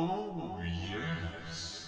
Oh, yes.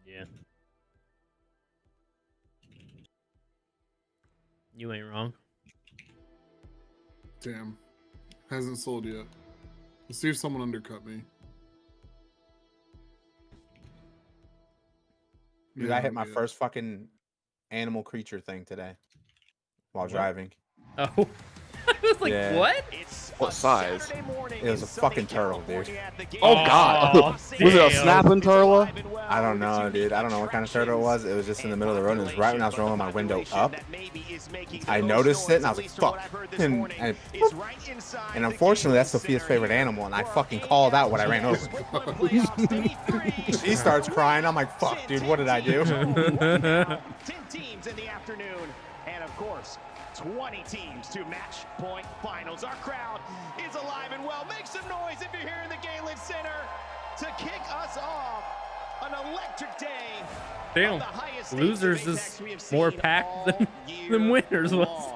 Yeah. You ain't wrong. Damn. Hasn't sold yet. Let's see if someone undercut me. Dude, I hit my first fucking animal creature thing today while driving. Oh. I was like, Yeah. what? What size? It was a fucking turtle, dude. Oh God! Was it a damn. snapping turtle? I don't know, dude. I don't know what kind of turtle it was. It was just in the middle of the road. And it was right when I was rolling my window up. I noticed it and I was like, fuck. And unfortunately, that's Sophia's favorite animal. And I fucking called out when I ran over. She starts crying. I'm like, fuck, dude, what did I do? 10 teams in the afternoon. And of course, 20 teams to match point finals. Our crowd is alive and well. Make some noise if you're here in the Galen Center to kick us off an electric day. Damn. Losers is more packed than winners was.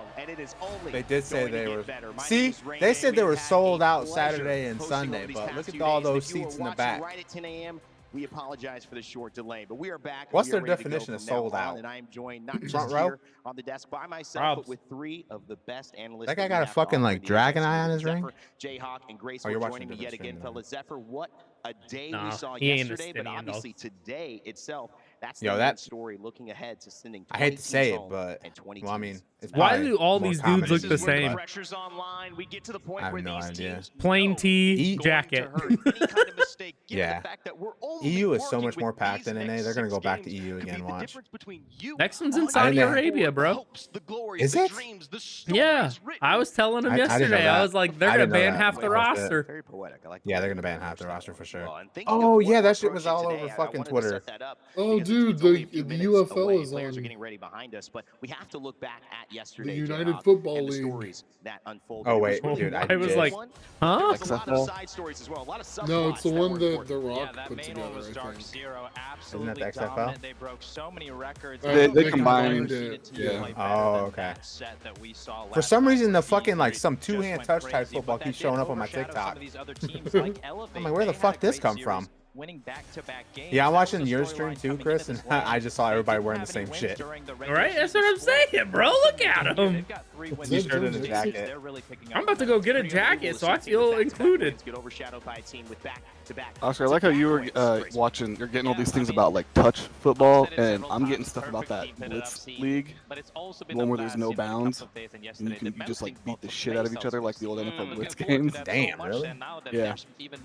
They did say they were. See, they said they were sold out Saturday and Sunday, but look at all those seats in the back. Right at 10 a.m. We apologize for the short delay, but we are back. What's their definition of sold out? And I am joined not just Front row? here on the desk by myself, but with three of the best analysts. That guy got a fucking like dragon eye on his ring. Jayhawk and Grace Oh, you're joining me watching yet again, fellas. Zephyr, what a day Nah, we saw he ain't a yesterday, but skinny obviously today itself, that's Yo, the that story looking ahead to sending. I hate to say it, but well, I mean, it's why probably do all more these common dudes look in the Europe, same? but Pressure's online. We get to the point I have where no these idea. teams Plain tee, know jacket. it's going to hurt. Any kind of mistake, given Yeah. the fact that we're only EU is so working much more with packed these than NA. next They're gonna go 6 back to games. EU Could be again. the Watch. difference between you Next one's in and Saudi didn't- Arabia, bro. hopes, the glories, Is the it? dreams, the Yeah, stories written. I was telling him I didn't know yesterday. I that. was like, they're I gonna didn't know ban that. half the Wait, roster. Very poetic. I like Yeah, the they're way gonna ban you half the approach roster that for as sure. well. And thinking Oh of yeah, what that we're shit was approaching all today, over I fucking wanted to Twitter. set that up Oh, because dude, it's only a the few minutes UFL away. is Players are on. getting ready behind us, but we have to look back at yesterday. The United Jayhawk, Football and the League. stories that unfolded. Oh It wait, really dude, I I was did. like, one. huh? There was a lot of XFL? side stories as well. A lot of No, it's the subplots one were that important. The Rock Yeah, that put main together, one was I Dark think. Zero. Isn't Absolutely that the XFL? dominant. They broke so many records. They They combined it, Team yeah. played better Oh, than okay. that set that we saw For last some night reason, where the fucking like E3 some just two-hand went touch type crazy, football but keeps that showing did up on my overshadow TikTok. some of these other teams like Elevate. I'm like, where the They fuck had a this great come series, from? winning back-to-back games. Yeah, I'm That was watching the your storyline stream too, coming Chris, into and this one. I just saw They everybody didn't wearing the have any same wins shit. during the All regular right, that's what season I'm split. saying, bro. Look at They've him. got 3 wins T-shirt in and a the jacket. season. They're really picking up I'm about to go get a Pretty unbelievable jacket, to so see I a team feel with back-to-back included. wins get overshadowed by a team with back-to-back Oscar, I like how you were wins. watching. You're getting all these things about like touch football, and I'm getting stuff about that blitz league, the one where there's no bounds, and you just like beat the shit out of each other like the old NFL blitz games. Damn, really? Yeah.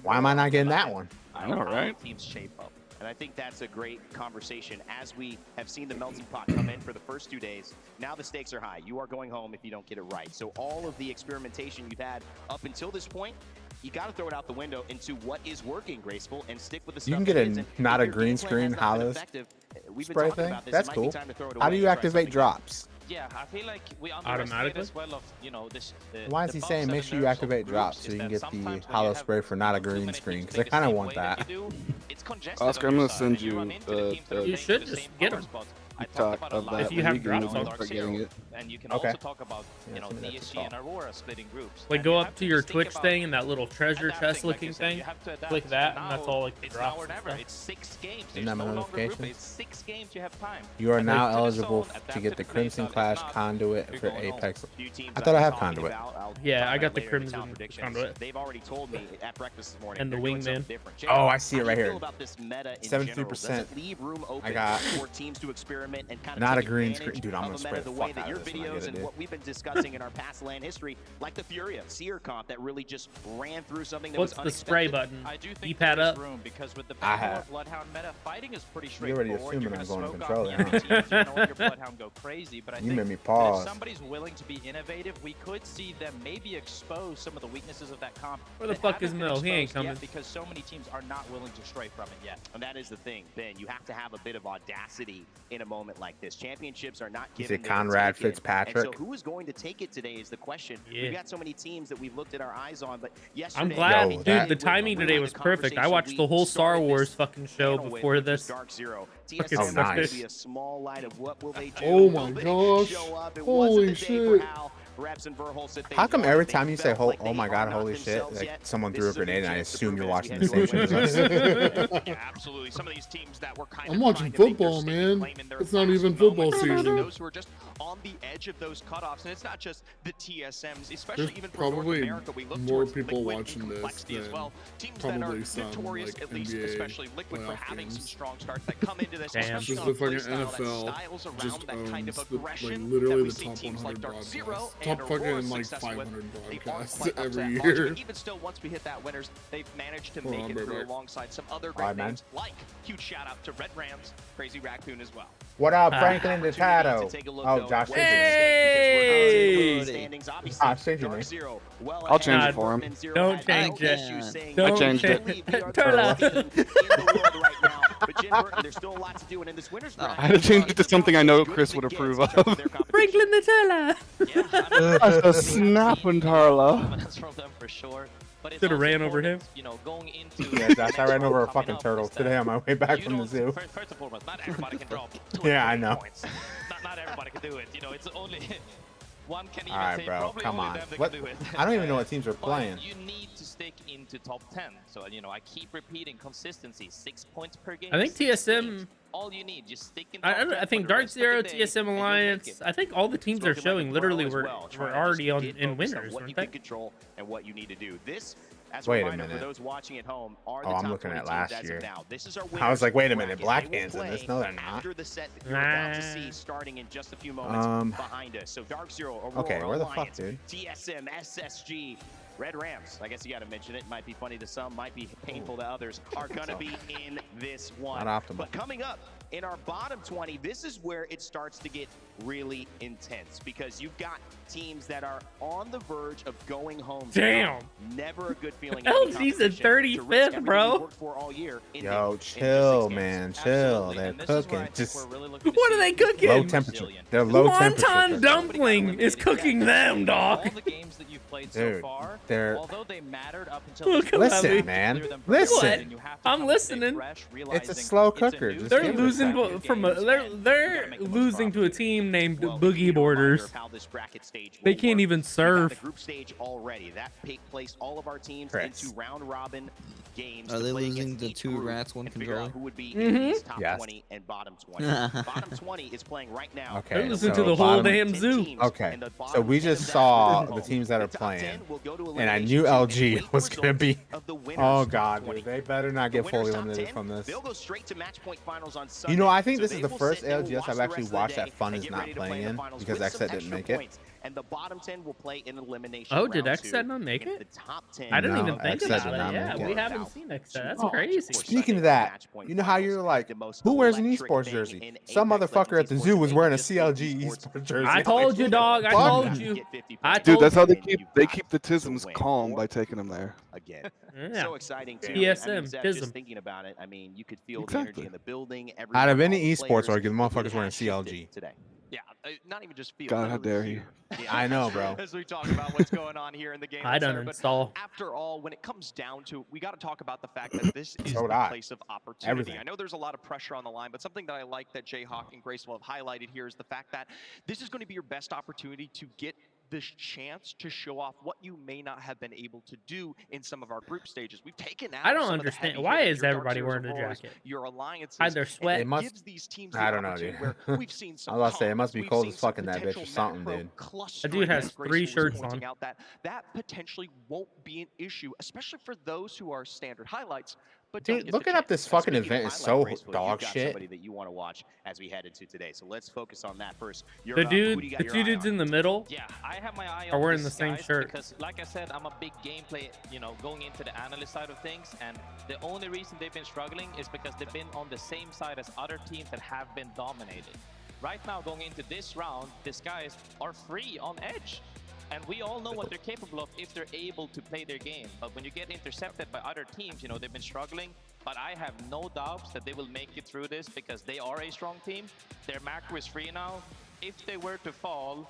Why am I not getting that one? I know, right? Teams shape up. And I think that's a great conversation as we have seen the melting pot come in for the first 2 days. Now the stakes are high. You are going home if you don't get it right. So all of the experimentation you've had up until this point, you got to throw it out the window into what is working, Graceful, and stick with the stuff You can get that a is. And not if a your green game plan screen has not been hollows effective, we've been spray talking thing. about this. That's It might be cool. time to throw it How do away you and try activate something drops? Yeah, I feel like we Automatically? underestimate as well of, you know, this. Why is he saying make sure you activate drops so you can get the hollow spray for not a green screen? Because I kind of want that. Oscar, I'm gonna send you You should just get 'em. TikTok of that If you have league, and drops we'll on. start getting it. And you can Okay. also talk about, Yeah, you know, send me that DSG to and Aurora splitting groups. Like And go you up have to your think Twitch about thing and that little treasure adapting, chest like looking you said. thing. You have to adapt. Click that, and Now that's all like the it's drops now or and never. stuff. It's 6 games. Isn't There's that no my longer group. notifications? It's 6 games you have time. You are Okay. now Finish eligible zone, to get the adaptive Crimson playstyle. Clash If not, conduit you're for going home. Apex. Few teams I thought I I've have been talking conduit. about. I'll Yeah, talk I got about the later in Crimson top predictions. conduit. They've already told me at breakfast this morning And the they're doing something wingman. different. Oh, Jayhawk, I see it how do right you here. feel about this meta in 73%. general? Does it leave room open I got for teams to experiment and kind of not a take green advantage screen. Dude, I'm of gonna a spray meta the the way fuck that out your of this when I videos get it, and dude. what we've been discussing in our past LAN history, like the Furia Seer comp that really just ran through something that What's was the spray unexpected. button? I do think D-pad there's up. room because with the I Bangalore have. Bloodhound meta, fighting is pretty You already straightforward. assuming You're I'm gonna going to smoke control off it, the huh? enemy teams, you're gonna let your Bloodhound go crazy. But I You think made me that if pause. somebody's willing to be innovative, we could see them maybe expose some of the weaknesses of that comp. Where the that fuck is haven't been Mel? He ain't exposed yet coming. because so many teams are not willing to stray from it yet. And that is the thing, Ben. You have to have a bit of audacity in a moment like this. Championships are not Is given. it they're Conrad taken. Fitzpatrick? And so who is going to take it today is the question. Yeah. We've got so many teams that we've looked at our eyes on, but yesterday. I'm glad, Yo, dude. that- The timing today was perfect. I watched the whole Star Wars fucking show before this. Dark Zero. Fucking TSM nice. is going to be a small light of what will they do? Oh my Will they gosh. show up? It Holy wasn't the day for shit. Hal, Reps and Verholst if they How come want. every They time you say, felt like oh my they god, are holy not shit, themselves like yet. someone This threw a is a big grenade and I chance to assume prove you're it as watching we the head same into shit as us. Yeah, absolutely. Some of these teams that were kind I'm of watching trying to make their football, stated man. claim in their It's not last even football moments, especially season. those who are just on the edge of those cutoffs, and it's not just the TSMs, especially There's even for North probably America. We look more towards people Liquid watching and this Complexity as than well. Teams that are probably some, notorious, like, at least, NBA especially Liquid, for playoff having some games. strong starts that come into this, Damn. especially Just on a the fucking play style that NFL styles around just that kind of owns the, like, aggression literally that we the see top teams 100 like Dark Zero broadcasts. and Top Aurora fucking like success with. 500 They aren't broadcasts quite up to every that mark, year. but even still, once we hit that winners, they've managed to Hold make on, it bro, through bro. alongside some other All great right, man. names, like huge shout out to Red Rams, Crazy Raccoon as well. What up, Ah. Franklin the Tato? To take a look, Oh, though, Josh at what Sigins. Hey! standings, obviously, Ah, Sigins, Dark man. Zero, well I'll ahead. change it for him. Bergman Zero Don't had no change it. issues saying Don't we changed it. believe we are the Turtle. best team in the world right now. But Jim Burton, there's still a lot to do, and in this winner's round, I had to change it to something I know good Chris as would it gets approve in terms of. their competition. Franklin Nutella. Yeah, I mean, That's a snapping Tarla. dominance from them for sure. But it's Should've also ran over him. important, you know, going into Yeah, Josh, I ran over a fucking turtle today on my way back from the zoo. First and foremost, not everybody can drop. Yeah, I 20 know. points. Not everybody can do it. You know, it's only one can even All right, say bro, probably come only on. them that What? can do it. I don't even know what teams are But playing. you need to stick into top 10. So, you know, I keep repeating consistency. 6 points per game. I think 6 TSM games. All you need, just stick in top 10 I for think the Dark rest of Zero, the day, TSM and you'll make Alliance. it. I think all the teams are Spoken like showing a pro literally as were well, trying to already just on get in focused on winners, what weren't you they? can control and what you need to do. This, as a Wait a reminder for minute. those watching at home, are the Oh, I'm top looking 20 at teams last as of year. now. This is our I was like, wait a minute, winners Black bracket. They will Hands in this? play No, they're not. after the set that you're about to see, starting in just a few moments behind us. So Dark Zero, Aurora, Okay, where the fuck, Alliance, dude? TSM, SSG, Red Rams, I guess you got to mention it. Might be funny to some, might be painful to others, are going to be in this one. Not optimal. But coming up in our bottom 20, this is where it starts to get really intense because you've got teams that are on the verge of going home. Damn. Never a good feeling. LG's at 35th, bro. Yo, chill, man, chill. They're cooking. Just What are they cooking? low temperature. They're low temperature. Wonton dumpling is cooking them, dog. All the games that you've played so Dude, far, they're- although they mattered up until Look this at point, me. Listen, man. clear them from Listen. the and you have to I'm come in listening. fresh, It's a realizing slow it's a cooker. new Just They're give it a losing second. from a they're losing to a team named Boogie Borders. They can't even serve. The group stage already. That placed all of our teams Chris. into round robin games. Are to they play losing against the each 2 group rats, 1 and figure out controller? who would be in these top Yes. 20 and bottom 20. Bottom 20 is playing right now. Okay, They're losing so to the whole bottom- damn zoo. teams, Okay, and the so bottom we 10 just of that saw group the teams that are the top playing, 10 will go to and I elimination knew and LG wait was for gonna results be. of the winners Oh top god, 20. dude, they better not The get winners fully top eliminated 10, from this. They'll go straight to match point finals on Sunday. You know, I think So this they is the will first sit, they will ALGS watch I've the actually rest of the watched day that Fun and is get not ready to play playing the in finals because with some XSET didn't extra make it. points. And the bottom 10 will play in elimination. Oh, did round XSET 2 not make against it? The top 10 I didn't No, even think XSET about did it. not Yeah, make we it. haven't seen XSET. That's Oh, crazy. Speaking of that, you know how you're like, who wears an esports jersey? Some motherfucker at the zoo was wearing a CLG esports jersey. I told you, dog. I Fuck. told you. I Dude, told that's how they you. keep the tisms win. calm by taking them there. Again. Yeah. So exciting too. TSM, I mean, Zeb, Tism. just thinking about it, I mean, you could feel the Exactly. energy in the building. Out of everyone, any all the esports players, org, the it motherfucker's has wearing shifted CLG. today. Yeah, not even just feel. God, how dare literally he? feel. I know, bro. As we talk about what's going on here in the game. I don't center, but install. After all, when it comes down to, we got to talk about the fact that this is So the did I. place of opportunity. Everything. I know there's a lot of pressure on the line, but something that I like that Jayhawk and Graceful have highlighted here is the fact that this is going to be your best opportunity to get this chance to show off what you may not have been able to do in some of our group stages. We've taken out I don't some of the understand. heavy Why hitters, is your everybody Dark wearing Zeros, a Auroras, jacket? your alliances. Hide their and sweat. it It must- gives these teams the I don't know, opportunity dude. where we've seen some I was about to say, it calm, must be we've cold seen as some fuck in that bitch or potential something, macro dude. clustering, That dude has as 3 Graceful was shirts pointing on. out, that potentially won't be an issue, especially for those who are standard highlights. But don't Dude, get the looking up chance. this fucking Speaking of event is highlight so Graceful, dog you've got shit. somebody that you want to watch as we head into today. So let's focus on that first. You're The up. Who dude, do you got the your two eye dudes on? in the middle. Yeah, I have my eye Are on wearing this, the same guys, shirt. because, like I said, I'm a big gameplay, going into the analyst side of things, and the only reason they've been struggling is because they've been on the same side as other teams that have been dominated. Right now, going into this round, these guys are free on edge. And we all know what they're capable of if they're able to play their game. But when you get intercepted by other teams, they've been struggling. But I have no doubts that they will make it through this because they are a strong team. Their macro is free now. If they were to fall,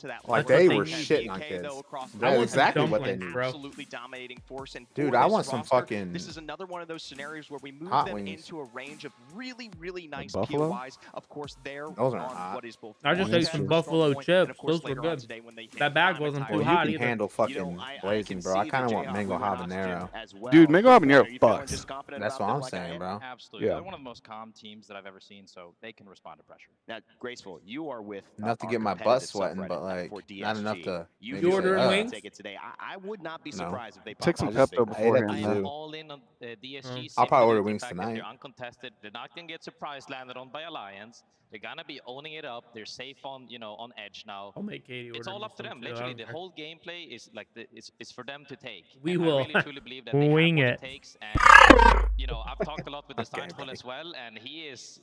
into that. Like, That's they what were they need. shitting on DK, kids. though, across the That's want some exactly what they dumplings, need. bro. absolutely dominating force. And Dude, for I this want some roster, fucking this is another one of those scenarios where we move hot them wings. into a range of really nice buffalo? POIs. Of course, they're Those on aren't hot. what is both I just one ate and some for buffalo Strong Point, and chips. of course, Those were later on good. today when they hit That bag Climate wasn't Time. too Well, hot you can either. handle fucking I blazing, can bro. I see kind of that want mango habanero. Dude, mango habanero fucks. That's what I'm saying, bro. Absolutely. Yeah. They're one of the most calm teams that I've ever seen, so they can respond to pressure. Now, Graceful, you are with Enough to our get my butt competitive sweating, subreddit but like for not enough DSG. to. You maybe You say, ordering wings? take it today. I would not be No. surprised if they Take pop some off just- Pepto this I ate before at I the am zoo. all in on DSG. I'll probably order simply due to wings the fact that tonight. They're uncontested. They're not gonna get surprise landed on by Alliance. They're gonna be owning it up. They're safe on, on edge now. I'll make Katie order. It's all me up to some them. too, I Literally, don't the care. whole gameplay is like it's for them to take. We And will I really truly believe that they have wing what it. it takes. And I've talked a lot with the Scientful as well, and he is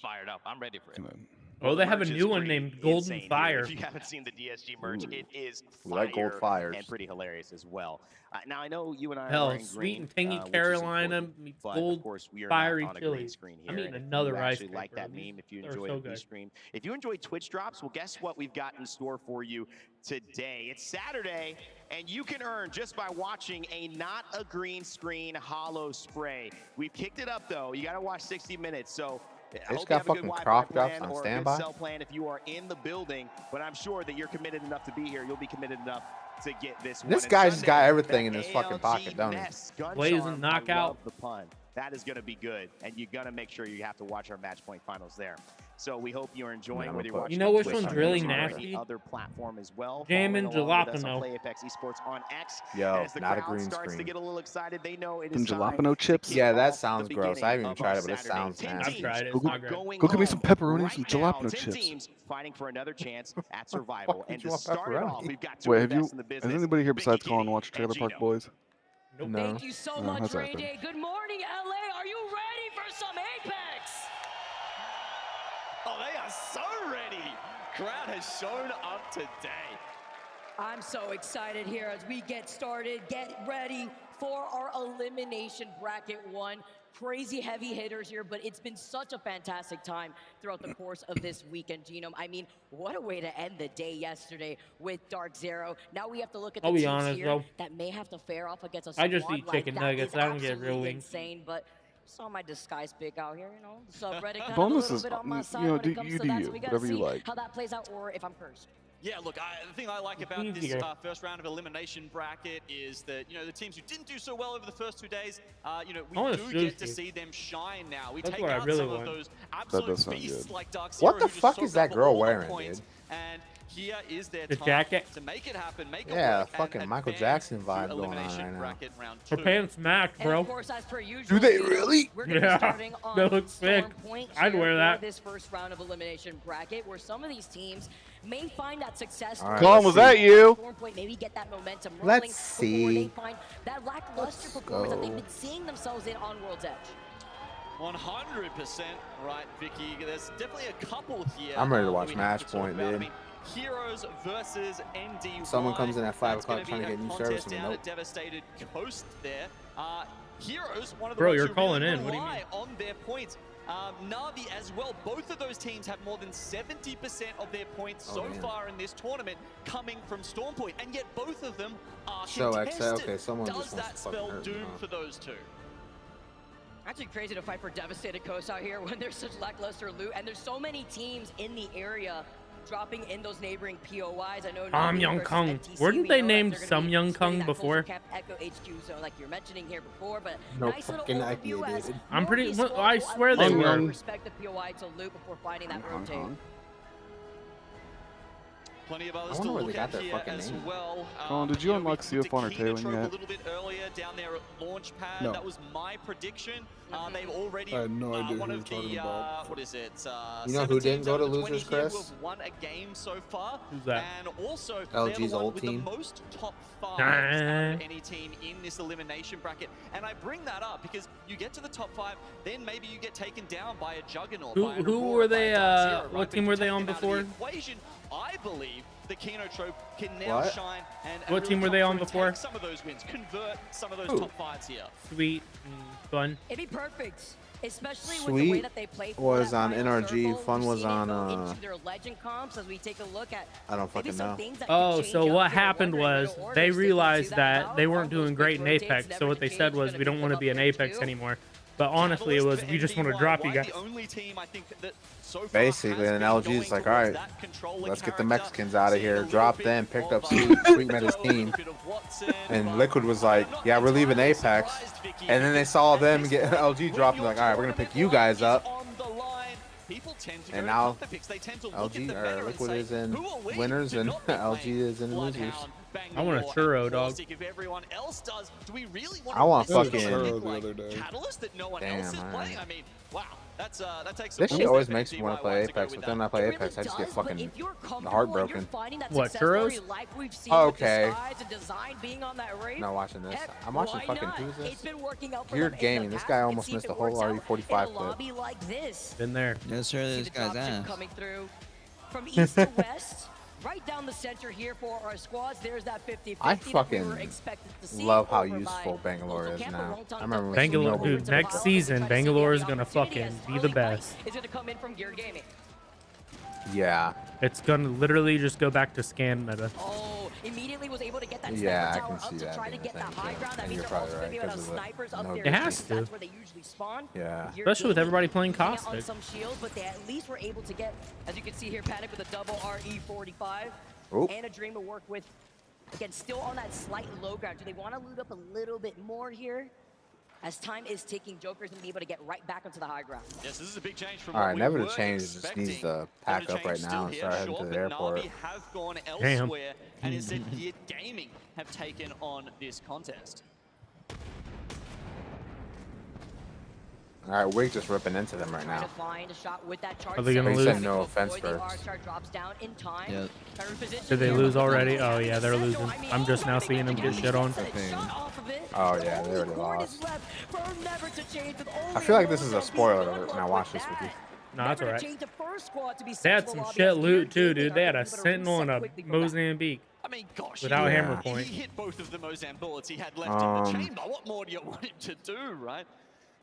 fired up. I'm ready for it. Oh, they have a merch is new one pretty named Golden insane here. Fire. If you haven't seen the DSG merch, it is We like gold fire fires. and pretty hilarious as well. Now I know you and I are Hell, in sweet green, and tangy which is Carolina important, meets but gold of course we are fiery not on a green chili. screen I'm here. eating And if another you rice actually cake, like bro. that These meme, if you are enjoy so the good. stream, if you enjoy Twitch drops, well, guess what we've got in store for you today? It's Saturday, and you can earn just by watching a not a green screen holo spray. We've kicked it up though. You got to watch 60 minutes, so. I hope you got have a good fucking Wi-Fi crop drops plan on or a good standby? cell plan if you are in the building, but I'm sure that you're committed enough to be here. You'll be committed enough to get this one. This And guy's just got Sunday, everything in that his fucking pocket, don't he? ALGS gun Blazing charm, knockout. I love the pun. That is going to be good, and you're going to make sure you have to watch our match point finals there. So we hope you're enjoying Yeah, whether you're but- watching You know on which Twitch, one's on really YouTube, or nasty? any other platform as well. Jammin' Following along with us on jalapeno. Play Apex Esports on X. Yo, As the not a crowd green starts to screen. get a little excited, they know it Some is time jalapeno to chips? kick Yeah, that off the sounds gross. I beginning haven't even of tried our it, but it Saturday. sounds 10 nasty. I've tried it. It's teams not are great. going Go get me some home pepperoni and right some now. jalapeno 10 chips. teams fighting for another chance at fuck survival. would And you to want start it pepperoni? off, we've got two Wait, of have the you? best in the business. Has anybody here Vicky besides Colin Kitty watched Trailer and Park Gino. Boys? Nope. No. Thank you so No, much, that's Ray right, Day. Good morning, LA. Are you ready for some Apex? Oh, they are so ready. Crowd has shown up today. I'm so excited here as we get started. Get ready for our elimination bracket one. Crazy heavy hitters here, but it's been such a fantastic time throughout the course of this weekend, Genome. I mean, what a way to end the day yesterday with Dark Zero. Now we have to look at the I'll be teams honest, here though. that may have to fare off against a I just squad eat like chicken that nuggets. is I don't get real absolutely wings. insane, but saw my disguise pick out here, the subreddit kind of a Bonus little is, bit on my side you know, when do it comes you to do that, you, so we gotta whatever you see like. how that plays out or if I'm cursed. Yeah, look, the thing I like about this Easier. first round of elimination bracket is that, the teams who didn't do so well over the first 2 days, we want do a get to sushi. see them shine now. We That's take what I out really some want. of those That absolute does sound beasts good. like Dark Zero, What the who just fuck soaked is that up girl all the wearing, points. dude? And here is their The time jacket? to make it happen, make it Yeah, work, and fucking Michael advance Jackson to vibe going on elimination right now. bracket round Her 2. pants match, And bro. of course, as per usual, they Gino, really? We're gonna be Yeah, starting on that looks sick. Storm Point I'd here wear for that. this first round of elimination bracket, where some of these teams may find that success. All right, Colin, let's was see. that you? Storm Point, maybe get that momentum rolling Let's before they see. find that lackluster performance that they've go. been seeing themselves in on World's Edge. 100% right, Vicky. There's definitely a couple here. I'm ready to that watch we have Match to talk Point, about. I dude. mean, Heroes versus NDY. Someone comes in at 5 That's o'clock gonna trying to be get new a service, contest and down nope. at Devastated Coast there. Heroes, one of the Bro, ones you're who calling really in. What do you rely mean? on their points. Navi as well. Both of those teams have more than 70% of their points Oh, so man. far in this tournament coming from Storm Point, and yet both of them are Show contested. XL. Okay, someone Does just wants that to fucking spell hurt me, doom huh? for those two? Actually crazy to fight for Devastated Coast out here when there's such lackluster loot, and there's so many teams in the area dropping in those neighboring POIs. I know Navi Young versus Kung. NTC, Weren't we they know that named they're gonna Some be Young spreading Kung that closer before? cap Echo HQ zone like you're mentioning here before, but No nice little fucking overview idea, as dude. I'm pretty- Northeast well, Squad I will swear at they least were. respect the POI to loot before finding that rotate. Plenty of I others to wonder where they look got at their here fucking as name. well. Colin, did you we unlock put Sea of Fun or the Kina Tailwind trope yet? a little bit earlier down there at Launchpad. No. That was my prediction. They've already I had no idea one who of you were talking the about. what is it? You know who 17 didn't go to out of the 20 Losers, here who Chris? have won a game so far. Who's that? And also LG's they're the one old with team. the most top 5 Nah. out of any team in this elimination bracket. And I bring that up because you get to the top 5, then maybe you get taken down by a Juggernaut. Who- by an who Aurora, were by they, a Dark Zero, what right? team But were you they take on them out of the before? Equation, I believe the Kino trope can now What? shine and What really team were come they through on and before? take some of those wins, convert some of those Who? top 5s here. Sweet and fun. It'd be perfect. Especially with the way Sweet that they play was that on final NRG, circle. Fun We've was seen it on, go into their legend comps as we take a look at I don't maybe fucking some know. things that could Oh, change so up what here. happened Wondering was what order they sticking to realized that that route. they All weren't those doing quick great in rotates Apex, never so what they to said change, was gonna we don't be want to one be up in there Apex too. anymore. But honestly, it was we just want to drop you guys. The only team I think that so far Basically, has and been LG's going like, all right, towards that controller let's get the character, Mexicans out of seeing a here. little Drop bit them, picked of, up Sweet Meta's team. a bit of Watson, And Liquid was like, yeah, we're leaving Apex. And then they saw them get LG dropped and like, all right, we're going to pick you guys up. And now LG or Liquid is in winners and LG is in losers. I want a churro, dog. If everyone else does, do we really want I want to fucking churro the other day. Catalyst that no one Damn, else is man. playing? I mean, wow. That takes some This shit balls always there makes for me want to DIY play to go Apex, with but then that. I play It Apex, I just really get does, but fucking if you're comfortable heartbroken. and you're finding that What, success story churros? like we've seen Okay. with the Skies and Design being on that race, not watching this. heck, I'm watching why fucking not? who's It's this? been working out for Geared them in the Gaming. This past. guy You can almost see if missed it a whole works out RE45 in a clip. lobby like this. Been there. Yes, sir. See This the guy's dropship ass. coming through from east to west. Right down the center here for our squads. There's that 50-50 I that we fucking were expected to see love how over by useful Bangalore local is camper now. Rolton I remember when Bangalore, nobody dude, was next about it. season, Bangalore is gonna fucking be the best. Is going to come in from Gear Gaming. Yeah. It's gonna literally just go back to scan meta. Oh, immediately was able to get that Yeah, I sniper can tower up see to that try to being a get that thing, high too. ground. That And means you're they're probably also going to be right, able to 'cause of the snipers up no there. It has too. to. That's where they usually spawn. Yeah. Gear Especially with Gaming everybody playing losing out Caustic. on some shields, but they at least were able to get, as you can see here, Panic with a double RE45 Oh. and a Dream to work with. Again, still on that slight low ground. Do they want to loot up a little bit more here? As time is ticking, Joker's going to be able to get right back onto the high ground. Yes, this is a big change from All what right, we never were to change. It just expecting. needs to Never pack to up change right still now and here. start heading Sure, to the but airport. Na'Vi have gone elsewhere, and instead Geared Gaming have taken on this contest. All right, Wig just ripping into them right Trying now. to find a shot with that charge. Are they gonna He lose? said no offense Before the first. R-Char drops down in time. Yeah. Did they lose already? Oh yeah, they're losing. I'm just now seeing them get shit on. Oh yeah, they already lost. I feel like this is a spoiler alert when I watch this with you. No, that's alright. They had some shit loot too, dude. They had a Sentinel and a Mozambique I mean, gosh, without Yeah. hammer he point. hit both of the Mozambique bullets he had left in the chamber. What more do you want him to do, right?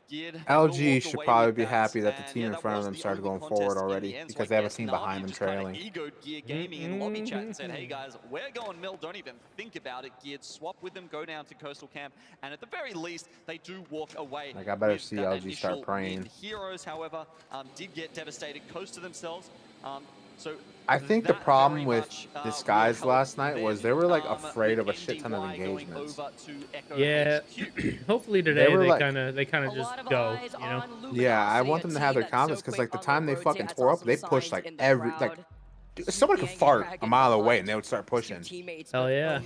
Geared LG walk should away probably with be that, happy that the and team in that front of was them the started only going contest forward in the already end. So because I they have a guess team Na'Vi behind them just kinda trailing. egoed Gear Gaming in lobby chat and said, hey guys, we're going mill, don't even think about it. Geared, swap with them, go down to Coastal Camp, and at the very least, they do walk away. Like, I better with see that LG start initial praying. win. Heroes, however, did get devastated close to themselves. So I think the that problem very with much, the will Skies help last night was they were like them, afraid of a with shit ton of NDY going engagements. over to Echo Yeah. HQ. Hopefully today were they like- kind of just go, you know. Yeah, I want them to have their confidence because like the time they fucking tore up, they pushed like every like. Dude, someone could fart a mile away and they would start pushing. Hell yeah.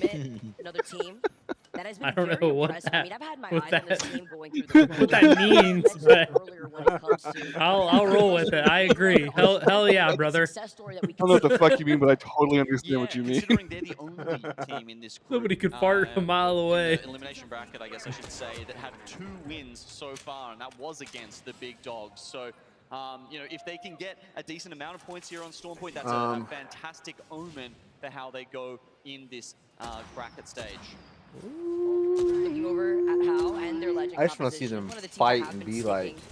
Another team that has been I don't very know what impressive. I mean, that- I've had my what eyes on this that- team going through the what that means, but earlier when it comes to I'll roll with it. I agree. Hell yeah, brother. success story that we I don't know what the fuck you mean, but I totally understand what you mean. Considering they're the only team in this group, Somebody could fart a mile away. in the elimination bracket, I guess I should say, that had 2 wins so far, and that was against the big dogs. So, you know, if they can get a decent amount of points here on Storm Point, that's a fantastic omen for how they go in this bracket stage. looking over at how and their legend I just wanna see composition. them One of the teams that fight have and been be, like, sticking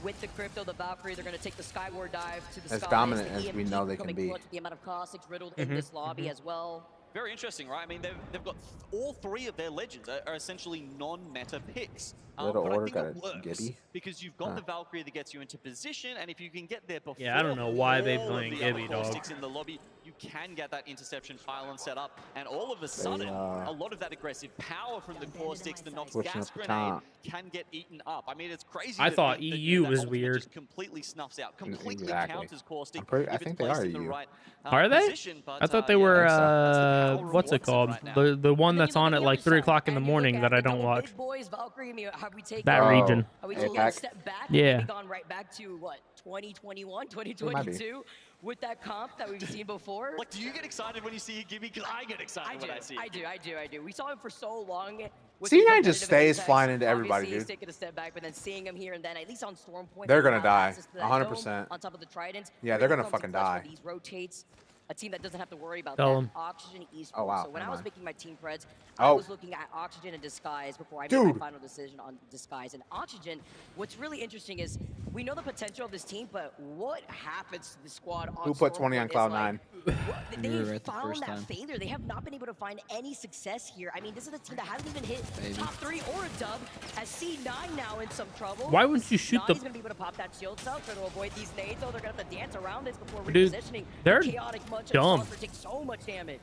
with the Crypto, the Valkyrie, they're going to take the Skyward dive to the as skies. dominant The as we EMP know they can coming be. clutch with the amount of caustics riddled in this lobby as well. Very interesting, right? I mean, they've got all 3 of their legends are essentially non-meta picks. Little but I Order think got it a works Gibby. because you've got Huh. the Valkyrie that gets you into position, and if you can get there before Yeah, I don't know why they all of playing the other Gibby, dog. caustics in the lobby, you can get that interception island set up, and all of a sudden, a lot of that aggressive power from the caustics, the Nox Switching gas up the grenade, top. can get eaten up. I mean, it's crazy. I that thought that EU that was ultimate weird. just completely snuffs out, completely Exactly. counters caustic. I if think it's they placed are in the EU. right, Are they? position, but, I thought they yeah, were that's the power of what's it Watson called? right now. The one And then that's you look on at at the like other 3 side, o'clock in the and you look morning at that I the don't double watch. big boys, Valkyrie, I mean, have we taken That region. Have we APAC. taken a step back? Yeah. Maybe gone right back to what 2021, 2022 with that comp that we've seen before. Like, do you get excited when you see a Gibby? Because I get excited when I see it. I do. We saw him for so long. with C9 the just competitive stays Apex. flying into everybody, Obviously, he's dude. taking a step back, but then seeing him here and then, at least on Storm Point, They're they gonna have die, access to that 100%. dome on top of the Trident. Yeah, they're Really gonna comes in fucking clutch die. with these rotates. a team that doesn't have to worry about Tell that. 'em. Oxygen Esports. Oh, wow, So when I never was mind. making my team preds, I Oh. was looking at Oxygen and Disguise before I made Dude. my final decision on Disguise. And Oxygen, what's really interesting is we know the potential of this team, but what happens to the squad on Who put 20 on Stormfront Cloud9? is We they were right the found first that time. failure. They have not been able to find any success here. I mean, this is a team that hasn't even hit Maybe. top 3 or a dub. As C9 now in some trouble. Why wouldn't you shoot the- Nani's gonna be able to pop that shield cell, try to avoid these nades. Though they're gonna have to dance around this before Dude, repositioning. they're Chaotic much dumb. and take so much damage.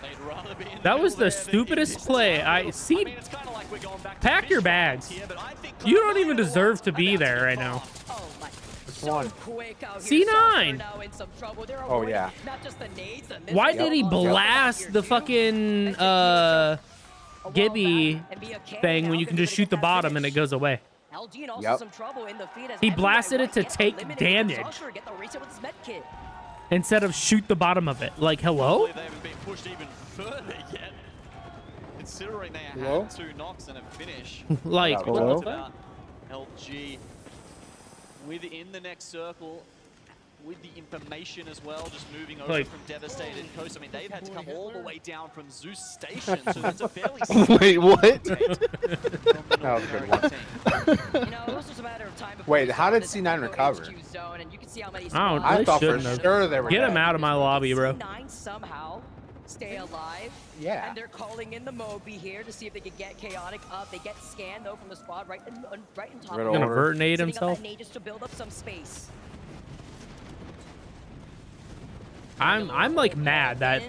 They'd rather be in the That was middle the there than stupidest in this play. scenario. I see. I mean, it's kind of like we're going back to Pack your fish bags. here, but I think You don't Cloud9 even are deserve to be about there get right now. far. Oh my. one? So quick out C9. here. Software now in some trouble. They're Oh, avoiding yeah. Not just the nades, the Why missiles, did he but also blast here the too. fucking And a Gibby wall back and be a cannon thing now, when you can gonna just get shoot the that bottom and it finish. goes away? LG and also Yep. some trouble in the feed as He Envy blasted it White to gets take eliminated. damage. Zucker get the reset with his med kit. Instead of shoot the bottom of it. Like, hello? Hopefully they haven't been pushed even further yet, considering they Hello? had 2 knocks and a finish. Like, Hello? what the Talked fuck? about LG within the next circle with the information as well, just moving over Like- from Devastated Coast. I mean, they've had to come all the way down from Zeus Station, so that's a fairly Wait, what? That was a good one. You know, it was just a matter of time before Wait, we how saw did this C9 Echo recover? HQ zone, and you can see how many I don't- squads- I They thought for shouldn't have. sure they were Get dead. him out of my lobby, bro. C9 somehow stay alive. Yeah. And they're calling in the Moby here to see if they can get Chaotic up. They get scanned though from the squad right in top. Riddle. Gonna Over. vert nade Setting up himself. that nade just to build up some space. I'm like mad that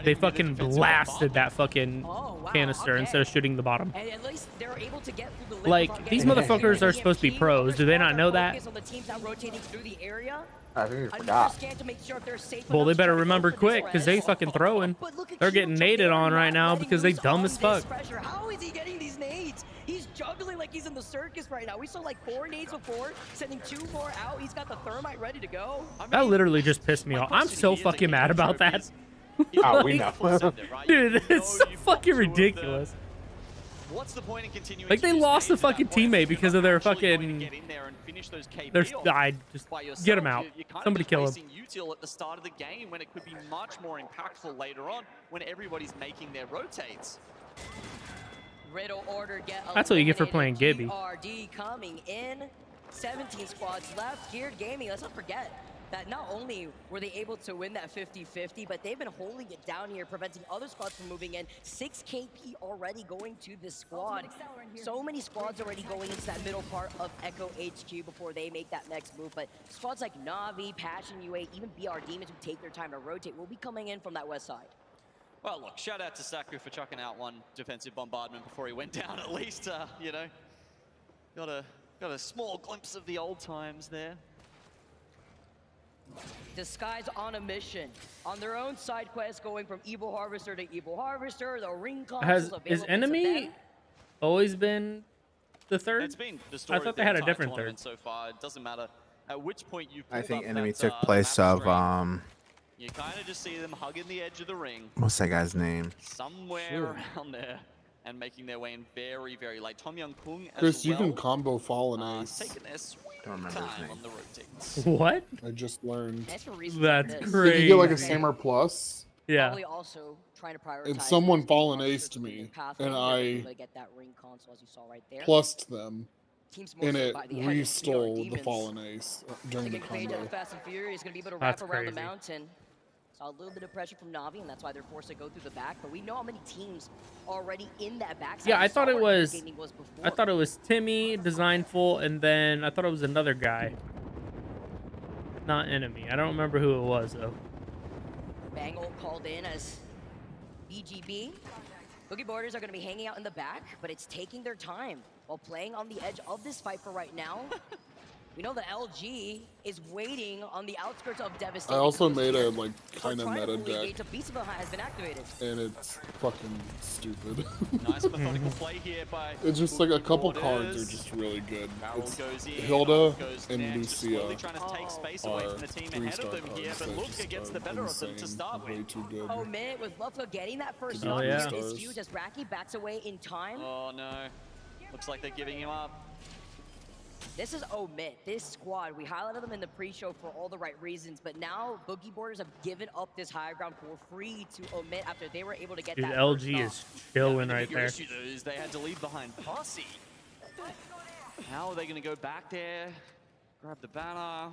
they fucking blasted that fucking Oh, wow, canister okay. instead of shooting the bottom. And at least they're able to get through the lip Like, without these getting motherfuckers hit. are supposed to be EMP, pros. Do they not other know squad that? focus on the teams now rotating through the area. I think you Another forgot. scan to make sure if they're safe Well, they enough to better try to go remember for this quick, because they res. fucking throwing. But look at They're Kyoto, getting naded they're on right not now letting because they loose dumb on as this fuck. pressure. How is he getting these nades? He's juggling like he's in the circus right now. We saw like 4 nades before, sending 2 more out. He's got the thermite ready to go. That literally just pissed me My off. I'm question so here is, like, fucking mad about that. Oh, we Like, know. Dude, it's so fucking ridiculous. What's the point in continuing Like, to they use lost nades a at fucking that point? teammate You're because not of their actually going to fucking- get in there and finish those KP There's, off I just by yourself. get him out. You're kind Somebody of kill him. wasting util at the start of the game when it could be much more impactful later on when everybody's making their rotates. Riddle order get That's what you get for eliminated. playing Gibby. GRD coming in. 17 squads left. Geared Gaming, let's not forget that not only were they able to win that 50-50, but they've been holding it down here, preventing other squads from moving in. 6 KP already going to this squad. So many squads already going into that middle part of Echo HQ before they make that next move. But squads like Navi, Passion UA, even BR Demons who take their time to rotate will be coming in from that west side. Well, look, shout out to Saku for chucking out one defensive bombardment before he went down. At least, you know, got a small glimpse of the old times there. Disguise on a mission. On their own side quest, going from Evil Harvester to Evil Harvester, the ring consoles Is available to enemy them. always been the third? It's been the story I thought of they the had a entire different tournament third. so far. It doesn't matter at which point you I pulled think up enemy that, took the place map of screen. You kind of just see them hugging the edge of the ring, what's that guy's name? somewhere around there, and making their way in very, very late. Tom Young Kung as Chris, you well. can combo Fallen Ace. Taking their sweet Don't remember his time name. on the rotates. What? I just learned. That's for reasons That's like this. crazy. If you get like a Sammer Plus, Yeah. Probably also trying to prioritize. and someone those Fallen monsters Ace to moving me, path and forward, I they're able to get that ring console as you saw right there. plussed them, Teams and mostly it by the head of BR restole the Demons. Fallen Ace during the Taking advantage of combo. the Fast and Furious, going to be able to wrap That's around the crazy. mountain. Saw a little bit of pressure from Navi, and that's why they're forced to go through the back. But we know how many teams already in that backside. Yeah, We I saw thought it where Gear was. Gaming was before. I thought it was Timmy, Designful, and then I thought it was another guy. Not enemy. I don't remember who it was though. Bangle called in as BGB. Boogie Boarders are going to be hanging out in the back, but it's taking their time while playing on the edge of this fight for right now. We know that LG is waiting on the outskirts of I Devastation. also Coast made here. a like So kind of trying to meta fully deck, engage, a Beast of the Hunt has been activated. and it's fucking stupid. Nice methodical play here by It's just like a couple cards Borders. are just really good. Barrel It's goes in, Hilda Ult goes and next, just slowly Lucia trying to take Oh. space away are from the team ahead of 3-star them here, cards but that Luca just gets are the better of them to insane, start way with. too good. Oh, Minute with Lufka getting that first Oh, knock yeah. here is Stars. huge as Raki backs away in time. Oh no, looks like they're giving him up. This is Omit. This squad, we highlighted them in the pre-show for all the right reasons, but now Boogie Boarders have given up this high ground for free to Omit after they were able to get Dude, that LG first is stop. chilling The right bigger there. issue, though, is they had to leave behind Posse. How are they going to go back there, grab the banner,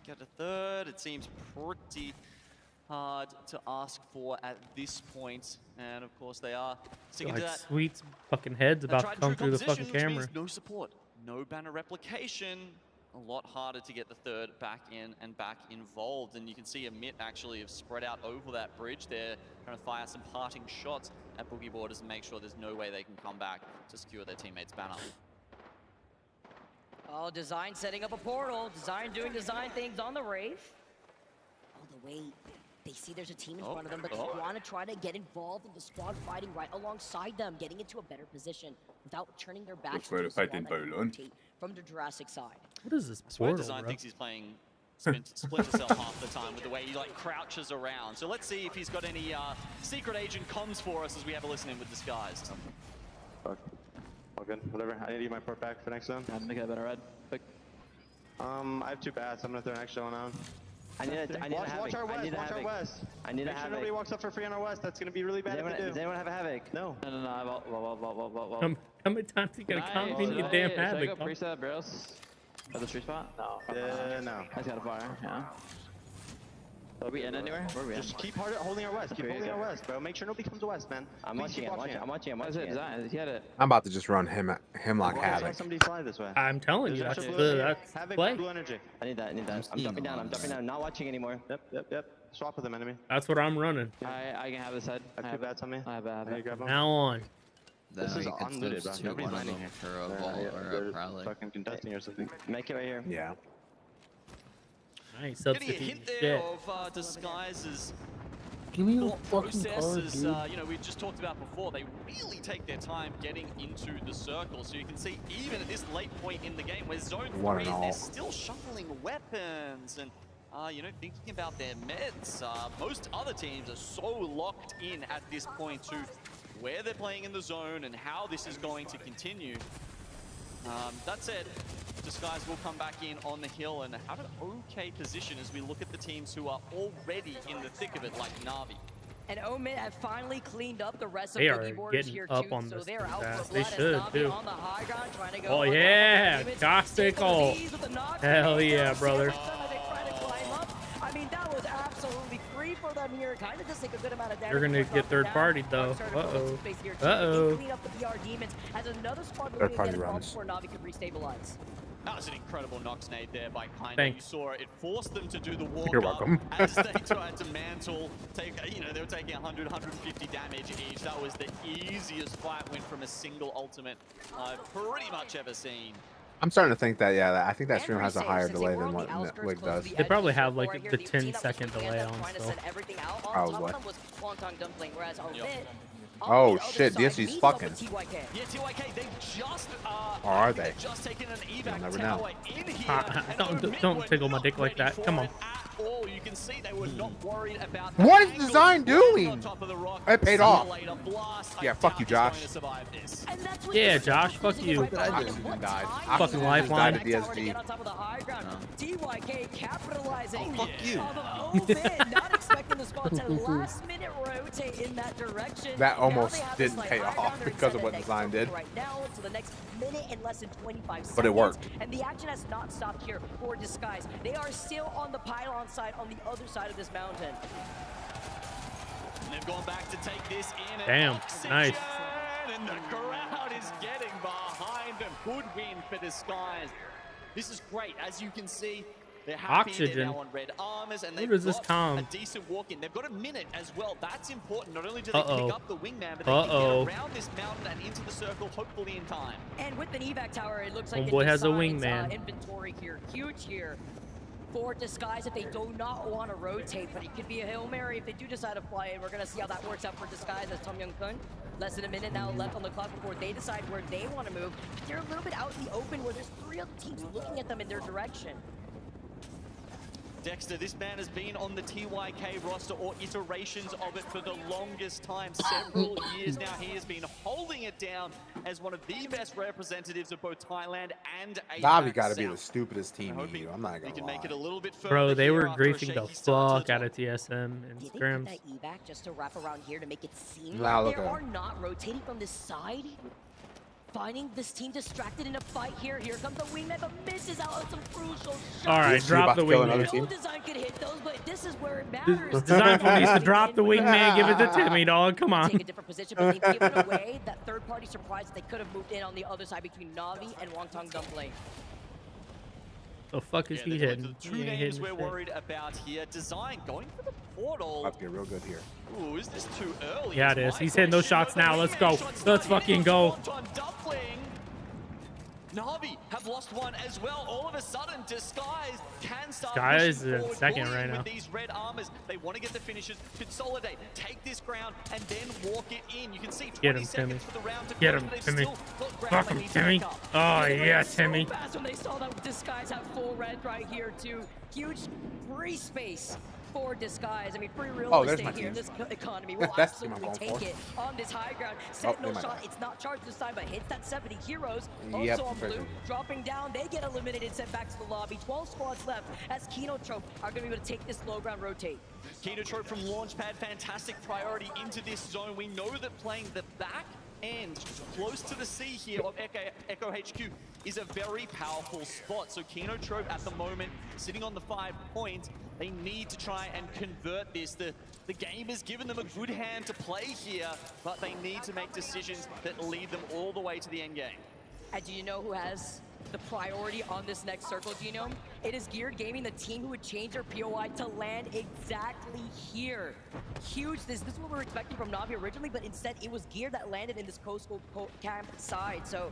get a third? It seems pretty hard to ask for at this point. And of course, they are sticking to Like that. Sweet's fucking head's That about tried to come and true through the fucking composition, which camera. means no support, no banner replication. A lot harder to get the third back in and back involved. And you can see Amit actually have spread out over that bridge there, trying to fire some parting shots at Boogie Boarders and make sure there's no way they can come back to secure their teammates' banner. Oh, Design setting up a portal. Design doing design things on the Wraith. Oh, the way they see there's a team in front of them, but they want to try to get involved in the squad fighting right alongside them, getting into a better position without turning their backs to the squad that can rotate from the Jurassic side. What is this I swear portal, Design bro? thinks he's playing Splinter Cell half the time with the way he like crouches around. So let's see if he's got any secret agent comms for us as we have a listen in with Disguised. Fuck. All good. Whatever. I need to get my port back for next zone. I'm gonna get a better red. Quick. I have 2 bats. I'm gonna throw an extra one on. I need a Watch our west. Watch our west. I need a Make sure nobody havoc. walks up for free on our west. That's gonna be really bad if they do. Does anyone have a havoc? No. No, no, no. Well. How many times you gotta comment in your damn Should I havoc? go dog? preset barrels at the street spot? No. No. I just got a fire. Yeah. Are we in anywhere? Where are we in? Just keep holding our west. Keep holding our west, bro. Make sure nobody comes to west, man. I'm Please watching keep it. I'm watching it. Design. He had it. I'm about to just run Hemlock Why Havoc. don't somebody fly this way? I'm telling you, There's that's extra the blue that's Havoc, play. blue energy. I need that. I'm jumping down. I'm not watching anymore. Yep. Swap with them, enemy. That's what I'm running. I can have this head. I have 2 bats on me. I have a Can you havoc. grab them? Now on. This is you can unlooted, bro. substitute Nobody's one of landing them here. for a vault or a They're prowler. fucking contesting or something. Make it right here. Yeah. Nice Getting a substitute. hint there Shit. of Disguise's Give me your thought fucking card, processes, dude. you know, we just talked about before, they really take their time getting into the circle. So you can see even at this late point in the game where zone 3, they're still shuffling weapons and, you know, thinking about their meds. Most other teams are so locked in at this point to where they're playing in the zone and how this is going to continue. That said, Disguise will come back in on the hill and have an okay position as we look at the teams who are already in the thick of it, like Na'Vi. And Omit have finally cleaned up the rest of They are Boogie Boarders getting here up too, on so this they're out ass. for They blood as should, Na'Vi too. on the high ground trying to go Oh on yeah, the Josh Sickle. Hell yeah, brother. I mean, that was absolutely free for them here. Kind of just take a good amount of damage. They're gonna before get third dropping party down. though. Started to put some space here, too. Uh-oh. They clean up the PR demons as another squad Third looking to party get involved runs. before Na'Vi could restabilize. That was an incredible Nox nade there by Kinda. You Thanks. saw it. It forced them to do the walk You're up welcome. as they tried to mantle. You know, they were taking 100, 150 damage each. That was the easiest fight win from a single ultimate I've pretty much ever seen. I'm starting to think that, yeah, I think that And stream has a pre-save, higher since delay they were than on what the outskirts, Wig close to does. the They probably edge, have right like here, the team that was 10-second looking delay at them, on trying to still. set everything out. On Probably. top of them was Wonton Dumpling, whereas Omit Oh, on the other shit, side, DSG's meets up fucking. with TYK. Yeah, TYK, they just Or are they? just taken an You'll evac never tower know. in here. and Omid Don't were tickle my not dick like ready that. for Come on. it at all. You can see they were not worried about What is angle Design right doing? on top of the rock. It paid See off. you later, blast. I Yeah, fuck doubt you, he's going Josh. to survive this. And that's what Yeah, you're Josh, fuck losing you. right What did I behind do? him. What Died. time Fucking is it? lifeline. Died to Back tower to DSG. get on top of the high ground. TYK capitalizing. Oh, fuck you. Off of Omid, not expecting the squad to last minute rotate in that direction. That Now almost they have didn't this, like, pay high off ground. They're because of inside what the next Design circle did. right now to the next minute and less than 25 seconds. But it worked. And the action has not stopped here for Disguise. They are still on the pylon side on the other side of this mountain. And they've gone back to take this in. Damn, Oxygen, nice. And the crowd is getting behind them. Good win for Disguise. This is great. As you can see, they're happy. Oxygen. They're now on red armors, and they've What is this got com? a decent walk in. They've got a minute as well. That's important. Not only do they Uh-oh. pick up the wingman, but they Uh-oh. can get around this mountain and into the circle, hopefully in time. And with an evac tower, it looks like Homeboy it has a decides, wingman. Inventory here, huge here for Disguise if they do not want to rotate, but it could be a Hail Mary if they do decide to fly in. We're going to see how that works out for Disguise as Tom Young Kun. Less than a minute now left on the clock before they decide where they want to move. But they're a little bit out in the open where there's 3 other teams looking at them in their direction. Dexter, this man has been on the TYK roster or iterations of it for the longest time, several years now. He has been holding it down as one of the best representatives of both Thailand and Navi APAC got to be South. the stupidest team in here. I'm not He gonna can lie. make it a little bit further. Bro, they were here after a griefing the shaky start fuck to out of TSM and Did they put scrims. that evac just to wrap around here to make it seem Now like look they at are him. not rotating from this side? Finding this team distracted in a fight here. Here comes the wingman, but misses out on some crucial shots. All right, Is he drop about the to kill another wingman. team? No design could hit those, but this is where it matters. Designful needs to drop the wingman, give it to Timmy, dog. Come Take a on. different position, but they've given away that third-party surprise that they could have moved in on the other side between Navi and Wangtong Dumpling. The fuck is Yeah, he they're hitting? the He two ain't names hitting we're shit. worried about here. Design going for the portal. About to get real good here. Ooh, is this too early? Yeah, it Is is. my He's hitting those question. shots now. Let's Wingman go. shots Let's not hitting fucking go. on Dumpling. Navi have lost one as well. All of a sudden, Disguise can start Disguise pushing is forward, second bullying right now. with these red armors. They want to get the finishes, consolidate, take this ground, and then walk it in. You can see 20 Get him, seconds Timmy. for the round to Get close, him, but they've Timmy. still got ground Fuck they him, need to Timmy. make up. Oh, They yeah, ran so Timmy. fast when they saw that Disguise have full red right here too. Huge free space for Disguise. I mean, free real Oh, there's estate my here in team. this economy. We'll That's the team I'm absolutely going take for. it on this high ground. Oh, Sentinel they might shot. have. It's not charged this time, but hits that 70 heroes. Yep, Also on blue, perfect. dropping down. They get eliminated, sent back to the lobby. 12 squads left as Kino Trope are going to be able to take this low ground rotate. Kinotrope from Launchpad, fantastic priority into this zone. We know that playing the back end close to the C here of Echo HQ is a very powerful spot. So Kinotrope at the moment sitting on the 5 points. They need to try and convert this. The game has given them a good hand to play here, but they need to make decisions that lead them all the way to the end game. And do you know who has the priority on this next circle, Genome? It is Geared Gaming, the team who would change their POI to land exactly here. Huge. This is what we were expecting from Navi originally, but instead it was Geared that landed in this coastal camp side. So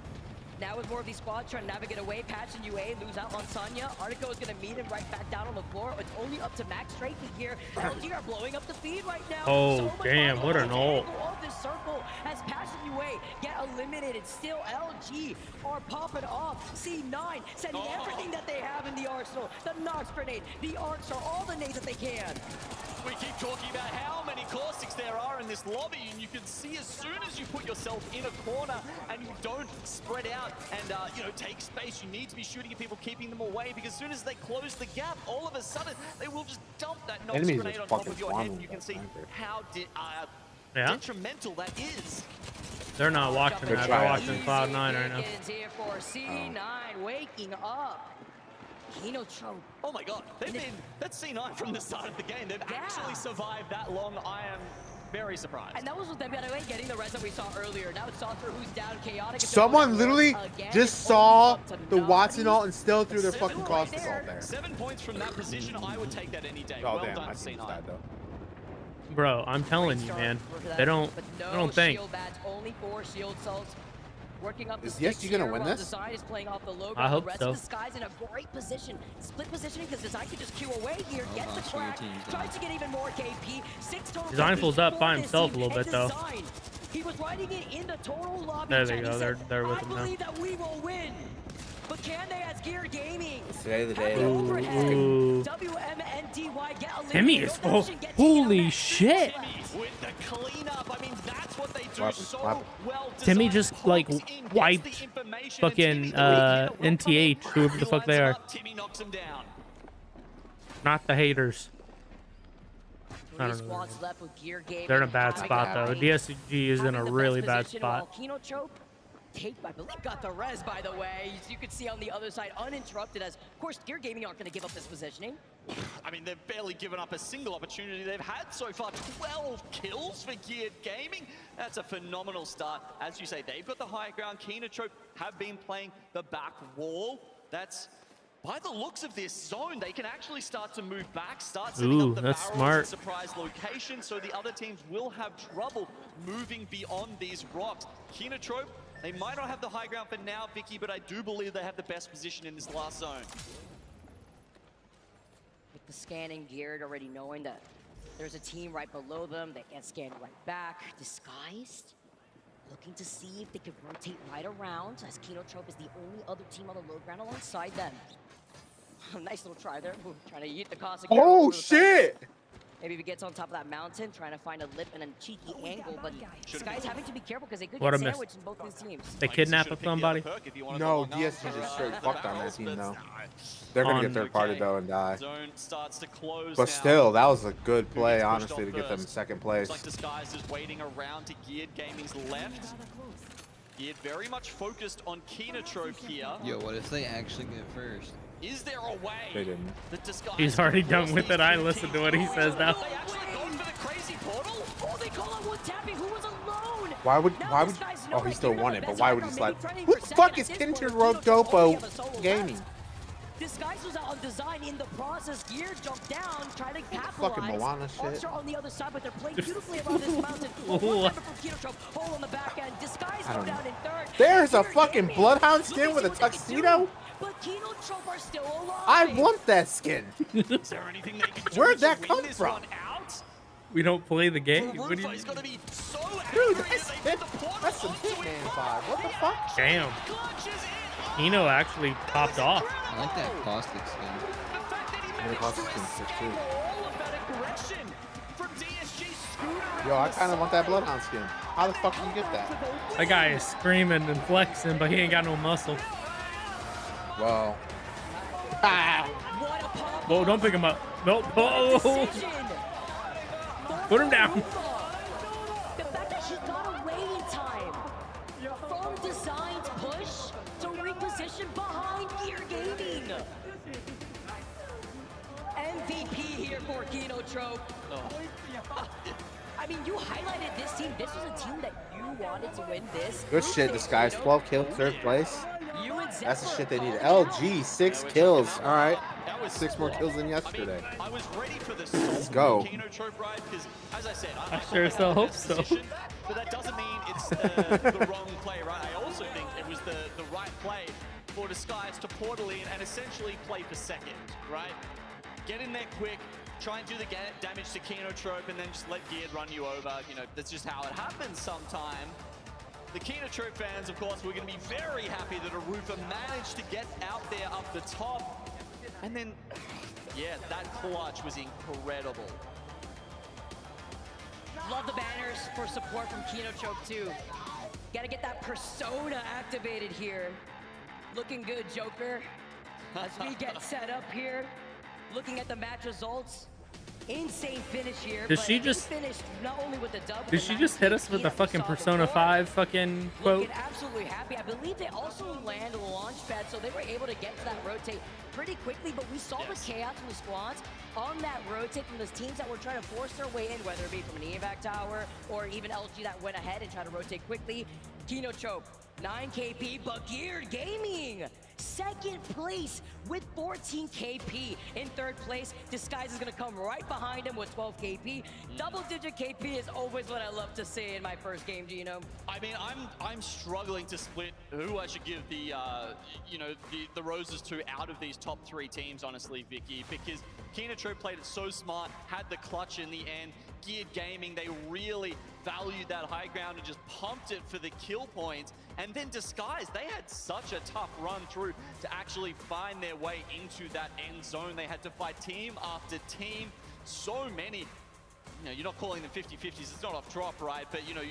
now with more of these squads trying to navigate away, Patch and UA lose out on Sanya. Artico is going to meet him right back down on the floor. It's only up to Max Drake here. LG are blowing up the feed right now. Oh, So much damn, fun what an on the ult. angle of this circle as Patch and UA get eliminated. Still LG are popping off. C9 sending everything that they have in the arsenal. The Nox grenade, the Arc Star, all the nades that they can. We keep talking about how many caustics there are in this lobby, and you can see as soon as you put yourself in a corner and you don't spread out and take space, you need to be shooting at people, keeping them away, because as soon as they close the gap, all of a sudden they will just dump that Nox Enemies grenade just on top fucking of your head, and swarming you can that see sniper. how Yeah? detrimental that is. They're not watching that. They're watching Cloud9 right now. Easy here for C9 waking up. Kino Trope. Oh my god, that's C9 from the start of the game. They've actually survived that long. I am very surprised. And that was with them getting the res that we saw earlier. Now it's Saucer who's down, Chaotic. Someone literally just saw the Watson ult and still threw their fucking caustic ult there. 7 points from that position, I would take that any day. Oh Well damn, done, I see C9. that though. Bro, I'm telling you, man. They don't think. Shield bats, only 4 shield cells. Working up the Is sticks DSG gonna here win while this? Design is playing off the low I ground. hope The rest so. of the Sky's in a great position. Split positioning because Design can just queue away here, gets the crack, tries to get even more KP. 6 total Designful's KP up for by this himself team. a little And bit, though. Design, he was writing it in the total lobby There they chat. go. He said, They're with I him now. believe that we will win. But can they as Gear Gaming? Today the Have day. the overhead. Ooh. WMNDY get eliminated. Timmy is No full. Dushin gets Holy taken out. shit. Timmy with the cleanup. I mean, that's what they do What? so What? well. Timmy Design just, like, pokes in, gets wiped the information, fucking, and Timmy, the weak hitter, NTH, whoever the he fuck they lines are. him up, Timmy knocks him down. Not the haters. I 3 don't know. squads left with Gear Gaming. They're in a bad having spot, the though. lead. DSG is in a Having the really best bad position, spot. while Kino Trope, I believe, got the res, by the way. As you can see on the other side, uninterrupted, as, of course, Gear Gaming aren't going to give up this positioning. I mean, they've barely given up a single opportunity they've had so far. 12 kills for Geared Gaming. That's a phenomenal start. As you say, they've got the high ground. Kinotrope have been playing the back wall. That's, by the looks of this zone, they can actually start to move back, start setting Ooh, up the that's barrels smart. in surprise locations, so the other teams will have trouble moving beyond these rocks. Kinotrope, they might not have the high ground for now, Vicky, but I do believe they have the best position in this last zone. With the scanning Geared already knowing that there's a team right below them, they can scan right back. Disguised, looking to see if they can rotate right around, as Kinotrope is the only other team on the low ground alongside them. Nice little try there. Ooh, trying to eat the Cossack. Oh shit! Maybe if he gets on top of that mountain, trying to find a lip and a cheeky angle, but Sky's having to be careful because they could What get a miss. sandwiched in both these teams. They kidnap somebody. No, DSG just straight fucked on that team though. They're gonna get third party though and die. Zone starts to close But now. still, that was a good play, Who gets pushed honestly, to off get them first? second Looks place. like Disguise is waiting around to Geared Gaming's left. Geared very much focused on Kenotrope here. Yo, what if they actually get first? Is there a way They didn't. that Disguise He's already can done force with these it. I two listen to teams what he to says win? now. They actually going for the crazy portal? Oh, they call out one tapping. Who was alone? Why would oh, he still won it, but why would he slide? Who the fuck is Kinter Dopo Gaming? Disguise was out on design in the process. Gear jumped down, tried to capitalize. Fucking Moana shit. Archer on the other side, but they're playing beautifully around this mountain. One member from Kenotrope, hole on the back end. Disguise go down in third. There's a Gear fucking Gaming. Bloodhound Look skin to with see a what they can tuxedo? do, but Kenotrope are still alive. I want that skin. Is there anything they can do Where'd to that win come this from? one out? We don't play the game. What do you Rufa's gonna be so Dude, angry as they put the portal that's some onto Hitman it. 5. What the fuck? Damn. Clutches it. Eno actually popped off. I like that caustic skin. The fact that he Yeah, managed Caustic to skin's sick, escape too. all of that aggression from DSG Scooter. Yo, I kind of want that Bloodhound skin. How the fuck do you get that? That guy is screaming and flexing, but he ain't got no muscle. Well. Ah! What a pop. Whoa, don't pick him up. Nope. Oh. Decision. Put him down. The fact that he got away in time from Design's push to reposition behind Gear Gaming. MVP here for Kenotrope. I mean, you highlighted this team. This was a team that you wanted to win this. Good shit, Disguise. 12 kills, third place. You and That's the Zephyr shit they need. called it LG, 6 kills. All right. That was 6 more kills than I yesterday. mean, I was ready for the Let's go. Kenotrope ride because, as I said, I sure as hell hope so. But that doesn't mean it's the wrong play, right? I also think it was the right play for Disguise to portal in and essentially play for second, right? Get in there quick, try and do the damage to Kenotrope, and then just let Geared run you over. You know, that's just how it happens sometime. The Kenotrope fans, of course, were going to be very happy that Arufa managed to get out there up the top. And then, yeah, that clutch was incredible. Love the banners for support from Kenotrope too. Gotta get that persona activated here. Looking good, Joker. As we get set up here, looking at the match results. Insane finish here. Did but she they just- finished not only with the dub, but Did the she just hit us with the 19 that we fucking saw Persona before. 5 fucking quote? Looking absolutely happy. I believe they also land a launch pad, so they were able to get to that rotate pretty quickly, but we saw the chaos from the squads on that rotate from those teams that were trying to force their way in, whether it be from an evac tower or even LG that went ahead and tried to rotate quickly. Kenotrope, 9 KP, but Geared Gaming, second place with 14 KP. In third place, Disguise is gonna come right behind him with 12 KP. Double-digit KP is always what I love to see in my first game, Gino. I mean, I'm struggling to split who I should give the you know, the roses to out of these top 3 teams, honestly, Vicky, because Kenotrope played it so smart, had the clutch in the end. Geared Gaming, they really valued that high ground and just pumped it for the kill points. And then Disguise, they had such a tough run through to actually find their way into that end zone. They had to fight team after team. So many, you know, you're not calling them 50-50s, it's not off drop, right? But, you know,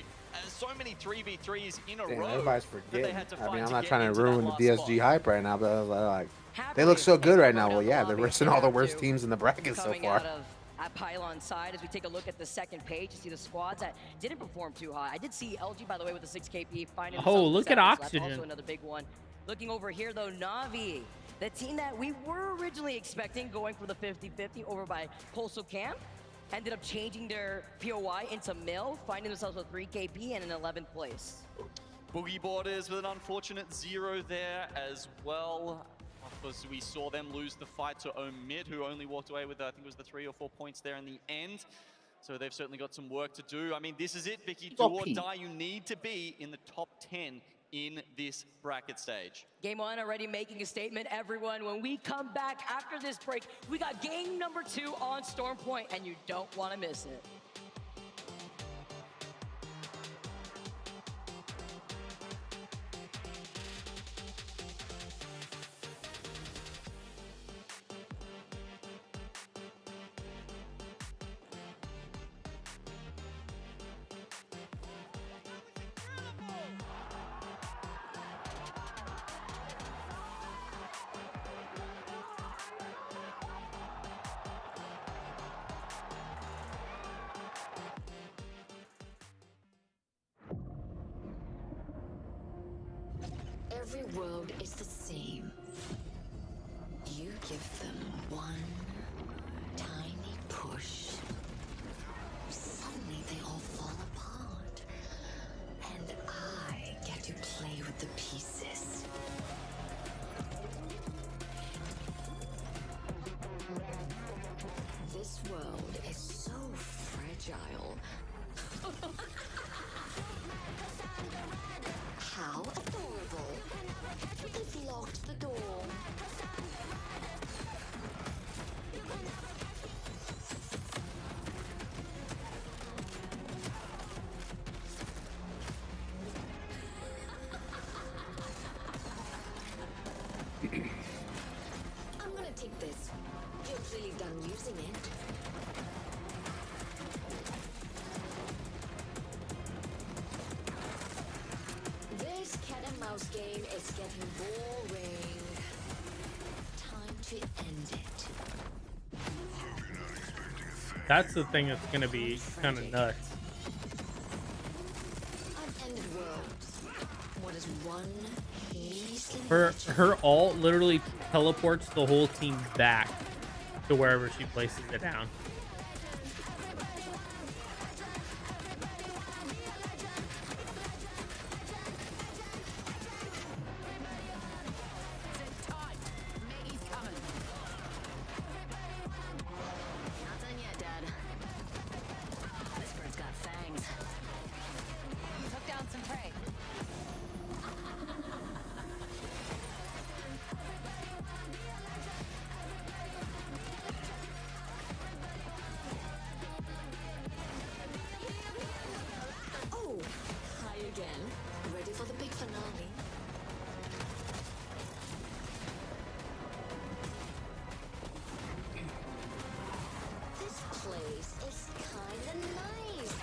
so many 3v3s in a Damn, row. everybody's that they forgetting. had to I mean, fight I'm to not get trying to into that ruin the last DSG spot. hype right now, but I was like, they look so good right now. Well, yeah, they're versus all the worst teams in the bracket so Coming far. out of at Pylon side, as we take a look at the second page, you see the squads that didn't perform too high. I did see LG, by the way, with the 6 KP finding Oh, themselves in look at seventh, so Oxygen. That's also another big one. Looking over here, though, Na'Vi, the team that we were originally expecting going for the 50-50 over by Coastal Camp, ended up changing their POI into Mill, finding themselves with 3 KP and an 11th place. Boogie Borders with an unfortunate 0 there as well. Of course, we saw them lose the fight to Omid, who only walked away with, I think it was the 3 or 4 points there in the end. So they've certainly got some work to do. I mean, this is it, Vicky. Do or die, you need to be in the top 10 in this bracket stage. Game 1 already making a statement, everyone. When we come back after this break, we got game number 2 on Storm Point, and you don't want to miss it. Every world is the same. You give them one tiny push. Suddenly they all fall apart. And I get to play with the pieces. This world is so fragile. How adorable. They've locked the door. I'm gonna take this. You're clearly done using it. This cat and mouse game is getting boring. Time to end it. That's the thing that's gonna be kind of nuts. I've ended worlds. What is one measly Her ult literally teleports the whole team back to wherever she places it down. Not done yet, Dad. This bird's got fangs. Took down some prey. Oh, hi again. Ready for the big finale? This place is kinda nice.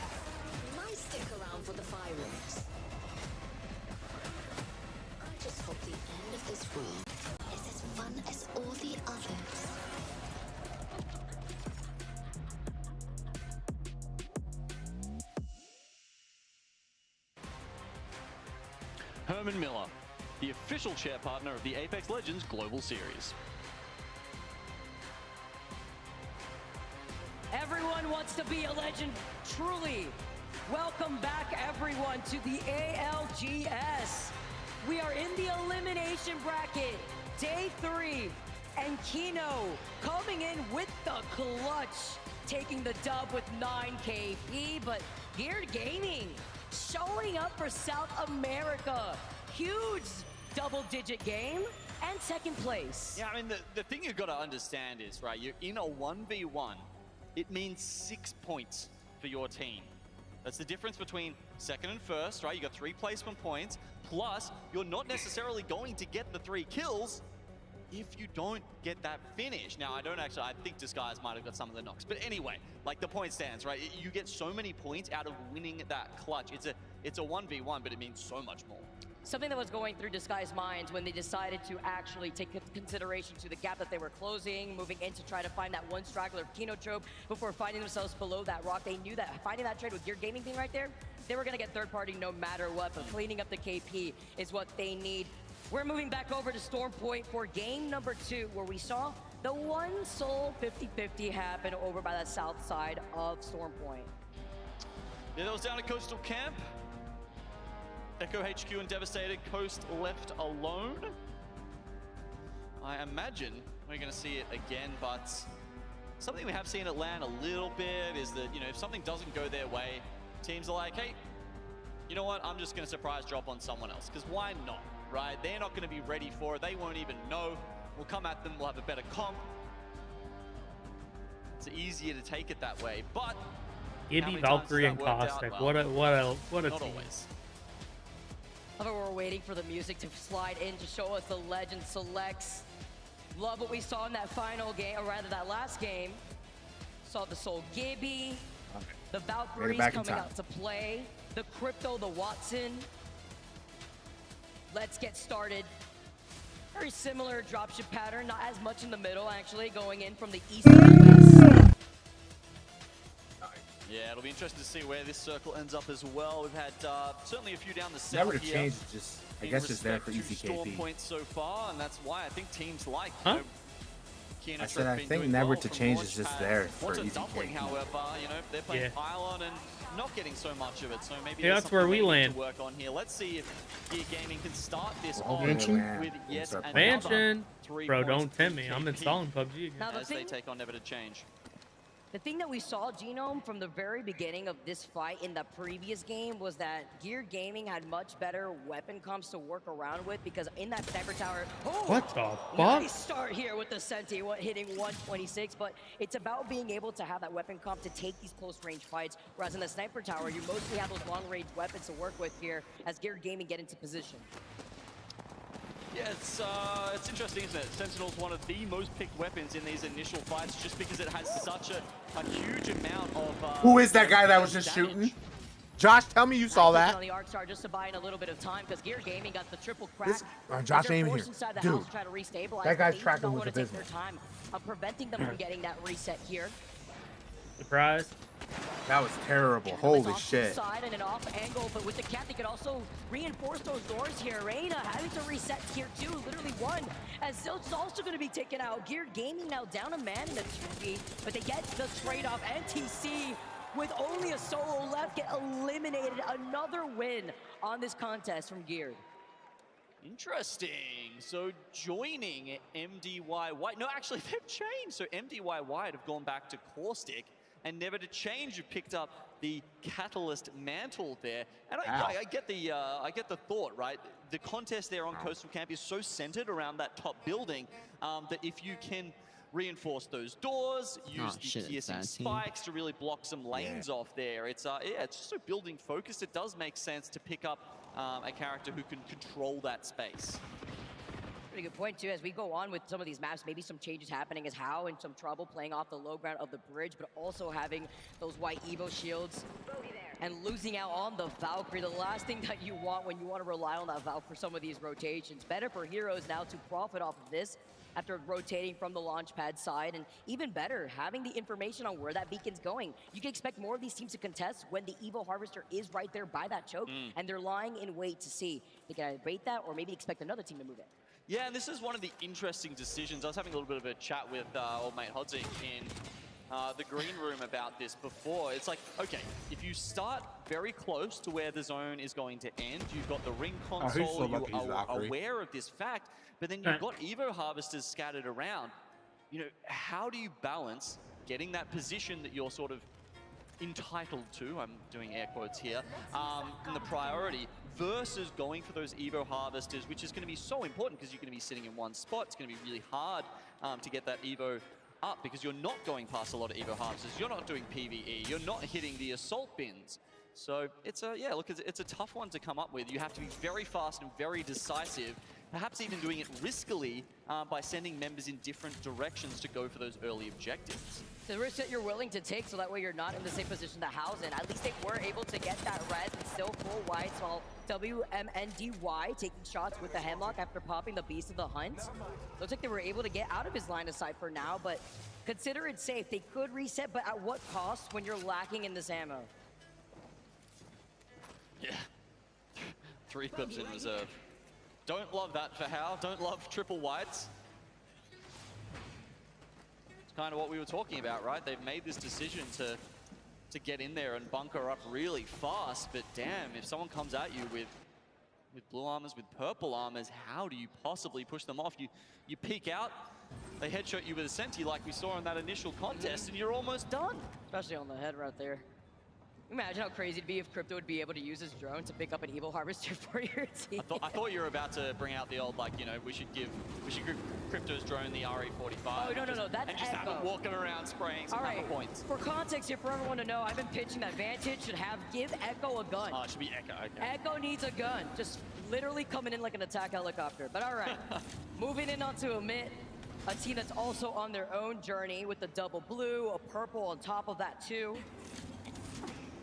Might stick around for the fireworks. I just hope the end of this world is as fun as all the others. Herman Miller, the official chair partner of the Apex Legends Global Series. Everyone wants to be a legend, truly. Welcome back, everyone, to the ALGS. We are in the elimination bracket, day 3, and Kino coming in with the clutch, taking the dub with 9 KP, but Geared Gaming showing up for South America. Huge double-digit game and second place. Yeah, I mean, the thing you've got to understand is, right, you're in a 1v1. It means 6 points for your team. That's the difference between second and first, right? You got 3 placement points, plus you're not necessarily going to get the 3 kills if you don't get that finish. Now, I think Disguise might have got some of the knocks, but anyway, like the point stands, right? You get so many points out of winning that clutch. It's a 1v1, but it means so much more. Something that was going through Disguise's minds when they decided to actually take consideration to the gap that they were closing, moving in to try to find that one straggler of Kino Trope before finding themselves below that rock. They knew that finding that trade with Gear Gaming thing right there, they were going to get third party no matter what, but cleaning up the KP is what they need. We're moving back over to Storm Point for game number 2, where we saw the one soul 50-50 happen over by the south side of Storm Point. Yeah, that was down at Coastal Camp. Echo HQ and Devastated Coast left alone. I imagine we're going to see it again, but something we have seen it land a little bit is that, you know, if something doesn't go their way, teams are like, hey, you know what, I'm just going to surprise drop on someone else, because why not, right? They're not going to be ready for it. They won't even know. We'll come at them. We'll have a better comp. It's easier to take it that way, but Gibby, Valkyrie, and Caustic. What a not team. always. I thought we're waiting for the music to slide in to show us the legend selects. Love what we saw in that final game, or rather that last game. Saw the Soul Gibby, the Valkyries coming out to play, the Crypto, the Watson. Let's get started. Very similar dropship pattern, not as much in the middle actually, going in from the east and west. Yeah, it'll be interesting to see where this circle ends up as well. We've had certainly a few down the south Never to here. change, just I guess it's there for respect to easy Storm KP. points so far, and that's why I think teams like Huh? I said I think never to change is just there for What's a easy doubling, KP. however, they're playing Yeah. pylon and not getting so much of it. So maybe Yeah, there's that's where something we they need land. to work on here. Let's see if Gear Gaming can start this Well, on Mansion? with yet Start another playing. Mansion. 3 Bro, points don't for tempt me. I'm KP installing PUBG again. Now, the as they thing- take on Never to Change. The thing that we saw, Genome, from the very beginning of this fight in the previous game was that Gear Gaming had much better weapon comps to work around with because in that sniper tower... Oh, What the fuck? nice start here with the Senti, hitting 126, but it's about being able to have that weapon comp to take these close-range fights, whereas in the sniper tower, you mostly have those long-range weapons to work with here as Gear Gaming get into position. Yeah, it's interesting, isn't it? Sentinel's one of the most picked weapons in these initial fights just because it has such a huge amount of... Who is that guy that was just shooting? Josh, tell me you saw that. On the arc star just to buy in a little bit of time because Gear Gaming got the triple crack. This- Josh They're ain't forced here. inside the Dude, house to try to restabilize. that guy's They tracking don't was want to take their abysmal. time of preventing them from getting that reset here. Surprise. That was terrible. It's Holy off shit. the side and an off angle, but with the cat, they could also reinforce those doors here. Reina having to reset tier 2, literally 1, as Zilch's also going to be taken out. Gear Gaming now down a man in the 2v, but they get the trade-off. NTC, with only a solo left, get eliminated. Another win on this contest from Gear. Interesting. So joining MDY White. No, actually, they've changed. So MDY White have gone back to Caustic, and Never to Change have picked up the Catalyst mantle there. And I get the thought, right? The contest there on Coastal Camp is so centered around that top building that if you can reinforce those doors, use the piercing spikes to really block some lanes off there. It's it's just so building focused. It does make sense to pick up a character who can control that space. Pretty good point, too. As we go on with some of these maps, maybe some changes happening as How in some trouble playing off the low ground of the bridge, but also having those white Evo shields and losing out on the Valkyrie. The last thing that you want when you want to rely on that Valk for some of these rotations. Better for Heroes now to profit off of this after rotating from the launch pad side, and even better, having the information on where that beacon's going. You can expect more of these teams to contest when the Evo Harvester is right there by that choke, and they're lying in wait to see. They can either bait that or maybe expect another team to move in. Yeah, and this is one of the interesting decisions. I was having a little bit of a chat with old mate Hodzing in the green room about this before. It's like, okay, if you start very close to where the zone is going to end, you've got the ring console, you are aware of this fact, but then you've got Evo Harvesters scattered around. You know, how do you balance getting that position that you're sort of entitled to, I'm doing air quotes here, in the priority, versus going for those Evo Harvesters, which is going to be so important because you're going to be sitting in one spot. It's going to be really hard to get that Evo up because you're not going past a lot of Evo Harvesters. You're not doing PvE. You're not hitting the assault bins. So it's it's a tough one to come up with. You have to be very fast and very decisive, perhaps even doing it riskily by sending members in different directions to go for those early objectives. The risk that you're willing to take so that way you're not in the same position to house in. At least they were able to get that res and still full whites while WMNDY taking shots with the Hemlock after popping the Beast of the Hunt. Looks like they were able to get out of his line of sight for now, but consider it safe. They could reset, but at what cost when you're lacking in this ammo? Yeah, 3 clips in reserve. Don't love that for How. Don't love triple whites. It's kind of what we were talking about, right? They've made this decision to get in there and bunker up really fast, but damn, if someone comes at you with blue armors, with purple armors, how do you possibly push them off? You peek out, they headshot you with a Senti like we saw in that initial contest, and you're almost done. Especially on the head right there. Imagine how crazy it'd be if Crypto would be able to use his drone to pick up an Evo Harvester for your team. I thought you were about to bring out the old, like, you know, we should give Crypto's drone the RE45. Oh, no, that's and just have Echo. it walking around spraying some hammer points. For context here, for everyone to know, I've been pitching that Vantage should give Echo a gun. Oh, it should be Echo, okay. Echo needs a gun, just literally coming in like an attack helicopter. But all right, moving in onto Emit, a team that's also on their own journey with the double blue, a purple on top of that too.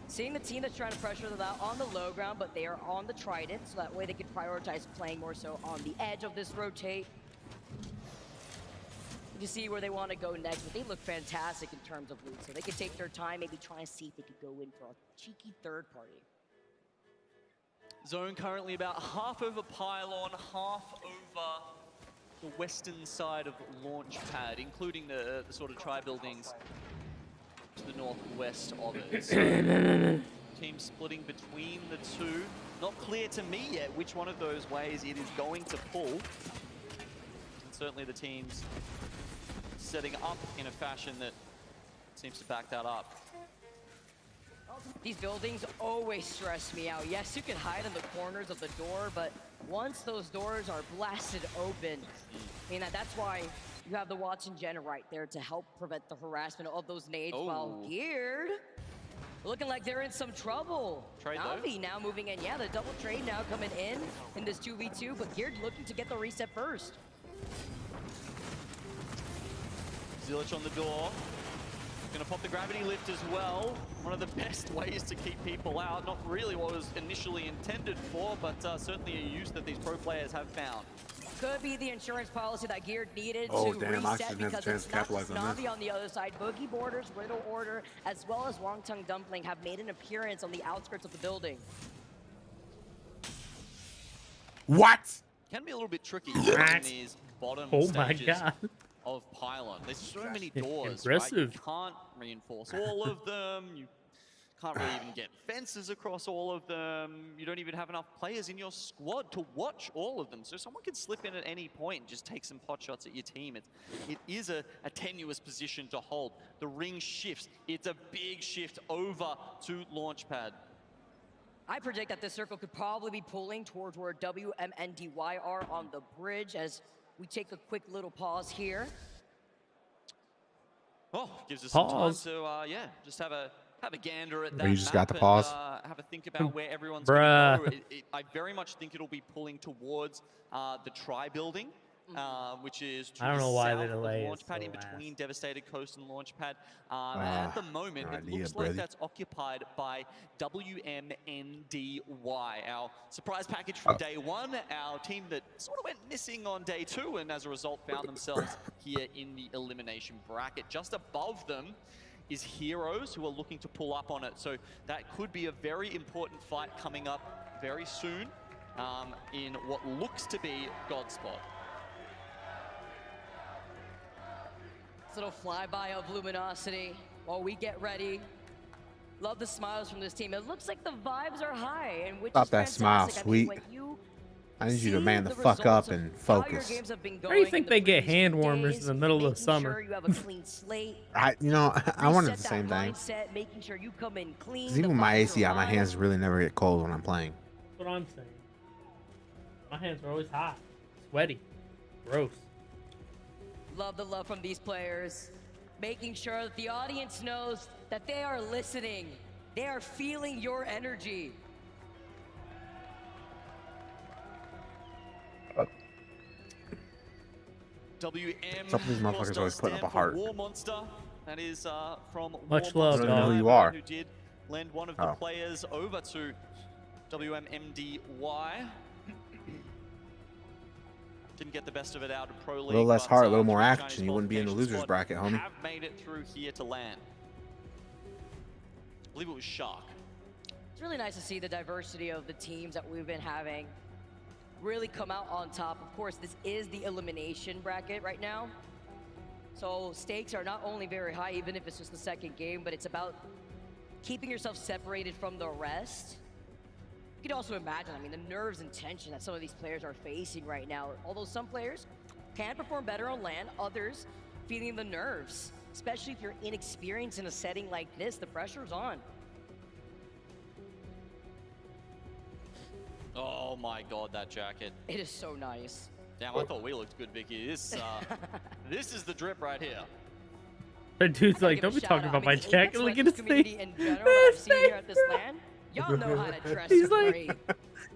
Seeing the team that's trying to pressure them out on the low ground, but they are on the Trident, so that way they can prioritize playing more so on the edge of this rotate. You see where they want to go next, but they look fantastic in terms of loot, so they can take their time, maybe try and see if they could go in for a cheeky third party. Zone currently about half over Pylon, half over the western side of Launchpad, including the sort of tri-buildings to the northwest of it. So, team splitting between the two. Not clear to me yet which one of those ways it is going to pull. And certainly the team's setting up in a fashion that seems to back that up. These buildings always stress me out. Yes, you can hide in the corners of the door, but once those doors are blasted open, I mean, that's why you have the Watson Gen right there to help prevent the harassment of those nades. While Geared, looking like they're in some trouble. Navi now moving in. Yeah, the double trade now coming in this 2v2, but Geared looking to get the reset first. Zilich on the door. Gonna pop the gravity lift as well. One of the best ways to keep people out. Not really what was initially intended for, but certainly a use that these pro players have found. Could be the insurance policy that Geared needed to reset Oxygen because has a chance it's to capitalize not on just this. Navi on the other side. Boogie Borders, Riddle Order, as well as Wong Tongue Dumpling have made an appearance on the outskirts of the building. What? Can be a little bit tricky in these bottom stages of Pylon. There's so many doors, right? You can't reinforce all of them. You can't really even get fences across all of them. You don't even have enough players in your squad to watch all of them. So someone can slip in at any point and just take some pot shots at your team. It is a tenuous position to hold. The ring shifts. It's a big shift over to Launchpad. I predict that this circle could probably be pulling towards where WMNDY are on the bridge as we take a quick little pause here. Oh, gives us some time to, yeah, just have a gander at that You just map got the pause. And, have a think about where everyone's going to go. I very much think it'll be pulling towards the tri-building, which is to I don't know the why south the delay of is Launchpad, so in between fast. Devastated Coast and Launchpad. At the moment, it looks like that's occupied by WMNDY, our surprise package from day one, our team that sort of went missing on day two, and as a result found themselves here in the elimination bracket. Just above them is Heroes, who are looking to pull up on it. So that could be a very important fight coming up very soon in what looks to be Godspot. This little flyby of Luminosity while we get ready. Love the smiles from this team. It looks like the vibes are high, and which Stop is that smile, fantastic. sweet. I mean, when you I need you to see man the the fuck up results of and how your focus. games have been Where do you going think in they the get previous hand few warmers days, in the middle of the making summer? sure you have a clean slate. I wondered reset the same that thing. mindset, making sure you come in clean. 'Cause the even my vibes AC are out, my high. hands really never get cold when I'm playing. That's what I'm saying. My hands are always hot, sweaty, gross. Love the love from these players, making sure that the audience knows that they are listening. They are feeling your energy. WM, Some of these motherfuckers always putting up a heart. War Monster. That is from Much War love, Monster, I don't know who you are. who did lend one of the players over to WMMDY. Didn't get the best of it out of Pro League. A little less but, heart, a little more the action. Chinese You wouldn't be in the qualification losers squad bracket, homie. Have made it through here to land. I believe it was Shark. It's really nice to see the diversity of the teams that we've been having really come out on top. Of course, this is the elimination bracket right now. So stakes are not only very high, even if it's just the second game, but it's about keeping yourself separated from the rest. You can also imagine, I mean, the nerves and tension that some of these players are facing right now. Although some players can perform better on land, others feeling the nerves, especially if you're inexperienced in a setting like this. The pressure's on. Oh my god, that jacket. It is so nice. Damn, I thought we looked good, Vicky. This is the drip right here. That dude's like, don't be talking about my jacket. Look at his face. In general, that I've seen here at this land, y'all know how to dress He's great. like,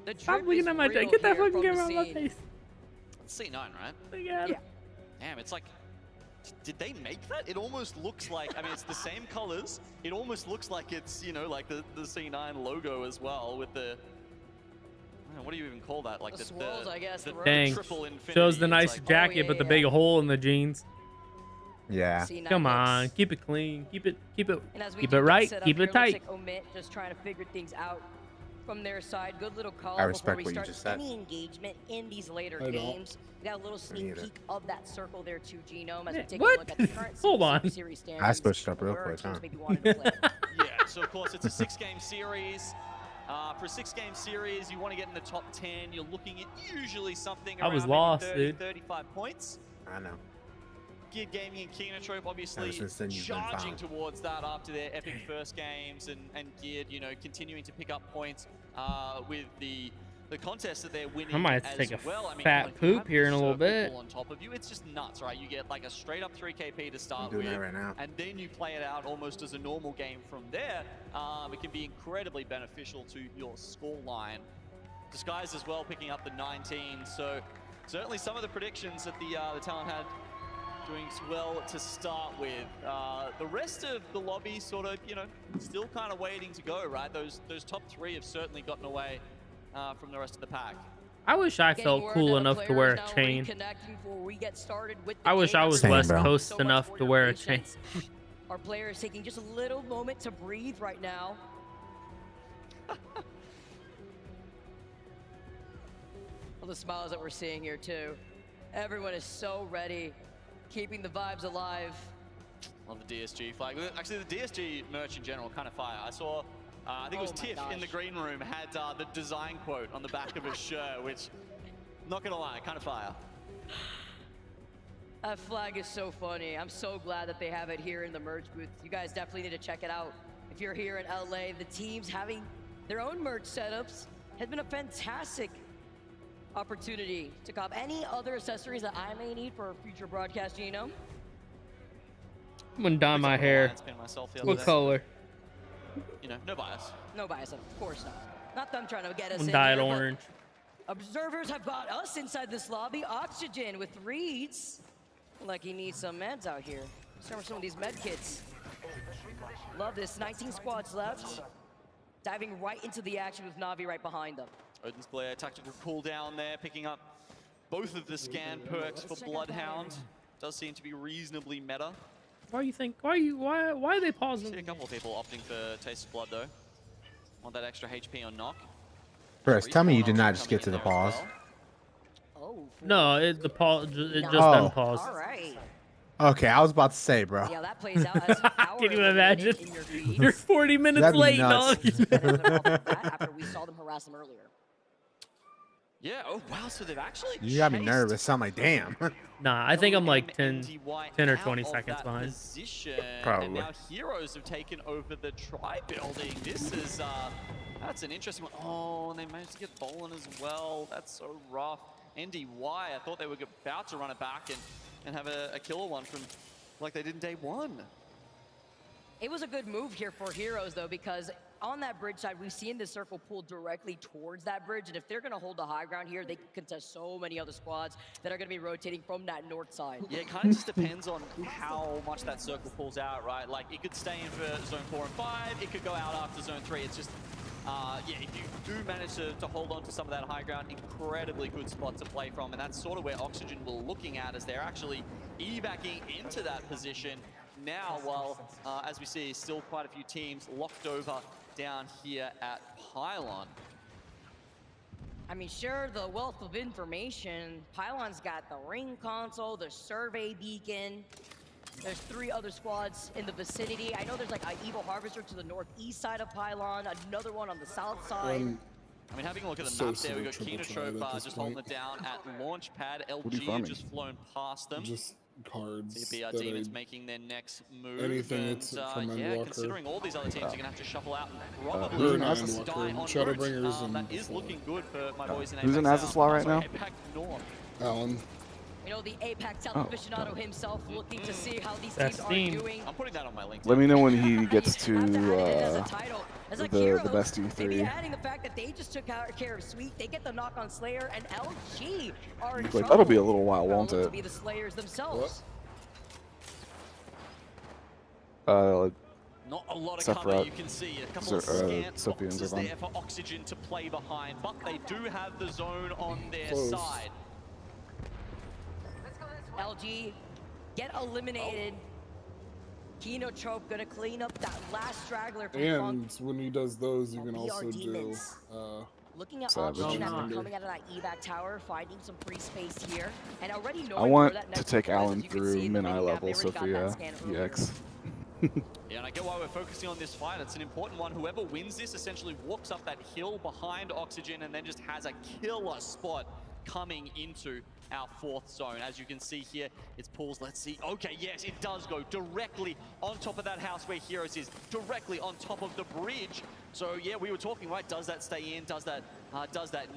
The stop drip looking is at my jacket. real Get that here fucking from the camera out of my scene. face. It's C9, right? Look at him. Damn, it's like, did they make that? It almost looks like, I mean, it's the same colors. It almost looks like it's, you know, like the C9 logo as well with the, what do you even call that? Like the swirls, I guess. The Dang. triple infinity. Shows the It's nice like, jacket, but the big hole in the jeans. Yeah. Come on, keep it clean, keep it And as we keep do it get right, set up keep here, it tight. looks like Omit just trying to figure things out. from their side. Good little call I before respect we what you start just said. any engagement in these later I don't. games. We got a little sneak either. peek of that circle there too, Genome, as we take What? a look at the current Hold on. series standings. I switched up real where our quick, teams huh? maybe wanted to play. Yeah, so of course it's a 6-game series. For a 6-game series, you want to get in the top 10. You're looking at usually something I around was maybe lost, 30, dude. 35 points. I know. Geared Gaming and Kinotrope obviously Ever since then, you've been charging fine. towards that after their epic first games, and Geared, you know, continuing to pick up points with the contest that they're winning. I might have to as take a well. I mean, fat like, you have poop here the in a little circle bit. pull on top of you. It's just nuts, right? You get like a straight up 3KP to start I'm doing with, that right now. and then you play it out almost as a normal game from there. It can be incredibly beneficial to your score line. Disguise as well, picking up the 19. So certainly some of the predictions that the talent had doing well to start with. The rest of the lobby sort of, you know, still kind of waiting to go, right? Those top 3 have certainly gotten away from the rest of the pack. I wish I felt cool enough to wear a chain. I wish I was Same, West bro. Coast So much enough for to your wear a patience. chain. Our players taking just a little moment to breathe right now. All the smiles that we're seeing here too. Everyone is so ready, keeping the vibes alive. Love the DSG flag. Actually, the DSG merch in general, kind of fire. I saw, I think it was Tiff in the green room had the design quote on the back of his shirt, which, not gonna lie, kind of fire. That flag is so funny. I'm so glad that they have it here in the merch booth. You guys definitely need to check it out. If you're here in LA, the teams having their own merch setups has been a fantastic opportunity to cop any other accessories that I may need for a future broadcast, you know? I'm gonna dye my hair. What color? You know, no bias. No bias, of course not. Not them trying to get us I'm in dye it here, but orange. observers have got us inside this lobby. Oxygen with reads. Like he needs some meds out here. Start with some of these med kits. Love this. 19 squads left. Diving right into the action with Na'Vi right behind them. Odin's Glare, tactical cooldown there, picking up both of the scan perks for Bloodhound. Does seem to be reasonably meta. Why do you think? Why are they pausing? See a couple of people opting for Taste of Blood though. Want that extra HP on knock. Chris, tell me you did not just get to the pause. No, the pause. It just Oh. unpaused. All right. Okay, I was about to say, bro. Yeah, that plays out as power Can you imagine? in your feed. You're 40 minutes That'd be late, nuts. dog. After we saw them harass them earlier. Yeah, oh wow, so they've actually You got me chased nervous. I'm like, damn. Nah, I think I'm like 10 or out 20 of seconds that behind. position, Probably. And now Heroes have taken over the Tri building. This is, that's an interesting one. Oh, and they managed to get Bolin as well. That's so rough. NDY, I thought they were about to run it back and have a killer one from like they did in day one. It was a good move here for Heroes, though, because on that bridge side, we've seen the circle pull directly towards that bridge, and if they're going to hold the high ground here, they can contest so many other squads that are going to be rotating from that north side. Yeah, it kind of just depends on how much that circle pulls out, right? Like, it could stay in for zone 4 and 5, it could go out after zone 3. It's just, yeah, if you do manage to hold on to some of that high ground, incredibly good spot to play from, and that's sort of where Oxygen were looking at as they're actually evacing into that position now, while, as we see, still quite a few teams locked over down here at Pylon. I mean, sure, the wealth of information. Pylon's got the ring console, the survey beacon. There's 3 other squads in the vicinity. I know there's like an Evil Harvester to the northeast side of Pylon, another one on the south side. I mean, having a look at the So map there, we've got triple Kinotrope tried at this just holding point. it down at launch pad. What are you LG farming? just flown past them. Just cards. CPR that Demons I- making their next move. anything and, that's from yeah, Endwalker. considering all these other teams are going to have to shuffle out and Or probably an die Endwalker, on Shadowbringers route. and That is before. looking good for my boys in Who's in Apex Azus South. Law right Sorry, now? Apex North. Alan. You know, the Apex Oh, aficionado himself looking to see how these That's teams are Steam. doing. I'm putting that on my LinkedIn. Let me know when he gets to Have to add it as a title. As like the Heroes, best maybe E3. adding the fact that they just took care of Sweet, they get the knock on Slayer, and LG are in Like, trouble. that'll be a little while, They'll won't look to it? be the Slayers themselves. Not a lot of Sephiroth. cover you can see. A couple of scant Sophie and boxes Zervan. there for Oxygen to play behind, but they do have the zone on their Close. side. LG get eliminated. Kino Trope gonna clean up that last straggler from And Funk. when he does those, you can BR also do Demons. Looking at Savage. Oxygen after Savage. coming out of that evac tower, finding some free space here, and already knowing I where want that to next take circle is, Alan as you can through see in the mid-eye mini-map, level, they already got that Sophia, scan earlier. EX. Yeah, and I get why we're focusing on this fight. It's an important one. Whoever wins this essentially walks up that hill behind Oxygen and then just has a killer spot coming into our fourth zone. As you can see here, it's pulls. Let's see. Okay, yes, it does go directly on top of that house where Heroes is, directly on top of the bridge. So yeah, we were talking, right? Does that stay in? Does that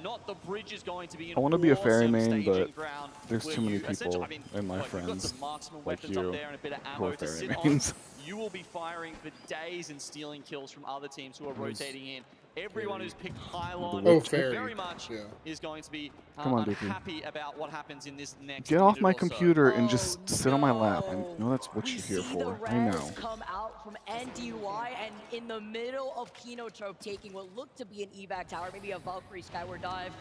not? The bridge is going to be an I want to be a fairy awesome main, but staging ground there's where too many you essentially- people and my you've got friends some marksman like weapons you up there and a bit of who ammo are to fairy sit on. mains. You will be firing for days and stealing kills from other teams who are rotating in. Everyone who's picked Pylon very much is going to be Come on, DP. unhappy about what happens in this next Get off minute my or so. computer and just sit on my lap. I know that's what you're here See the for. I know. res come out from NDY, and in the middle of Kinotrope taking what looked to be an evac tower, maybe a Valkyrie Skyward dive,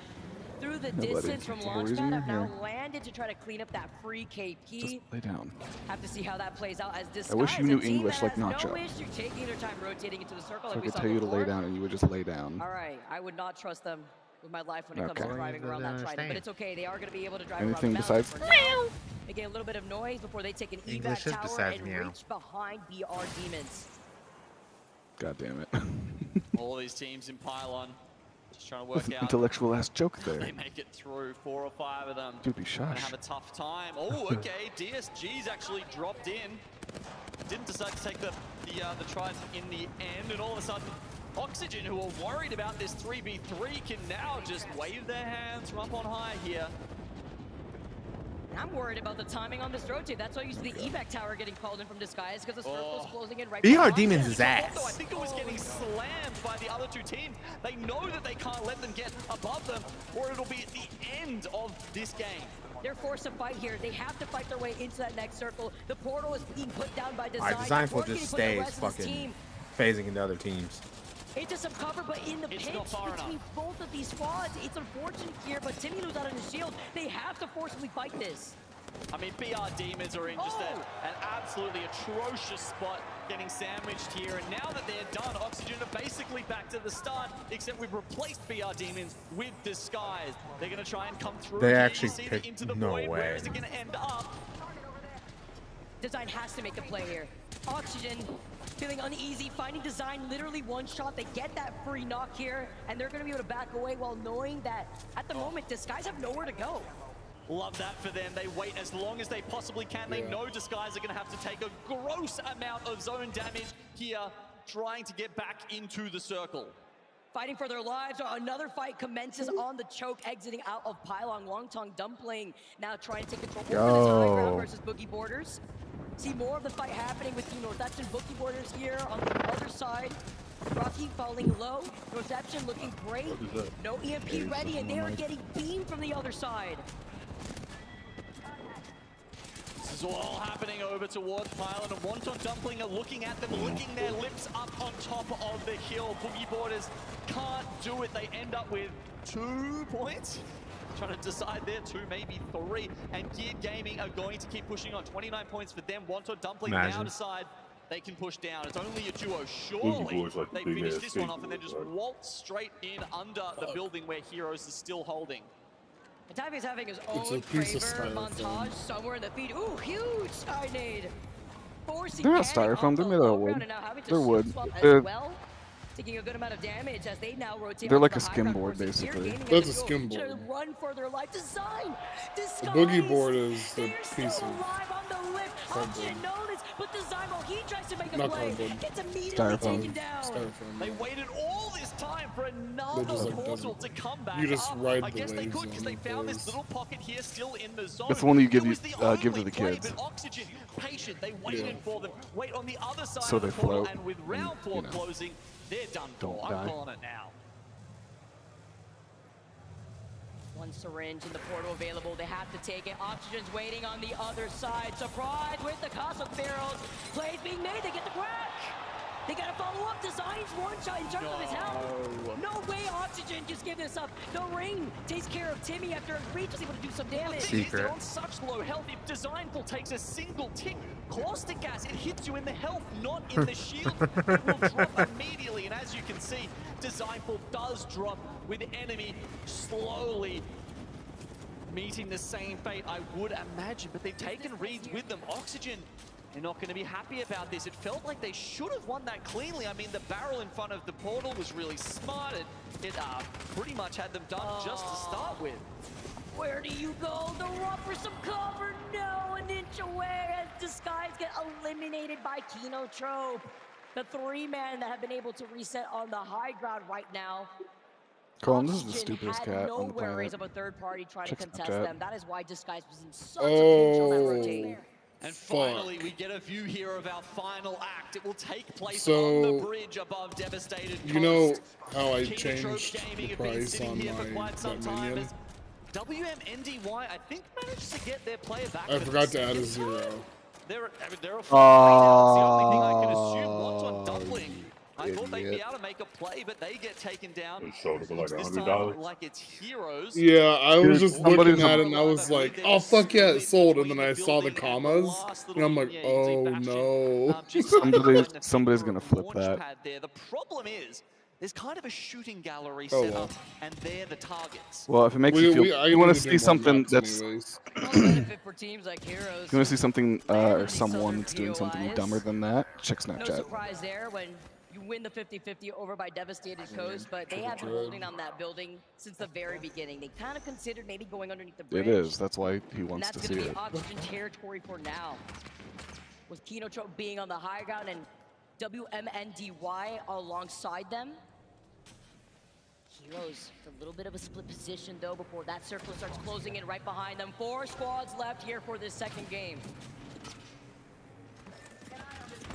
through the Nobody. distance from Hori's Launchpad, in have now here. landed to try to clean up that free KP. Just lay down. Have to see how that plays out as Disguise. I wish you a knew team English that like has Nacho. No issue taking their time rotating into the circle. So I like we could saw tell you to before. lay down and you would just lay down. All right, I would not trust them with my life when it comes Okay. to driving around that Trident, but it's okay. They are going to be able to drive around Anything the mountain besides? for now. Making a little bit of noise before they take an English evac is tower besides and meow. reach behind BR Demons. God damn it. All these teams in Pylon just trying to work With an out. intellectual ass joke They there. make it through, 4 or 5 of them. Dude, be Gonna shush. have a tough time. Oh, okay. DSG's actually dropped in. Didn't decide to take the Trident in the end, and all of a sudden, Oxygen, who are worried about this 3v3, can now just wave their hands from up on high here. I'm worried about the timing on this rotate. That's why you see the evac tower getting called in from Disguise, because the circle's closing in right BR behind Demons them. is ass. I think it was getting slammed by the other two teams. They know that they can't let them get above them, or it'll be at the end of this game. They're forced to fight here. They have to fight their way into that next circle. The portal is being put down by Design. Alright, Design Before will just getting put the stays rest of his fucking team phasing into other teams. into some cover, but in the It's pinch not far between enough. both of these squads, it's unfortunate here, but Timmy loses out on his shield. They have to forcibly fight this. I mean, BR Demons are in just an absolutely atrocious spot, getting sandwiched here. And now that they're done, Oxygen are basically back to the start, except we've replaced BR Demons with Disguise. They're going to try and come through. They here. actually You see picked- into the no void. way. Where is it going to end up? Design has to make a play here. Oxygen feeling uneasy, finding Design literally one shot. They get that free knock here, and they're going to be able to back away while knowing that at the moment, Disguise have nowhere to go. Love that for them. They wait as long as they possibly can. They know Disguise are going to have to take a gross amount of zone damage here, trying to get back into the circle. Fighting for their lives. Another fight commences on the choke, exiting out of Pylon. Long Tongue Dumpling now trying to take control over this high ground versus Boogie Borders. See more of the fight happening with the Northeption Boogie Borders here on the other side. Rocky falling low. Northeption looking great. No EMP ready, and they are getting beamed from the other side. This is all happening over towards Pylon, and Wonton Dumpling are looking at them, licking their lips up on top of the hill. Boogie Borders can't do it. They end up with 2 points. Trying to decide there, 2, maybe 3. And Geared Gaming are going to keep pushing on. 29 points for them. Wonton Dumpling now decide they can push down. It's only a duo. Surely they finish this one off and then just waltz straight in under the building where Heroes is still holding. Tavi's having his It's own a piece of Kraber styrofoam. montage somewhere in the feed. Ooh, huge side nade. Forcing They're not Canning styrofoam, off they're the made out of low wood. ground and now having to They're shield wood. swap as They're- well. Taking a good amount of damage as they now rotate. They're onto like the a high skim ground board, versus Gear basically. Gaming as That's they a go skim to board. Run for their life. Design. The boogie board is the They're still piece of alive on the lift. cardboard. Oxygen know this, but Design, while he tries to make a Not play, cardboard. it's immediately Styrofoam. taken down. styrofoam. They waited all this time for another just, like, portal doesn't- to come back you just up. ride I the guess they waves could because on they it, found this boys. little pocket here still in the zone. That's the one you give It you- was the give to only the play, kids. But Oxygen, patient, they waited Yeah. for them. Wait on the other side So of the they portal, float and with and, round 4 you know, closing, they're done don't for. I'm die. calling it now. One syringe in the portal available. They have to take it. Oxygen's waiting on the other side. Surprise with the Cosmic Barrels. Plays being made. They get the crack. They gotta follow up. Design's one shot in terms of his health. No way Oxygen just give this up. The Ring takes care of Timmy after Reach is able to do some damage. They're on such low health. If Designful takes a single tick, caustic gas, it hits you in the health, not in the shield. It will drop immediately. And as you can see, Designful does drop with enemy slowly meeting the same fate, I would imagine. But they've taken reads with them. Oxygen, they're not going to be happy about this. It felt like they should have won that cleanly. I mean, the barrel in front of the portal was really smart. It pretty much had them done just to start with. Where do you go? The run for some cover. No, an inch away as Disguise get eliminated by Kinotrope. The 3-man that have been able to reset on the high ground right now. Colin, this is the stupidest cat no on the worries planet. of a third party trying Check to contest Snapchat. them. That is why Disguise was in such a pinch on that Oh. rotate. And finally, we get a view here of our final act. It will take place So, on the bridge above Devastated Coast. You know how I Kinotrope changed Gaming the have been price sitting on here for my quite some that time minion? as WMNDY, I think, managed to get their player back. I for forgot the to add a second time. 0. They're a full now. It's the only thing I can assume. What's on doubling? I thought they'd be idiot. able to make a play, but they get taken down. It showed up like This $100. time, like it's Heroes. Yeah, I was Dude, just looking somebody's at a- it and I was like, oh fuck yeah, it sold. And then I saw the commas and I'm like, oh no. Somebody's gonna flip that. There. The problem is, there's kind of a shooting gallery Oh, set well. up, and they're the targets. Well, if it makes you feel, I you want need to do see more something maps that's, anyways. Benefit for teams like Heroes. you want to see something or these someone Southern that's doing something POIs. dumber than that, check No Snapchat. surprise there when you win the 50-50 over by Devastated Coast, but they have been holding on that building since the very beginning. They kind of considered maybe going underneath the bridge. It is. That's why he And wants that's to going see to be it. Oxygen territory for now. With Kinotrope being on the high ground and WMNDY alongside them. Heroes, it's a little bit of a split position though before that circle starts closing in right behind them. 4 squads left here for this second game.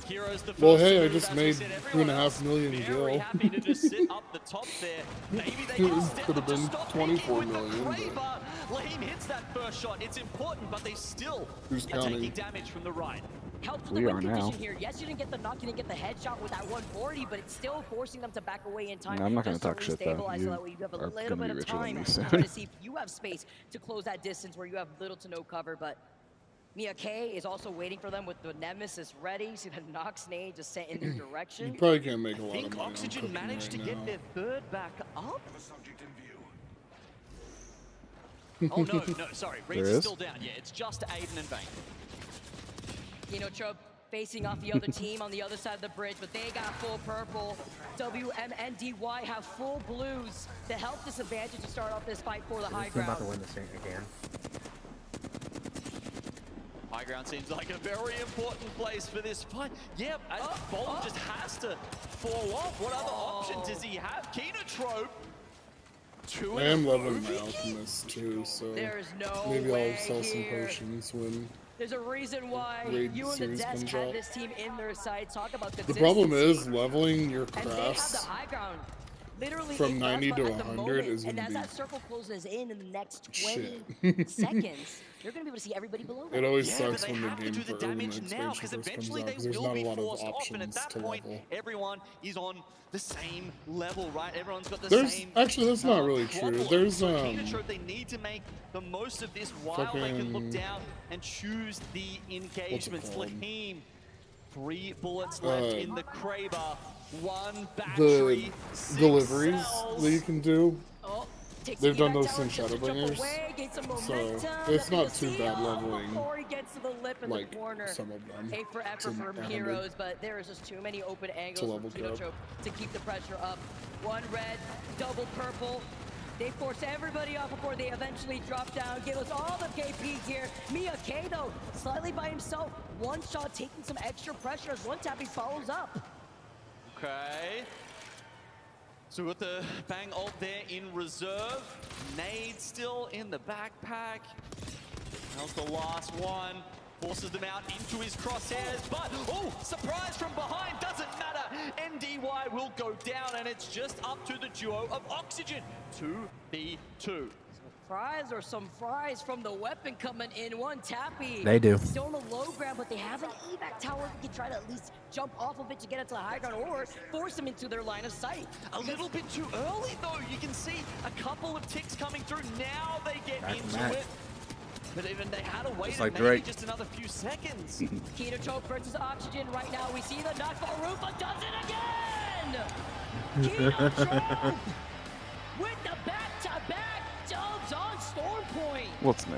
Heroes the Well, first hey, to I move, just as we made said, everyone else $2.5 million very gil. happy to just sit up the top there. Maybe they can step Could up have to been stop 24 Nikki with the million, but- Kraber. Lahim hits that first shot. It's important, but they still Who's are taking counting? damage from the right. Helps with We the are win now. condition here. Yes, you didn't get the knock, you didn't get the headshot with that 140, but it's still forcing them to back away in time. No, I'm not gonna just to talk shit, though. restabilize so You that way you have a are little gonna bit be of richer than time me to soon. try to see if you have space to close that distance where you have little to no cover. But Mia K is also waiting for them with the Nemesis ready. See the Nox nade just sent in their You direction. probably can't make a I lot think of money on Oxygen cooking managed to right get now. their third back up. Oh no, no, sorry. Reeds There is is? still down. Yeah, it's just Aiden and Bane. Kinotrope facing off the other team on the other side of the bridge, but they got full purple. WMNDY have full blues. The health disadvantage to start off this fight for the high ground. this thing again. High ground seems like a very important place for this fight. Yeah, Bolt just has to fall off. What other option does he have? Kinotrope. Two I in am a row. leveling my alchemist too, so There's no maybe way I'll sell some here. potions when. There's a reason why Raid you and the series desk comes had out. this team in their sights. Talk about The consistency. problem is leveling your And they have the crafts high ground. Literally from it does, 90 but to at the 100 moment, is and gonna as be that circle closes in the next 20 shit. seconds, you're going to be able to see everybody below them. It always Yeah, but sucks they when the have to game do the for early damage mode now expansion because first comes eventually out, they 'cause there's will not be a lot of forced off, and at options that to point, level. everyone is on the same level, right? Everyone's got the There's same. actually that's not really true. problem. There's So Kinotrope, they need to make the most of this while they can look fucking- down and choose the engagements. called? Lahim, 3 bullets left in the Kraber, 1 the battery, 6 deliveries cells. that you can do. Oh, takes They've the done evac those tower since just to jump Shadowbringers, away, gain some so momentum, it's nothing not to too see. bad Oh, leveling, before he gets to the lip in like the corner. some of them. A for effort to from 100. Heroes, but there is just too many open angles level from cap. Kinotrope to keep the pressure up. 1 red, double purple. They force everybody off before they eventually drop down. Give us all the KP here. Mia K though, slightly by himself. 1 shot taking some extra pressure as 1 tapping follows up. Okay. So with the bang ult there in reserve. Nade still in the backpack. That was the last one. Forces them out into his crosshairs, but oh, surprise from behind, doesn't matter. NDY will go down, and it's just up to the duo of Oxygen. 2v2. fries or some fries from the weapon coming in. One tappy. They do. Still on the low ground, but they have an evac tower. We can try to at least jump off of it to get it to the high ground or force them into their line of sight. A little bit too early, though. You can see a couple of ticks coming through. Now they get into it. But even they had to wait like maybe Drake. just another few seconds. Kinotrope versus Oxygen right now. We see the knockball. Rufa does it again! Kinotrope with the back-to-back dubs on Storm Point. What's new?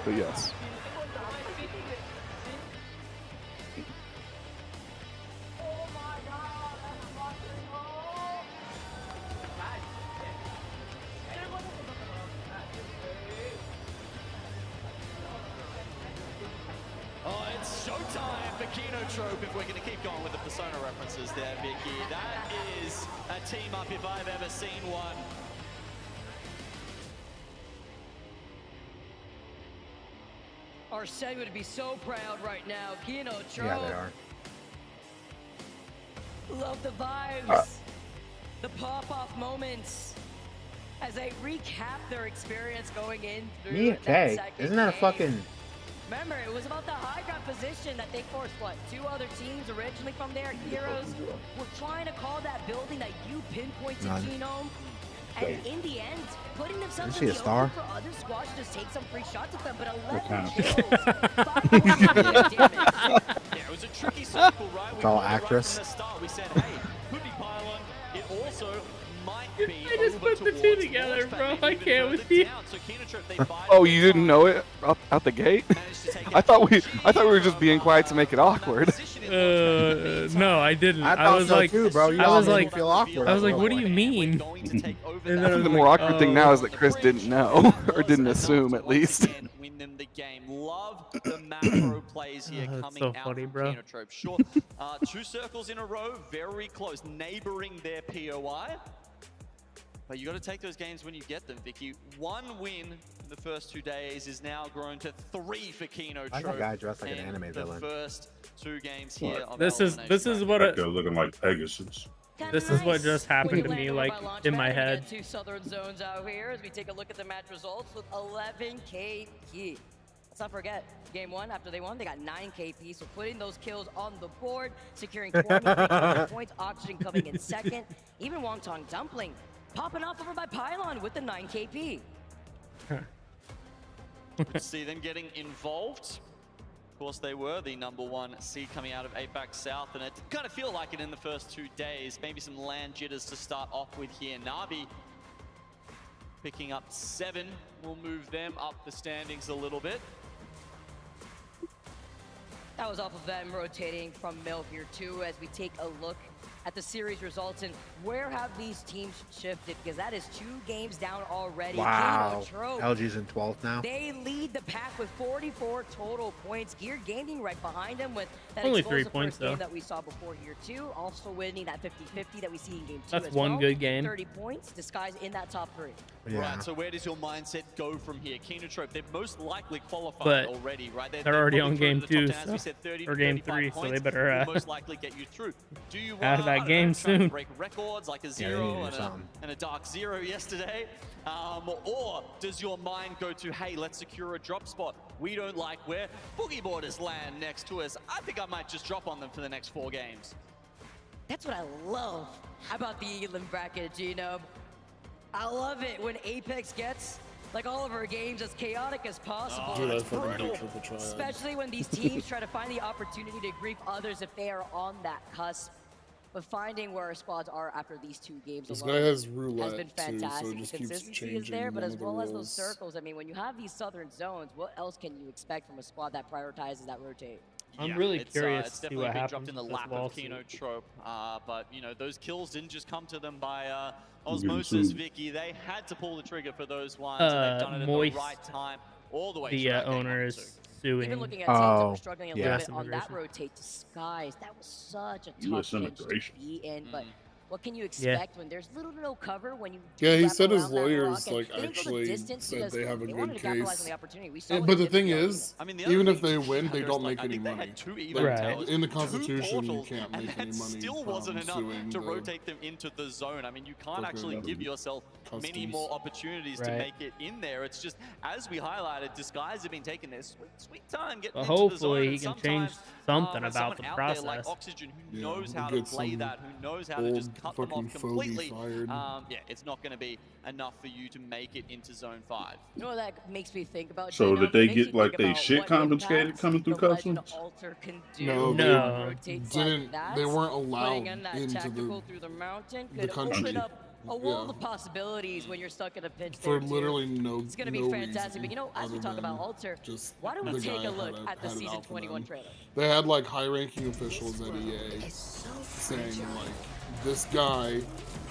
But yes. Oh, it's showtime for Kinotrope if we're going to keep going with the Persona references there, Vicky. That is a team up if I've ever seen one. Our set would be so proud right now. Kinotrope. Yeah, they are. Love the vibes. The pop-off moments. As they recap their experience going in through Me and Kay. Isn't that a game. fucking... Remember, it was about the high ground position that they forced, what, 2 other teams originally from there. Heroes were trying to call that building that you pinpointed, Genome. And in the end, putting themselves in the open for other squads to just take some free shots at them, but 11 kills. 5 damage. It was a tricky circle, right? It's all actress. Right from the start, we said, hey, could be pylon. It also might be I just put the two together, bro. I can't with you. Oh, you didn't know it out the gate? I thought we were just being quiet to make it awkward. No, I didn't. I was so like, too, bro. You I all was made me like, feel awkward. I was like, what do you mean? And then I was The like, more awkward thing now is that oh. Chris didn't know, or didn't assume at least. Win them the game. Love the macro plays here coming so out funny, from bro. Kinotrope. Sure, 2 circles in a row, very close, neighboring their POI. But you got to take those games when you get them, Vicky. 1 win in the first 2 days is now grown to 3 for Kinotrope. I got a guy dressed like an anime the villain. first 2 games here. Of This is what That guy looking like Pegasus. this is what just happened to me, like in my head. 2 Southern Zones out here as we take a look at the match results with 11 KP. Let's not forget, game 1, after they won, they got 9 KP, so putting those kills on the board, securing 23 points, Oxygen coming in second, even Wongtong Dumpling popping off over by Pylon with the 9 KP. See them getting involved. Of course, they were the #1 seed coming out of APAC South, and it did kind of feel like it in the first 2 days. Maybe some land jitters to start off with here. Navi picking up 7. We'll move them up the standings a little bit. That was off of them rotating from Mill here too, as we take a look at the series results and where have these teams shifted, because that is 2 games down already. Wow. Kinotrope, LG's in 12th now. they lead the pack with 44 total points. Gear Gaming right behind them with that Only 3 explosive points, first game though. that we saw before here too. Also winning that 50-50 that we see in game 2 That's as one well. good game. 30 points, disguised in that top 3. Yeah. Right, so where does your mindset go from here? Kinotrope, they've most likely qualified But already, right? they're already on probably game through to the top 2, 10, as we so- said, 30 or to game 35 3, so they points better, will most likely get you through. Do you want out of that game try and soon. break records like a they 0 need to do something. and a dark 0 yesterday? Or does your mind go to, hey, let's secure a drop spot? We don't like where boogie boarders land next to us. I think I might just drop on them for the next 4 games. That's what I love about the Elam bracket, Genome. I love it when Apex gets, like all of our games, as chaotic as possible. Dude, It's I fucking hate brutal, triple triad. especially when these teams try to find the opportunity to grief others if they are on that cusp. But finding where our squads are after these 2 games This alone guy has roulette has been too, so fantastic. it just The keeps consistency is changing there, but one as of the well as those rules. circles, I mean, when you have these southern zones, what else can you expect from a squad that prioritizes that rotate? I'm really curious it's to see definitely what been happens dropped in the with this lap of lawsuit. Kinotrope. But, you know, those kills didn't just come to them by osmosis, Vicky. They had to pull the trigger for those ones, and they've done it at Moist, the right time, all the way the throughout game owner 1 and is 2. suing. Even looking at teams that Oh, were struggling a yeah. little bit on that Immigration. rotate to Skies, that was such a US tough bench to immigration. be in. But what can you expect when there's little to no cover when you Yeah, he wrap said his around that lawyers rock, and like they didn't go the actually distance said because they have a they good wanted to capitalize on case. the opportunity. We saw what But they the did thing with the is, arena. I mean, the other even if thing they too, win, they there's don't like, make I any think they money. had 2 Like, evo towers, in the 2 Constitution, you portals, can't and make that any money still wasn't from enough suing to the rotate them into the zone. I mean, you can't actually fucking give yourself many custies. more opportunities to Right. make it in there. It's just, as we highlighted, Disguise have been taking their sweet time getting But into the zone. hopefully And he can change sometimes, something when about someone the out process. there like Oxygen who Yeah, knows we'll how to get play some that, who knows how to just cut them fucking off fogey completely, fired. yeah, it's not going to be enough for you to make it into Zone 5. You know what that makes me think about? So J-Dub? did they It makes me get like think they about shit what confiscated impact coming through the Legend customs? Alter can do No, when they it rotates like didn't. that. They weren't Putting allowed in that into tactical through the mountain the could country. open up a world Yeah. of possibilities when you're stuck in a pitch For there too. literally no. It's gonna be no fantastic. reason But you know, as we other talk about than Alter, just why don't we the take guy a look had at the had it season out for 21 them. trailer? They had like high-ranking officials at EA saying like, this guy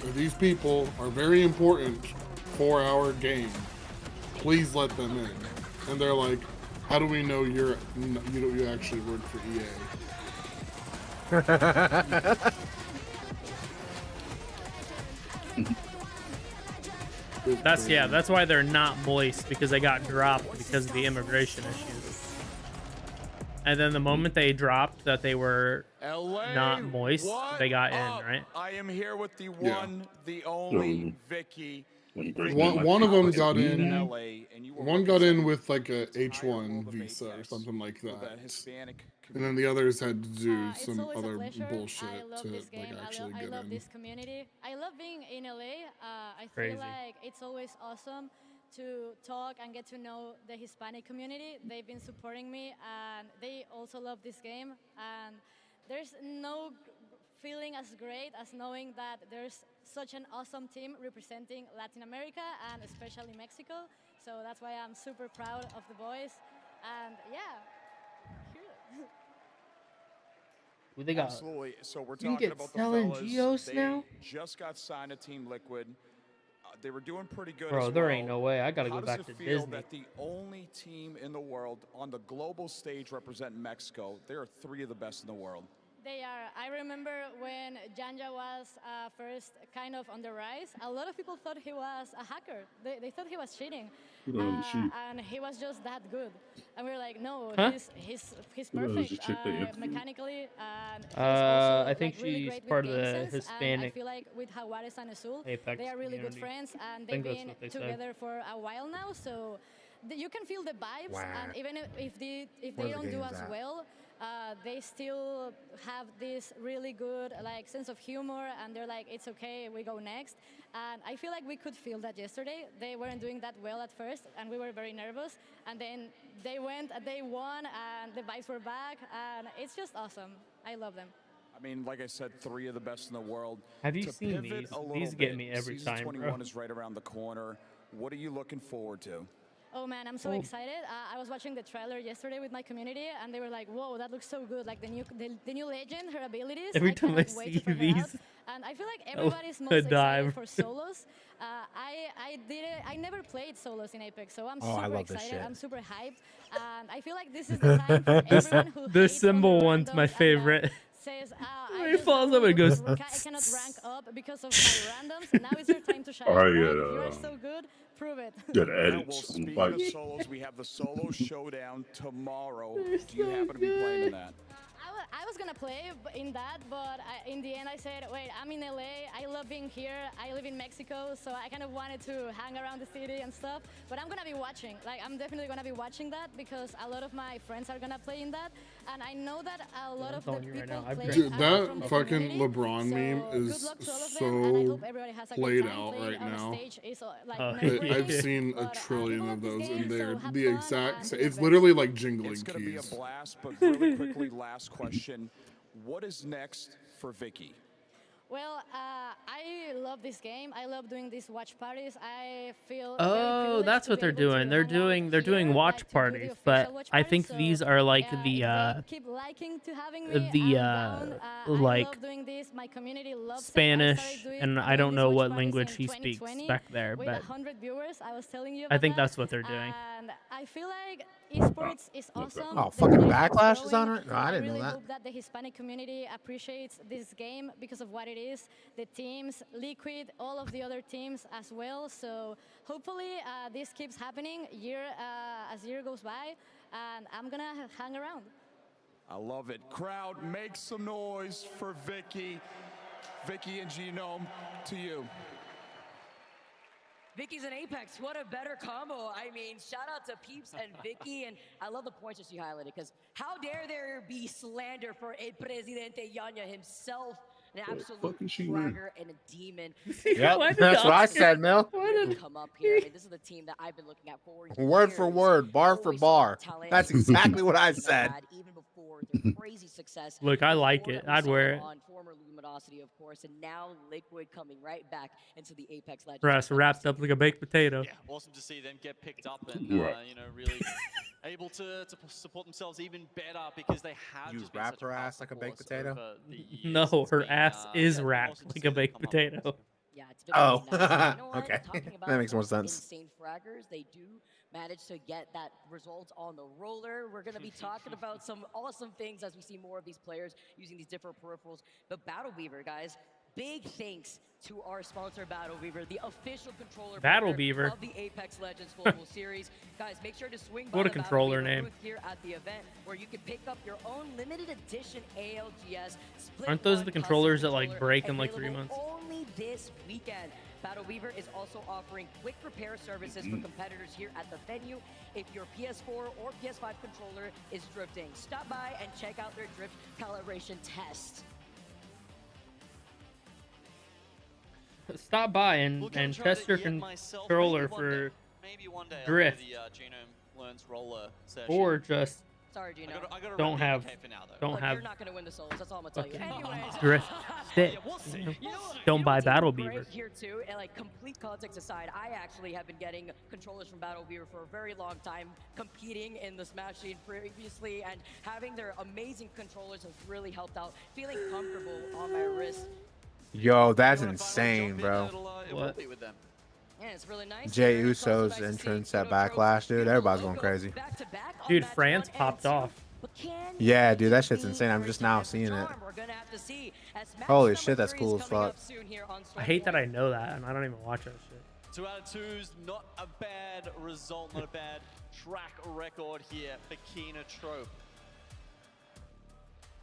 or these people are very important for our game. Please let them in. And they're like, how do we know you actually work for EA? That's why they're not moist, because they got dropped because of the immigration issues. And then the moment they dropped that they were not moist, they got in, right? I am here with the Yeah. one, the only Vicky. One of them got in. LA, and you were One got in with like a H1 visa or something like that, Hispanic and then the others had to do some always a other pleasure. bullshit I love to this like game. actually I get love in. this community. I love being in LA. I Crazy. feel like it's always awesome to talk and get to know the Hispanic community. They've been supporting me, and they also love this game. And there's no feeling as great as knowing that there's such an awesome team representing Latin America and especially Mexico. So that's why I'm super proud of the boys. And yeah. Who they got? Absolutely. So we're You can talking get about the Stella and fellas. Geos They now? just got signed to Team Liquid. They were doing pretty good. Bro, as there well. ain't no way. I gotta How go does back it to feel Disney. that the only team in the world on the global stage representing Mexico, there are 3 of the best in the world? They are. I remember when Janja was first kind of on the rise, a lot of people thought he was a hacker. They thought he was cheating. And he was just that good. And we were like, no, Huh? he's Who knows, perfect the chick they interviewed? mechanically. And he's also, I think like, really she's great with part of game the sense. And I Hispanic feel like with Jaguares and Azul, Apex they are really good community. friends. And I think they've that's been what they said. together for a while now. So you can feel the vibes. Wow. And even if they Where's the don't do games as at? well, they still have this really good like sense of humor, and they're like, it's okay, we go next. And I feel like we could feel that yesterday. They weren't doing that well at first, and we were very nervous. And then they went, they won, and the vibes were back, and it's just awesome. I love them. I mean, like I said, 3 of the best in the world. Have you To seen pivot these? a little These get bit, me every season time, 21 bro. is right around the corner. What are you looking forward to? Oh man, I'm so excited. I was watching the trailer yesterday with my community, and they were like, whoa, that looks so good. Like the new legend, her abilities. Every time I cannot wait see to try her out. these, And I feel like I'll everybody's most excited dive. for solos. I never played solos in Apex, so I'm Oh, I super love this excited. shit. I'm super hyped. And I feel like this is the time for everyone who The hates on symbol the one's my randoms and, favorite. says, He falls up and goes. I cannot rank up because of my randoms. Now is your time to shine. I right? get, If you are so good, prove it. Good Well, edits on speaking bike. of solos, we have the solo showdown tomorrow. They're Do you so happen to be playing in good. that? I was gonna play in that, but in the end I said, wait, I'm in LA, I love being here, I live in Mexico, so I kind of wanted to hang around the city and stuff, but I'm gonna be watching. Like, I'm definitely gonna be watching that because a lot of my friends are gonna play in that, and I know that a lot of the telling you right people now, I've play Dude, from that the fucking community, LeBron meme so is good luck to all of them, and I so hope everybody has a good played time. out Playing right on a now. stage is, like, Oh, nerve-wracking, I've seen a but, trillion people of love this those, game, and so they're have the fun exact and same. do your It's best. literally like jingling It's going to be a keys. blast, but really quickly, last question. What is next for Vicky? Well, I love this game. I love doing these watch parties. I feel Oh, very privileged that's to what be they're able to doing. They're hang out doing here, watch like, to do the parties, official but watch I parties. think So, these are like if the they keep liking to having me, I'm the down. I like love doing this. My community loves it. I Spanish, started and I doing don't these know watch what parties language in he speaks 2020 back there, with but 100 viewers. I was telling you I about think that. that's what they're doing. And I feel like esports is awesome. Oh, The fucking community is Backlash is growing. on it? No, I didn't know really that. hope that the Hispanic community appreciates this game because of what it it is, the teams, Liquid, all of the other teams as well. So hopefully this keeps happening as year goes by, and I'm gonna hang around. I love it. Crowd, make some noise for Vicky. Vicky and Genome, to you. Vicky's an Apex. What a better combo. I mean, shout out to Peeps and Vicky. And I love the points that she highlighted, because how dare there be slander for El Presidente Yanya himself, an absolute fragger and a demon. Yep, that's what I said, Mel. Come up here. I mean, this is the team that I've been looking at for Word for word, bar for bar. That's exactly what I said. Even before their crazy success. Look, I like it. I'd wear it. On former Luminosity, of course, and now Liquid coming right back into the Apex Legends. Brass wrapped up like a baked potato. Yeah, awesome to see them get picked up and you know, really able to support themselves even better, because they have You just been wrap such a her ass powerful like a baked force potato? over the years. No, It's her been, ass is yeah, wrapped awesome to like see a them baked come up. potato. Yeah, it's been Oh, really nice. You know what? okay. Talking about That makes more sense. Insane fraggers, they do manage to get that result on the roller. We're going to be talking about some awesome things as we see more of these players using these different peripherals. But Battle Beaver, guys, big thanks to our sponsor, Battle Beaver, the official controller Battle partner Beaver. of the Apex Legends Global Series. Guys, make sure to swing by What a the Battle controller Beaver name. booth here at the event, where you can pick up your own limited edition ALGS. Split Aren't those one the custom controllers that like controller break in like 3 available months? only this weekend. Battle Beaver is also offering quick repair services for competitors here at the venue. If your PS4 or PS5 controller is drifting, stop by and check out their drift calibration test. Stop by and Look, I'm trying test to your get myself- controller maybe one day- for maybe one day I'll do drift, the Genome Learns roller session. or just Sorry, Gino. I gotta don't run have DK for now, though. don't Look, have you're not going to win the solos. That's all I'm going to tell you. Anyways. drift stick. Yeah, we'll see. You know, Don't you know buy what's even Battle great Beaver. Here too, and like complete context aside, I actually have been getting controllers from Battle Beaver for a very long time, competing in the Smash scene previously, and having their amazing controllers has really helped out. Feeling comfortable on my wrist. Yo, that's insane, bro. It will be with them. Yeah, it's really nice. Jay Here, it's also Uso's nice to see, entrance you at know, Backlash, dude. Tropes, Everybody's logo going crazy. back to back on Dude, match France 1 and popped 2. off. But can Yeah, dude, that he shit's be insane. I'm just now returning seeing it. charm? We're gonna have to see, as match Holy number shit, that's 3 cool is as coming fuck. up soon here on I hate that I Stormpoint. know that and I don't even watch that shit. 2 out of 2's not a bad result, not a bad track record here for Kina Trope.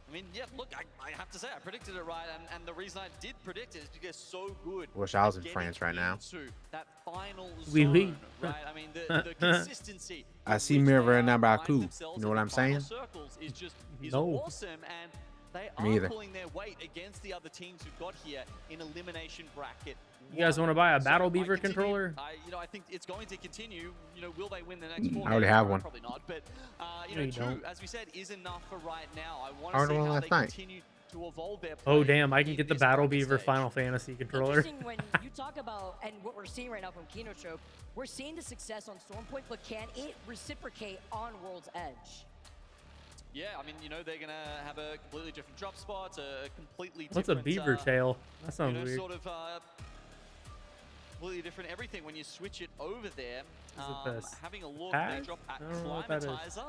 I mean, yeah, look, I have to say, I predicted it right, and the reason I did predict it is because so good. Wish I was at in getting France right now. into that final Oui, zone, oui. right? I mean, the consistency. I with see which Mirror they and are Nabaku. finding themselves You know in what the I'm final saying? circles is just No. awesome, and they Me are either. pulling their weight against the other teams who got here in elimination bracket. You guys want to buy a Battle Beaver controller? I think it's going to continue. Will they win the next 4 I already games? have one. Probably not. But No, you 2, don't. as we said, is enough for right now. I want I to ordered see one how last they night. continue to evolve their Oh play damn, I can in get the this Battle bracket Beaver stage. Final Fantasy controller. Interesting when you talk about, and what we're seeing right now from Kino Trope, we're seeing the success on Stormpoint, but can it reciprocate on World's Edge? Yeah, I mean, they're going to have a completely different drop spot, a completely What's a different... beaver tail? That sounds weird. Sort of completely different everything when you switch it over there. this Having a look, pad? they drop at I don't know what that is. Climatizer.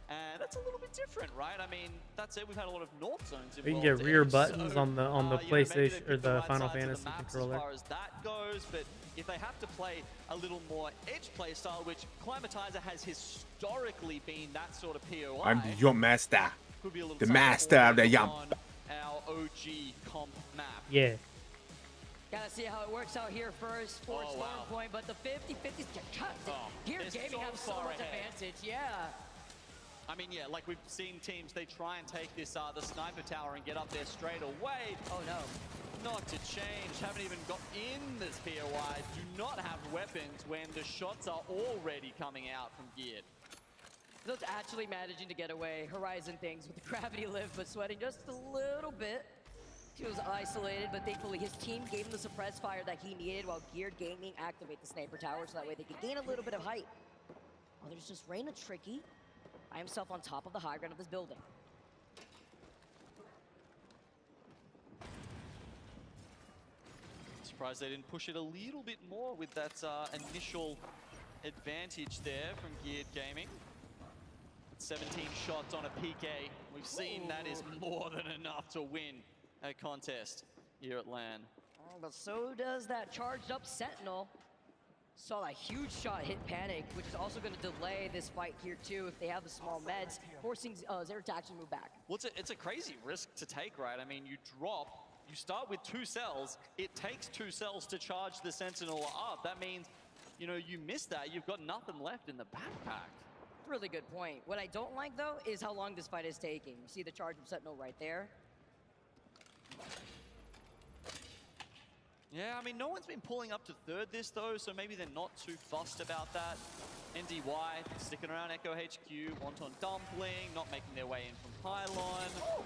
And that's a little bit different, right? I mean, that's it. We've had a lot of North zones in You can World's get rear Edge, buttons so, on the maybe PlayStation they or pick the right Final sides of Fantasy the maps controller. as far as that goes, but if they have to play a little more edge play style, which Climatizer has historically been that sort of POI, I'm your master. could be a little The tougher master for of the them yum. on our OG comp map. Yeah. Gotta see how it works out here first for Oh, wow. Stormpoint, but the 50-50s here they're Gaming so have so far much ahead. advantage, yeah. I mean, yeah, like we've seen teams, they try and take this the sniper tower and get up there straight away. Oh no. Not to change, haven't even got in this POI, do not have weapons when the shots are already coming out from Geared. Those actually managing to get away. Horizon things with the gravity lift, but sweating just a little bit. He was isolated, but thankfully his team gave him the suppress fire that he needed while Geared Gaming activate the sniper tower so that way they could gain a little bit of height. Oh, there's just Reyna Tricky by himself on top of the high ground of this building. Surprised they didn't push it a little bit more with that initial advantage there from Geared Gaming. With 17 shots on a PK, we've seen that is more than enough to win a contest. here at LAN. Oh, but so does that charged up Sentinel. Saw a huge shot hit Panic, which is also going to delay this fight here too if they have the small meds, forcing Zero to actually move back. Well, it's a crazy risk to take, right? I mean, you start with 2 cells. It takes 2 cells to charge the Sentinel up. That means, you know, you miss that. You've got nothing left in the backpack. Really good point. What I don't like, though, is how long this fight is taking. You see the charge of Sentinel right there. Yeah, I mean, no one's been pulling up to 3rd this, though, so maybe they're not too fussed about that. NDY sticking around Echo HQ, Wonton Dumpling, not making their way in from Pylon. Oh.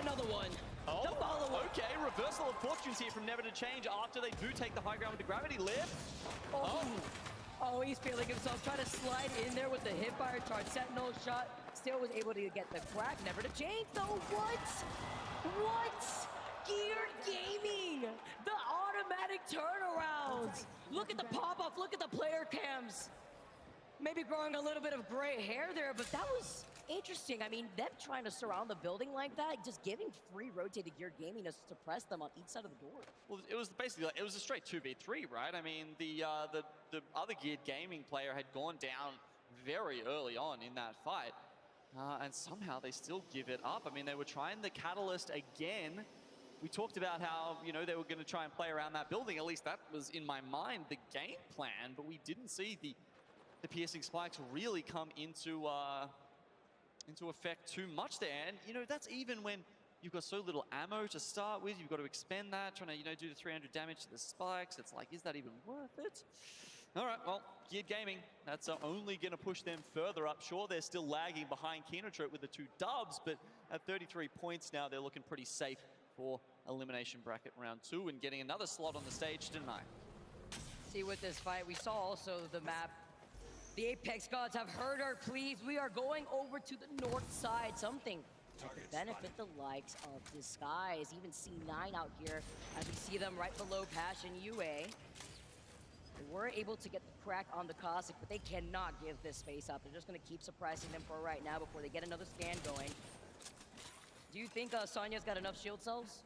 Another one. Oh, the follow-up. Okay, reversal of fortunes here from Never to Change after they do take the high ground with the gravity lift. Oh, he's feeling himself, trying to slide in there with the hipfire charge. Sentinel shot, still was able to get the crack. Never to Change, though. What? Geared Gaming, the automatic turnarounds. Look at the pop-off, look at the player cams. Maybe growing a little bit of gray hair there, but that was interesting. I mean, them trying to surround the building like that, just giving free rotate to Geared Gaming to suppress them on each side of the door. Well, it was basically, it was a straight 2v3, right? I mean, the other Geared Gaming player had gone down very early on in that fight, and somehow they still give it up. I mean, they were trying the Catalyst again. We talked about how, you know, they were going to try and play around that building. At least that was in my mind the game plan, but we didn't see the piercing spikes really come into effect too much there. And, you know, that's even when you've got so little ammo to start with. You've got to expend that, trying to, you know, do the 300 damage to the spikes. It's like, is that even worth it? All right, well, Geared Gaming, that's only going to push them further up. Sure, they're still lagging behind Kinotrope with the 2 dubs, but at 33 points now, they're looking pretty safe for elimination bracket round 2 and getting another slot on the stage tonight. See, with this fight, we saw also the map. The Apex gods have heard our pleas. We are going over to the north side. Something that could benefit the likes of Disguise. Even C9 out here as we see them right below Passion UA. They were able to get the crack on the Cossack, but they cannot give this space up. They're just going to keep suppressing them for right now before they get another scan going. Do you think Sonya's got enough shield cells?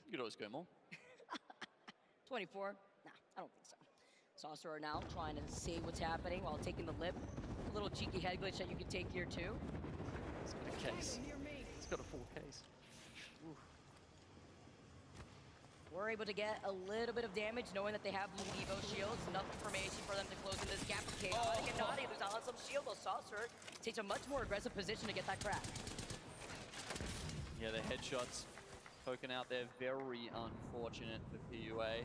You could always go more. 24? Nah, I don't think so. Saucer now trying to see what's happening while taking the lip. A little cheeky head glitch that you can take here too. It's got a case. It's got a full case. Ooh. We're able to get a little bit of damage knowing that they have blue Evo shields. Enough information for them to close in this gap. Chaotic and Naughty who's on some shield. Though Saucer takes a much more aggressive position to get that crack. Yeah, the headshots poking out there, very unfortunate for PUA.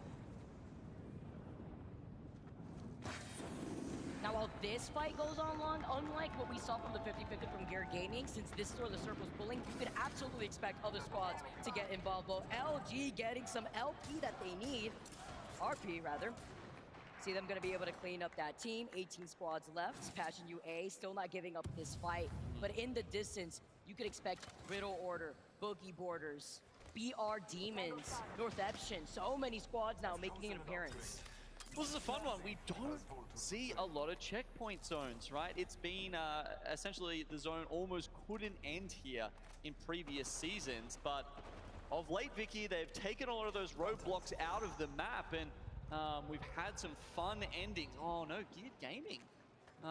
Now, while this fight goes on long, unlike what we saw from the 50-50 from Geared Gaming, since this is where the circle's pulling, you could absolutely expect other squads to get involved. Well, LG getting some LP that they need, RP rather. See them going to be able to clean up that team. 18 squads left. Passion UA still not giving up this fight. But in the distance, you could expect Riddle Order, Boogie Borders, BR Demons, North Eption. So many squads now making an appearance. Well, this is a fun one. We don't see a lot of checkpoint zones, right? It's been essentially the zone almost couldn't end here in previous seasons, but of late, Vicky, they've taken a lot of those roadblocks out of the map, and we've had some fun endings. Oh no, Geared Gaming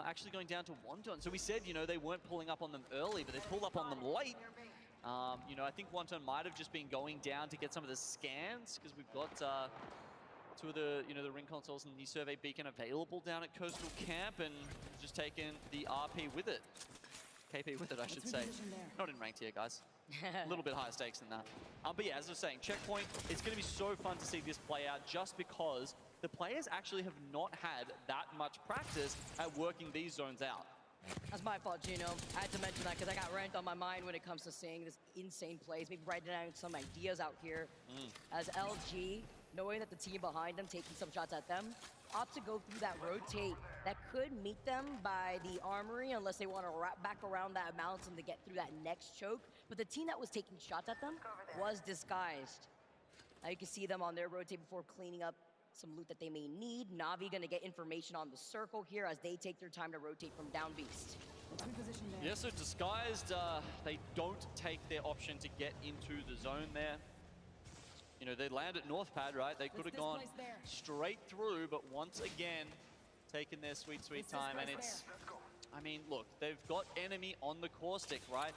actually going down to Wonton. So we said, you know, they weren't pulling up on them early, but they pulled up on them late. You know, I think Wonton might have just been going down to get some of the scans, because we've got two of the, you know, the ring consoles and the survey beacon available down at Coastal Camp, and just taking the RP with it. KP with it, I should say. Not in ranked here, guys. A little bit higher stakes than that. But yeah, as I was saying, checkpoint, it's going to be so fun to see this play out, just because the players actually have not had that much practice at working these zones out. That's my fault, Gino. I had to mention that because I got rent on my mind when it comes to seeing this insane plays. Maybe writing down some ideas out here. As LG, knowing that the team behind them taking some shots at them, opt to go through that rotate that could meet them by the armory unless they want to wrap back around that mountain to get through that next choke. But the team that was taking shots at them was Disguised. Now you can see them on their rotate before cleaning up some loot that they may need. Na'Vi gonna get information on the circle here as they take their time to rotate from down beast. Yeah, so Disguised, they don't take their option to get into the zone there. You know, they land at North Pad, right? They could have gone straight through, but once again, taking their sweet time. And it's, I mean, look, they've got enemy on the core stick, right?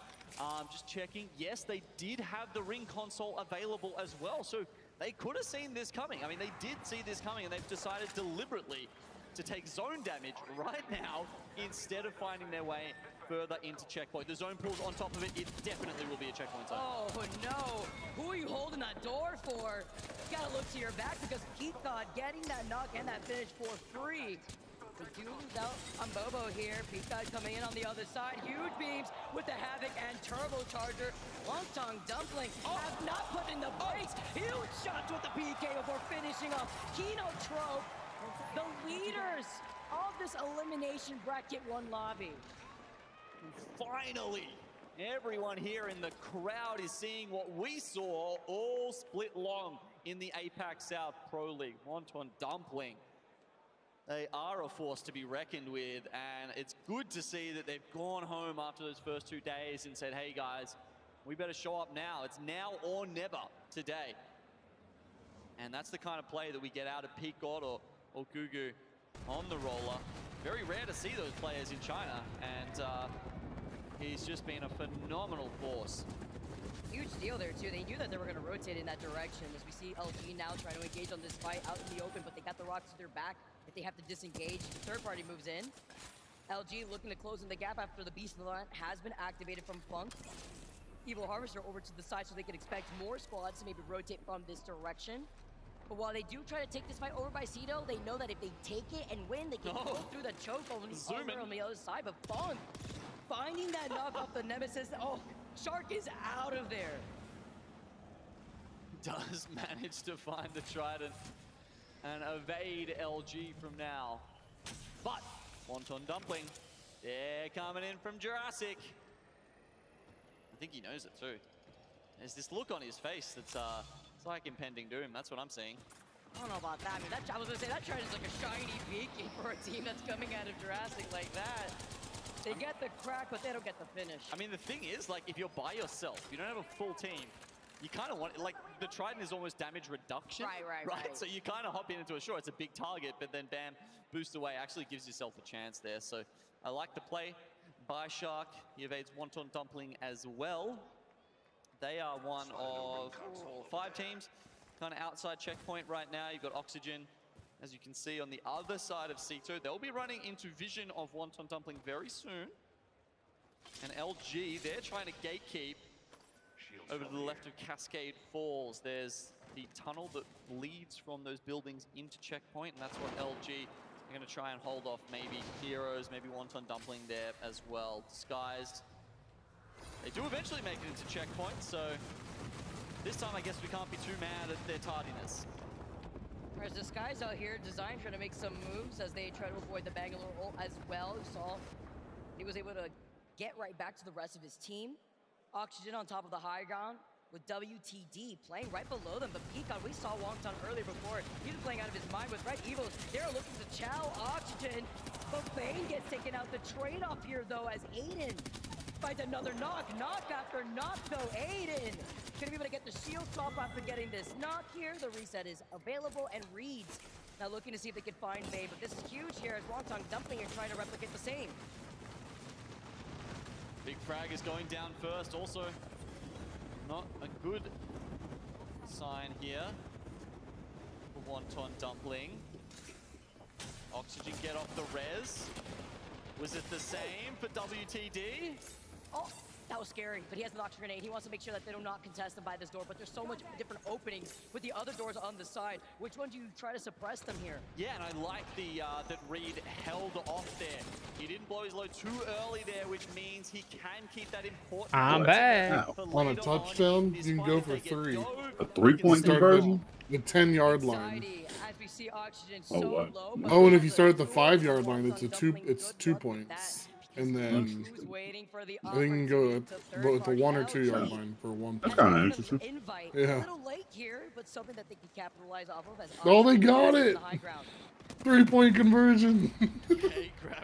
Just checking. Yes, they did have the ring console available as well, so they could have seen this coming. I mean, they did see this coming, and they've decided deliberately to take zone damage right now instead of finding their way further into checkpoint. The zone pulls on top of it. It definitely will be a checkpoint zone. Oh no! Who are you holding that door for? You gotta look to your back because Peacock getting that knock and that finish for free. They do lose out on Bobo here. Peacock coming in on the other side. Huge beams with the Havoc and Turbocharger. Long Tongue Dumpling have not put in the brakes. Huge shots with the PK before finishing off Kino Trope. The leaders of this elimination bracket 1 lobby. Finally, everyone here in the crowd is seeing what we saw all split long in the APAC South Pro League. Wonton Dumpling. They are a force to be reckoned with, and it's good to see that they've gone home after those first 2 days and said, hey guys, we better show up now. It's now or never today. And that's the kind of play that we get out of Peacock or Gugu on the roller. Very rare to see those players in China, and he's just been a phenomenal force. Huge deal there too. They knew that they were going to rotate in that direction, as we see LG now trying to engage on this fight out in the open, but they got the rocks to their back if they have to disengage. The third party moves in. LG looking to close in the gap after the Beast of the Land has been activated from Funk. Evil Harvester over to the side so they can expect more squads to maybe rotate from this direction. But while they do try to take this fight over by Cito, they know that if they take it and win, they can go through the choke over on the other side. But Funk finding that knock off the Nemesis. Oh, Shark is out of there. Does manage to find the Trident and evade LG from now. But Wonton Dumpling, they're coming in from Jurassic. I think he knows it too. There's this look on his face that's it's like impending doom. That's what I'm seeing. I don't know about that. I mean, I was gonna say that Trident is like a shiny beacon for a team that's coming out of Jurassic like that. They get the crack, but they don't get the finish. I mean, the thing is, like, if you're by yourself, you don't have a full team, you kind of want, like, the Trident is almost damage reduction. Right. So you kind of hop into a, sure, it's a big target, but then bam, boost away, actually gives yourself a chance there. So I like the play by Shark. He evades Wonton Dumpling as well. They are one of 5 teams kind of outside checkpoint right now. You've got Oxygen, as you can see, on the other side of C2. They'll be running into vision of Wonton Dumpling very soon. And LG, they're trying to gatekeep over to the left of Cascade Falls. There's the tunnel that leads from those buildings into checkpoint, and that's what LG are going to try and hold off. Maybe Heroes, maybe Wonton Dumpling there as well. Disguised. They do eventually make it into checkpoint, so this time I guess we can't be too mad at their tardiness. Whereas Disguise out here, Design trying to make some moves as they try to avoid the Bangalore ult as well. You saw he was able to get right back to the rest of his team. Oxygen on top of the high ground with WTD playing right below them. But Peacock, we saw Wongton earlier before. He was playing out of his mind with Red Evil. They're looking to chow Oxygen. But Bane gets taken out. The trade-off here, though, as Aiden finds another knock. Knock after knock, though. Aiden gonna be able to get the shield swap after getting this knock here. The reset is available, and Reeds now looking to see if they can find May. But this is huge here as Wongton Dumpling are trying to replicate the same. Big Frag is going down first. Also, not a good sign here for Wonton Dumpling. Oxygen get off the res. Was it the same for WTD? Oh, that was scary, but he has an oxygen grenade. He wants to make sure that they do not contest them by this door, but there's so much different openings with the other doors on the side. Which one do you try to suppress them here? Yeah, and I like the that Reed held off there. He didn't blow his load too early there, which means he can keep that important. I'm back. On a touchdown, you can go for 3. A 3-point conversion? The 10-yard line. As we see Oxygen so low, Oh, and if you start at the 5-yard line, it's 2 points. And then I think you can go at the 1 or 2-yard line for 1 point. That's kind of interesting. Yeah. A little late here, but something that they can capitalize off of. As oh, they got it! 3-point conversion.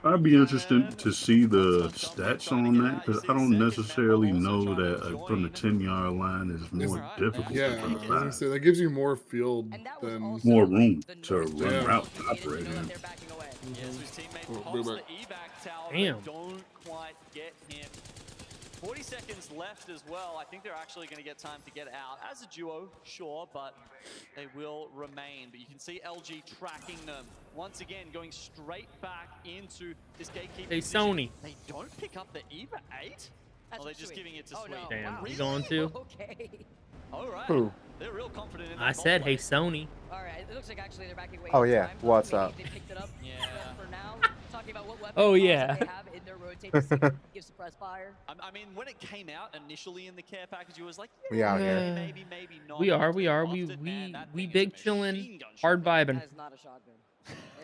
I'd be interested to see the stats on that because I don't necessarily know that from the 10-yard line is more difficult Yeah, than from the I was gonna 5. say that gives you more field than More room to run route and operate in. Yeah, so his teammate Oh, pops big the back. evac tower, Damn. but don't quite get him. 40 seconds left as well. I think they're actually going to get time to get out. As a duo, sure, but they will remain. But you can see LG tracking them. Once again, going straight back into this gatekeeper Hey, position. Sony. They don't pick up the EVA 8? Or they're just giving it to Sweet? No. Damn, Wow. you going to? Okay. All right. Who? They're real confident in that I said, ball hey, play. Sony. All right. It looks like actually they're backing away. Oh, in yeah. time. What's Maybe up? They picked it up. Yeah. For now, talking about what weapons Oh, they yeah. have in their rotate to see if give suppressed fire. I mean, when it came out initially in the care package, you was like, We out yeah, here. maybe not. We are. Man, We that big thing is a chillin', machine gun hard shotgun. vibing. That is not a shotgun.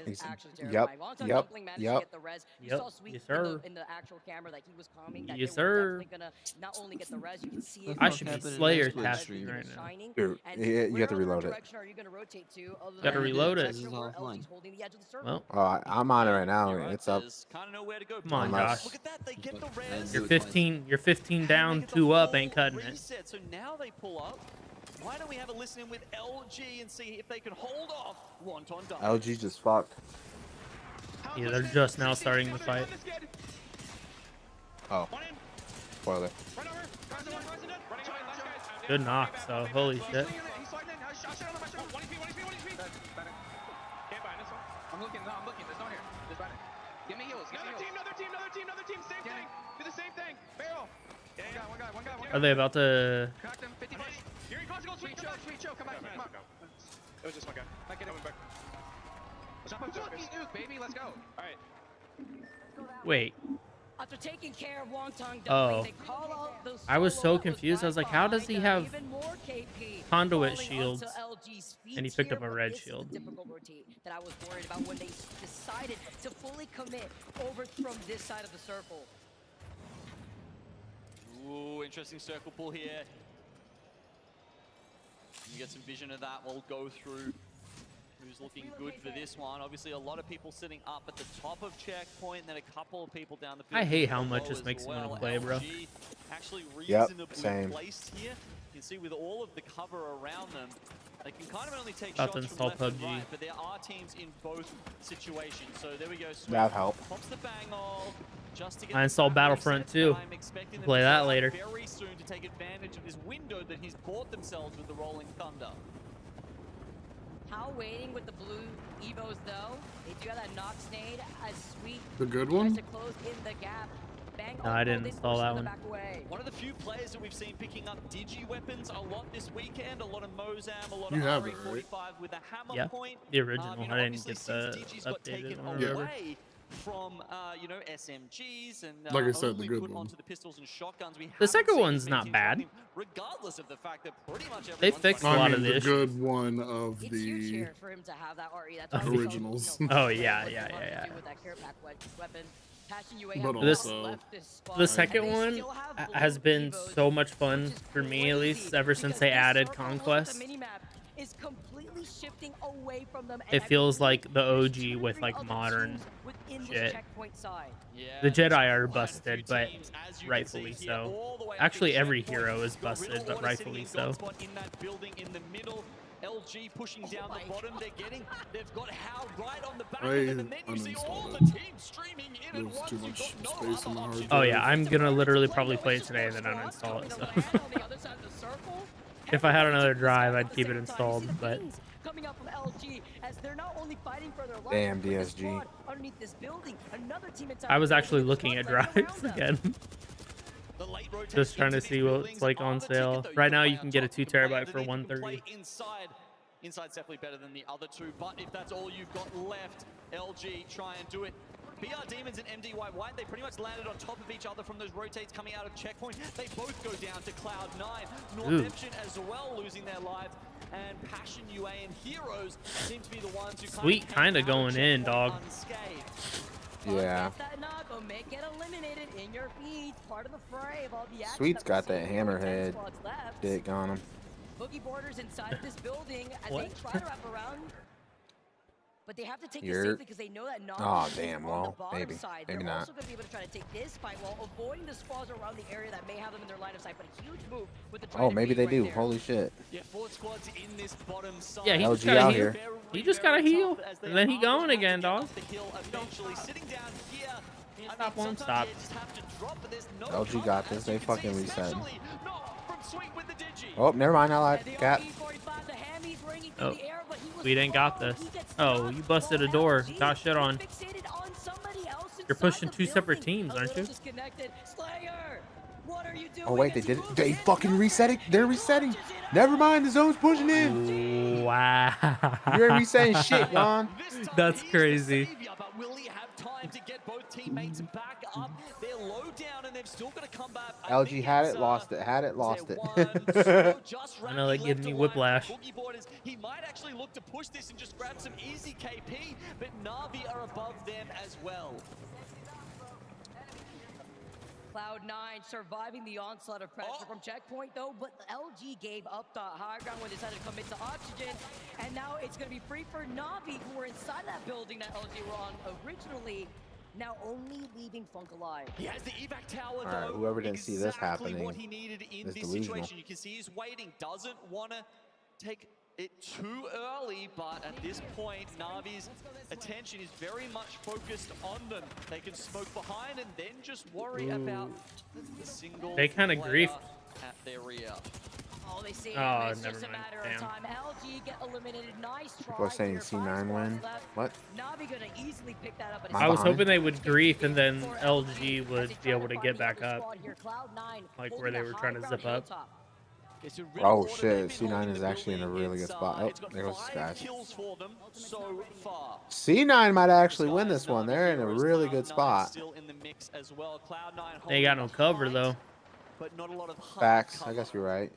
It is actually Yep, terrifying. Wonton yep, Dumpling managed yep. to get the res. You Yep, saw Sweet yes, sir. in the actual camera that he was calming. That Yes, they were sir. definitely gonna not only get the res, you can see it. I fuck should be happened in Slayer next tasking stream? right now. Shining. Dude, And you have where to other reload it. direction are you gonna rotate to? Other Gotta than reload the it. direction where This is LG's holding the edge of the circle? Well, Oh, I'm on it right now. You're right, It's up. there's kind of nowhere to go. Come on, Unless- Josh. Look at that, they get the I res. do You're it twice. 15. You're 15 down, They get the 2 up. full Ain't cutting it. reset. So now they pull up. Why don't we have a listen in with LG and see if they can hold off Wonton Dumpling? LG just fucked. Yeah, they're just now starting the fight. Oh. Spoiler. Good knock, so holy shit. I'm looking, there's no here. There's right here. Give me heals, Another team, same thing. Do the same thing. Barrel. One guy. Are they about to? Cracked him, 50 push. Here he goes, sweet chill, come back. It was just one guy. Not getting back. Baby, let's go. Alright. Wait. After taking care of Wonton Dumpling, Oh. they call out those I was solo so that confused. I was like, back how does he behind, have even more KP conduit falling shields? onto LG's feet And he picked here, up a but red this is the shield. difficult rotate that I was worried about when they decided to fully commit over from this side of the circle. Ooh, interesting circle pull here. You get some vision of that. We'll go through who's looking good for this one. Obviously, a lot of people sitting up at the top of checkpoint, and then a couple of people down the field. I hate how below much this as makes me wanna well. play, bro. LG actually Yep, reasonably same. placed here. You can see with all of the cover around them, they can kind of only take About to shots from install left and PUBG. right, but there are teams in both situations. So there we go. Sweet That'd help. pops the bang all just to get I the installed trap Battlefront reset, too. but I'm expecting them Play to that go out later. very soon to take advantage of this window that he's bought themselves with the Rolling Thunder. How waiting with the blue Evos though? They do have that Nox nade as Sweet The good tries one? to close in the gap. Bang No, I didn't install that one. Back away. One of the few players that we've seen picking up digi weapons a lot this weekend, a lot of Mozam, a lot You of have it, RE45 with a hammer Yeah, point. the original. You know, I didn't obviously get the since digi's got updated taken one or whatever. away from you know, SMGs and Like I said, only the good put one. onto the pistols and shotguns. We The haven't second seen one's many not teams bad. running, regardless of the fact that pretty much They everyone's fixed a running- lot I of mean, the the issues. good one of It's huge the here for him to have that RE. That's why we originals. saw, Oh, yeah, what yeah, they love to yeah, do yeah. with that care pack weapon. Passion UA But have This- also, left this spot, The and second they one still have has blue been Evos, so much fun which is for me, at least crazy, ever since because they this added circle, look at Conquest. the minimap, is completely shifting away from them, and It I feels believe like the there's OG 2 or with 3 like other modern teams within this shit. checkpoint side. Yeah, The there's Jedi are quite a busted, few but teams, as you can rightfully see here, so. all the way up Actually, in every checkpoint. hero is Got busted, Riddle but Order rightfully sitting in so. God Spot in that building in the middle. LG pushing down the bottom. They've got How right on the back of them, and then you see all uninstalled the it. teams streaming in at There's once. too You've much got no space on the other hard option. Oh yeah, I'm gonna literally probably play it today and then uninstall it. So if I had another drive, I'd keep it installed. But Coming up from LG as they're not only fighting for their life, Damn, but the DSG. squad underneath this building, another team inside I was the actually building, looking at squad right drives around them. again, The late rotate just trying to into see these what's buildings like are on the ticket, sale. though. You Right can now, play you on can get a top, you 2 can play terabyte for underneath, you can play 130. inside. Inside's definitely better than the other two, but if that's all you've got left, LG try and do it. BR Demons and MDY White, they pretty much landed on top of each other from those rotates coming out of checkpoint. They both go down to Cloud9. Northemption as well losing their lives. And Passion UA and Heroes seem to be the ones who Sweet, kind of going in, dog. Yeah. Gets that knock, but may get eliminated in your feet. Part of the fray of all the action Sweet's that we've got that seen with 10 hammerhead squads left. dick on him. Boogie Borders inside of this building as What? they try to wrap around. But they have to take this You're... safely because they know that Oh, Navi damn. is on the Well, bottom maybe. side. Maybe They're not. also going to be able to try to take this fight while avoiding the squads around the area that may have them in their line of sight. But a huge move with the Oh, maybe they right do. there. Holy shit. Yeah, 4 squads in this bottom side. Yeah, he just LG gotta out heal. here. He just gotta heal, and then he going again, dog. The hill eventually sitting down here. Stop, won't stop. LG got this. They fucking reset. Oh, never mind. I lied. Cat. Oh, we didn't got this. Oh, you busted a door. Got shit on. You're pushing 2 separate teams, aren't you? Oh, wait. They did it. They fucking reset it. They're resetting. Never mind. The zone's pushing in. Wow. You ain't resetting shit, Ron. That's crazy. Will he have time to get both teammates back up? They're low down and they've still got to come back. LG had it, lost it. Had it, lost it. I know that gives me whiplash. He might actually look to push this and just grab some easy KP, but Na'Vi are above them as well. Cloud9 surviving the onslaught of pressure from checkpoint though, but LG gave up the high ground when they decided to commit to oxygen, and now it's going to be free for Na'Vi, who were inside that building that LG were on originally, now only leaving Funk alive. He has the evac tower though. All right, whoever didn't see this happening what he needed in is this delusional. situation. You can see he's waiting, doesn't want to take it too early, but at this point, Na'Vi's attention is very much focused on them. They can smoke behind and then just worry about the single They kind of griefed. at their rear. Oh, they see Oh, it's never just a mind. matter Damn. of time. LG get eliminated. Nice try. People are saying here. 5 C9 win. squads left. What? Na'Vi gonna easily pick that up. But I was behind. hoping they would grief and then LG would be able to get back up, like where they were trying to zip up. Oh shit, C9 is actually in a really good spot. Oh, there goes this guy. Kills for them so far. C9 might actually win this one. They're in a really good spot. Still in the mix as well. Cloud9 They got no cover though. but not a lot of Facts. I guess you're right.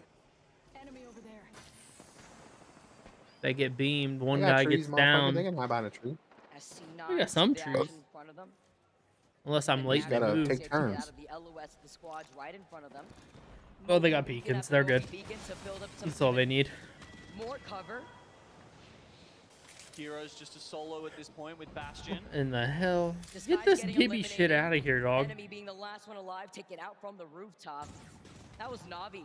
They get beamed. One They got guy trees, gets motherfucker. down. They can hide behind a tree. We got some trees. Unless I'm late. Just gotta Move. take turns. Oh, they got beacons. They're good. That's all they need. More cover. Heroes just a solo at this point with Bastion. In the hell? This Get guy's this getting Gibby shit eliminated. out of here, dog. Enemy being the last one alive, taken out from the rooftop. That was Na'Vi.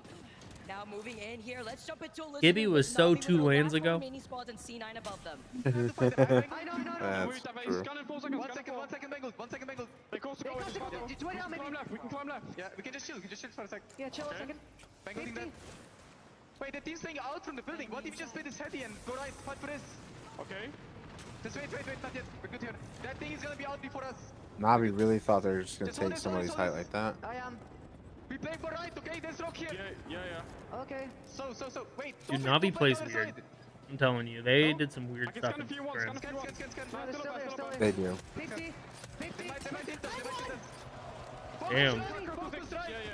Now moving in here, let's jump into Elizabeth. Gibby was so 2 lanes ago. Remaining squads and C9 above them. That's true. 1 second, Bengal. They close to go. We can climb left. Yeah, we can just chill for a sec. Yeah, chill a second. Bengal's dead. Wait, the team's staying out from the building. What if you just split his heady and go right, fight for this? Okay. Just wait, not yet. We're good here. That thing is gonna be out before us. Navi really thought they were just gonna take somebody's height like that. I am. We play for right, okay? There's rock here. Yeah. Okay. So, wait. Dude, Navi plays weird. I'm telling you, they did some weird stuff in scrims. They do. 50. Damn. Yeah,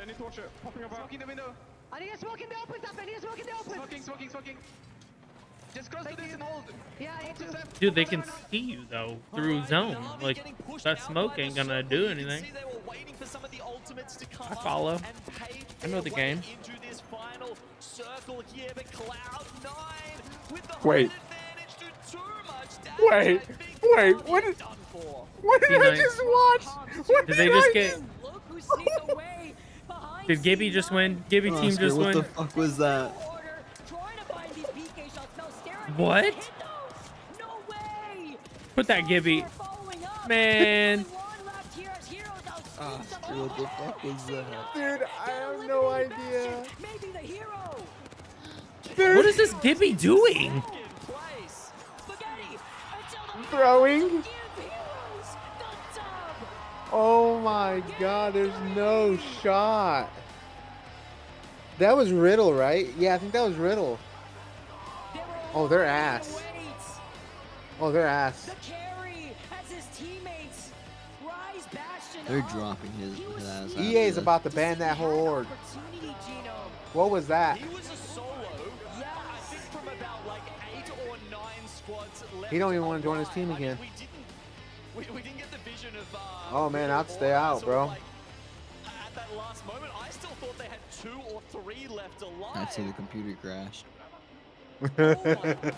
I need to watch it. Popping up. Smoking the window. I need a smoke in the open, Zap. I need a smoke in the open. Smoking. Just cross to this and hold. Yeah, I need to. Dude, they can see you though through zone. Like that smoke ain't gonna do anything. I follow. I know the game. Wait. What did I just watch? What Did they just get? Did Gibby just win? Gibby team Oscar, just what win? the fuck was that? What? Put that Gibby. Man. Oscar, what the fuck was that? Dude, I have no idea. What is this Gibby doing? Throwing? Oh my god, there's no shot. That was Riddle, right? Yeah, I think that was Riddle. Oh, they're ass. Oh, they're ass. They're dropping his ass. EA is about to ban that whole org. What was that? He was a solo. I think from about like 8 or 9 squads left. He don't even want to join his team again. We didn't get the vision of. Oh man, I'd stay out, bro. At that last moment, I still thought they had 2 or 3 left alive. I'd say the computer crashed. Oh my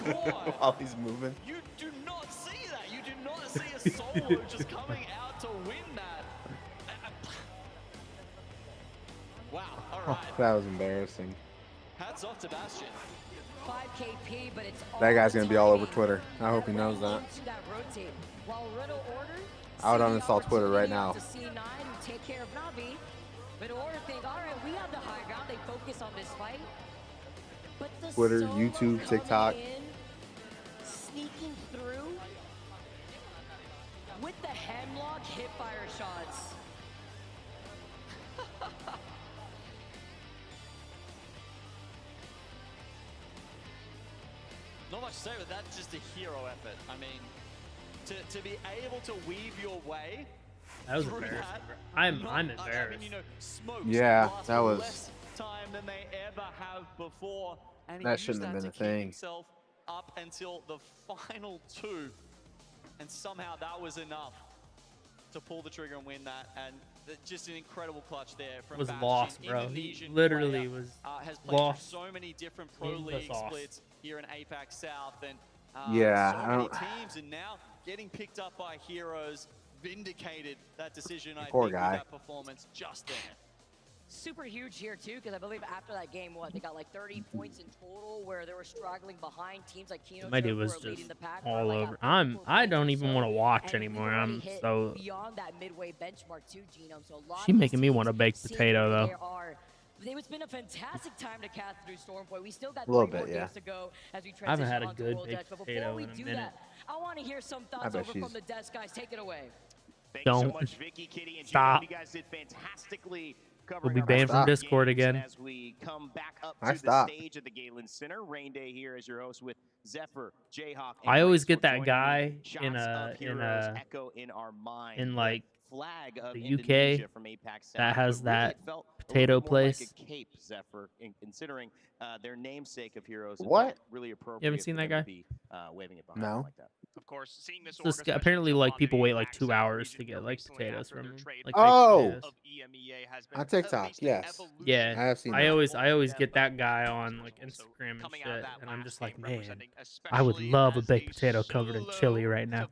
god! While he's moving. You do not see Solo just coming out to win that. Wow, all right. That was embarrassing. Hats off to Bastion. 5KP, but it's That guy's all gonna be all over timing. Twitter. I hope he knows that. Into that rotate. While Riddle order, I would see the uninstall Twitter right now. opportunity to C9 who take care of Navi. But order think, all right, we have the high ground. They focus on this fight. But the Twitter, solo YouTube, coming TikTok. in, sneaking through with the hemlock hip fire shots. Not much to say, but that's just a hero effort. I mean, to be able to weave your way. That was through embarrassing. that, I'm I mean, embarrassed. you know, Smokes Yeah, last that was- less time than they ever have before, and he That used shouldn't have that been to a keep thing. himself up until the final two, and somehow that was enough to pull the trigger and win that. And just an incredible clutch there from Was Bastion. lost, bro. He Indonesian literally player, was has played lost so many different pro in the league sauce. splits here in APAC South, and Yeah, so I many don't- teams, and now getting picked up by Heroes vindicated that decision. I Poor think guy. with that performance just there. Super huge here too, because I believe after that game, what, they got like 30 points in total, where they were struggling behind teams like Kino. My dude was just all over. I don't even want to watch anymore. I'm so. Beyond that midway benchmark too, Genome. So a lot She of making me these want a teams baked seem potato where they though. are. It's been a fantastic time to cast through Stormpoint. We still got A little 3 more bit, yeah. games to go as we I haven't transition had a onto good World baked Deck. But potato before we in a do minute. that, I want to hear some I thoughts bet over she's- from the desk guys. Take it away. Thanks Don't. so much, Vicky, Kitty, and Stop. Gino. You guys did fantastically We'll covering be our banned from first Discord games. again. And as we come back up I to the stopped. stage at the Galen Center, Rain Day here as your host with Zephyr, Jayhawk, and I always Graceful get that joining me. guy Shots in of heroes echo in our mind. in The like flag of the Indonesia UK from APAC South, that has but really that it felt a potato little bit more place. like a cape, Zephyr, considering their namesake of heroes. It What? felt really appropriate. You haven't seen for that them to guy? be, waving it behind No. them like that. Of course, seeing this This guy, apparently like people wait like 2 hours to get like potatoes from him. Like baked Oh! potatoes. On TikTok, yes. Yeah, I have seen I that. always get that guy on like Instagram and shit, and I'm just like, man, I would love a baked potato covered in chili right now.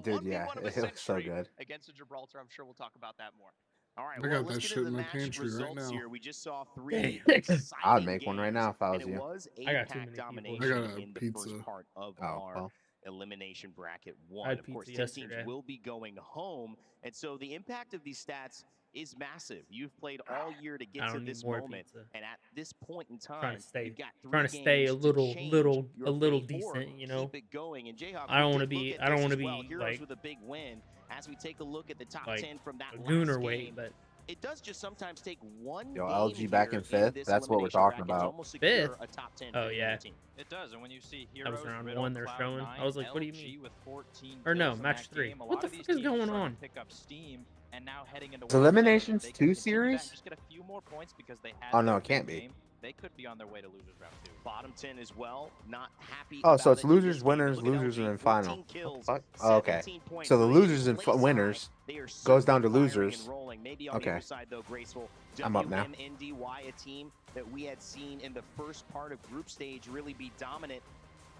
Dude, yeah, it looks so good. Against Gibraltar, I'm sure we'll talk about that more. All right, I well, got let's that get shit into in the my match pantry right results now. here. We just saw 3 I'd exciting make one right games, now if I was and it you. was I got too APAC many people. domination I got a in the pizza. first part of Oh, our well. elimination bracket I 1. had Of course, pizza 10 yesterday. teams will be going home, and so the impact of these stats is massive. You've played all year to I get don't to need this more moment, pizza. and at this point in time, Trying to stay, you've got 3 trying to stay a games little, change little, your a little fate or decent, you know. Keep it going. And Jayhawk, I don't want wanna to be- I don't wanna be, Heroes like, with a big win. As we take a look at the top like 10 from that a last gooner game, weight, but it does just sometimes take one Yo, game LG back here in 5th? this That's what we're elimination talking bracket to about. almost secure 5th? a top 10 Oh, pick yeah. for the team. It does, and when you see That was Heroes, around Riddle, 1 they're Cloud9, showing. I was like, what do you LG mean? with 14 Or no, kills in match that 3. game. A What lot the of these fuck is teams are going starting on? to pick up steam, and now heading into Is World Cup, Eliminations if they 2 can continue that series? and just get a few more points because they had Oh, no, that it can't big be. game, they could be on their way to losers round 2. Bottom 10 as well, not happy. Oh, so about it's it in losers, this game. winners, Look at losers, LG, and then 14 final. kills, Fuck? Oh, okay. 17 point So the lead. losers and Play winners side, they are goes down to certainly firing losers. and rolling. Maybe on the Okay. other side, though, Graceful, I'm up now. WMNDY, a team that we had seen in the first part of group stage really be dominant,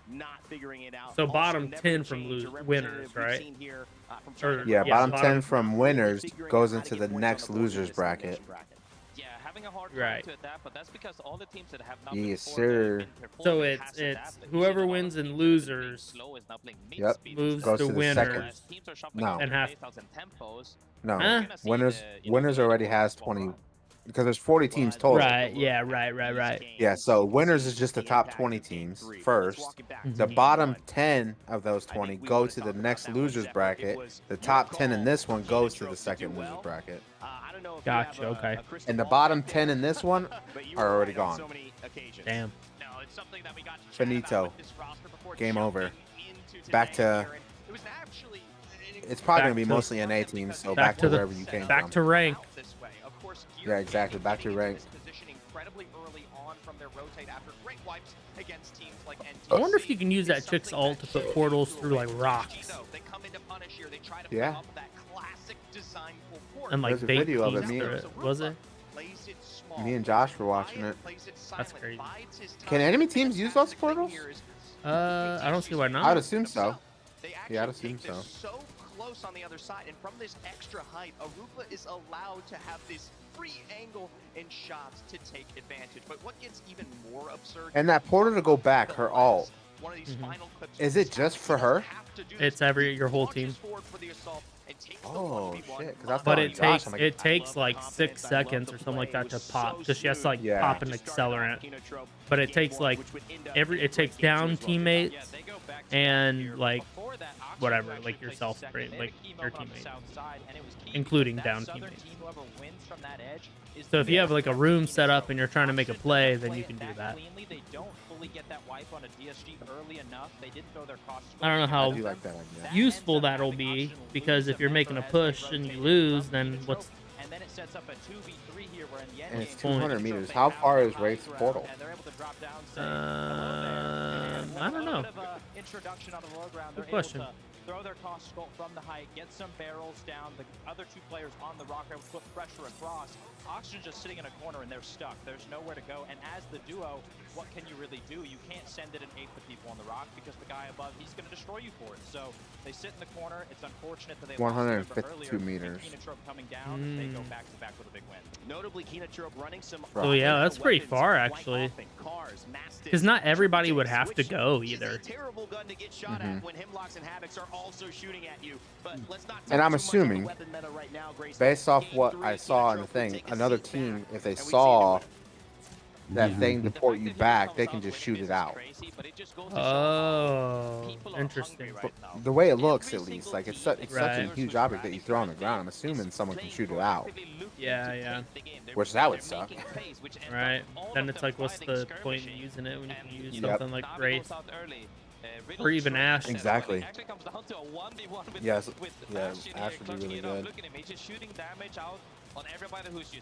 not figuring it out. So Also, bottom never 10 from changed. A winners, representative we've right? seen here, from Or- China. Yeah, Yeah, bottom bottom- 10 from Really winners figuring goes out how to into get the points on next the board in losers this bracket. elimination bracket. Yeah, having a hard time Right. to adapt, but that's because all the teams that have not Yes, been sir. So it's whoever wins in losers Yep. moves Goes to to the winners No. and half. No, Huh? winners already has 20 because there's 40 teams total. Right. Yeah. Right. Yeah, so winners is just the top 20 teams first. The bottom 10 of those 20 go to the next losers bracket. The top 10 in this one goes to the second losers bracket. Gotcha. Okay. And the bottom 10 in this one are already gone. Damn. Finito. Game over. Back to. It's probably going to be mostly NA teams, so back to wherever you came back from. to rank. Yeah, exactly. Back to rank. Incredibly early on from their rotate after great wipes against teams like NTC. I wonder if you can use that chick's ult to put portals through like rocks They come into punish here. They try to Yeah. put up that classic design full port. and like There's a bait video of it, teams me- through it. Was it? Plays it small. Me and Josh were watching it. Plays it That's silent, crazy. bides his Can time. enemy teams use those portals? I don't see why I'd not. assume so. They Yeah, I'd actually assume take this so. so close on the other side, and from this extra height, Aruba is allowed to have this free angle and shots to take advantage. But what gets even more absurd, And that portal to go back, her ult. one of these final clips Is it just for her? It's your whole team. Oh shit! Because But it takes like 6 seconds or something like that to pop, because she has to like pop an accelerant. But it takes like it takes down teammates and like whatever, like yourself, like your teammates, including down teammates. So if you have like a room set up and you're trying to make a play, then you can do that. They don't fully get that wipe on a DSG early enough. They did throw their costs. I don't know how useful that'll be, because if you're making a push and you lose, then what's... And then it sets up a 2v3 here where in the end And it's 200 meters. How far is Wraith's portal? I don't know. Good question. Throw their cost from the height, get some barrels down. The other two players on the rock put pressure across. Oxygen's just sitting in a corner and they're stuck. There's nowhere to go. And as the duo, what can you really do? You can't send it and ape the people on the rock, because the guy above, he's going to destroy you for it. So they sit in the corner. It's unfortunate that they 152 meters. Coming down, they go back to back with a big win. Notably, Kinatrope running some. Oh yeah, that's pretty far actually. Because not everybody would have to go either. Terrible gun to get shot at when Hemlocks and Havocs are also shooting at you. But let's not And I'm assuming, based off what I saw in the thing, another team, if they saw that thing to port you back, they can just shoot it out. Oh, interesting. The way it looks, at least, like it's such a huge object that you throw on the ground. I'm assuming someone can shoot it out. Yeah. Which that would suck. Right. Then it's like, what's the point in using it when you can use something like Wraith? Or even Ash. Exactly. Yes. Yeah, Ash would be really good.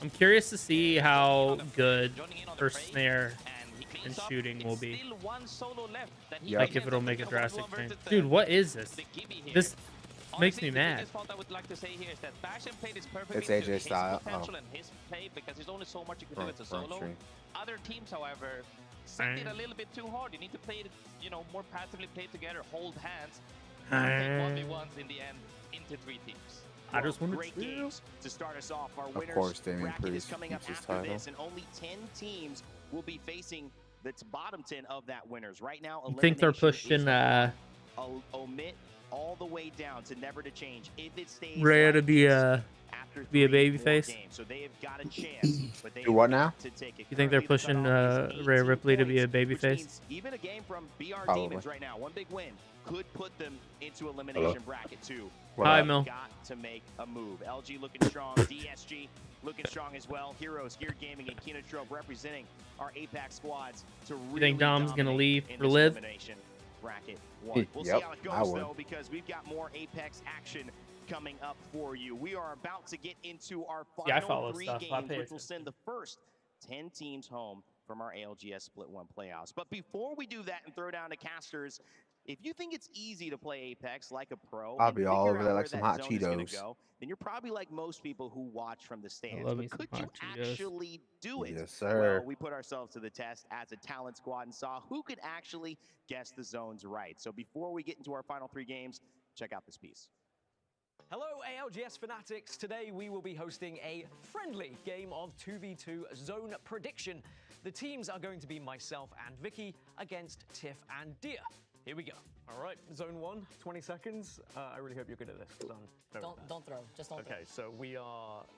I'm curious to see how good her snare and shooting will be. Like if it'll make a drastic change. Dude, what is this? This makes me mad. It's AJ style. Oh. Other teams, however, send it a little bit too hard. You need to play it, more passively, play together, hold hands, and take 1v1s in the end into 3 teams. I just want great games to start us off. Our winners of course, Damien bracket is Priest coming up keeps his after title. this, and only 10 teams will be facing the bottom 10 of that winners. Right now, You think they're pushing omit all the way down to never to change. If it stays Rhea to be a baby four face? games, so they have got a chance. But they Do what now? to take it. You think they're pushing Rhea Ripley to be a baby face? Even a game from BR Probably. Demons right now, one big win could put them into elimination bracket 2. Hi, Mil. Got to make a move. LG looking strong, DSG looking strong as well. Heroes, Gear Gaming, and Kinatrope representing our APAC squads to really You think Dom's gonna dominate leave in for this Liv? elimination bracket 1. We'll see how it I goes would. though, because we've got more Apex action coming up for you. We are about to get into our Yeah, I final follow 3 stuff. I games, pay which will attention. send the first 10 teams home from our ALGS Split 1 playoffs. But before we do that and throw down to casters, if you think it's easy to play Apex like a pro, I'll and be all figure over out that where like some hot zone is gonna Cheetos. go, then you're probably like most people who watch from the stands. love me But some could you hot Cheetos. actually do it? Yes, sir. Well, we put ourselves to the test as a talent squad and saw who could actually guess the zones right. So before we get into our final 3 games, check out this piece. Hello ALGS fanatics, today we will be hosting a friendly game of 2v2 zone prediction. The teams are going to be myself and Vicky against Tiff and Dia. Here we go. All right, zone 1, 20 seconds. I really hope you're good at this, because I'm very bad. Don't throw, just don't Okay, so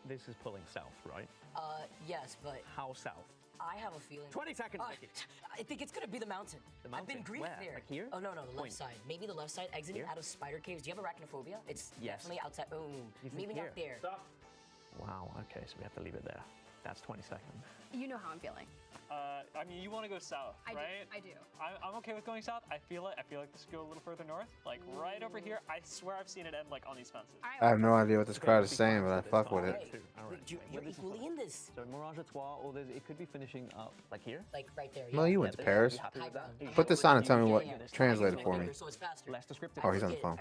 this is pulling south, right? throw. Yes, but How south? I have a feeling. 20 seconds, Vicky. I think it's gonna be the mountain. The I've been mountain? griefed Where? there. Like here? Oh no, the Point. left side. Maybe the left side exiting Here? out of spider caves. Do you have arachnophobia? It's Yes. definitely outside. Oh, You think maybe here? not there. Wow, okay, so we have to leave it there. That's 20 seconds. You know how I'm feeling. I mean, you want to go south, right? I do. I'm okay with going south. I feel it. I feel like this could go a little further north, like right over here. I swear I've seen it end like on these fences. I have no idea what this crowd is saying, but I fuck with it. You're equally in this. So Mirage à Trois, or it could be finishing up like here? Like right there. Well, you went to Paris. High ground. Put this on and tell me what. Translate it for me. So it's faster. Less descriptive. Oh, he's on the phone.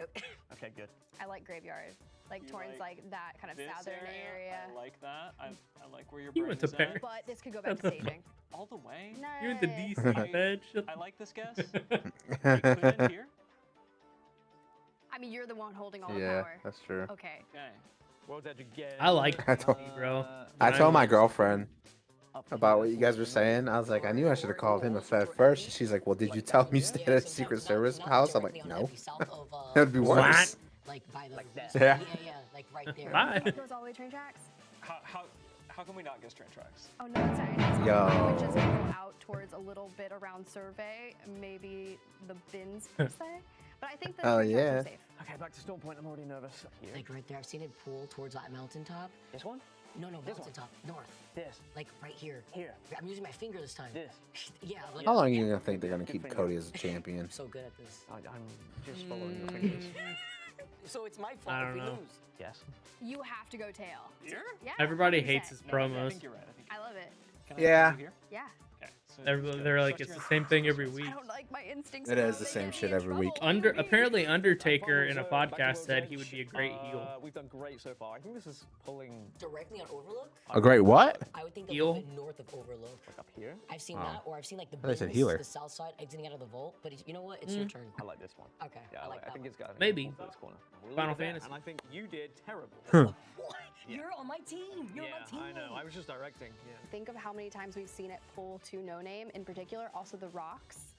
Okay, good. I like graveyard, like You towards like that kind of This southern area. I like that. I like where your You brain went to is at. Paris. But this could go back to staging. All the way? No. You went to DC, bitch. I like this guess. You could end here. I mean, you're the one holding all the Yeah, power. that's true. Okay. World's Edge again. I like I told, bro. I told my girlfriend about what you guys were saying. I was like, I knew I should have called him a Fed first. And she's like, well, did you tell him you stayed at a Secret Service house? I'm like, no. That would be worse. Like by the Yeah. yeah, like right there. Goes all the way train tracks. How can we not get train tracks? Oh no, it's sorry. Yo. I would just go out towards a little bit around survey, maybe the bins per se. But I think the Oh, train tracks yeah. are safe. Okay, back to Storm Point. I'm already nervous. Like right there, I've seen it pull towards that mountaintop. This one? No, This mountaintop, north. This. Like right here. Here. I'm using my finger this time. This. Yeah. Like, How long are you gonna think they're gonna keep Cody as a champion? I'm so good at this. I'm just following your fingers. So it's my fault I if don't we know. lose. Yes. You have to go tail. Here? Yeah. Everybody 100%. hates his No, I promos. think you're right. I think I love it. Can I Yeah. do here? Yeah. Okay. So They're like, it's the same thing every week. I don't like my instincts. It now. is the They same get me shit in every week. trouble. Apparently Undertaker in a podcast said he would be a great heel. We've done great so far. I think this is pulling Directly on Overlook? A great what? I would think a Heel? little bit north of Overlook. like up here. I've seen Oh. that, or I've seen like the thought they said bins, healer. the south side exiting out of the vault. But you know what? It's your turn. I like this one. Okay, Yeah, I like I that think one. it's got Maybe. for this corner. Final Look at that, Fantasy. And I think you did terrible. What? Yeah. You're on my team. You're Yeah, on my team. I know. I was just directing. Yeah. Think of how many times we've seen it pull to No Name, in particular, also the rocks.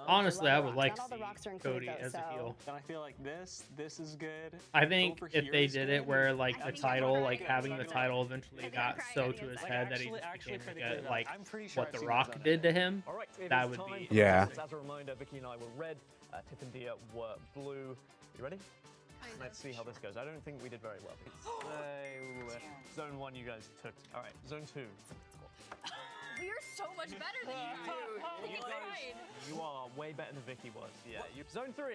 Honestly, I would Not like all to the rocks are see included, Cody though, as a so- heel. And I feel like this is good. I think Over if here they is did good. it where like the think title, I'm like crying. having the title eventually got so to his head that he just actually became pretty like good. a, like I'm pretty sure what I've The seen Rock that. did to him. All right, it That is would time be for Yeah. the As a reminder, Vicky and I were red. Tiff and Dia were blue. You ready? Let's see how this goes. I don't think we did very well. Zone 1 you guys took. All right, Zone 2. We are so much better than you. You are way better than Vicky was. Yeah. Zone 3.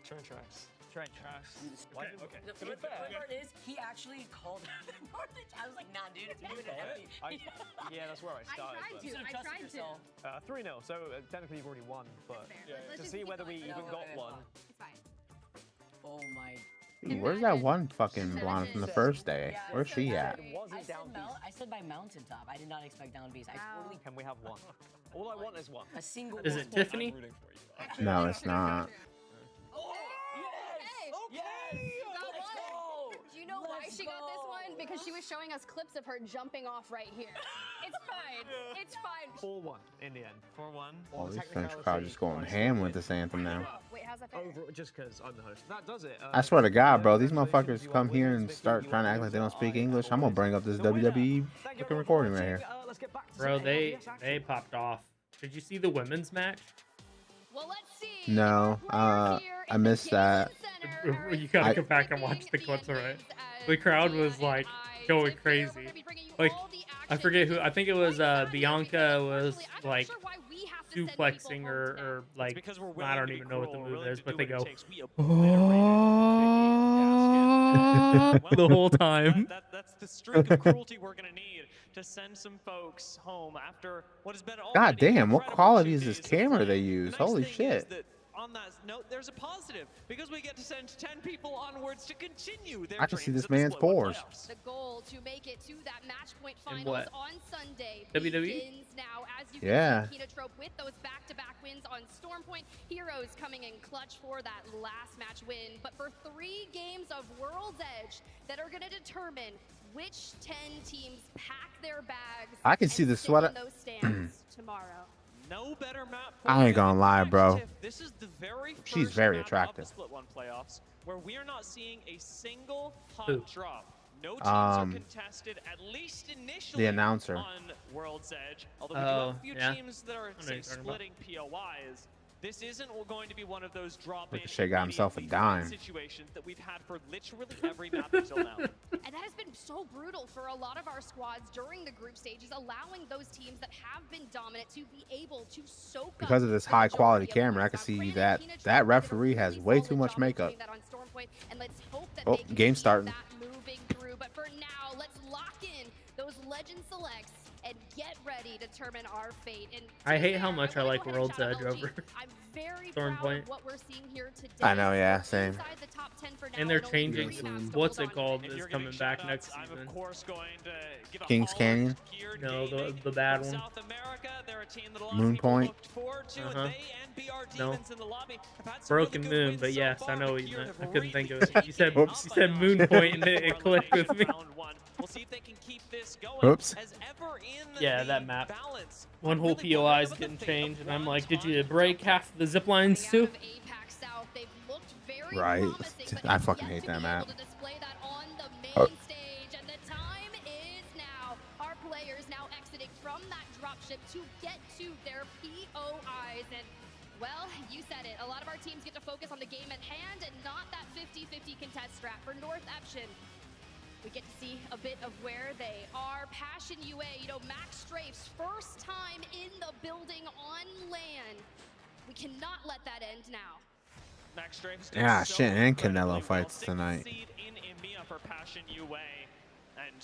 Train tracks. Train tracks. Okay. The funny part is, he actually called out the north. I was like, nah, dude, it's moving ahead. Yeah, that's where I started. I tried to. 3-0. So technically you've already won, but Let's to just see keep whether we going. even No, got wait, one. It's fine. Oh my. Dude, where's that one fucking blonde from the first day? Where's she at? I said by mountaintop. I did not expect down beast. I totally. Can we have one? All I want is one. A single. Is it Tiffany? No, it's not. Do you know why she got this one? Because she was showing us clips of her jumping off right here. It's fine. It's fine. 4-1 in the end. 4-1. All these French crowd just going ham with this anthem now. Wait, how's that fair? Over, just because I'm the host. That does it. I swear to God, bro, these motherfuckers come here and start trying to act like they don't speak English. I'm gonna bring up this WWE fucking recording right here. Let's get back to Bro, some they ALGS action. popped off. Did you see the women's match? Well, let's see. No, I missed that. You gotta go back and watch the clips, alright? The crowd was like going crazy. Like, I forget who. I think it was Bianca was like suplexing or like I don't even know what the move is, but they go the whole time. That's the streak of cruelty we're gonna need to send some folks home after what has been God damn, what incredible quality 2 is this days of camera play. they use? The nice Holy thing is shit. that on that note, there's a positive because we get to send 10 people onwards to continue their I can see dreams this of the man's Split One pores. playoffs. The goal to make it to that match point And finals what? on Sunday WWE? begins now. As you Yeah. can see, Kinotrope with those back-to-back wins on Stormpoint. Heroes coming in clutch for that last match win. But for 3 games of World's Edge that are going to determine which 10 teams pack their bags. I can and see the sit sweater- in those stands tomorrow. No better map. I ain't gonna lie, bro. This is the very She's first very map attractive. Of the Split One playoffs where we are not seeing a single hot Who? drop. No teams are Um, contested, at least initially, the announcer. on World's Edge. Although we do Oh, have a few yeah. teams that are, I know say, you're talking about. splitting POIs. This isn't going to be one of those drop-in Ricochet got himself a dime. situations that we've had for literally every map until now. And that has been so brutal for a lot of our squads during the group stages, allowing those teams that have been dominant to be able to soak up Because of this the high quality majority of camera, I can points. see Granted, that Kinotrope that did a referee has really way solid too much job of makeup. doing that on Stormpoint, and let's hope that Oh, they can game keep starting. that moving through. But for now, let's lock in those legend selects and get ready to determine our fate. And I hate how much I like World's Edge over I'm very Storm proud Point. of what we're seeing here today. I know, yeah, same. Inside the top 10 for now, And they're and only changing. 3 maps to What's hold it on. called? Is coming back next season. Kings Canyon, No, the bad one. Moon Point. No. Broken Moon, but yes, I know what you meant. I couldn't think of it. You said Moon Point, and it clicked with me. Oops. Yeah, that map. One whole POI is getting changed, and I'm like, did you break half the zip lines too? Right. I fucking hate that map. To get to their POIs. And well, you said it, a lot of our teams get to focus on the game at hand and not that 50-50 contest strat. For North Eption, we get to see a bit of where they are. Passion UA, you know, Max Strafe's first time in the building on land. We cannot let that end now. Max Strafe's Yeah, shit, and Canelo fights tonight. in EMEA for Passion UA. And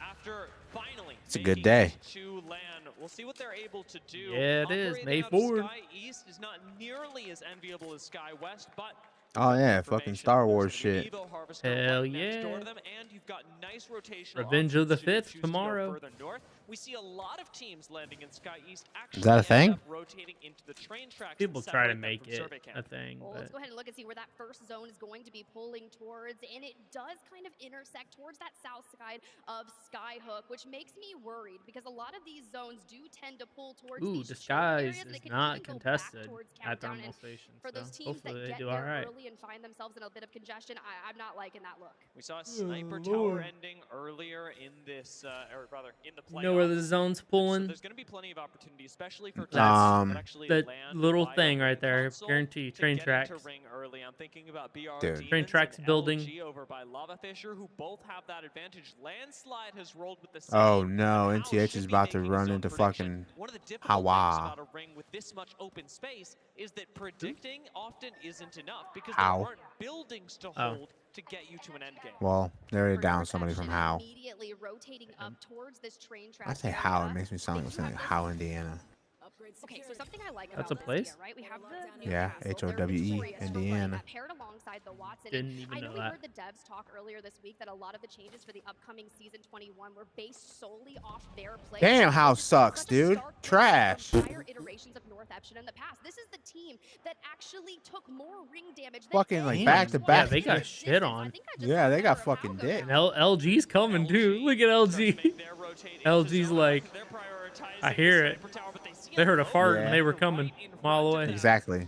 after finally It's a good day. to land, we'll see what they're able to do. Yeah, it is. May Operating out of 4th. Sky East is not nearly as enviable as Sky West, but Oh yeah, fucking Star Wars shit. Hell yeah. Revenge of the 5th tomorrow. We see a lot of teams landing in Sky East. Is that a thing? Rotating into the train tracks. People try to make it a thing, Well, but let's go ahead and look and see where that first zone is going to be pulling towards, and it does kind of intersect towards that south side of Skyhook, which makes me worried because a lot of these zones do tend to pull towards ooh, these Disguise areas, and is it can not even go back contested towards at Countdown. Thermal And Station, for those so teams that hopefully they get do there all right. early and find themselves in a bit of congestion, I'm not liking that look. We saw a sniper tower Lord. ending earlier in this, or rather in the playoffs. You know where the zone's So pulling? there's going to be plenty of opportunity, especially for teams That's that actually that land little by thing a right there. console Guarantee to train get tracks. into ring early. I'm thinking about BR Dude. Demons Train tracks and building. LG over by Lava Fisher, who both have that advantage. Landslide has rolled with the same. Oh no, NTH is about to run into fucking One of the difficult things Hawa. about a ring with this much open space is that predicting often isn't enough because How? there aren't buildings to Oh. hold to get you to an end game. Well, they already down somebody from How. Immediately rotating up towards this train track I say area. How, it makes me sound like I'm saying like How, Indiana. Okay, so something I like That's about a place? this here, right? We have the Yeah, Newcastle, they're HOWE, victorious from Indiana. that paired alongside the Watson. Didn't And even I know know we that. heard the devs talk earlier this week that a lot of the changes for the upcoming season 21 were based solely off their play. Damn, How sucks, dude. Trash. Prior iterations of North Eption in the past. This is the team that actually took more ring damage than Fucking like Damn. back to Yeah, back. they got shit on. Yeah, they got fucking dick. And LG's coming too. Look at LG. LG's like, I hear it. They heard a fart Yeah. and they were coming a mile away. Exactly.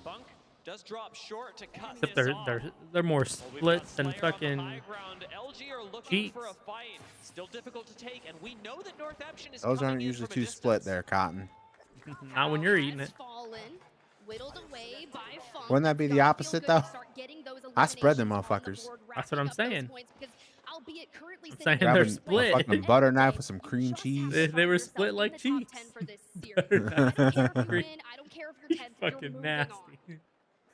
Does drop short to cut Except this off. they're more splits than fucking Ground, LG are looking cheats. for a fight. Still difficult to take, and we know that North Eption is Those coming aren't in usually from a too distance. split there, Cotton. Not when you're eating it. Whittled away by Funk. Wouldn't that be the opposite though? I spread them motherfuckers. That's what I'm saying. Albeit currently I'm saying Grab they're a split. fucking butter knife with some cream cheese. They were split like cheese. Fucking nasty.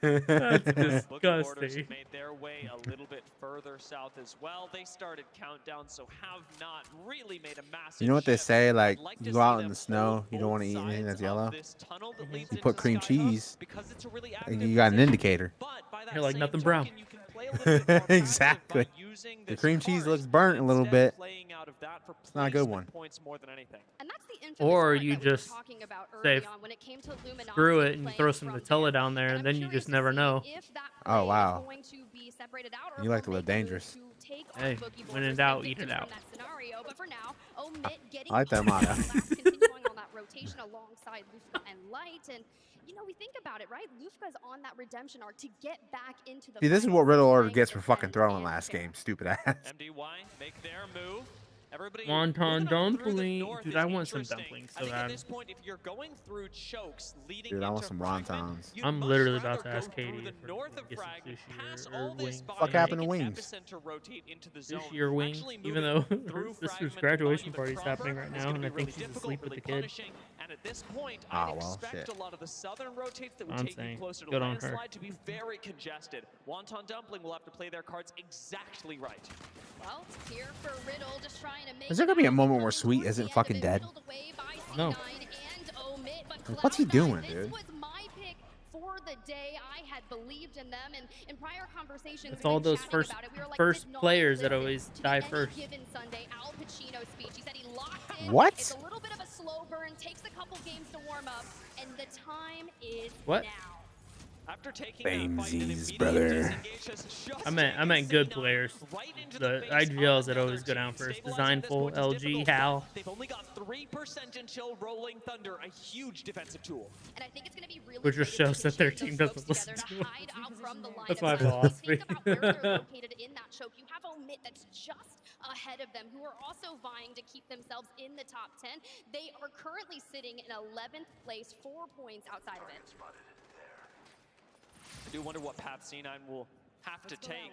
That's disgusting. Made their way a little bit further south as well. They started countdown, so have not really made a massive You know what they shift. say, like, I'd like to you see go out in them the snow, hold you don't want to both eat anything that's sides of yellow. this tunnel that leads You into put cream Skyhook cheese, because it's a really and active you got an position. indicator. But by that You're like same nothing token, brown. you can play a little bit more passive by Exactly. using The this cream cheese card looks burnt a little instead bit. playing out of that for It's not a good placement one. points more than anything. And that's the infamous Or part you that we were just talking about say, early on when it came to Luminosity screw it, and you playing throw some from Nutella there. down there, and then you just never know. If that Oh, play wow. is going to be separated out or You if like to we'll live make a move dangerous. to take on Hey, Boogie when in Borders doubt, and eat it victory out. from that scenario. But for now, Omit getting I like that motto. continuing on that rotation alongside Lufka and Light. And, you know, we think about it, right? Lufka's on that redemption arc to get back into the See, this is finals what Riddle Order playing gets for defend fucking throwing and last fair. game, stupid ass. MDY make their move. Everybody Wonton moving on through the dumpling. north Dude, is I want some interesting. dumplings I so think at bad. this point, if you're going through chokes leading Dude, I want into some fragment, wontons. you'd I'm much literally rather about to go ask through Katie the if north we of can get some frag, sushi pass or all this wings. body, Fuck happened make to an wings? epicenter rotate into the zone, Sushi or wings, actually even moving though through her sister's fragment graduation even party's proper happening right is now, gonna and be I think really she's difficult asleep for with the the kid. punishing. And at this point, Ah, I'd well, expect shit. a lot of the southern rotates that would I'm take you saying, closer to good on her. landslide to be very congested. Wonton Dumpling will have to play their cards exactly right. Well, here for Riddle, just trying to make Is there gonna be a it moment out where towards Sweet the isn't end of fucking it, dead? whittled away by No. What's he doing, dude? For the day, I had believed in them, and in prior conversations, It's all those first players that always die first. given Sunday, Al Pacino's speech. He said he locked in. What? It's a little bit of a slow burn, takes a couple games to warm up, and the time is What? now. After taking Famesies, brother. I meant good players. The IGLs that always go down first. Designful, LG, Hal. They've only got 3% until Rolling Thunder, a huge defensive tool. And I think it's going to be really Which just shows that their team doesn't listen to them. That's my philosophy. Think about where they're located in that choke. You have Omit that's just ahead of them, who are also vying to keep themselves in the top 10. They are currently sitting in 11th place, 4 points outside of it. I do wonder what path C9 will have to take.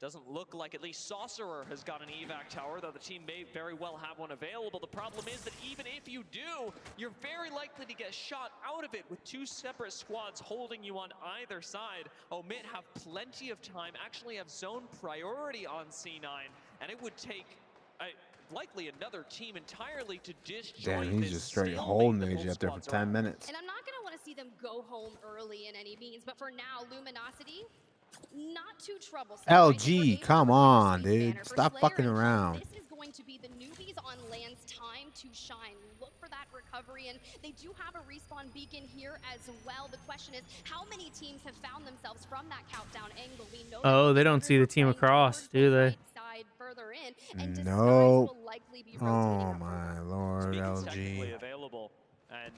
Doesn't look like at least Sorcerer has got an evac tower, though the team may very well have one available. The problem is that even if you do, you're very likely to get shot out of it with two separate squads holding you on either side. Omit have plenty of time, actually have zone priority on C9, and it would take likely another team entirely to disjoin. Damn, he's just straight holding AJ up there for 10 minutes. And I'm not going to want to see them go home early in any means, but for now, Luminosity, not too troublesome. LG, come on, dude. Stop fucking around. This is going to be the newbies on land's time to shine. Look for that recovery, and they do have a respawn beacon here as well. The question is, how many teams have found themselves from that countdown angle? We know Oh, they don't see the team across, do they? side further in, and No. will likely be Oh my lord, Technically LG. available, and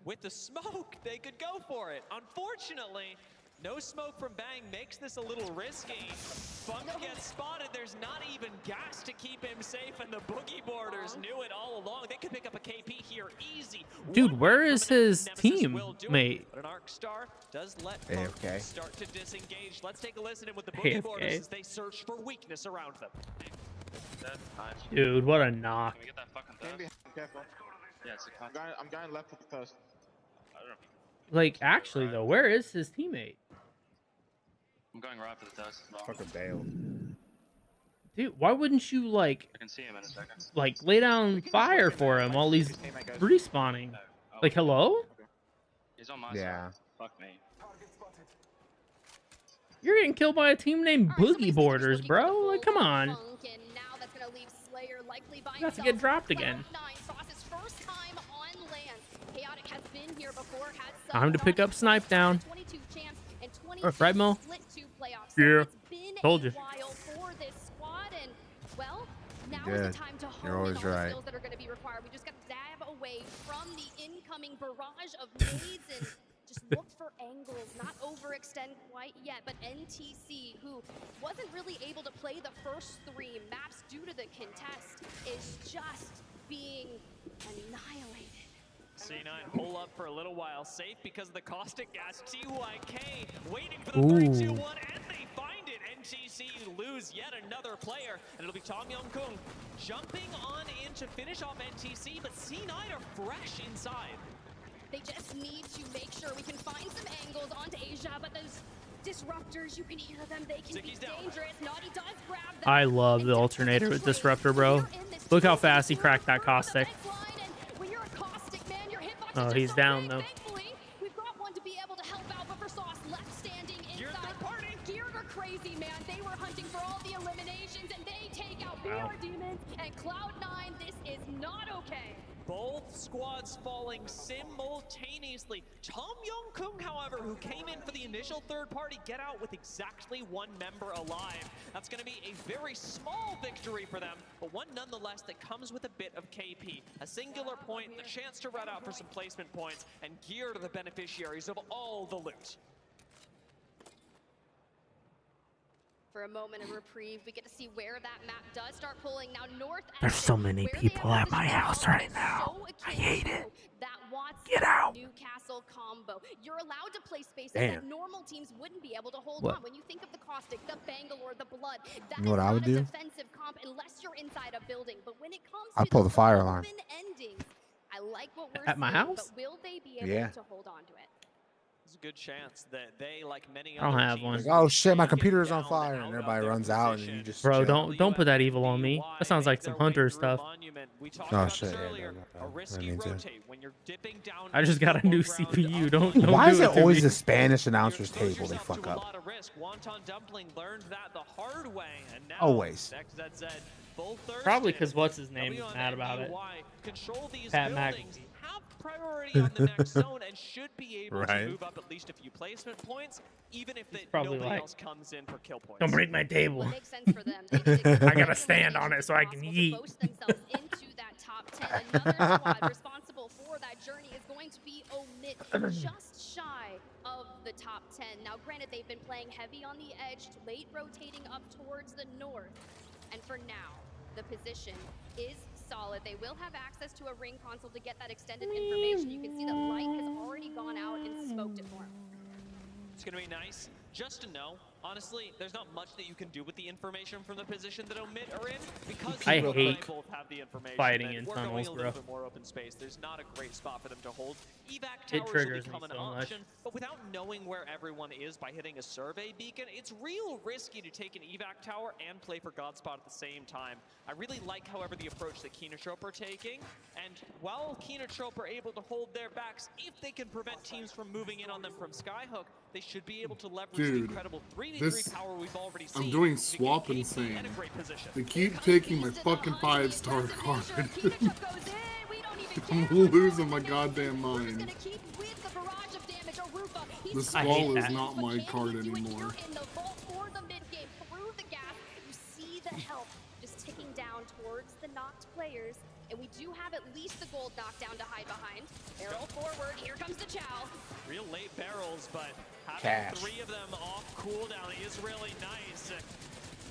with the smoke, they could go for it. Unfortunately, no smoke from Bang makes this a little risky. Funk gets spotted. There's not even gas to keep him safe, and the Boogie Boarders knew it all along. They could pick up a KP here easy. Dude, where is his teammate? But an Arc Star does let AFK. Funk start to disengage. Let's take a listen in with the Boogie AFK. Boarders as they search for weakness around them. Dude, what a knock. Can we get that fucking thirst? Careful. Yeah, it's a I'm going left for the thirst. I don't know. Like, actually, though, where is his teammate? I'm going right for the thirst as well. Fucking bail. Dude, why wouldn't you, like, I can see him in a second. like lay down fire for him while he's respawning? Like, hello? He's on my Yeah. side. Fuck me. You're getting killed by a team named Boogie Boarders, bro. Like, come on. and now that's going to leave Slayer likely by You have to get dropped again. First time on land. Chaotic has been here before, had Time to pick up Snipe down. 22 champs and 20 Or right, Mo? split two playoffs. Yeah. It's been Told a you. while for this squad, and well, now is Good. the time to You're hone in always all the right. skills that are going to be required. We just got to dab away from the incoming barrage of nades and just look for angles, not overextend quite yet, but NTC, who wasn't really able to play the first 3 maps due to the contest, is just being annihilated. C9 hole up for a little while, safe because of the caustic gas. TYK waiting for the 3-2-1, and they find it. NTC lose yet another player, and it'll be Tom Young-kung jumping on in to finish off NTC, but C9 are fresh inside. They just need to make sure we can find some angles onto Asia, but those disruptors, you can hear them, they can be dangerous. Naughty does grab them. I love the alternator with Disruptor, bro. Look how fast he cracked that caustic. When you're a caustic man, your hitbox Oh, is he's just so down, big. though. Thankfully, we've got one to be able to help out, but for Sauce left standing inside. Geared are crazy, man. They were hunting for all the eliminations, and they take out Wow. BR Demons and Cloud9. This is not okay. Both squads falling simultaneously. Tom Young-kung, however, who came in for the initial third party, get out with exactly 1 member alive. That's going to be a very small victory for them, but one nonetheless that comes with a bit of KP. A singular point, the chance to run out for some placement points, and Gear to the beneficiaries of all the loot. For a moment of reprieve, we get to see where that map does start pulling. Now North There's Exit, so many where they people have at my positioned house themselves right is now. so I akin hate to it. That Watson Get out. Newcastle combo. You're allowed to play spaces Damn. that normal teams wouldn't be able to hold What? on. When you think of the Caustic, the Bangalore, the Blood, that You know what is I not would a do? defensive comp unless you're inside a building. But when it comes I'd to pull the fire alarm. open endings, I like what we're At my seeing, house? but will they be able Yeah. to hold on to it? It's a good chance that they, like many I don't other have teams, one. Like, oh shit, my computer is on fire, and everybody runs out, and then you just Bro, chill. don't put that evil on me. That sounds like some Hunter stuff. Oh shit, yeah, that means it. I just got a new CPU. Don't Why do is it it to always me. the Spanish announcer's table they fuck up? Always. Probably because what's his name is mad about it. Pat McAfee. Priority on the next zone and should be able Right. to move up at least a few placement points, even if probably nobody like, else comes in for kill points. Don't break my table. Well, it makes sense for them. They did exactly I gotta what stand they on it so I can eat. boast themselves into that top 10. Another squad responsible for that journey is going to be Omit, just shy of the top 10. Now, granted, they've been playing heavy on the edge, late rotating up towards the north. And for now, the position is solid. They will have access to a ring console to get that extended information. You can see that light has already gone out and smoked it for them. It's going to be nice just to know. Honestly, there's not much that you can do with the information from the position that Omit are in because I you hate both have the information. fighting and in we're tunnels, going a little bro. bit more open space. There's not a great spot for them to hold. Evac It towers triggers will me become an so much. option, but without knowing where everyone is by hitting a survey beacon, it's real risky to take an evac tower and play for Godspot at the same time. I really like, however, the approach that Keenatrope are taking, and while Keenatrope are able to hold their backs, if they can prevent teams from moving in on them from Skyhook, they should be able to leverage the Dude, incredible 3v3 this power we've already seen. I'm doing to get swap KT insane. in a great position. They keep taking my fucking 5-star card. I'm losing my goddamn mind. The Squall is not my card anymore. Players, and we do have at least the gold knockdown to hide behind. Barrel forward, here comes the chow. Real late barrels, but having Cash. 3 of them off cooldown is really nice.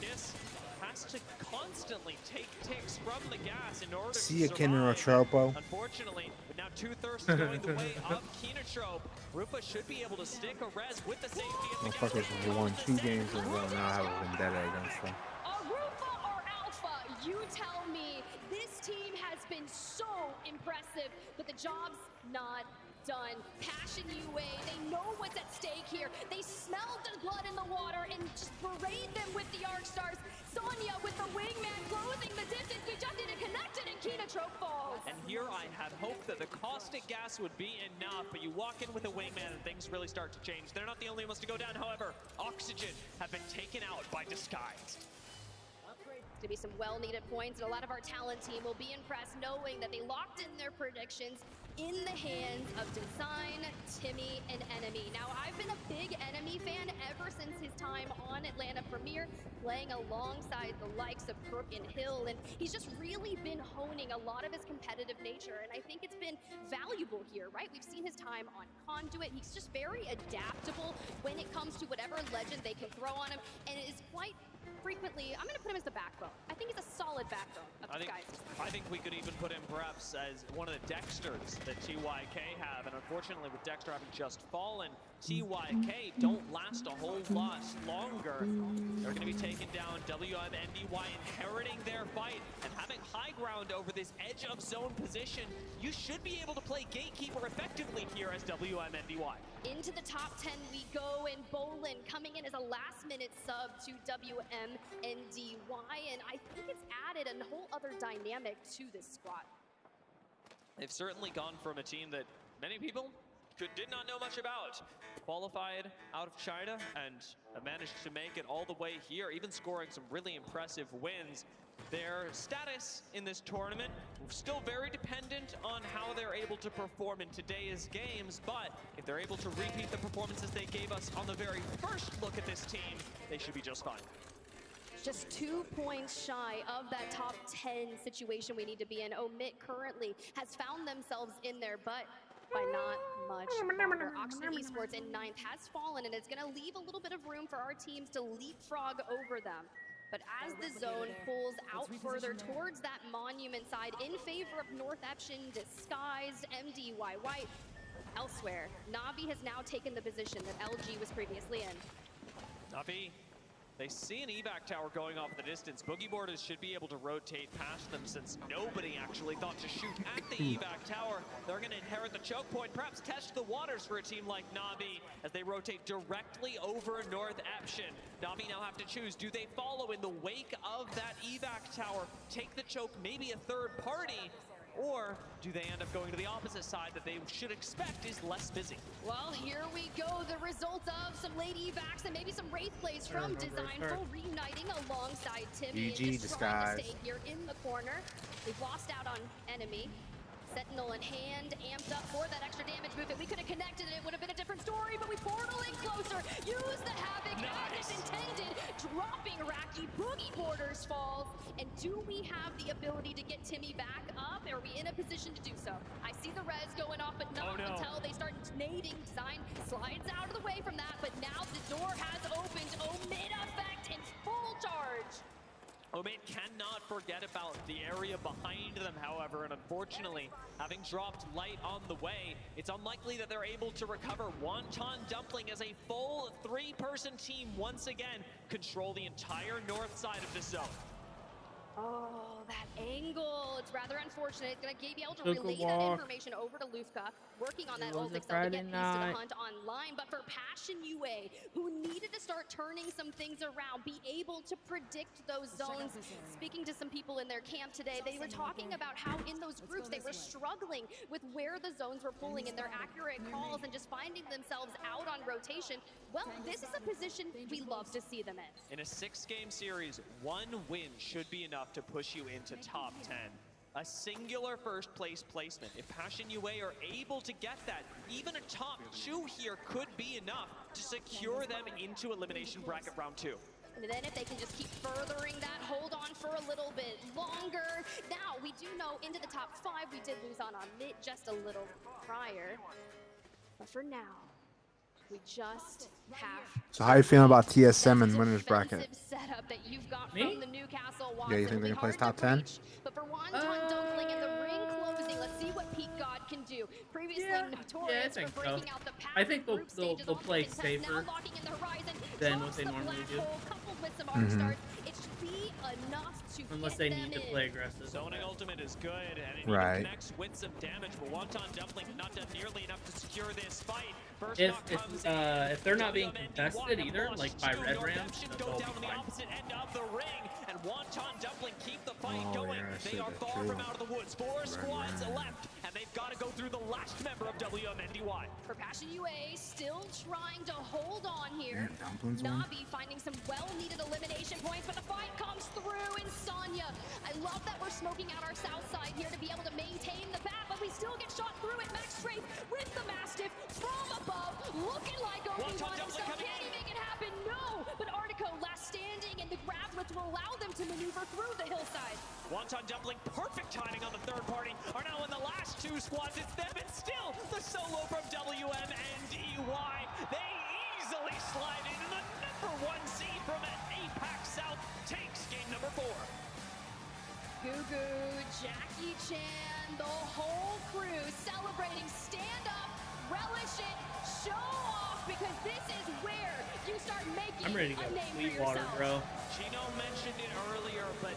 This has to constantly take ticks from the gas in order See to ya, survive. Keenatropo. Unfortunately, but now 2 thirsts going the way of Keenatrope. Rupa should be able to stick a res with the safety of the gas. Motherfuckers have won 2 games in a row now. I have a vendetta against them. Arufa or Alpha, you tell me. This team has been so impressive, but the job's not done. Passion UA, they know what's at stake here. They smelled the blood in the water and just parade them with the Arc Stars. Sonya with the wingman closing the distance. We just didn't connect it, and Keenatrope falls. And here I had hoped that the caustic gas would be enough, but you walk in with a wingman and things really start to change. They're not the only ones to go down, however. Oxygen have been taken out by Disguise. To be some well-needed points, and a lot of our talent team will be impressed knowing that they locked in their predictions in the hands of Design, Timmy, and Enemy. Now, I've been a big Enemy fan ever since his time on Atlanta Premier, playing alongside the likes of Crook and Hill, and he's just really been honing a lot of his competitive nature, and I think it's been valuable here, right? We've seen his time on Conduit. He's just very adaptable when it comes to whatever legend they can throw on him, and it is quite frequently, I'm going to put him as the backbone. I think he's a solid backbone of the guys. I think we could even put him perhaps as one of the Dexters that TYK have, and unfortunately with Dexter having just fallen, TYK don't last a whole lot longer. They're going to be taking down WMNDY, inheriting their fight, and having high ground over this edge of zone position. You should be able to play Gatekeeper effectively here as WMNDY. Into the top 10 we go, and Bolin coming in as a last-minute sub to WMNDY, and I think it's added a whole other dynamic to this squad. They've certainly gone from a team that many people did not know much about. Qualified out of China and managed to make it all the way here, even scoring some really impressive wins. Their status in this tournament still very dependent on how they're able to perform in today's games, but if they're able to repeat the performances they gave us on the very first look at this team, they should be just fine. Just 2 points shy of that top 10 situation we need to be in. Omit currently has found themselves in there, but by not much longer. Oxygen Esports in 9th has fallen, and it's going to leave a little bit of room for our teams to leapfrog over them. But as the zone pulls out further towards that monument side in favor of North Eption, Disguised, MDY White, elsewhere, Na'Vi has now taken the position that LG was previously in. Na'Vi They see an evac tower going off in the distance. Boogie Boarders should be able to rotate past them since nobody actually thought to shoot at the evac tower. They're going to inherit the choke point, perhaps test the waters for a team like Na'Vi as they rotate directly over North Eption. Na'Vi now have to choose. Do they follow in the wake of that evac tower, take the choke, maybe a third party, or do they end up going to the opposite side that they should expect is less busy? Well, here we go. The result of some late evacs and maybe some Wraith plays from Designful reuniting alongside Timmy. GG Just trying to disguise. stay here in the corner. They've lost out on enemy. Sentinel in hand, amped up for that extra damage movement. We could have connected it, would have been a different story, but we portal in closer. Use the Havoc as intended, dropping Raki. Boogie Boarders falls. And do we have the ability to get Timmy back up? Are we in a position to do so? I see the res going off, but not until they start nading. Design slides out of the way from that, but now the door has opened. Omid effect in full charge. Omid cannot forget about the area behind them, however, and unfortunately, having dropped light on the way, it's unlikely that they're able to recover. Wonton Dumpling as a full three-person team once again control the entire north side of the zone. Oh, that angle. It's rather unfortunate. It's going to be able to Took a relay that walk. information over to Lufka, working on that It was ult a excel to Friday get Beast to the night. hunt online. But for Passion UA, who needed to start turning some things around, be able to predict those zones. Speaking to some people in their camp today, they were talking about how in those groups they were struggling with where the zones were pulling and their accurate calls and just finding themselves out on rotation. Well, this is a position we love to see them in. In a 6-game series, one win should be enough to push you into top 10. A singular first place placement. If Passion UA are able to get that, even a top 2 here could be enough to secure them into elimination bracket round 2. And then if they can just keep furthering that, hold on for a little bit longer. Now, we do know into the top 5, we did lose on Amit just a little prior. But for now, we just have So how you feeling about TSM and winners bracket? setup that you've got Me? from the Newcastle Yeah, you think they can place top 10? But for Wonton Dumpling and the ring closing, let's see what Peak God can do. Previously notorious think for so. breaking out the pack I think they'll group stages, they'll ultimate play intense, safer now locking in the horizon, than what drops they the normally black do. hole, coupled with some arc Mhm. starts. It should be enough to Unless get they them need to in. play aggressive. Zoning ultimate is good, and it Right. even connects with some damage, but Wonton Dumpling not done nearly enough to secure this fight. First If knock comes in. if they're not being WMND contested either, lost like by two. Red North Rams, Eption then go they'll down be on the fine. opposite end of the ring, and Wonton Dumpling keep the fight Oh, going. yeah, They shit, are that's far true. from out of the woods. 4 squads left, and they've got to go through the last member of WMNDY. For Passion UA, still trying to hold on here. Yeah, Dumplings won. Na'Vi finding some well-needed elimination points, but the fight comes through in Sonya. I love that we're smoking out our south side here to be able to maintain the path, but we still get shot through it. Max Strafe with the Mastiff from above, looking like Obi-Wan himself. Can he make it happen? No! But Artico last standing, and the grab lift will allow them to maneuver through the hillside. Wonton Dumpling, perfect timing on the third party, are now in the last 2 squads. It's them, and still the solo from WMNDY. They easily slide into the #1 seed from APAC South, takes game number 4. Gugu, Jackie Chan, the whole crew celebrating, stand up, relish it, show off, because this is where you start making I'm ready to a go name for Sweetwater, yourself. bro. Chino mentioned it earlier, but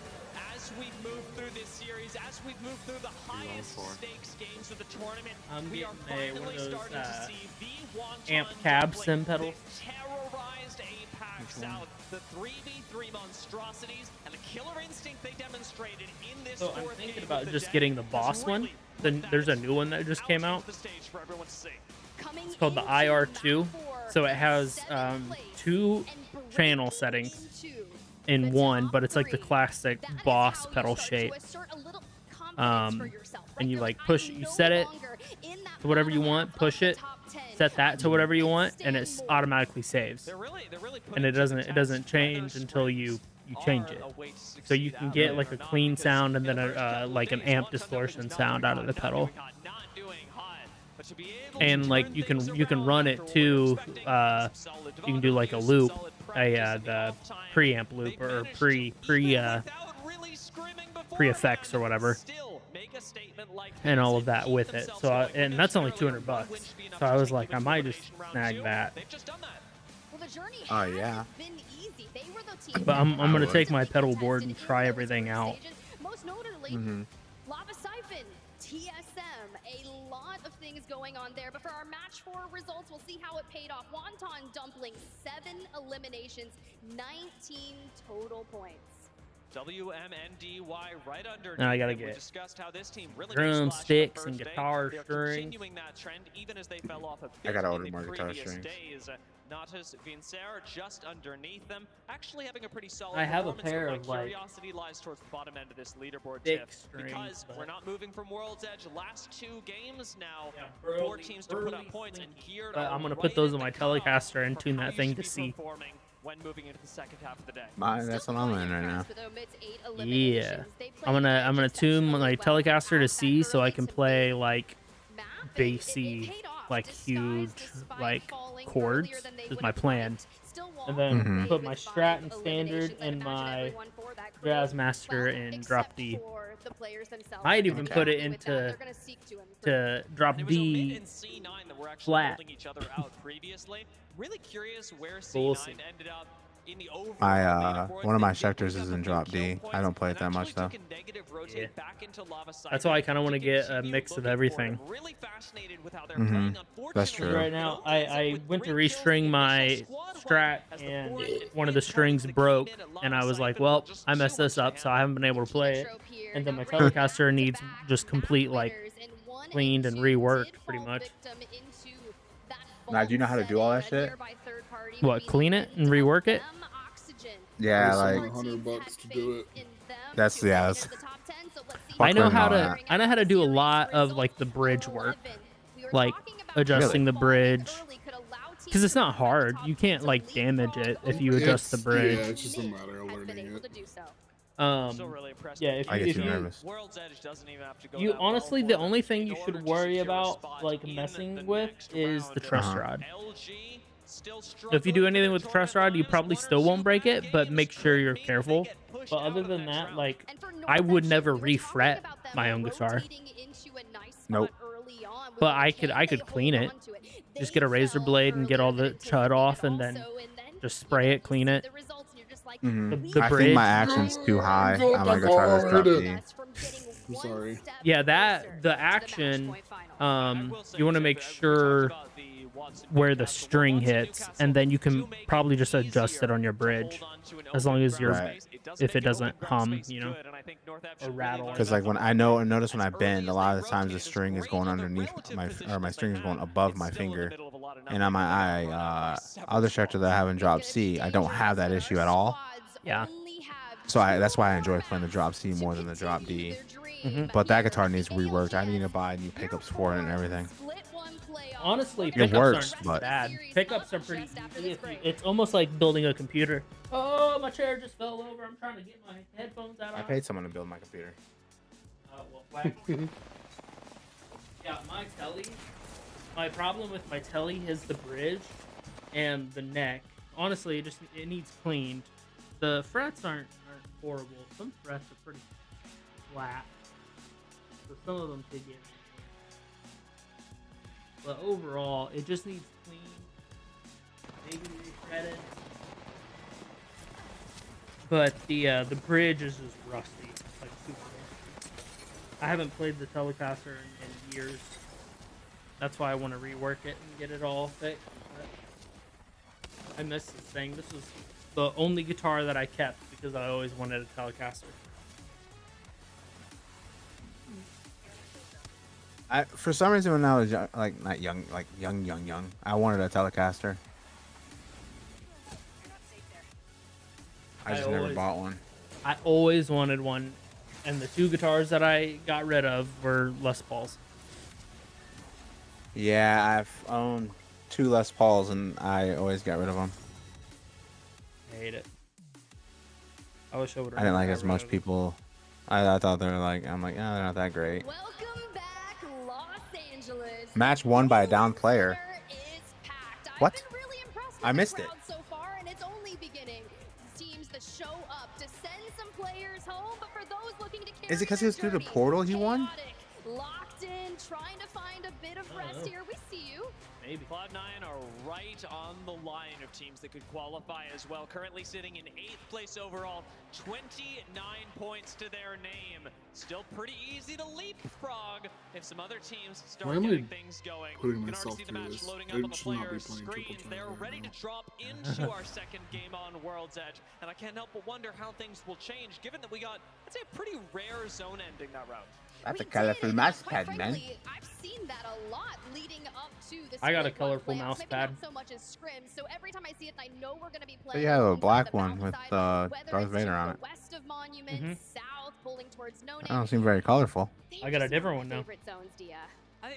as we've moved through this series, as we've moved through the highest stakes games of the tournament, I'm we are getting one finally of those starting to see the Wonton amp cab Dumpling sim pedals. that terrorized APAC South. The 3v3 monstrosities and the killer instinct they demonstrated in this So I'm fourth thinking game about of the just day getting the has boss one. really Then there's a new one that just came out. the stage for everyone to see. It's called the IR2. So it has 2 channel settings in one, but it's like the classic boss pedal shape. And you like push, you set it to whatever you want, push it, set that to whatever you want, and it automatically saves. And it doesn't change until you change it. So you can get like a clean sound and then a like an amp distortion sound out of the pedal. And like you can run it too. You can do like a loop, the preamp loop or pre effects or whatever, and all of that with it. So and that's only $200. So I was like, I might just snag that. Well, the journey Oh, hasn't yeah. been easy. But I'm gonna take my pedal board and try everything out. Most notably, Lava Siphon, TSM, a lot of things going on there. But for our match 4 results, we'll see how it paid off. Wonton Dumpling, 7 eliminations, 19 total points. WMNDY right under. Now I gotta we get discussed how this team really drumsticks and guitar strings. Continuing that trend, even as they fell off a I bit gotta in order the more guitar previous strings. days. Natas Vincer just underneath them, actually having a pretty solid I have a performance, pair but of, my like, curiosity lies towards the bottom end of this leaderboard thick tip, strings, because but- we're not moving from World's Edge. Last 2 games now, burly, 4 teams to put up points and geared. But I'm gonna right put those at in my the cutoff Telecaster and for tune how that you thing should to be see. performing when moving into the second half of the day. That's what I'm in right now. Yeah, I'm gonna tune my Telecaster to C so I can play like bassy, like huge, like chords. Is my plan. And then put my Strat in standard and my Jazz Master in drop D. I'd even put it into drop D flat. Really curious where We'll C9 see. ended up in the overall My leaderboards. one of my They did sectors pick is up in a drop few D. kill I don't points play it and that much actually though. took a negative rotate Yeah. back into Lava That's why I Siphon kind of want to get a continue mix of looking everything. for it. Really fascinated with how they're playing. That's Unfortunately, true. Right now, I went to restring my Strat and one of the strings broke, and I was like, well, I messed this up, so I haven't been able to play it. And then my Telecaster needs just complete, like, cleaned and reworked, pretty much. Now, do you know how to do all that shit? What, clean it and rework it? Yeah, It's like $100 to do it. that's I know fuck how with to that. I know how to do a lot of like the bridge work, like adjusting the bridge, because it's not hard. You can't like damage it if you adjust the bridge. Yeah, it's just a matter of learning it. Yeah, if I you, get if too you, nervous. World's Edge doesn't even have to go you that honestly, well the for only them thing in you order should to worry secure a about spot like in messing the with next is round the of truss the rod. LG still If you do struggling anything for with the the truss tournament rod, you finals. probably One or still two won't break bad it, but games make sure could you're mean that they careful. get pushed But out other of the than next that, round. like, I would never refret my own guitar. Nope. But I could clean it. Just get a razor blade and get all the chud off, and then just spray it, clean it. The I bridge. think my action's too high. I'm gonna go try this drop D. I'm sorry. Yeah, the action. You want to make sure where the string hits, and then you can probably just adjust it on your bridge, as long as you're, Right. if it doesn't hum, you know, or rattle. Because like when I notice when I bend, a lot of the times the string is going underneath my string is going above my finger, and on my other sector that I have in drop C, I don't have that issue at all. Yeah. So that's why I enjoy playing the drop C more than the drop D. But that guitar needs reworked. I need to buy new pickups for it and everything. Honestly, It pickups works, aren't but bad. Pickups are pretty easy. It's almost like building a computer. Oh, my chair just fell over. I'm trying to get my headphones out. I paid someone to build my computer. Oh, well, whack. Yeah, my telly. My problem with my telly is the bridge and the neck. Honestly, it needs cleaned. The frets aren't horrible. Some frets are pretty flat, so some of them could get. But overall, it just needs clean, maybe reshredded. But the bridge is just rusty, like super rusty. I haven't played the Telecaster in years. That's why I want to rework it and get it all fixed. But I miss this thing. This was the only guitar that I kept because I always wanted a Telecaster. For some reason, when I was young, not young, like young, I wanted a Telecaster. I just never bought one. I always wanted one, and the 2 guitars that I got rid of were Les Pauls. Yeah, I've owned 2 Les Pauls, and I always got rid of them. I hate it. I wish I would. I didn't like as much people. I thought they were like, I'm like, oh, they're not that great. Match won by a down player. What? I missed it. So far, and it's only beginning. Teams that show up to send some players home, but for those looking to carry Is it because he was through the portal he won? locked in, trying to find a bit of rest here. We see you. Maybe. Cloud9 are right on the line of teams that could qualify as well. Currently sitting in 8th place overall, 29 points to their name. Still pretty easy to leapfrog if some other teams start getting things going. Putting You can already myself see the through match this. loading I up on the should not be players' playing triple screens. time They're right ready now. to drop into our second game on World's Edge. And I can't help but wonder how things will change, given that we got, I'd say, a pretty rare zone ending that round. That's a colorful mouse pad, man. I've seen that a lot leading up to the I got a split one colorful playoffs. mouse Maybe pad. not so much as scrim. So every time I see it, I know we're going to be So playing. you have a alongside black the one mountain with side, Darth whether it's Vader to on the it. west of Monument, south, pulling towards No That Name. don't seem very colorful. I got a different one now. Favorite zones, Dia.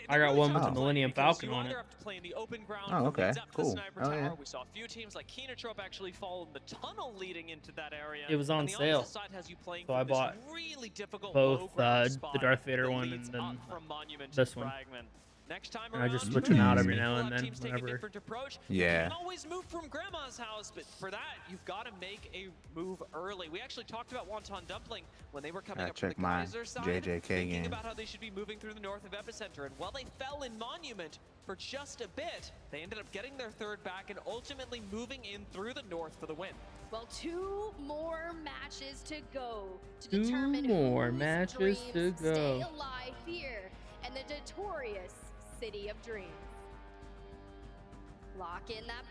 I got one with the Oh. Millennium Falcon You on either it. have to play in the open ground Oh, that okay. leads up to the Cool. sniper Oh, tower. yeah. We saw a few teams like Keenatrope actually fall in the tunnel leading into that area. It was on And the sale, opposite side has you playing so I from this bought really difficult both low-ground the spot Darth Vader that one and leads then up from Monument to this one. Fragment. Next time And I just around, switch them out every we'll now have and then teams take a whenever. different approach. Yeah. You can always move from Grandma's house, but for that, you've got to make a move early. We actually talked about Wonton Dumpling when they were coming Gotta up from check the my Kaiser side, JJK thinking game. about how they should be moving through the north of Epicenter. And while they fell in Monument for just a bit, they ended up getting their third back and ultimately moving in through the north for the win. Well, 2 more matches to go to Two determine more whose matches to dreams go. stay alive here in the notorious City of Dreams. Lock in that.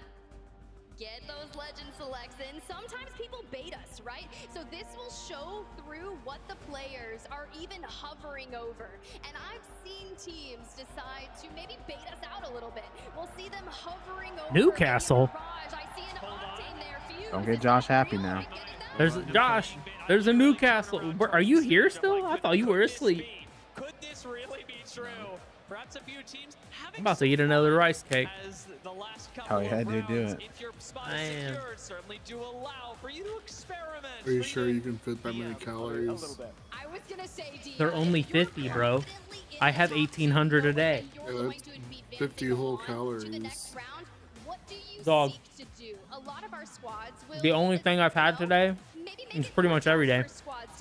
Get those legend selects in. Sometimes people bait us, right? So this will show through what the players are even hovering over. And I've seen teams decide to maybe bait us out a little bit. We'll see them hovering over. Newcastle. I see an octane there. Fuse. Don't get Josh happy now. There's Josh. There's a Newcastle. Are you here still? I thought you were asleep. Could this really be true? Perhaps a few teams I'm about to eat another rice cake. as the last couple Oh yeah, dude, do rounds, it. if your spot I is am. secured, certainly do allow for you to experiment. Are you sure you can fit that many calories? I was gonna say, Dia, They're only 50, bro. I have 1,800 a day. Yeah, that's 50 whole calories. Dog. to do. A lot of our squads will The only thing I've had today is pretty much every day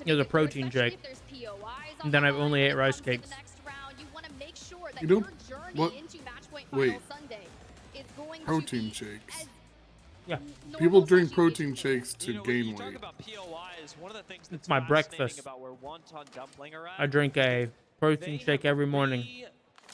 is a protein shake. And then I've only ate rice cakes. You don't. What? Wait. Protein shakes. Yeah. People drink protein shakes to gain weight. One of the things It's my breakfast. about where Wonton Dumpling are at, I drink a protein shake every morning.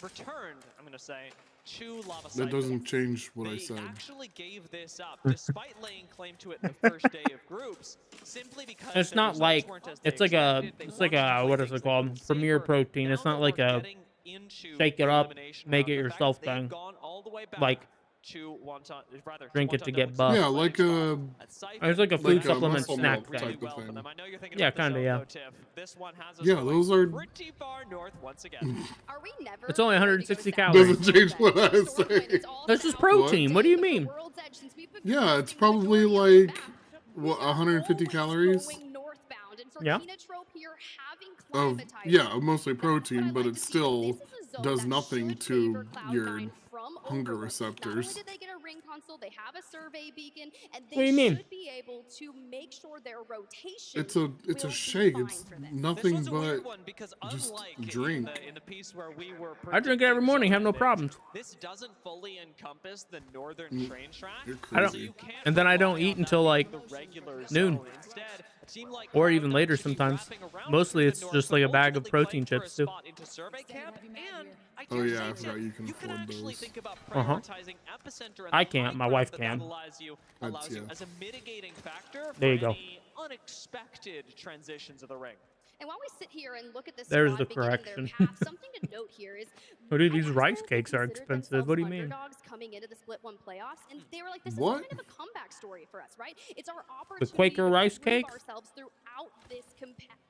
returned, I'm going to say, to Lava That doesn't Cycles. change what I They said. actually gave this up, despite laying claim to it the first day of groups, simply because It's their not results like weren't as they it's like a expected. They it's like wanted to a play what is things it called? that Premier safer. protein. It's Now not that like we're a getting into shake it up, elimination make round, it the yourself fact they've thing. gone all the way back Like to Wonton, rather, drink it Wonton to get Dumpling's buff. Yeah, like a It's like a food supplement muscle snack milk thing. type of thing. Yeah, kind of, yeah. This one has us Yeah, going those are. pretty far north once again. Are we never It's only 160 calories. Doesn't change what I say. That's just protein. What do you mean? Yeah, it's probably like what 150 calories. Yeah. Of yeah, mostly protein, but it still does nothing to your hunger receptors. They get a ring console, they have a survey beacon, and What do they you mean? should be able to make sure their rotation. It's a shake. It's nothing but just drink. In the piece where we were I drink it every morning. Have no problems. This doesn't fully encompass the northern train track. You're I don't, crazy. and then I don't eat until like The regular noon, zone. Instead, a team like or Cloud9 even later should be sometimes. wrapping around Mostly through it's the just north, like a but bag of ultimately protein playing for a chips too. spot into survey camp, and I Oh can yeah, say I too, forgot you can can afford actually those. think about Uh-huh. prioritizing Epicenter and I the can't, high my ground wife that can. allows you Yeah. as a mitigating factor for There you go. any unexpected transitions of the ring. And while we sit here and look at this There's squad the beginning their correction. path, something to note here is Oh, dude, these I rice asked them if cakes they are considered expensive. What do you themselves mean? underdogs coming into the Split 1 playoffs, and they were like, "This What? is kind of a comeback story for us, right? It's our The opportunity Quaker to rice prove cakes? ourselves throughout this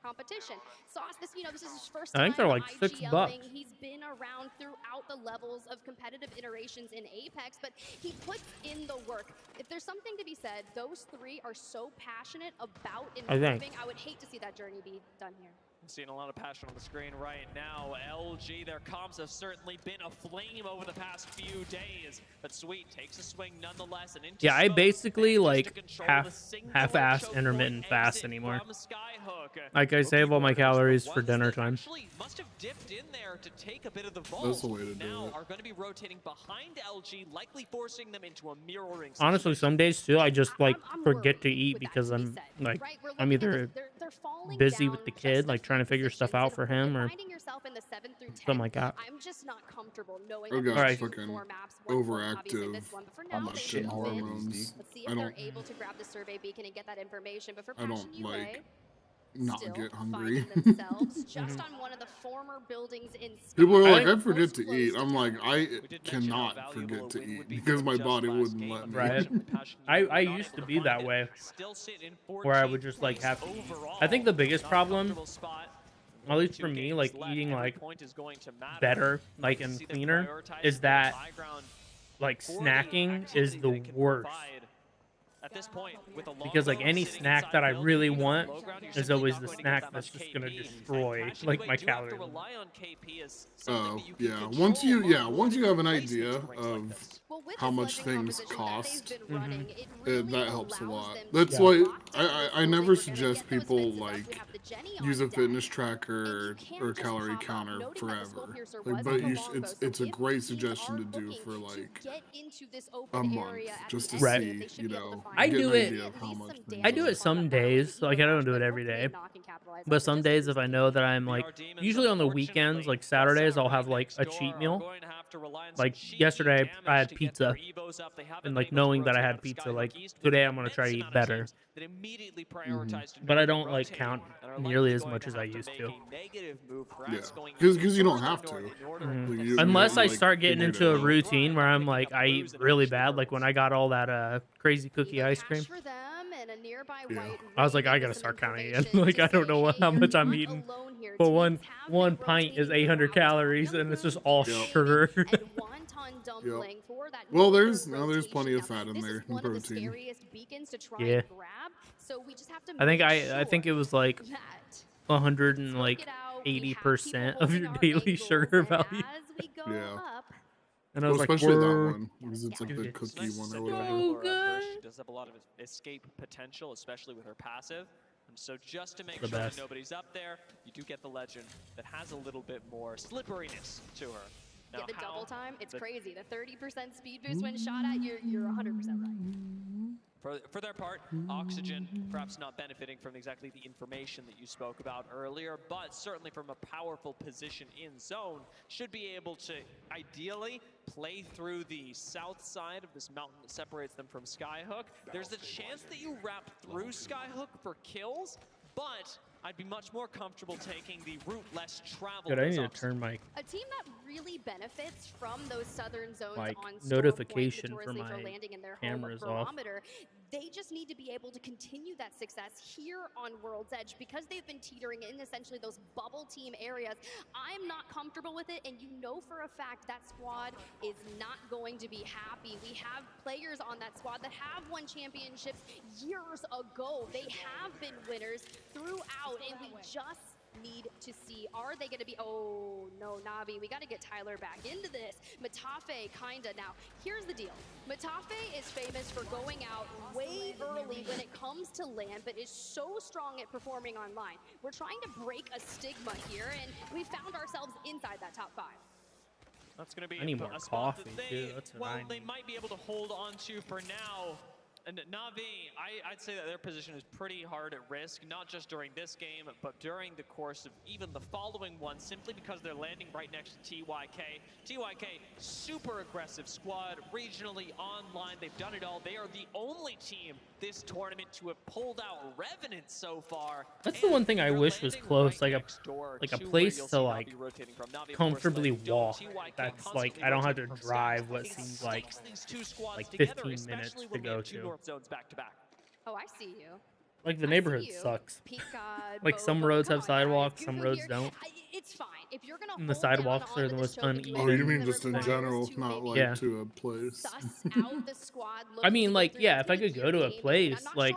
competition." Sauce, this this is his first I think time they're like $6. IGLing. He's been around throughout the levels of competitive iterations in Apex, but he puts in the work. If there's something to be said, those three are so passionate about I think. improving. I would hate to see that journey be done here. Seeing a lot of passion on the screen right now. LG, their comms have certainly been aflame over the past few days, but Sweet takes a swing nonetheless. And into Yeah, I smoke, basically manages to like control the singular half-ass choke intermittent point fast exit anymore. from Skyhook. Like I save all my calories for dinner time. Actually must have dipped in there to take a bit of the vault. That's the way to do Now it. are going to be rotating behind LG, likely forcing them into a mirroring Honestly, some days too, I just like forget to eat because I'm like I'm either busy with the kid, like trying to figure stuff out for him, or something like that. I'm just not comfortable knowing I that got there's fucking four maps, one for obviously overactive this one, but for now they shit move in. hormones. Let's see if I they're don't able to grab the survey beacon and get that information. But for I Passion don't UA, like not still get hungry. finding themselves just on one of the former buildings in People are Sky. like, I forget to eat. I'm like, I cannot forget to eat because my body wouldn't let me. Right. I used to be that way, where I would just like have to eat. I think the biggest problem, at least for me, like eating like better, like and cleaner, is that like snacking is the worst. At this point, with a Because like any snack that I really want is always the snack that's just gonna destroy like my calories. Yeah. Once you have an idea of how much things cost, that helps a lot. That's why I never suggest people like use a fitness tracker or calorie counter forever. Like, but it's a great suggestion to do for like a month just to see, you know. I get do an it. idea of how much things I do are. it some days. Like I don't do it every day, but some days if I know that I'm like, usually on the weekends, like Saturdays, I'll have like a cheat meal. Like yesterday, I had pizza, and like knowing that I had pizza, like today I'm gonna try to eat better. But I don't like count nearly as much as I used to. Yeah, because you don't have to. Like, you Unless know, I like, start getting figure into it a out. routine where I'm like, I eat really bad. Like when I got all that crazy cookie ice cream. I was like, I gotta start counting again. Like I don't know how much I'm eating. But one pint is 800 calories, and it's just all sugar. Yep. Well, there's plenty of fat in there and protein. Yeah. I think it was like 180% of your daily sugar value. Yeah. And I was like, especially that "Whoa." one because it's like the cookie one or so whatever. good. She does have a lot of escape potential, especially with her passive. And so just to make The sure best. that nobody's up there, you do get the legend that has a little bit more slipperiness to her. Now, Yeah, the double time, it's crazy. The 30% speed boost when shot at, you're 100% right. For their part, Oxygen perhaps not benefiting from exactly the information that you spoke about earlier, but certainly from a powerful position in zone, should be able to ideally play through the south side of this mountain that separates them from Skyhook. There's a chance that you wrap through Skyhook for kills, but I'd be much more comfortable taking the route less traveled. Good, I need to turn my A team that really benefits from those southern zones like on notification for notoriously my landing in their cameras home off. barometer. They just need to be able to continue that success here on World's Edge because they've been teetering in essentially those bubble team areas. I'm not comfortable with it, and you know for a fact that squad is not going to be happy. We have players on that squad that have won championships years ago. They have been winners throughout, and we just need to see, are they going to be, oh no, Navi, we got to get Tyler back into this. Matafe kinda. Now here's the deal, Matafe is famous for going out way early when it comes to land, but is so strong at performing online. We're trying to break a stigma here, and we found ourselves inside that top 5. That's going to be I need more a spot coffee, that too. That's what I they need. might be able to hold on to for now. And Navi, I'd say that their position is pretty hard at risk, not just during this game, but during the course of even the following one, simply because they're landing right next to TYK. TYK, super aggressive squad, regionally, online, they've done it all. They are the only team this tournament to have pulled out Revenant so far. That's the one thing I wish was close, like a place to like comfortably walk. That's like I don't have to drive what seems like 15 minutes to go to. Zones back to back. Oh, I see you. Like the neighborhood sucks. Like some roads have sidewalks, some roads don't. It's fine. If you're gonna And the sidewalks are the most uneven. Oh, you mean just in general, not like to a place? I mean, like, yeah, if I could go to a place, like,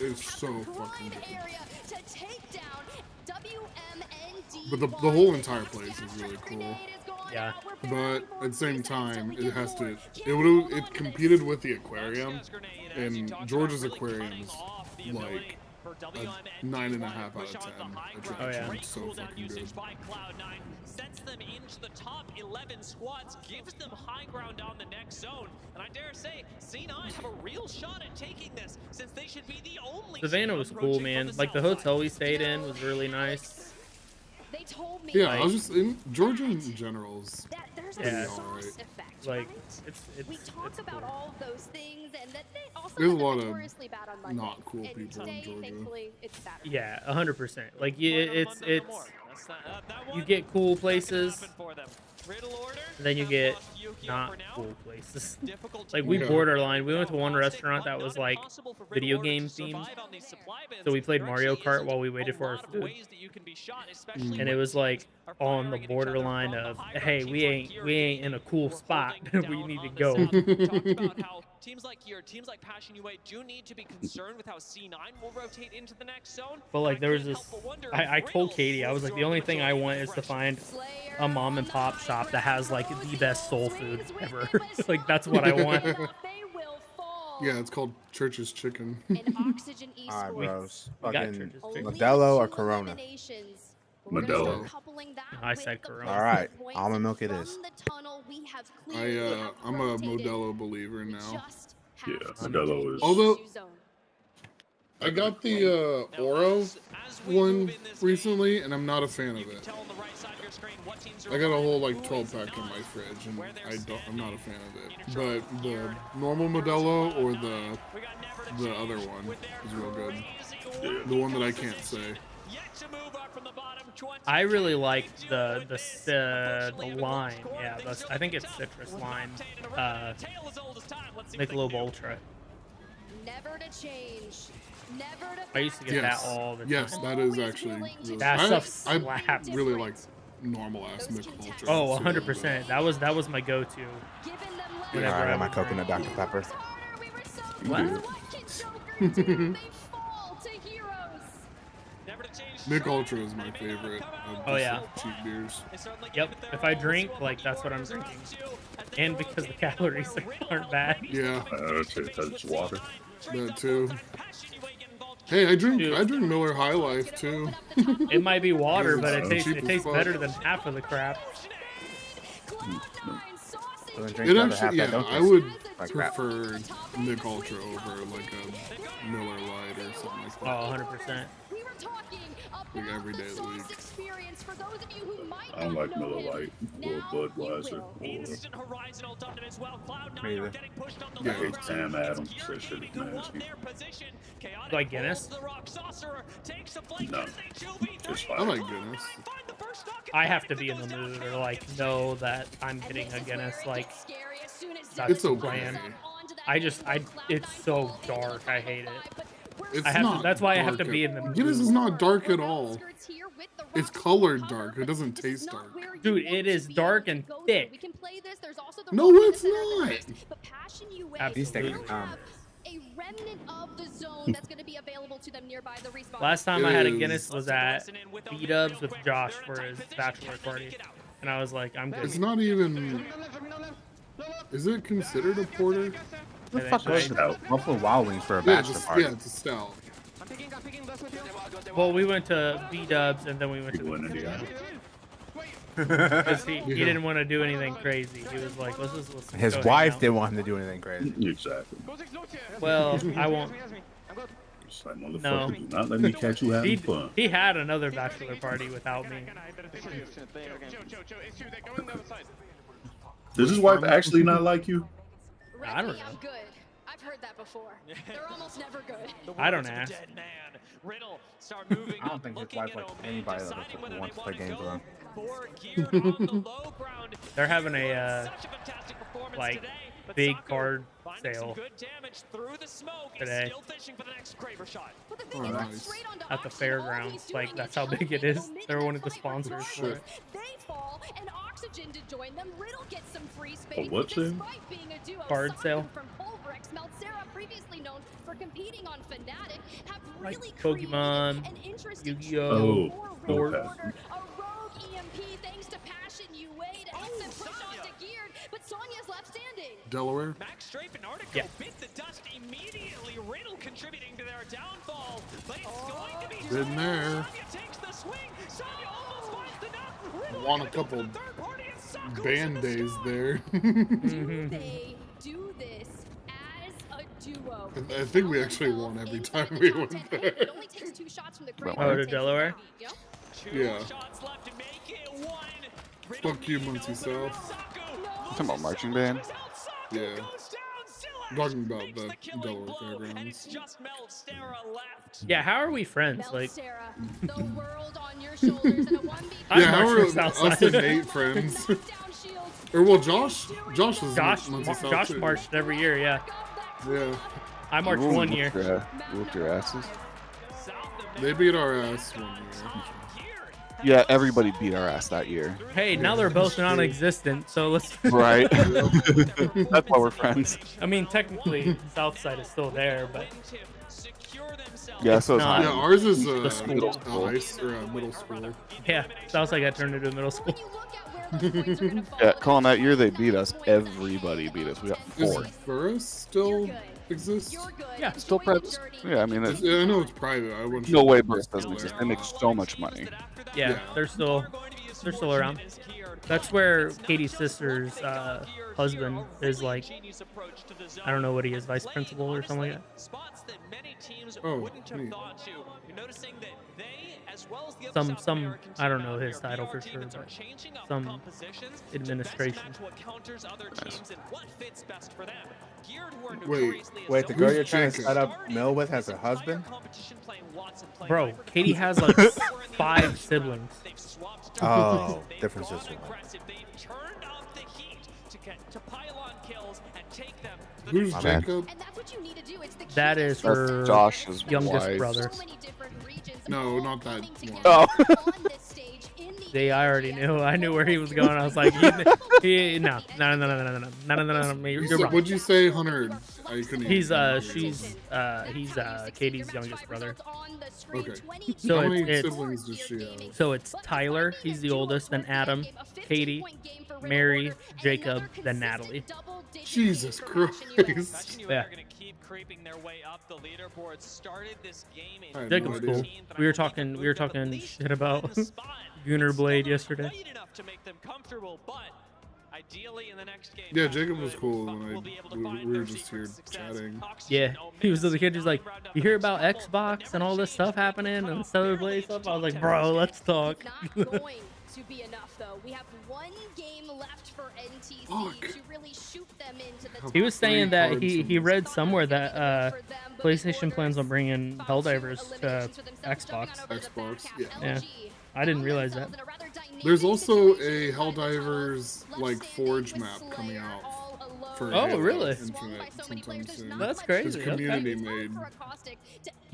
is so fucking good. area to take down WMND. But the whole entire place is really cool. Is going Yeah. But at the same time, it competed with the aquarium, and Georgia's aquarium is like a 9.5 out of 10 attraction. Oh, yeah. It's so fucking good. Sets them into the top 11 squads, gives them high ground on the next zone, and I dare say C9 have a real shot at taking this, since they should be the only Savannah was cool, man. Like the hotel we stayed in was really nice. They told me. Yeah, I was just in Georgia in general is there's pretty Yeah. alright. effect, Like right? it's We talk about cool. all of those things, and that they also There's a had them lot of notoriously bad on Monday. not cool And people in today, Georgia. thankfully, it's Saturday. Yeah, 100%. Like it's you get cool places, and then you get not cool places. Like we borderline. We went to one restaurant that was like video game themed, so we played Mario Kart while we waited for our food, and it was like on the borderline of, hey, we ain't in a cool spot. We need to go. Talked about how teams like here, teams like Passion UA do need to be concerned with how C9 will rotate into the next zone. But like there was this, I told Katie, I was like, the only thing I want is to find a mom and pop shop that has like the best soul food ever. Like that's what I want. Yeah, it's called Church's Chicken. Alright, bros. We got Fucking Church's Chicken. Modelo or Corona? Modelo. I said Corona. Alright, almond milk it is. I'm a Modelo believer now. Yeah, Modelo is. Although I got the Oro one recently, and I'm not a fan of it. I got a whole like 12-pack in my fridge, and I'm not a fan of it. But the normal Modelo or the other one is real good. The one that I can't say. I really liked the lime. Yeah, I think it's citrus lime. Michelob Ultra. Never to change. Never to I used to get that all the time. Yes, that is actually really, that stuff slaps. I really like normal ass Michelob Ultra. Oh, 100%. That was my go-to. Yeah, I got my coconut Dr. Pepper. What? Mick Ultra is my favorite. Oh yeah. Cheap beers. Yep. If I drink, like that's what I'm drinking, and because the calories aren't bad. Yeah. That's it. Because it's water. That too. Hey, I drink Miller High Life too. It might be water, but it tastes cheap as fuck. better than half of the crap. It actually, yeah, I would prefer Mick Ultra over like a Miller Lite or something like that. Oh, 100%. Like every day of the week. I don't like Miller Lite or Budweiser or Neither. yeah, Sam Adams. That shit is nasty. Like Guinness? No, it's fine. I like Guinness. I have to be in the mood or like know that I'm getting a Guinness. Like that's It's the okay. plan. It's so dark. I hate it. It's I have not to, that's why I have to dark be at- in the mood. Guinness is not dark at all. It's colored dark. It doesn't taste dark. Dude, it is dark and thick. No, it's not. These things a remnant of the zone that's going to be available to them nearby the respawn. Last time I had a Guinness was at B-Dubs with Josh for his bachelor party, and I was like, I'm good. It's not even. Is it considered a porter? What the fuck was that? Buffalo Wild Wings for a Yeah, bachelor party. yeah, it's a stout. Well, we went to B-Dubs and then we went to because he didn't want to do anything crazy. He was like, let's His go hang wife out. didn't want him to do anything crazy. Exactly. Well, I won't. It's like, motherfucker, No. do not let me catch you having fun. He had another bachelor party without me. Does his wife actually not like you? I don't know. I'm good. I've heard that before. They're almost never good. I don't ask. I don't think his wife likes anybody that wants to play games with him. They're having a like big card sale today Oh, nice. at the fairgrounds. Like that's how big it is. They're one of the sponsors for it. They fall and Oxygen to join them. Riddle gets some free space. A what sale? Despite being a duo, Card Simon sale? From Pulverex, Meltera, previously known for competing on Fnatic, have Like really Pokemon, created an interesting Yu-Gi-Oh, Oh, Sports. okay. a rogue EMP thanks to Passion UA to help Delaware. Max Strafe and Artico Yeah. bit the dust immediately. Riddle contributing to their downfall. But it's going to be Been there. Sonya takes the swing. Sonya almost finds the knock. Riddle Won a couple band-aids there. Do they do this as a duo? I think we actually won every time we went there. It only takes 2 shots from the crate. Oh, to Delaware? Yeah. Shots left to make it 1. Fuck you, Muncie South. Talking about marching band. Yeah. Talking about the Delaware Fairgrounds. Yeah, how are we friends? Like, The world on your shoulders and a 1v. Yeah, how are us and Nate friends? Or well, Josh was Muncie South Josh too. marched every year. Yeah. Yeah. I marched Ooh, 1 year. Whooped your asses. They beat our ass 1 year. Yeah, everybody beat our ass that year. Hey, now they're both non-existent, so let's. Right. That's why we're friends. I mean, technically, Southside is still there, but. Yeah, so it's Yeah, ours is the school. middle school. Middle school. Yeah, Southside got turned into middle school. Yeah, Colin, that year they beat us. Everybody beat us. We got 4. Does Burris still exist? Yeah, still private. Yeah, I mean, Yeah, I know it's private. I wouldn't. no way Burris doesn't exist. They make so much money. Yeah, they're still around. That's where Katie's sister's husband is, like, I don't know what he is, vice principal or something like that. Oh, neat. Some I don't know his title for sure, but some administration. Wait, the girl you're trying to set up Mill with has a husband? Bro, Katie has like 5 siblings. Oh, different sister. Who's Jacob? That is her Josh's youngest wife. brother. No, not that one. Oh. I already knew. I knew where he was going. I was like, no. You're wrong. What'd you say, Hunter? I couldn't He's hear. he's Katie's youngest brother. Okay. So How many it's siblings does she have? so it's Tyler, he's the oldest, then Adam, Katie, Mary, Jacob, then Natalie. Jesus Christ. Yeah. Creeping their way up the leaderboard. Started this game in Jacob's cool. We were talking shit about Gunnar Blade yesterday. enough to make them comfortable, but ideally in the next game. Yeah, Jacob was cool when we were just here chatting. Yeah, he was the kid who's like, you hear about Xbox and all this stuff happening and Stellar Blade stuff? I was like, bro, let's talk. Not going to be enough though. We have 1 game left for NTC to really shoot them into the. He was saying that he read somewhere that PlayStation plans on bringing Helldivers to Xbox. Xbox, yeah. Yeah, I didn't realize that. There's also a Helldivers like Forge map coming out for Oh, Halo really? Infinite sometime soon. That's crazy. It's community made,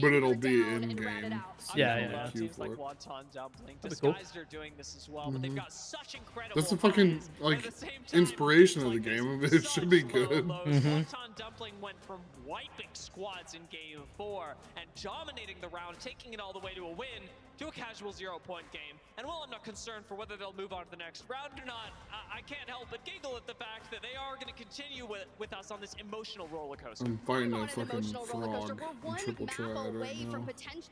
but it'll be in game. Yeah. Teams like Wonton Dumpling, That'd be cool. Disguised are doing this as well, but they've got such incredible. That's the fucking like inspiration of the game. It should be good. Wonton Dumpling went from wiping squads in game 4 and dominating the round, taking it all the way to a win, to a casual 0-point game. And while I'm not concerned for whether they'll move on to the next round or not, I can't help but giggle at the fact that they are going to continue with us on this emotional roller coaster. I'm fighting a fucking frog in triple triad right now.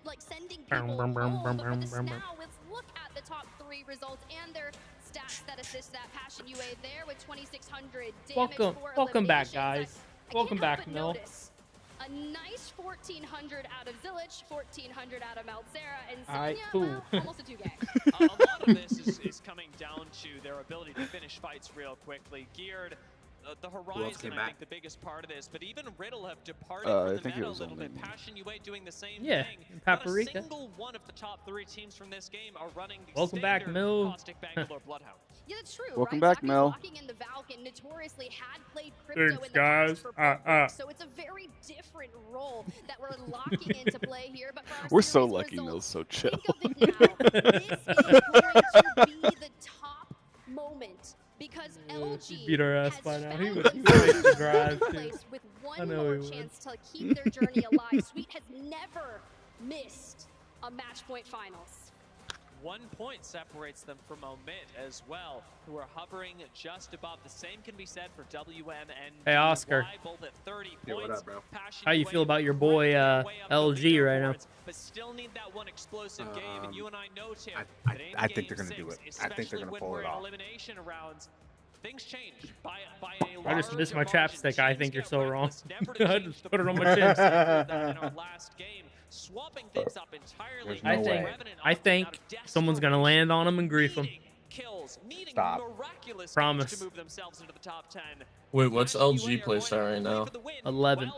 Like sending people home, but for this now, let's look at the top 3 results and their stats that assist that. Passion UA there with 2,600 damage. Welcome back, guys. Welcome back, Mill. A nice 1,400 out of Zillich, 1,400 out of Malzera, and Alright, Sonya, cool. almost a 2K. A lot of this is coming down to their ability to finish fights real quickly. Geared, the Horizon, I think, the biggest part of this, but even Riddle have departed from the meta a little bit. Passion UA doing the same thing. in Not a Paprika. single one of the top 3 teams from this game are running the Welcome back, standard Mill. Caustic Bangalore Bloodhound. Yeah, that's true. Welcome right? back, Mel. Walking in the Valken notoriously had played crypto Thanks, in the guys. past for Purple, so it's a very different role that we're locking into play here. But for our We're so series lucky results, Mill's so chill. this is going to be the top moment because LG beat our ass has by now. found He was themselves ready to in drive, first too. place with I one know more he would. chance to keep their journey alive. Sweet has never missed a match point finals. 1 point separates them from Omit as well, who are hovering just above. The same can be said for WM and Hey, Oscar. both at 30 Yeah, what points. up, bro? How you feel about your boy LG right now? But still need that one explosive game, and you and I know, Tim, I think they're gonna do it. I think they're gonna pull it off. elimination rounds, things change by I just missed my chapstick. I think you're so wrong. I just put it on my in chin. our last game, swapping things up entirely. I think someone's gonna land on him and grief him. Kills, needing Stop. miraculous Promise. to move themselves into the top 10. Wait, what's LG playstyle right now? 11.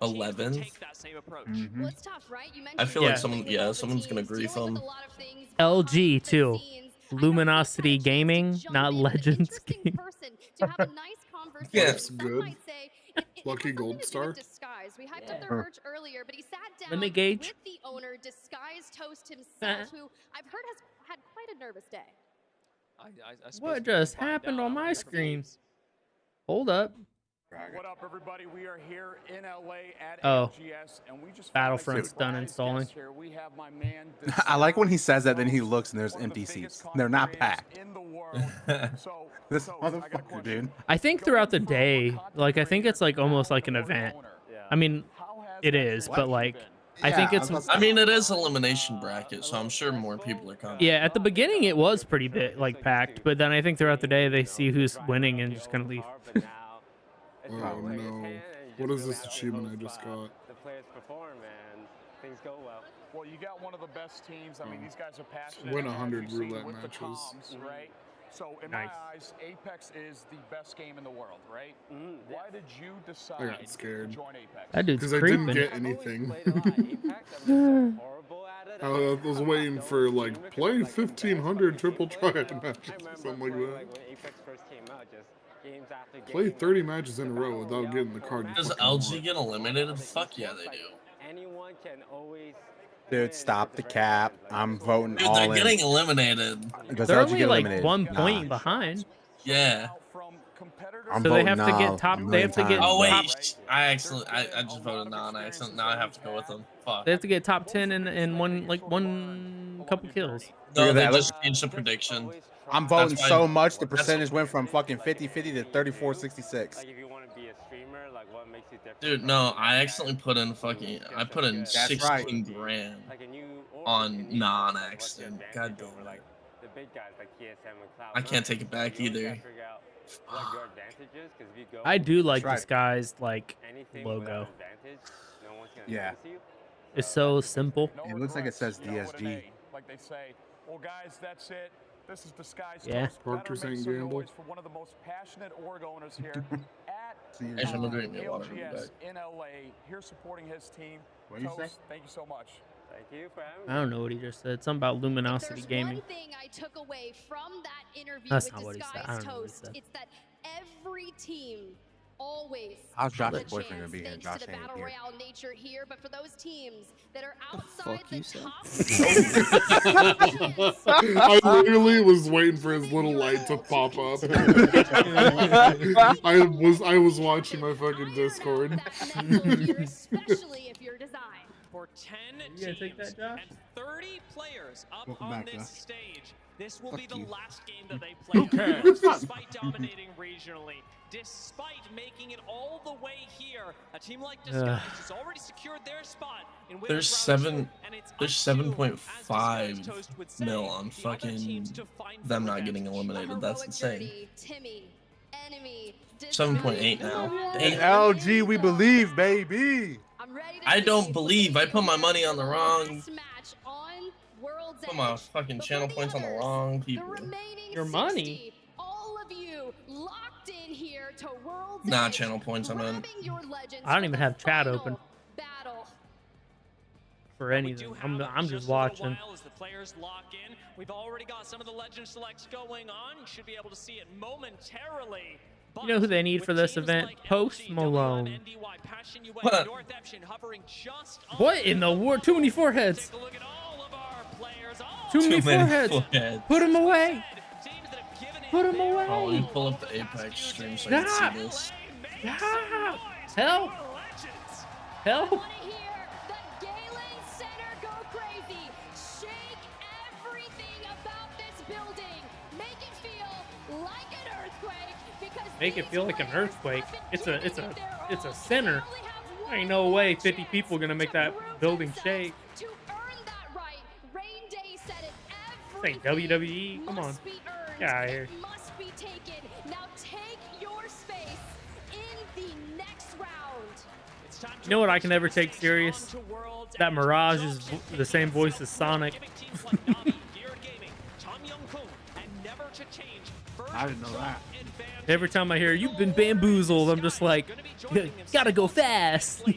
11? Mm-hmm. Well, it's tough, right? You I feel Yeah. like someone's gonna grief him. LG too. Luminosity Gaming, not Legends Gaming. Yeah. That's good. Lucky Gold Star. We hyped up their merch earlier, but he sat down Limit gauge. with the owner, Disguised Toast himself, who I've heard has had quite a nervous day. I suppose What we can just find happened out on my after screen? games. Hold up. What up, everybody? We are here in LA at Oh. ALGS, and we just Battlefront's done installing. here. We have my man. I like when he says that, then he looks and there's empty seats. They're not packed. in the world. So, This motherfucker, dude. I think throughout the day, like I think it's like almost like an event. I mean, it is, but like I think it's. I mean, it is elimination bracket, so I'm sure more people are coming. Yeah, at the beginning it was pretty bit like packed, but then I think throughout the day they see who's winning and just kind of leave. Oh no. What is this achievement I just got? The players perform and things go well. Well, you got one of the best teams. I mean, these guys are passionate. Win as 100 you've seen roulette with the matches. comms, right? So, in Nice. my eyes, Apex is the best game in the world, right? Why did you I decide got to scared. join Apex? That dude's Because I didn't creeping. get anything. Horrible at it. I was waiting for like play 1500 triple triad matches or something like that. When Apex first came out, just games after games. Play 30 matches in a row without getting the card. You Does fucking LG want. get eliminated? Fuck yeah, they do. Anyone can always. Dude, stop the cap. I'm voting Dude, all they're in. getting eliminated. Does They're LG only get like eliminated? 1 Nah. point behind, Yeah. I'm so they voting have to nah get top. a They have to million get. Oh times, top, wait, I just voted non-accident. Now I have to go with them. Fuck. they have to get top 10 in one couple kills. No, Look at they that, just changed the prediction. I'm voting That's why- so much, the that's- percentage went from fucking 50-50 to 34-66. Like if you want to be a streamer, like what makes you different? Dude, no, I accidentally put in I put in That's 16 grand Like a new on non-accident. God damn like it. the big guys like TSM and Cloud. I can't take it back You always either. gotta figure out what your advantage is, 'cause if you go I do like Right. this guy's like anything logo. without advantage, no one's gonna Yeah. notice you. It's so simple. It looks like it says You know what, an DSG. A, like they say, well, guys, that's it. This is Disguised Yeah. Toast. Procter Better make St. some Gamble. noise for one of the most passionate org owners here at See, Hey, I'm drinking me water, ALGS I'll be in LA, here supporting his team. What'd you say? Toast, thank you so much. Thank you for having I me. don't know what he just said. Something about Luminosity There's Gaming. one thing I took away from that interview That's with not what he said. I Disguised don't know what he Toast. said. It's that every team always How's has Josh's a boyfriend chance gonna be here? thanks Josh to the ain't battle here. royale nature here, but for those teams that are outside fuck the you said? top I literally was waiting for his little light to pop up. I was watching my fucking Discord. especially if you're designed. For 10 You gonna take teams that, Josh? and 30 players up Welcome on back, this Josh. stage, this will be Fuck the you. last game that they play. Despite dominating regionally, despite making it all the way here, a team like Disguised has already secured their spot in There's winners round 2, and it's up There's to, as 7.5 Disguised Toast would say, mil on the other fucking teams to find them their not getting advantage. eliminated. That's insane. Journey, Timmy, enemy, 7.8 now. Hey, Damn. LG, we believe, baby. I'm ready to I see don't if believe. I put my money on the wrong. last match on World's Put my Edge. fucking But for channel the points on the others, wrong The people. remaining Your 60, money? all of you locked in here to World's Nah, Edge, channel points, I meant. grabbing your legends I don't for even the have chat final open battle. for We do anything. have I'm it just a little watching. while as the players lock in. We've already got some of the legend selects going on. You should be able to see it momentarily. You know who they need But for this with teams event? like Post LG, Malone. WMNDY, Passion UA, What? North Eption hovering just What in the war? Too many foreheads. Take a look at all of our players. All Too many Too many foreheads. foreheads. Put him away. teams that have given it Put him their away. Oh, let me pull up the Apex stream so I can Nah. see this. Ah, help! Help! Want to hear the Galen Center go crazy? Shake building. Make it feel like an earthquake because Make it feel like an earthquake. It's a center. There ain't no way 50 people gonna make that building shake. to earn that right. Rain Day said it. This ain't WWE. Come on. Must be earned. Get out of here. It must be taken. Now take your space in the next round. You know what I can never take serious? That Mirage is the same voice as Sonic. I didn't know that. Every time I hear you've been bamboozled, I'm just like, gotta go fast. I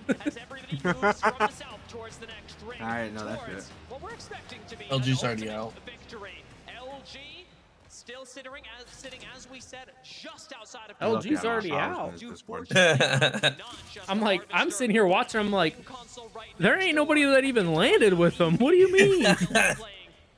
didn't know that shit. LG's already out. LG still sitting as we said just outside of LG's already out. I'm like, I'm sitting here watching. I'm like, there ain't nobody that even landed with them. What do you mean?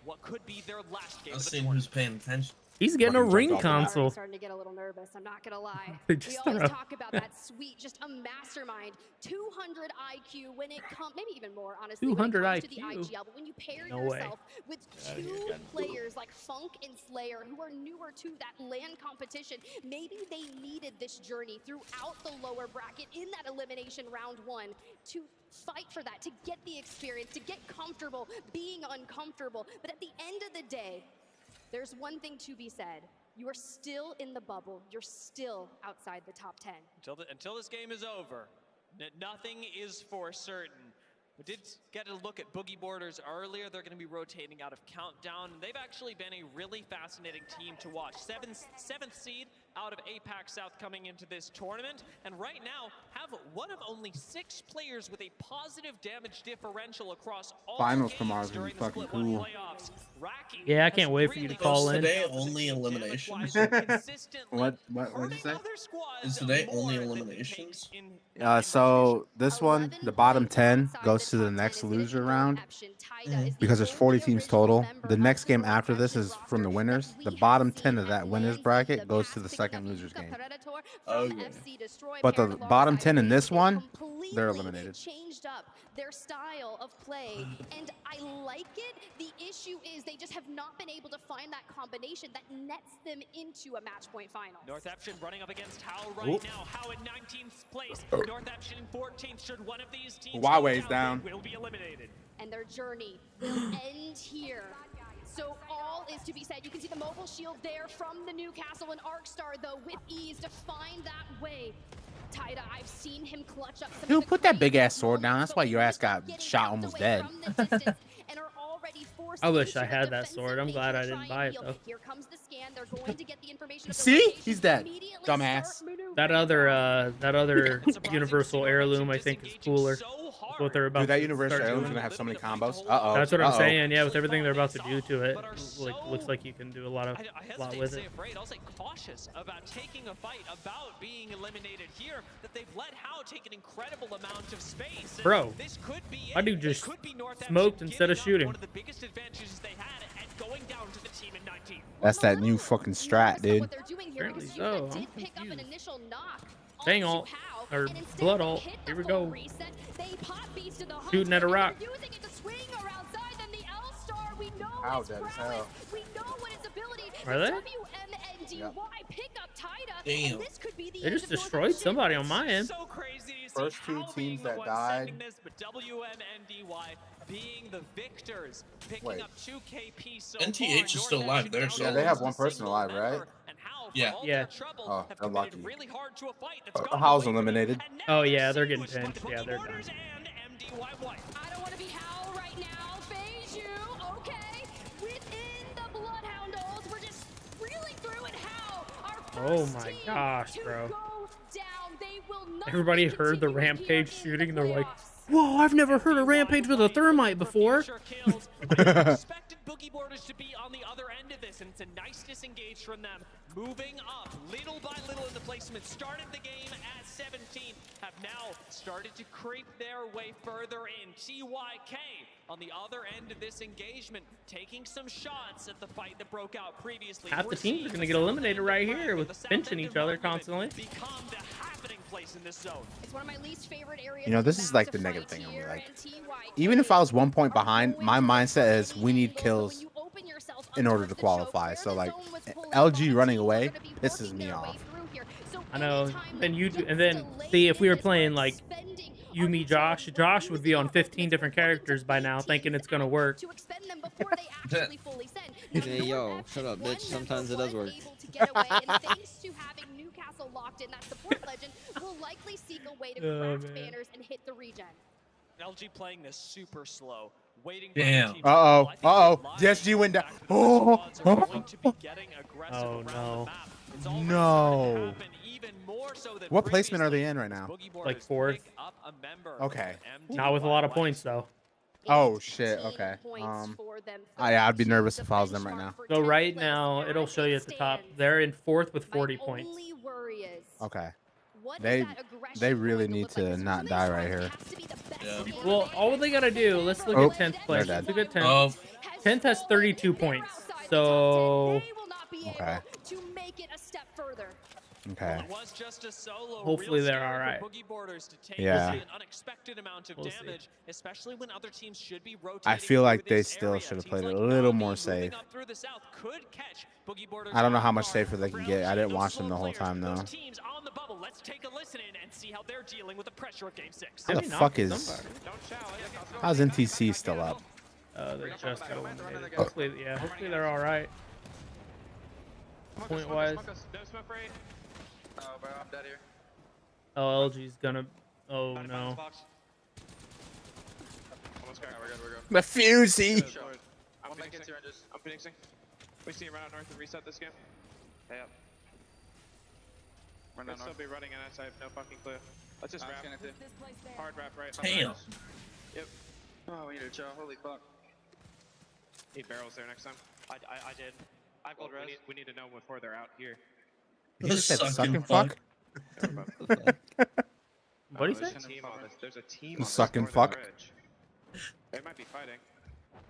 what could be their last game. Let's see who's paying attention. He's getting a ring console. I'm starting to get a little nervous. I'm not gonna lie. They We just always throw- talk about that sweet, just a mastermind, 200 IQ when it comes, maybe even more, honestly. 200 when it comes to the IQ? IGL, but when you pair No way. yourself with two players like Funk and Slayer, who are newer to that LAN competition, maybe they needed this journey throughout the lower bracket in that elimination round one to fight for that, to get the experience, to get comfortable being uncomfortable. But at the end of the day, there's one thing to be said. You are still in the bubble. You're still outside the top 10. Until this game is over, nothing is for certain. We did get a look at Boogie Borders earlier. They're going to be rotating out of Countdown. They've actually been a really fascinating team to watch. Seventh seed out of APAC South coming into this tournament. And right now, have one of only 6 players with a positive damage differential across all Finals games tomorrow's gonna during be the fucking Split 1 cool. playoffs. Racking Yeah, I can't wait for you to call in. Today only eliminations. What did you say? Is today only eliminations? So this one, the bottom 10 goes to the next loser round because there's 40 teams total. The next game after this is from the winners. The bottom 10 of that winners bracket goes to the second losers game. Okay. But the bottom 10 in this one, they're eliminated. Changed up their style of play, and I like it. The issue is they just have not been able to find that combination that nets them into a match point final. North Eption running up against How right Oop. now. How in 19th place. North Eption in 14th. Should one of these teams Huawei's go down. they will be eliminated. And their journey will end here. So all is to be said. You can see the mobile shield there from the Newcastle, and Arcstar, though, with ease to find that way. Taida, I've seen him clutch up some Dude, of the put that big ass sword down. That's why your ass got shot almost dead. and are already forced I wish I into a had that defensive sword. I'm glad I didn't buy it triangle. though. Here comes the scan. They're going to get the information of the See? location, He's dead. immediately Dumbass. start maneuvering. That other universal heirloom I think is cooler. That's what they're about Dude, that to universal start heirloom's doing. gonna have so many combos. Uh-oh. That's what I'm Uh-oh. saying. Yeah, with everything they're about to do to it, like looks like you can do a lot I lot hesitate with to say it. afraid. I'll say cautious about taking a fight, about being eliminated here. That they've let How take an incredible amount of space. And Bro, this could be my it. dude It just could be North smoked Eption instead of giving up shooting. One of the biggest advantages they had at going down to the team in 19. That's that new fucking strat, dude. What they're doing here, Apparently because so. Yuka I'm did pick up an initial knock Bang onto ult How, or and instead blood of ult. hit the Here we full go. reset, they pop beasted the Shooting at a Hunter, and rock. they're using it to swing around side, then the L-Star, we know How its dead as prowess, hell. we know what its ability, Are they? WMNDY pick up Taida, Damn. and this could be the They end just of North destroyed Eption. somebody on my end. So crazy to see First two How being teams the that one died. sending this, but WMNDY being the victors, picking Wait. up 2 KP so NTH is far. still North alive. Eption They're now still Yeah, they have loses a one person single alive, right? member, and How, for Yeah. all Yeah. their trouble, Oh, have they're committed lucky. really hard to a fight that's gotten How's away from them. eliminated? And now Oh we're yeah, they're seeing getting what's pinched. what Yeah, Boogie they're done. Borders and MDY White. I don't want to be Hal right now. Phase you. Okay. Within the Bloodhound dolls, we're just reeling through it. How our Oh first my team gosh, to bro. go down. They will not Everybody be heard the continuing here Rampage in shooting. the They're like, playoffs. whoa, I've never heard a Rampage with a thermite before. Future kills. I expected Boogie Borders to be on the other end of this, and it's a nice disengage from them. Moving up little by little in the placement. Started the game at 17, have now started to creep their way further in. TYK on the other end of this engagement, taking some shots at the fight that broke out previously. Half We're the teams seeing are the gonna get south eliminated end of right Bragg here with the south pinching end each other environment constantly. Become the happening place in this zone. It's one of my least favorite areas. You know, this of is map like to the negative fight thing I'm here, like. and TYK Even if I was 1 point are behind, going my to mindset the is we need angles, but when kills. you open yourself in order to qualify. So like LG running away pisses me off. I know. And then see if we were playing like you, me, Josh would be on 15 different characters by now, thinking it's gonna work. Hey yo, shut up, bitch. Sometimes it does work. Thanks to having Newcastle locked in, that support legend will likely seek a way to craft banners and hit the regen. LG playing this super slow, waiting for Damn. DSG went down. Oh no. No. What placement are they in right now? Like 4th. Okay. Not with a lot of points though. Oh shit. Okay. Yeah, I'd be nervous if I was them right now. So right now it'll show you at the top. They're in 4th with 40 points. Okay. They really need to not die right here. Yeah. Well, all they gotta do. Let's look at 10th place. They're Let's dead. look at 10th. 10th has 32 points. So Okay. Okay. hopefully they're all right. Yeah. We'll see. Especially when other teams should be I feel like they still should have played it a little more safe. I don't know how much safer they can get. I didn't watch them the whole time though. Let's take a listen in and see how they're dealing with the pressure of game 6. How the fuck is? How's NTC still up? They just got eliminated. Hopefully they're all right. Point wise. Oh, bro, I'm dead here. Oh, LG's gonna. Oh no. The Fusey. I'm making syringes. I'm phoenixing. We see run out north and reset this game. Hey up. Run out north. Still be running in us. I have no fucking clue. Let's just wrap. Hard wrap right. Damn. Yep. Oh, we need a chill. Holy fuck. Need barrels there next time. I did. I've gold res. We need to know before they're out here. You just said sucking fuck? What do you say? There's a team on Sucking this fuck? northern ridge. They might be fighting.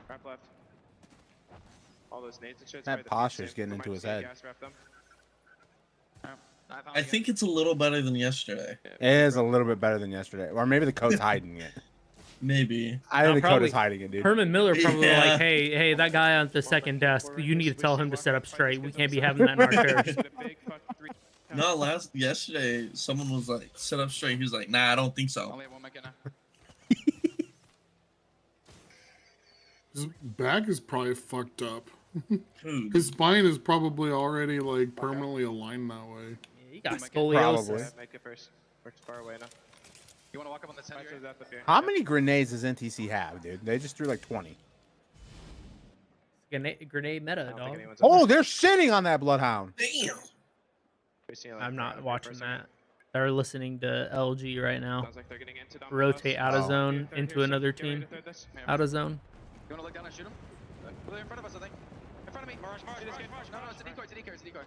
Wrap left. All those nades and shit. That posture's getting into his head. I think it's a little better than yesterday. It is a little bit better than yesterday. Or maybe the code's hiding it. Maybe. I think the code is hiding it, dude. Herman Miller probably Yeah. like, hey, that guy on the second desk, you need to tell him to set up straight. We can't be having that in our church. No, yesterday, someone was like, set up straight. He was like, nah, I don't think so. His back is probably fucked up. His spine is probably already like permanently aligned that way. He got scoliosis. Make it first. We're far away now. You want to walk up on the center? How many grenades does NTC have, dude? They just threw like 20. Grenade meta, dog. Oh, they're shitting on that Bloodhound. Damn. I'm not watching that. They're listening to LG right now. Sounds like they're getting into Rotate out of zone into another team. Out of zone. You want to look down and shoot him? They're in front of us, I think. In front of me. Marsh. No, it's a decoy. It's a decoy.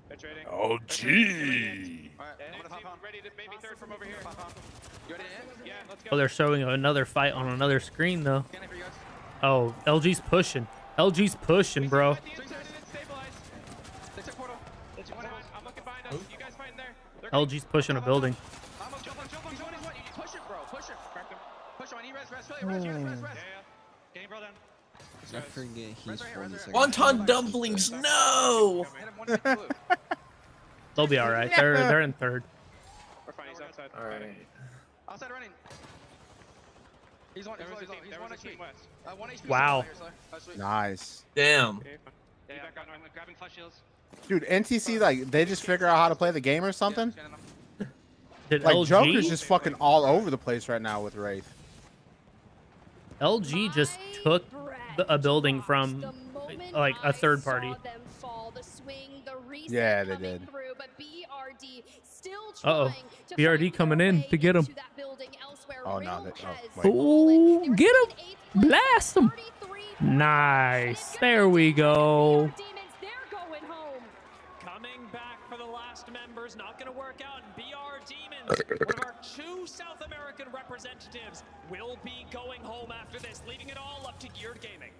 They're trading. Oh, gee. Alright, I'm gonna pop on. Ready to maybe third from over here. You ready to hit? Yeah, let's go. Oh, they're showing another fight on another screen though. Oh, LG's pushing. LG's pushing, bro. LG's pushing a building. Push it, bro. Push it. Push him. I need res. I forget he's from the second. Wonton dumplings, no! They'll be all right. They're in third. We're fine. He's outside. All right. Outside running. He's one HP. One HP. Wow. Nice. Damn. Grabbing flash shields. Dude, NTC, like, they just figure out how to play the game or something? Did Like, LG? Joker's just fucking all over the place right now with Wraith. LG just took a building from like a third party. Yeah, they did. Uh-oh. BRD coming in to get him. Oh, no. Ooh, get him. Blast him. Nice. There we go. Coming back for the last members, not going to work out. And BR Demons, one of our 2 South American representatives, will be going home after this, leaving it all up to Geared Gaming.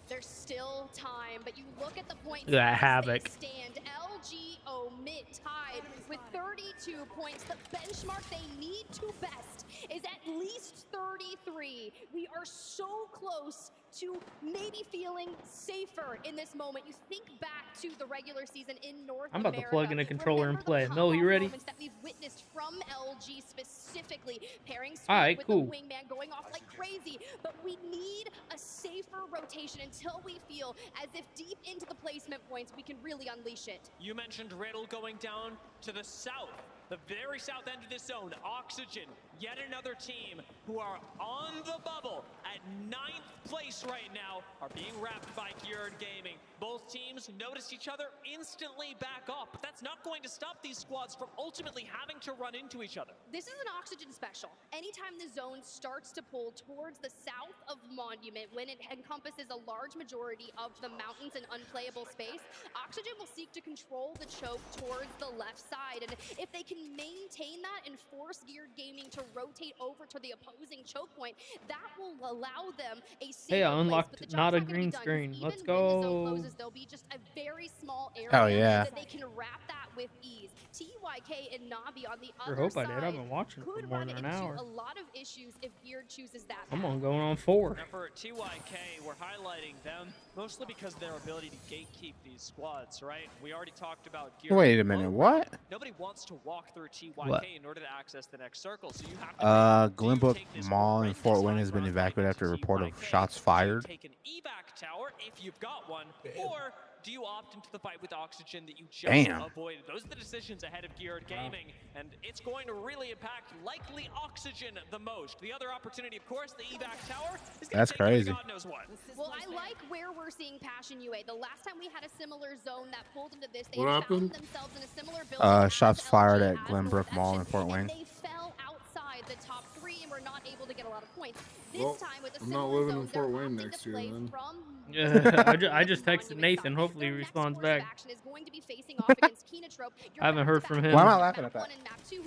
There's still time, but you look at the points. Look at that havoc. Stand LG omit tied with 32 points. The benchmark they need to best is at least 33. We are so close to maybe feeling safer in this moment. You think back to the regular season in North I'm about America. to plug in a controller and Remember play. the Mel, you pop-off ready? moments that we've witnessed from LG specifically, pairing Sweet All right, with cool. the wingman going off like crazy. But we need a safer rotation until we feel as if deep into the placement points we can really unleash it. You mentioned Riddle going down to the south, the very south end of this zone. Oxygen, yet another team who are on the bubble at 9th place right now, are being wrapped by Geared Gaming. Both teams notice each other, instantly back off, but that's not going to stop these squads from ultimately having to run into each other. This is an Oxygen special. Anytime the zone starts to pull towards the south of Monument, when it encompasses a large majority of the mountains and unplayable space, Oxygen will seek to control the choke towards the left side. And if they can maintain that and force Geared Gaming to rotate over to the opposing choke point, that will allow them a safer Hey, I place. unlocked But the not job's a not gonna be green done, 'cause screen. even Let's when the zone go. closes, there'll be just a very small area Oh, yeah. that they can wrap that with ease. TYK and Navi on the Sure other hope side I did. I've been watching for could more run than an into hour. a lot of issues if Geared chooses that I'm path. on going on 4. Now for TYK, we're highlighting them mostly because of their ability to gatekeep these squads, right? We already talked about Geared. Wait a minute, what? Nobody wants to walk through TYK What? in order to access the next circle, so you have to Glenbrook Mall in Fort Wayne has been evacuated after a report of shots fired. take an evac tower if you've got one, or do you opt into the fight with Oxygen that you just Damn. avoided? Those are the decisions ahead of Geared Gaming, and it's going to really impact likely Oxygen the most. The other opportunity, of course, the evac tower is going That's to take you to crazy. God knows what. Well, I like where we're seeing Passion UA. The last time we had a similar zone that pulled into this, they What found happened? themselves in a similar building. Shots fired at Glenbrook Mall in Fort And Wayne. they fell outside the top 3 and were not able to get a lot of points. This Well, time with a I'm not similar living in zone, they're Fort Wayne opting next to year play then. from I just texted Nathan. Hopefully he responds back. action is going to be facing off against Kenotrope. I haven't heard from him. Why am I laughing at that?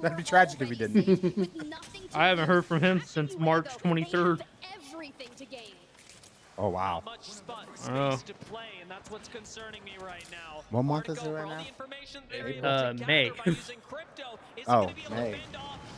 That'd be tragic if he didn't. I haven't heard from him since March 23rd. Everything to gain. Oh, wow. Much spot Oh. space to play, and that's what's concerning me right now. What month is it right now? May. Oh, May.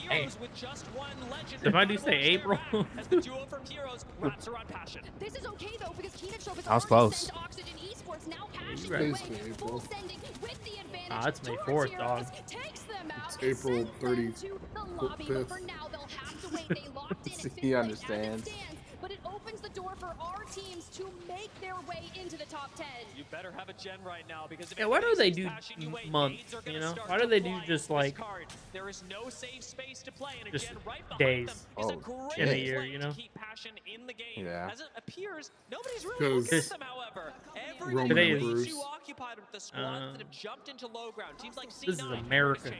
Hey. With just one legend. If I do say April. As the duo from Heroes wraps around Passion. This is okay though because Kenotrope is That was already close. sent Oxygen Esports, now Passion Right. away, Basically April. full sending with the advantage. Ah, it's May towards 4th, dog. Heroes, takes them out, It's April sends them 30th. to the lobby, but for now they'll have to wait. They locked in at 5th He place understands. as it stands, but it opens the door for our teams to make their way into the top 10. You better have a gen right now because if Yeah, it why do they faces do Passion UA, months, nades are you gonna know? start Why do to they do fly just, into this like, card. There is no safe space to play, and a just gen right behind days? them is a Oh, great in a play year, you know? to keep Passion in the game. Yeah. As it appears, nobody's really Because looking at them, however. Everybody Roman Today is Emperors. too occupied with the squads that have jumped into low ground. Teams like C9 This is America.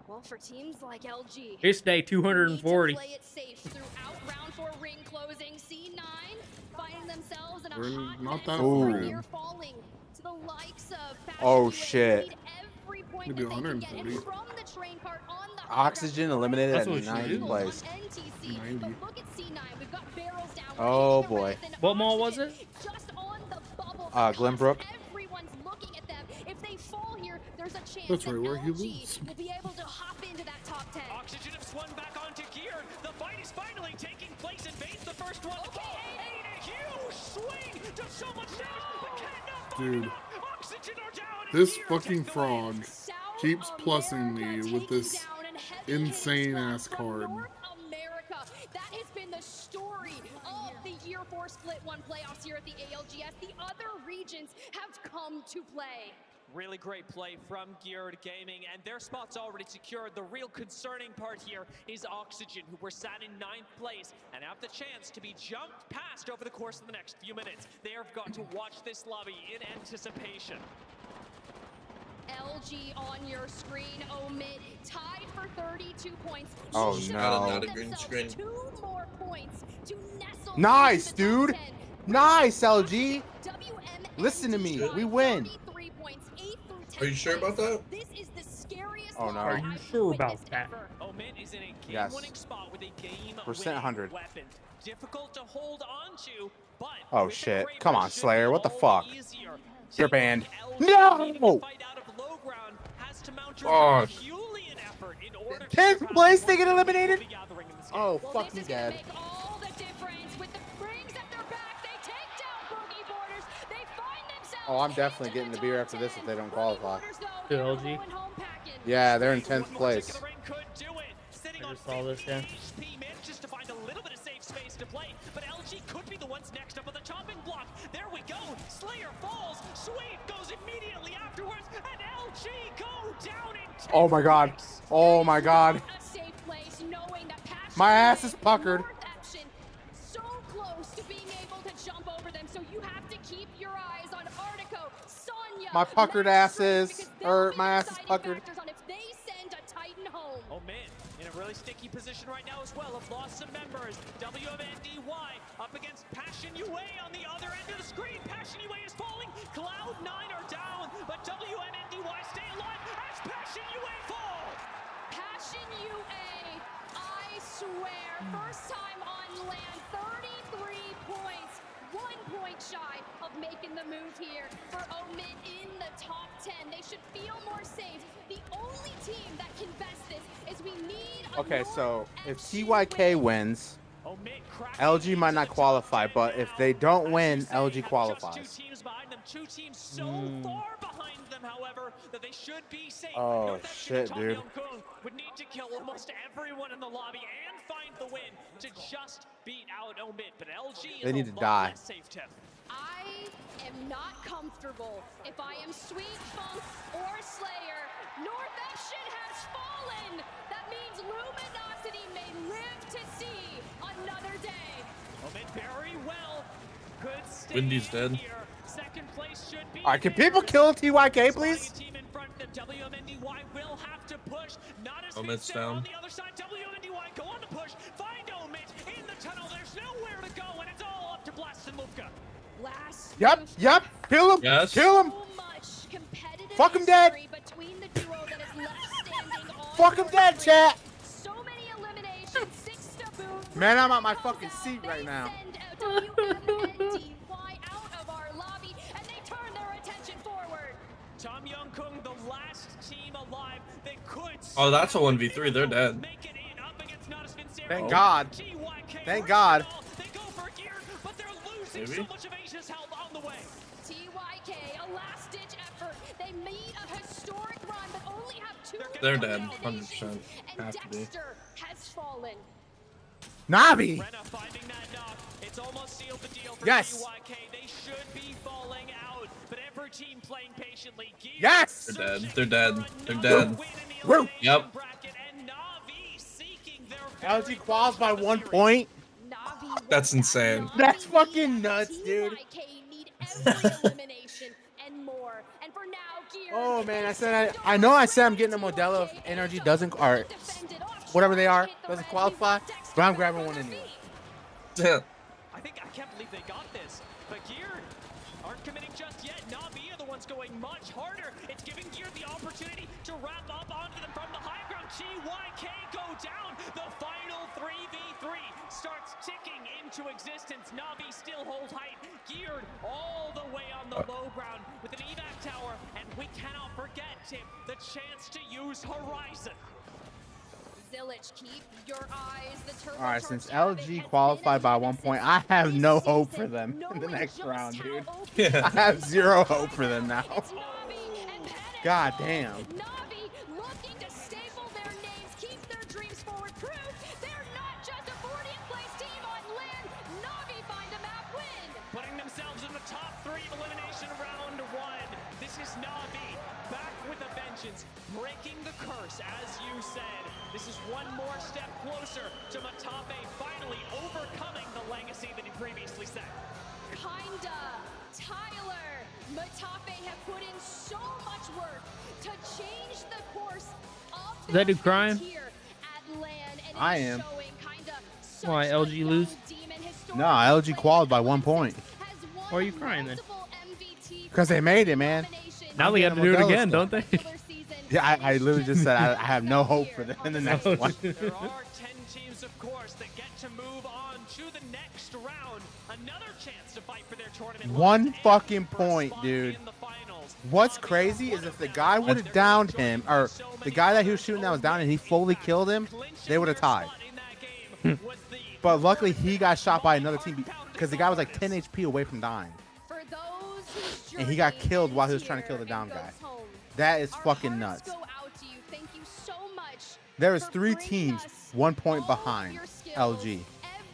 Well, for teams like LG, It's day need to 240. play it safe throughout round 4 ring closing. C9 finding themselves in a We're hot not mess that right far here, in. falling to the likes of Fashion Oh, UA, shit. need every point Maybe that they can get. 140. And from the train cart on the Oxygen eliminated That's at what you 9th do. place. on NTC. 90. But look at C9. We've got barrels down. Oh, We're boy. hitting the res, and What mall was Oxygen just on the bubble. Glenbrook. Everyone's looking at them. If they fall here, there's a chance That's that right, where he LG lives. will be able to hop into that top 10. Oxygen have swung back onto gear. The fight is finally taking place, and Bane's the first one to fall. And a huge swing does so much damage, but cannot Dude, Oxygen are down. and this Gear fucking takes the win. frog keeps plussing me with this insane ass card. North America. That has been the story of the Year 4 Split 1 playoffs here at the ALGS. The other regions have come to play. Really great play from Geared Gaming, and their spot's already secured. The real concerning part here is Oxygen, who were sat in 9th place and have the chance to be jumped past over the course of the next few minutes. They have got to watch this lobby in anticipation. LG on your screen, Omid, tied for 32 points. Oh, Should no. have Not a green screen. 2 more points to nestle Nice, into the top dude. 10. Nice, LG. WMN Listen to me. tied We win. 33 points, 8th through 10th Are you sure about place. that? This is the scariest Oh, no. loss Are you I've sure about witnessed that? ever. Omen is in a Yes. game-winning spot with a game-winning Percent 100. weapon. Difficult to hold on to, but Oh, with the shit. Kraber Come on, should Slayer. be What the all fuck? easier. You're Team banned. LG No! needing to fight out of low ground has to mount a Oh. Herculean effort in order to 10th surpass place, the they get worst eliminated? of the gathering in this game. Oh, Well, fuck this you, is gonna Dad. make all the difference with the rings at their back. Oh, I'm definitely getting the beer after this if they don't qualify. To LG. Yeah, they're in 10th place. I just saw this, yeah. Manages to find a little bit of safe space to play, but LG could be the ones next up on the chopping block. There we go. Slayer falls. Sweet goes immediately afterwards, and LG go down in 10th. Oh my god. Oh my god. My ass is puckered. So close to being able to jump over them, so you have to keep your eyes on Artico, Sonya. My puckered ass is, or my ass is puckered. On if they send a Titan home. Oh man, in a really sticky position right now as well. Have lost some members. WMNDY up against Passion UA on the other end of the screen. Passion UA is falling. Cloud9 are down, but WMNDY stay alive as Passion UA fall. Passion UA, I swear, first time on land, 33 points, 1 point shy of making the move here for Omid in the top 10. They should feel more safe. The only team that can best this is we need a Okay, so if TYK wins, LG might not qualify, but if they don't win, LG qualifies. Two teams so far behind them, however, that they should be safe. Oh shit, dude. Would need to kill almost everyone in the lobby and find the win to just beat out Omid, but LG is They need a to lot die. less safe, Tiff. I am not comfortable if I am Sweet, Funk, or Slayer. North Action has fallen. That means Luminosity may live to see another day. Omid very well. Could stay Windy's dead. here. Second place should be. Alright, can people kill TYK, please? Team in front, the WMNDY will have to push. Not as Omid's Sarah down. on the other side. WMNDY go on the push. Find Omid in the tunnel. There's nowhere to go, and it's all up to Blast and Lufka. Blast. Yep, yep. Kill him. Yes. Kill him. So much competitive Fuck him dead. history between the duo that is left standing on Fuck him dead, chat. So many eliminations, 6 to boot. Man, I'm at my fucking seat right now. Send WMNDY out of our lobby, and they turn their attention forward. Tom Young-Kung, the last team alive. They could. Oh, that's a 1v3. They're dead. Make it in up against Notice Vincere. Thank God. Thank God. They go for gear, but they're losing Maybe. so much of Asia's health on the way. TYK, a last-ditch effort. They meet a historic run, but only have 2. They're dead. 100%. And Have to be. Dexter has fallen. Navi. Brenna finding that knock. It's almost sealed the deal for Yes. TYK. They should be falling out, but every team playing patiently. Gear Yes. They're dead. They're dead. They're dead. Woo. Yep. bracket, and Navi seeking their LG quals by 1 point. That's insane. That's fucking nuts, dude. TYK need every elimination and more. And for now, Gear. Oh man, I know I said I'm getting a Modelo if NRG doesn't, or whatever they are, doesn't qualify, but I'm grabbing one anyway. I can't believe they got this, but Gear aren't committing just yet. Navi are the ones going much harder. It's giving Gear the opportunity to wrap up onto them from the high ground. TYK go down. The final 3v3 starts ticking into existence. Navi still hold height. Geared all the way on the low ground with an evac tower, and we cannot forget, Tim, the chance to use Horizon. Zillich, keep your eyes. The All right, since LG qualified by 1 point, I have no hope for them in the next round, dude. Yeah. I have zero hope for them now. God damn. Navi looking to staple their names, keep their dreams forward, prove they're not just a 40th place team on land. Navi find a map win. Putting themselves in the top 3 of elimination round 1. This is Navi back with a vengeance, breaking the curse, as you said. This is one more step closer to Matape finally overcoming the legacy that he previously set. Kinda. Tyler, Matape have put in so much work to change the course of Is that dude crying? here at land, and I it's am. showing kinda Why, LG lose? No, LG qualified by 1 point. Why are you crying then? Because they made it, man. Now they got to do it again, don't they? Yeah, I literally just said I have no hope for them in the next one. There are 10 teams, of course, that get to move on to the next round. Another chance to fight for their tournament. 1 fucking point, dude. What's crazy is if the guy would have downed him, or the guy that he was shooting that was down and he fully killed him, they would have tied. But luckily he got shot by another team because the guy was like 10 HP away from dying. For those whose and he got killed while he was trying to kill the down guy. That is fucking nuts. Go out to you. Thank you so much. There is for 3 bringing teams us 1 point all of behind your skills, LG.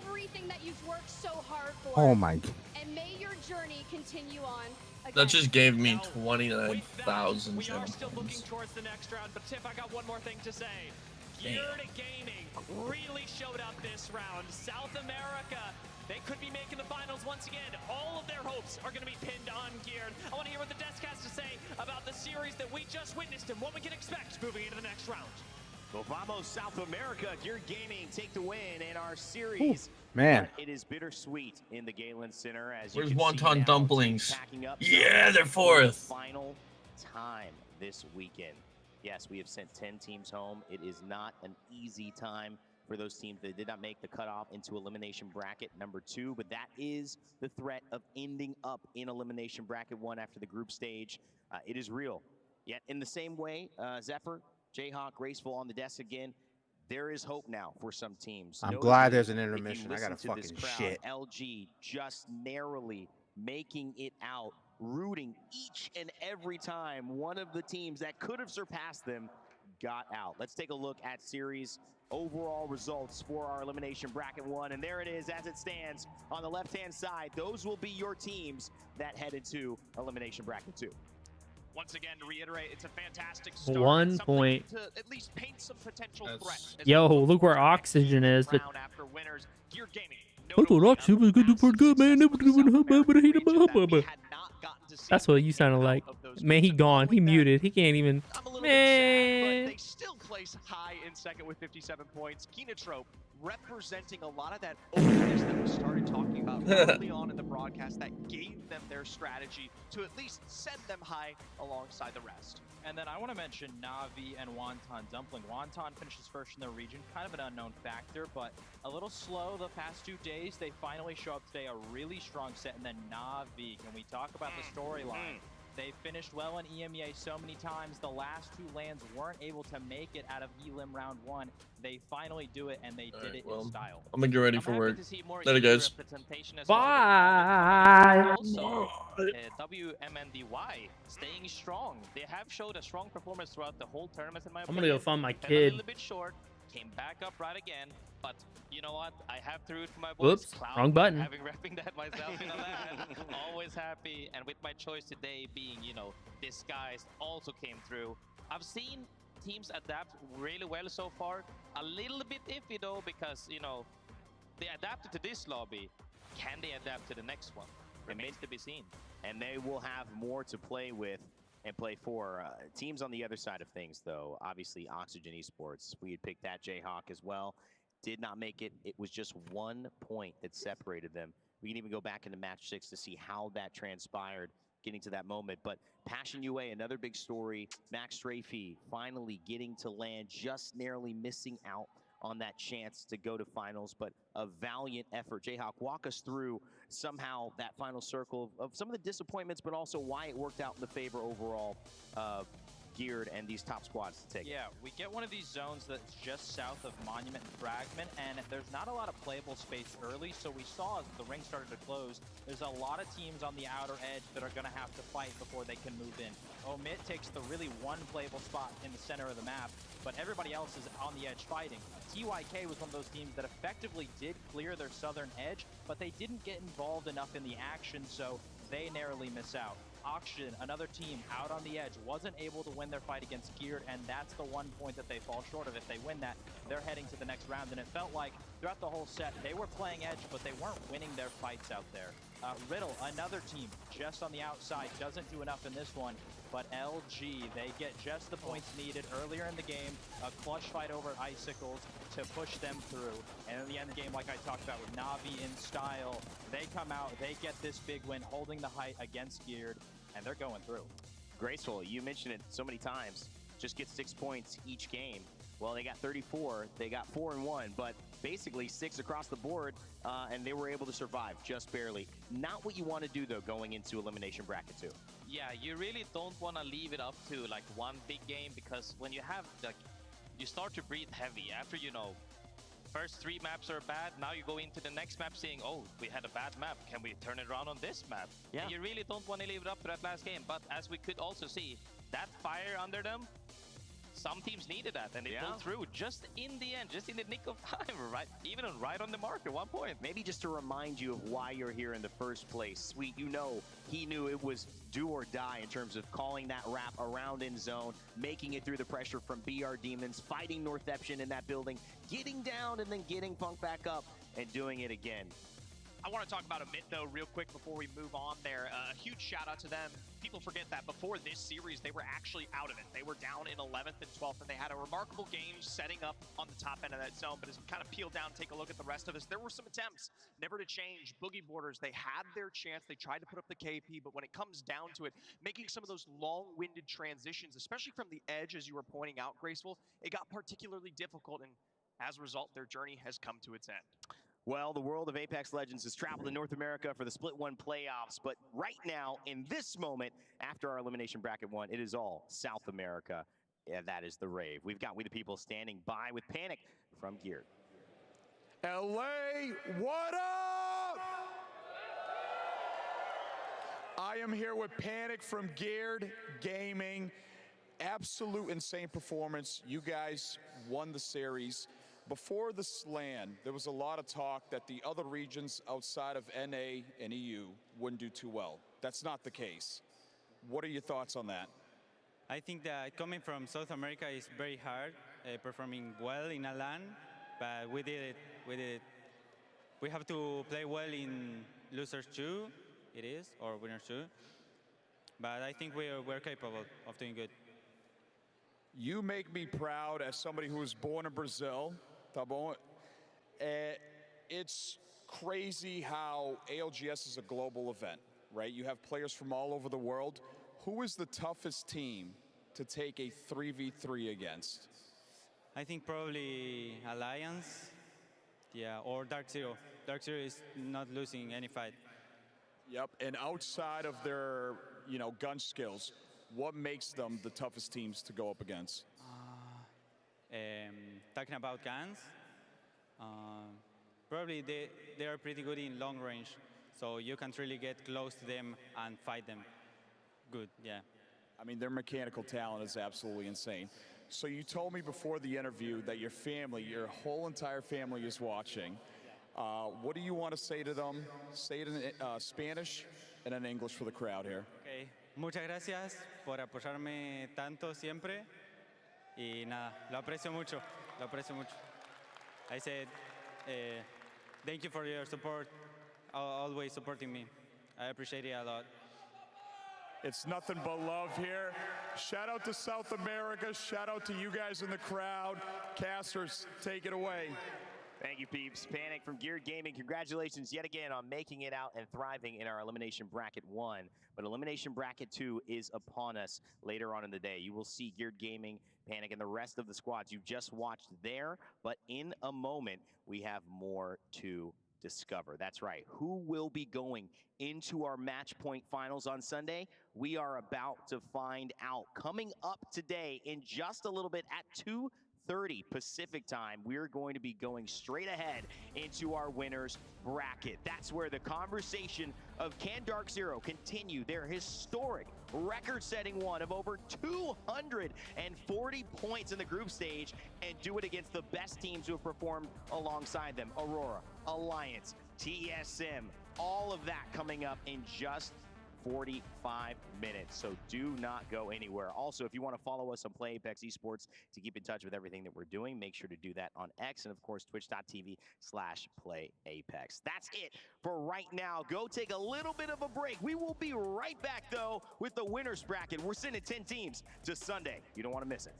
Everything that you've worked so hard for. Oh my god. And may your journey continue on. That just gave me 29,000 We channel are still looking points. towards the next round, but Tiff, I got one more thing to say. Geared Gaming really showed up this round. South America, they could be making the finals once again. All of their hopes are going to be pinned on Geared. I want to hear what the desk has to say about the series that we just witnessed and what we can expect moving into the next round. Well, vamos, South America. Geared Gaming take the win in our series. Ooh, man. But it is bittersweet in the Galen Center as Where's you can see wonton now, dumplings? teams packing up Yeah, some they're for the fourth. Final time this weekend. Yes, we have sent 10 teams home. It is not an easy time for those teams that did not make the cutoff into elimination bracket number 2, but that is the threat of ending up in elimination bracket 1 after the group stage. It is real. Yet in the same way, Zephyr, Jayhawk, Graceful on the desk again. There is hope now for some teams. I'm Notably, glad there's an if you intermission. I got a listen to this fucking crowd, shit. LG just narrowly making it out, rooting each and every time one of the teams that could have surpassed them got out. Let's take a look at series overall results for our elimination bracket 1, and there it is as it stands on the left-hand side. Those will be your teams that head into elimination bracket 2. Once again, to reiterate, it's a fantastic start. 1 Something point. to at least paint some potential threat. Yo, look where Oxygen is. But Round after winners, Geared Gaming. I thought Oxygen was gonna do pretty good, man. That's what you sounded like. Man, he gone. He muted. He can't even. Man. They still place high in second with 57 points. Kinotrope representing a lot of that openness that we started talking about early on in the broadcast that gave them their strategy to at least send them high alongside the rest. And then I want to mention Navi and Wonton Dumpling. Wonton finishes first in their region, kind of an unknown factor, but a little slow the past 2 days. They finally show up today, a really strong set. And then Navi, can we talk about the storyline? They finished well in EMEA so many times. The last 2 lands weren't able to make it out of Elim round 1. They finally do it, and they did it in style. I'm gonna get ready for work. more Later, eager guys. representation as Bye. Also, WMNDY staying strong. They have showed a strong performance throughout the whole tournament, in my I'm opinion. gonna go find my Fell kid. a little bit short, came back up right again, but you know what? I have to root for my boys. Whoops, Cloud, wrong button. Having repping that myself in the land, always happy. And with my choice today being, you know, Disguised also came through. I've seen teams adapt really well so far. A little bit iffy though, because, you know, they adapted to this lobby. Can they adapt to the next one? Remains to be seen. And they will have more to play with and play for. Teams on the other side of things, though, obviously Oxygen Esports. We had picked that Jayhawk as well. Did not make it. It was just 1 point that separated them. We can even go back into match 6 to see how that transpired getting to that moment. But Passion UA, another big story. Max Strafey finally getting to land, just narrowly missing out on that chance to go to finals, but a valiant effort. Jayhawk, walk us through somehow that final circle of some of the disappointments, but also why it worked out in the favor overall of Geared and these top squads to take. Yeah, we get one of these zones that's just south of Monument and Fragment, and there's not a lot of playable space early, so we saw as the ring started to close, there's a lot of teams on the outer edge that are going to have to fight before they can move in. Omit takes the really one playable spot in the center of the map, but everybody else is on the edge fighting. TYK was one of those teams that effectively did clear their southern edge, but they didn't get involved enough in the action, so they narrowly miss out. Oxygen, another team out on the edge, wasn't able to win their fight against Geared, and that's the 1 point that they fall short of. If they win that, they're heading to the next round, and it felt like throughout the whole set, they were playing edge, but they weren't winning their fights out there. Riddle, another team just on the outside, doesn't do enough in this one, but LG, they get just the points needed earlier in the game, a clutch fight over Icicles to push them through, and in the end game, like I talked about with Navi in style, they come out, they get this big win, holding the height against Geared, and they're going through. Graceful, you mentioned it so many times, just get 6 points each game. Well, they got 34, they got 4-1, but basically 6 across the board, and they were able to survive just barely. Not what you want to do, though, going into elimination bracket 2. Yeah, you really don't want to leave it up to like one big game, because when you have like, you start to breathe heavy after, you know, First 3 maps are bad. Now you go into the next map saying, oh, we had a bad map. Can we turn it around on this map? Yeah. And you really don't want to leave it up to that last game. But as we could also see, that fire under them, some teams needed that, and they pulled through just in the end, just in the nick of time, right? Even right on the mark at one point. Maybe just to remind you of why you're here in the first place. Sweet, you know he knew it was do or die in terms of calling that wrap around in zone, making it through the pressure from BR Demons, fighting Northeption in that building, getting down and then getting Funk back up and doing it again. I want to talk about a bit, though, real quick before we move on there. A huge shout out to them. People forget that before this series, they were actually out of it. They were down in 11th and 12th, and they had a remarkable game setting up on the top end of that zone. But as we kind of peel down, take a look at the rest of us, there were some attempts never to change. Boogie Borders, they had their chance. They tried to put up the KP, but when it comes down to it, making some of those long-winded transitions, especially from the edge, as you were pointing out, Graceful, it got particularly difficult, and as a result, their journey has come to its end. Well, the world of Apex Legends has traveled to North America for the Split 1 playoffs, but right now, in this moment, after our Elimination Bracket 1, it is all South America. Yeah, that is the rave. We've got We the People standing by with Panic from Geared. LA, what up? I am here with Panic from Geared Gaming. Absolute insane performance. You guys won the series. Before the SLAN, there was a lot of talk that the other regions outside of NA and EU wouldn't do too well. That's not the case. What are your thoughts on that? I think that coming from South America is very hard, performing well in a LAN, but we did it. We have to play well in losers 2, it is, or winners 2. But I think we're capable of doing good. You make me proud as somebody who was born in Brazil. Tá bom? It's crazy how ALGS is a global event, right? You have players from all over the world. Who is the toughest team to take a 3v3 against? I think probably Alliance, yeah, or Dark Zero. Dark Zero is not losing any fight. Yep, and outside of their, gun skills, what makes them the toughest teams to go up against? Talking about guns, probably they are pretty good in long range, so you can't really get close to them and fight them good, yeah. I mean, their mechanical talent is absolutely insane. So you told me before the interview that your family, your whole entire family is watching. What do you want to say to them? Say it in Spanish and in English for the crowd here. Okay. Muchas gracias por apoyarme tanto siempre. Y nada, lo aprecio mucho, I said, thank you for your support, always supporting me. I appreciate it a lot. It's nothing but love here. Shout out to South America, shout out to you guys in the crowd. Casters, take it away. Thank you, peeps. Panic from Geared Gaming. Congratulations yet again on making it out and thriving in our Elimination Bracket 1. But Elimination Bracket 2 is upon us later on in the day. You will see Geared Gaming, Panic, and the rest of the squads you just watched there. But in a moment, we have more to discover. That's right. Who will be going into our match point finals on Sunday? We are about to find out. Coming up today in just a little bit at 2:30 Pacific time, we're going to be going straight ahead into our winners bracket. That's where the conversation of can Dark Zero continue their historic record-setting one of over 240 points in the group stage and do it against the best teams who have performed alongside them. Aurora, Alliance, TSM, all of that coming up in just 45 minutes, so do not go anywhere. Also, if you want to follow us on Play Apex Esports to keep in touch with everything that we're doing, make sure to do that on X and, of course, twitch.tv/PlayApex. That's it for right now. Go take a little bit of a break. We will be right back, though, with the winners bracket. We're sending 10 teams to Sunday. You don't want to miss it.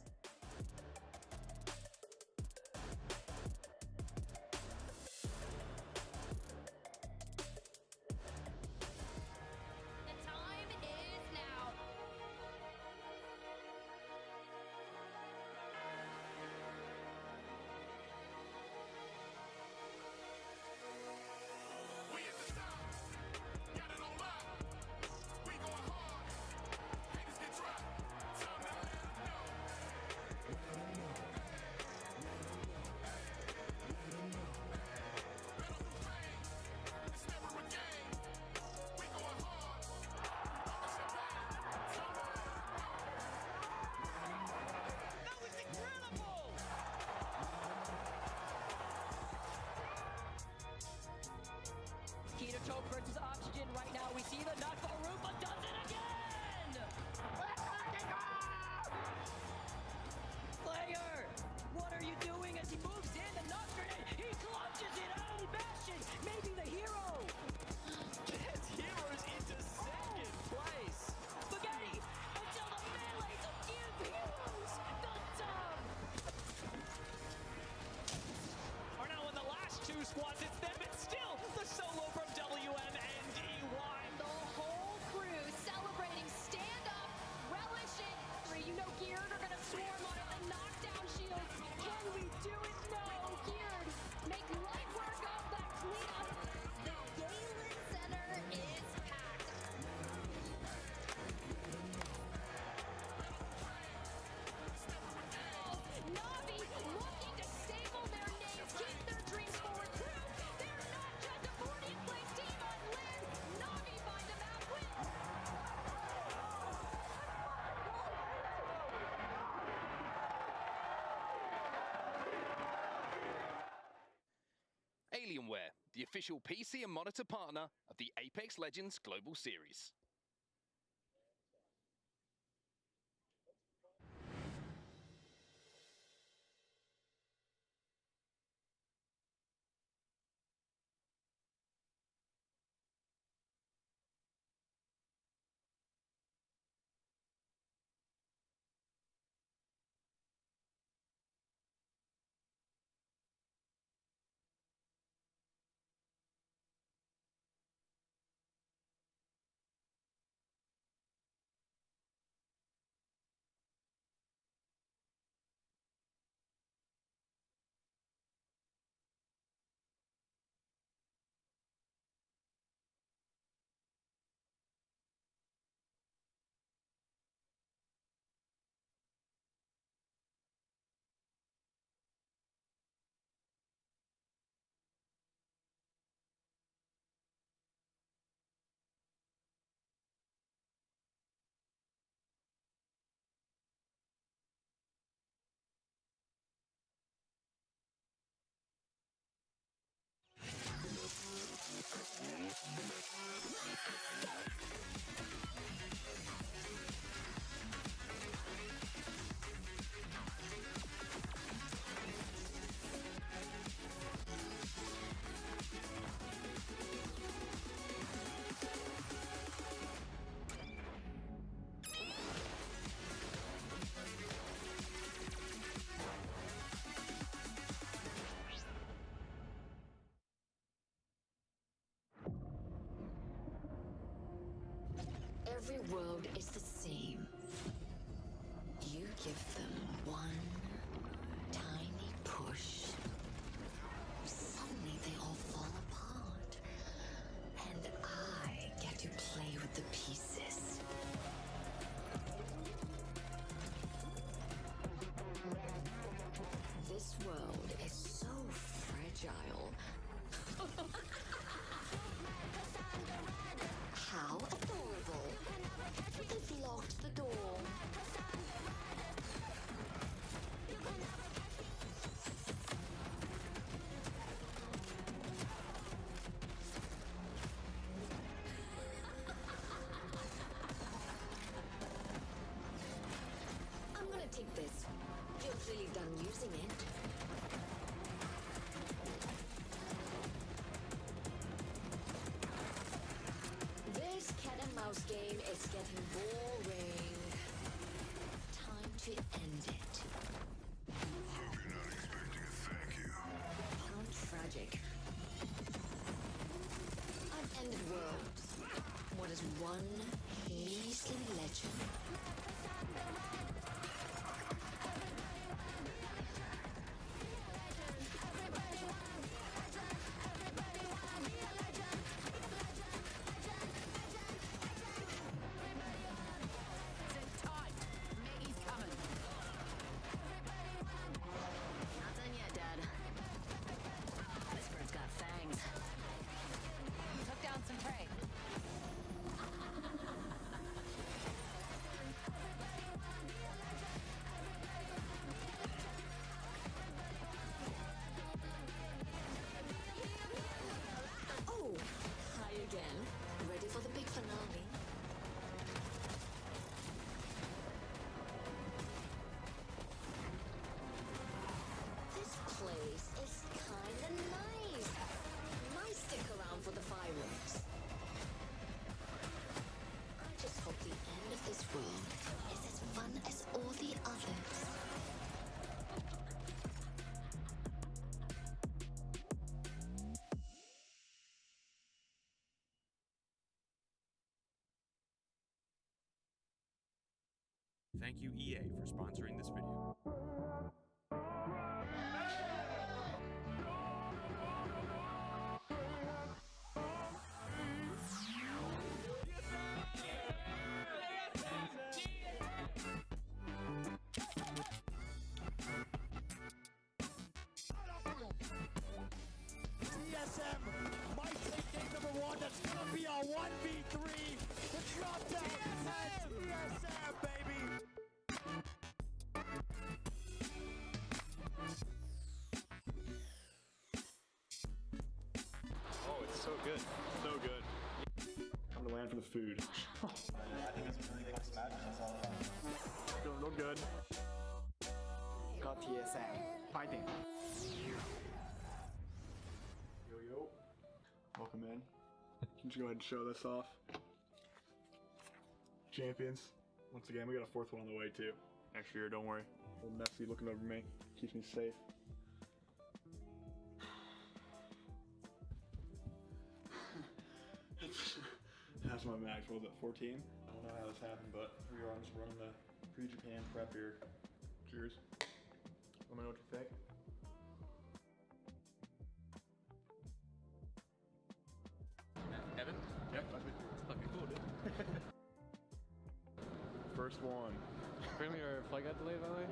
Alienware, the official PC and monitor partner of the Apex Legends Global Series. Every world is the same. You give them one tiny push. Suddenly they all fall apart. And I get to play with the pieces. This world is so fragile. How adorable. They've locked the door. I'm gonna take this. You're clearly done using it. This cat and mouse game is getting boring. Time to end it. Hope you're not expecting a thank you. How tragic. I've ended worlds. What is one measly legend? Oh, hi again. Ready for the big finale? This place is kinda nice. Might stick around for the fireworks. I just hope the end of this world is as fun as all the others. Thank you, EA, for sponsoring this video. TSM might take game number one. That's gonna be a 1v3. The drop down. TSM, baby. the food. I think it's a really close match. That's all fun. Feeling real good. Got TSM. Fighting. Yo, yo. Welcome in. Can you go ahead and show this off? Champions. Once again, we got a fourth one on the way too. Next year, don't worry. Old Messi looking over me. Keeps me safe. That's my max. What was it, 14? I don't know how this happened, but here we are. I'm just running the pre-Japan prep here. Cheers. Let me know what you think. Evan? Yep, that's me. It's fucking cool, dude. First one. Apparently our flight got delayed, by the way.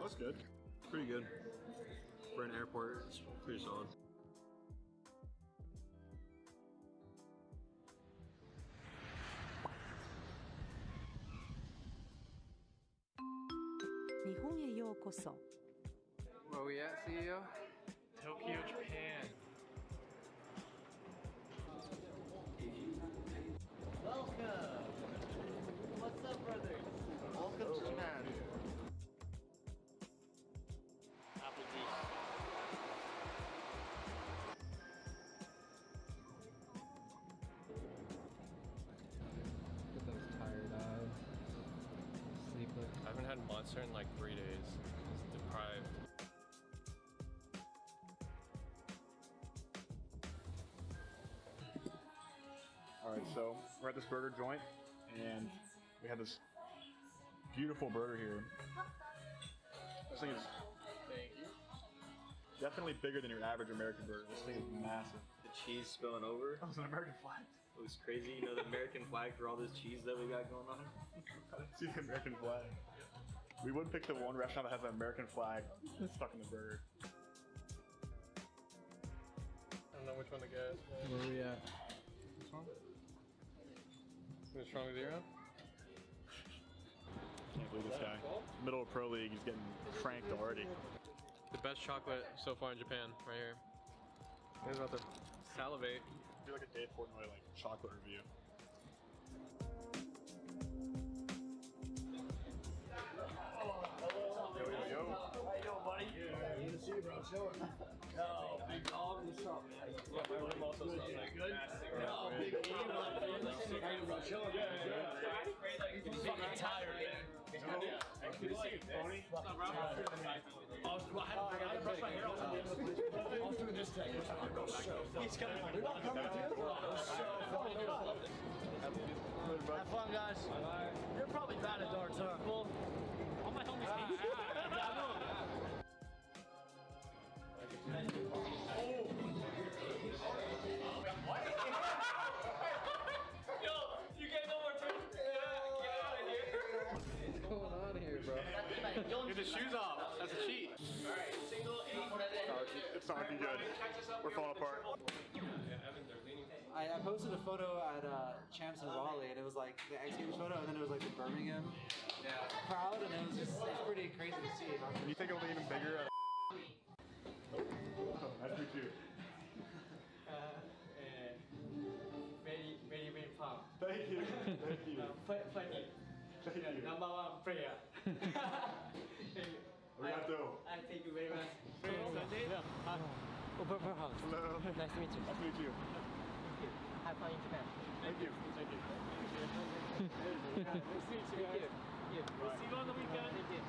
That's good. Pretty good. For an airport, it's pretty solid. Where we at, CEO? Tokyo, Japan. Welcome. What's up, brothers? Welcome to Japan. Get those tired eyes. Sleepless. I haven't had Monster in like 3 days. Just deprived. Alright, so we're at this burger joint, and we have this beautiful burger here. This thing is definitely bigger than your average American burger. This thing is massive. The cheese spilling over. That was an American flag. It was crazy. You know the American flag for all this cheese that we got going on? I didn't see the American flag. We would pick the one restaurant that has an American flag stuck in the burger. I don't know which one to get. Where are we at? This one? Is it Strong Zero? Can't believe this guy. Middle of Pro League, he's getting cranked already. The best chocolate so far in Japan, right here. He's about to salivate. Do like a Dave Portnoy like chocolate review. Yo, yo, yo. How you doing, buddy? Yeah, good to see you, bro. Chilling. No, big dog. What's up, man? Yeah, my room also smells like good. No, big dog. How you, bro? Chilling. Yeah, good. Fucking tired, man. Good to see you, Tony. What's up, bro? I gotta brush my hair off. I'll do this thing. He's coming. You're not coming too? Have fun, guys. You're probably bad at darts, huh? Well, all my homies hate you. Yo, you get no more food? Get out of here. What's going on here, bro? Get the shoes off. That's a cheat. Alright, single 8. It's not looking good. We're falling apart. I posted a photo at Champs in Raleigh, and it was like the X Games photo, and then it was like the Birmingham crowd, and it's pretty crazy to see. And you think it'll be even bigger? Nice to meet you. Very, very, very proud. Thank you. Thank you. Funny. Thank you. Number one player. Arigato. Thank you very much. Yeah. Open house. Hello. Nice to meet you. Nice to meet you. Thank you. Have fun in Japan. Thank you. Thank you. Nice to meet you guys. We'll see you on the weekend. Thank you.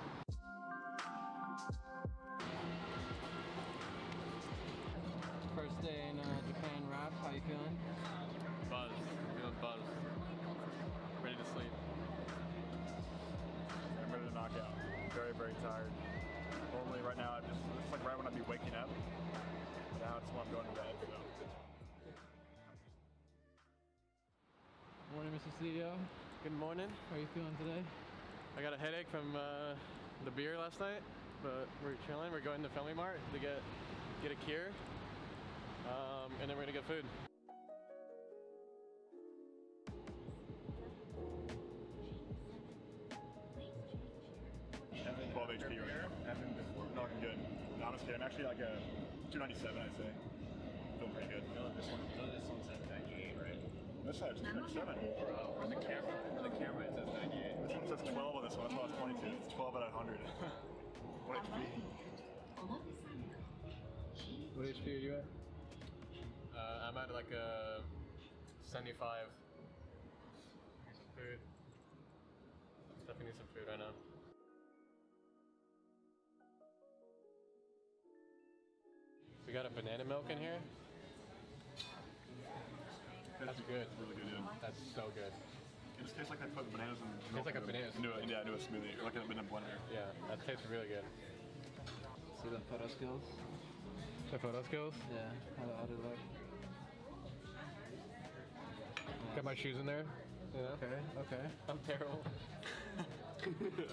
First day in Japan rap, how you feeling? Buzz. Feeling buzzed. Ready to sleep. I'm ready to knock out. Very, very tired. Normally right now, it's like right when I'd be waking up. But now it's when I'm going to bed, so. Morning, Mr. CEO. Good morning. How are you feeling today? I got a headache from the beer last night, but we're chilling. We're going to Family Mart to get a cure, and then we're gonna get food. Evan 12 HP right now. Evan before. Not looking good. No, I'm just kidding. I'm actually like a 297, I'd say. Feeling pretty good. This one says 98, right? This side's 97. For the camera it says 98. This one says 12 on this one. That's why it's 22. It's 12 out of 100. What HP? What HP are you at? I'm at like a 75. Need some food. Definitely need some food right now. We got a banana milk in here. That's good. It's really good, yeah. That's so good. It just tastes like they put bananas in milk. Tastes like a banana smoothie. Yeah, do a smoothie. Or like in a blender. Yeah, that tastes really good. See the photo skills? The photo skills? Yeah, how to look. Got my shoes in there. Yeah. Okay. I'm terrible.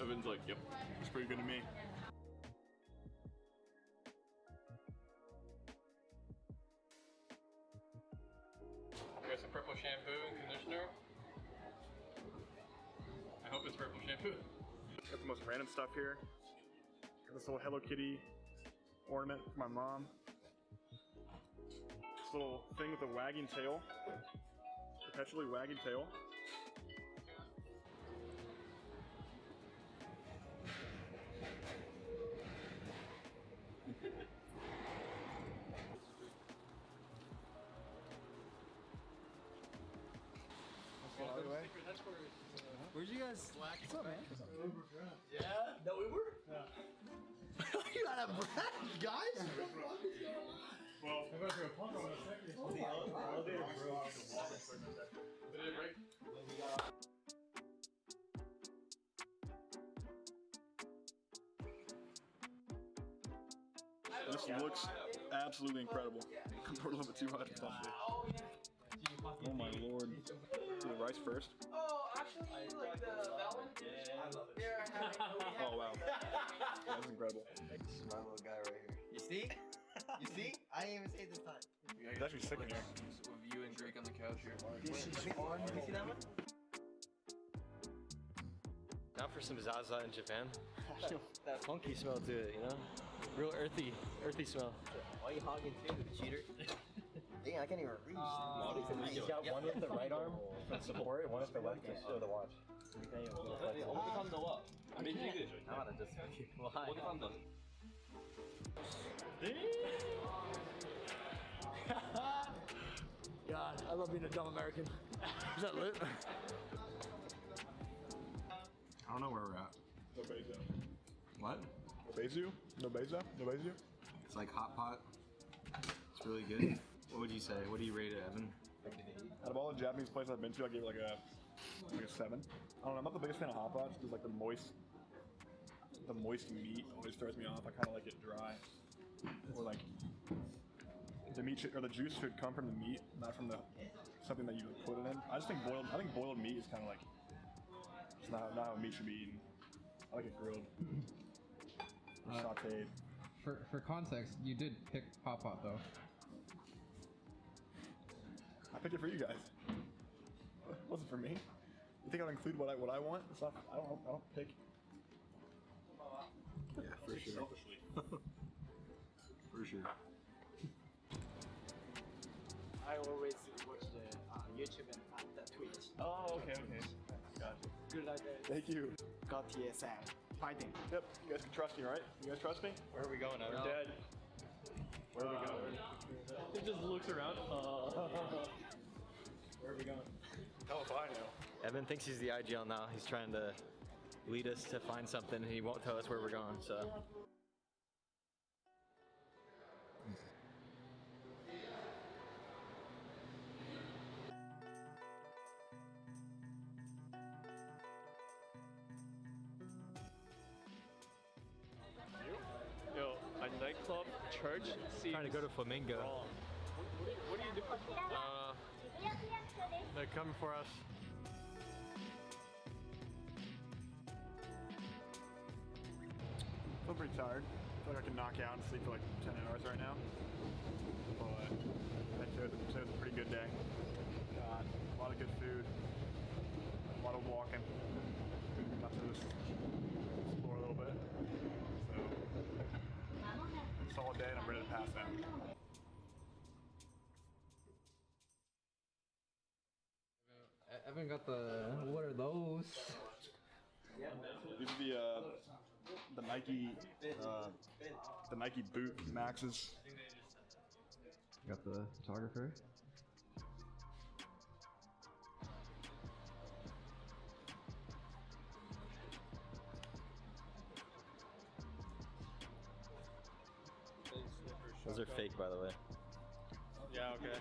Evan's like, yep. It's pretty good to me. We got some purple shampoo and conditioner. I hope it's purple shampoo. Got the most random stuff here. Got this little Hello Kitty ornament for my mom. This little thing with a wagging tail. Perpetually wagging tail. Where'd you guys? What's up, man? Yeah? No, we were? You got a breath, guys? Well, I'm going through a pump on a second. The elevator broke. Did it break? this looks absolutely incredible. I'm a little bit too hot for something. Oh my lord. Do the rice first. Oh, actually, like that one? I love it. Oh wow. Yeah, that's incredible. This is my little guy right here. You see? You see? I didn't even say it this time. He's actually sick in here. With you and Drake on the couch here. This is fun. Did you see that one? Now for some Zaza in Japan. That funky smell to it, you know? Real earthy smell. Why are you hogging too, cheater? Dang, I can't even reach. He's got one with the right arm for support, one with the left to show the watch. God, I love being a dumb American. Is that lit? I don't know where we're at. No bezo. What? No bezo? No bezo? No bezo? It's like hot pot. It's really good. What would you say? What do you rate it, Evan? Out of all the Japanese places I've been to, I gave it like a 7. I don't know, I'm not the biggest fan of hot pots because like the moist meat always throws me off. I kind of like it dry. Or like the meat should, or the juice should come from the meat, not from something that you put it in. I think boiled meat is kind of like just not how meat should be eaten. I like it grilled, or sauteed. For context, you did pick hot pot though. I picked it for you guys. It wasn't for me. You think I'll include what I want? It's not. I don't pick. Yeah, for sure. Selfishly. For sure. I always watch the YouTube and the Twitch. Oh, okay. Gotcha. Good idea. Thank you. Got TSM. Fighting. Yep, you guys can trust me, right? You guys trust me? Where are we going, Evan? We're dead. Where are we going? He just looks around. Where are we going? Hell if I know. Evan thinks he's the IGL now. He's trying to lead us to find something, and he won't tell us where we're going, so. Yo, a nightclub, church, seems Trying to go to Flamingo. wrong. What do you do? They're coming for us. I feel pretty tired. I feel like I can knock out and sleep for like 10 hours right now. But I said it was a pretty good day. Got a lot of good food, a lot of walking. Got to just explore a little bit. So, solid day and I'm ready to pass out. Evan got the, what are those? These are the Nike boot Maxes. Got the photographer. Those are fake, by the way. Yeah, okay.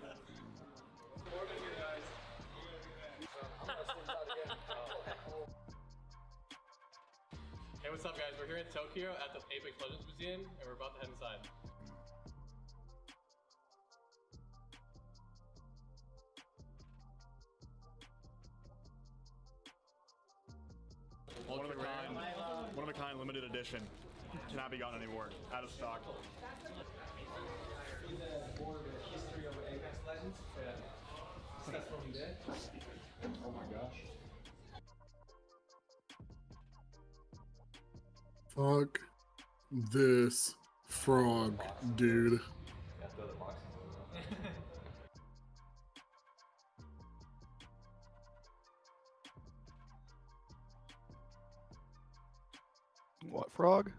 Hey, what's up, guys? We're here in Tokyo at the Apex Legends Museum, and we're about to head inside. One of a kind, limited edition. Cannot be gotten anymore. Out of stock. History of Apex Legends. That's what we did. Oh my gosh. Fuck this frog, dude. What frog?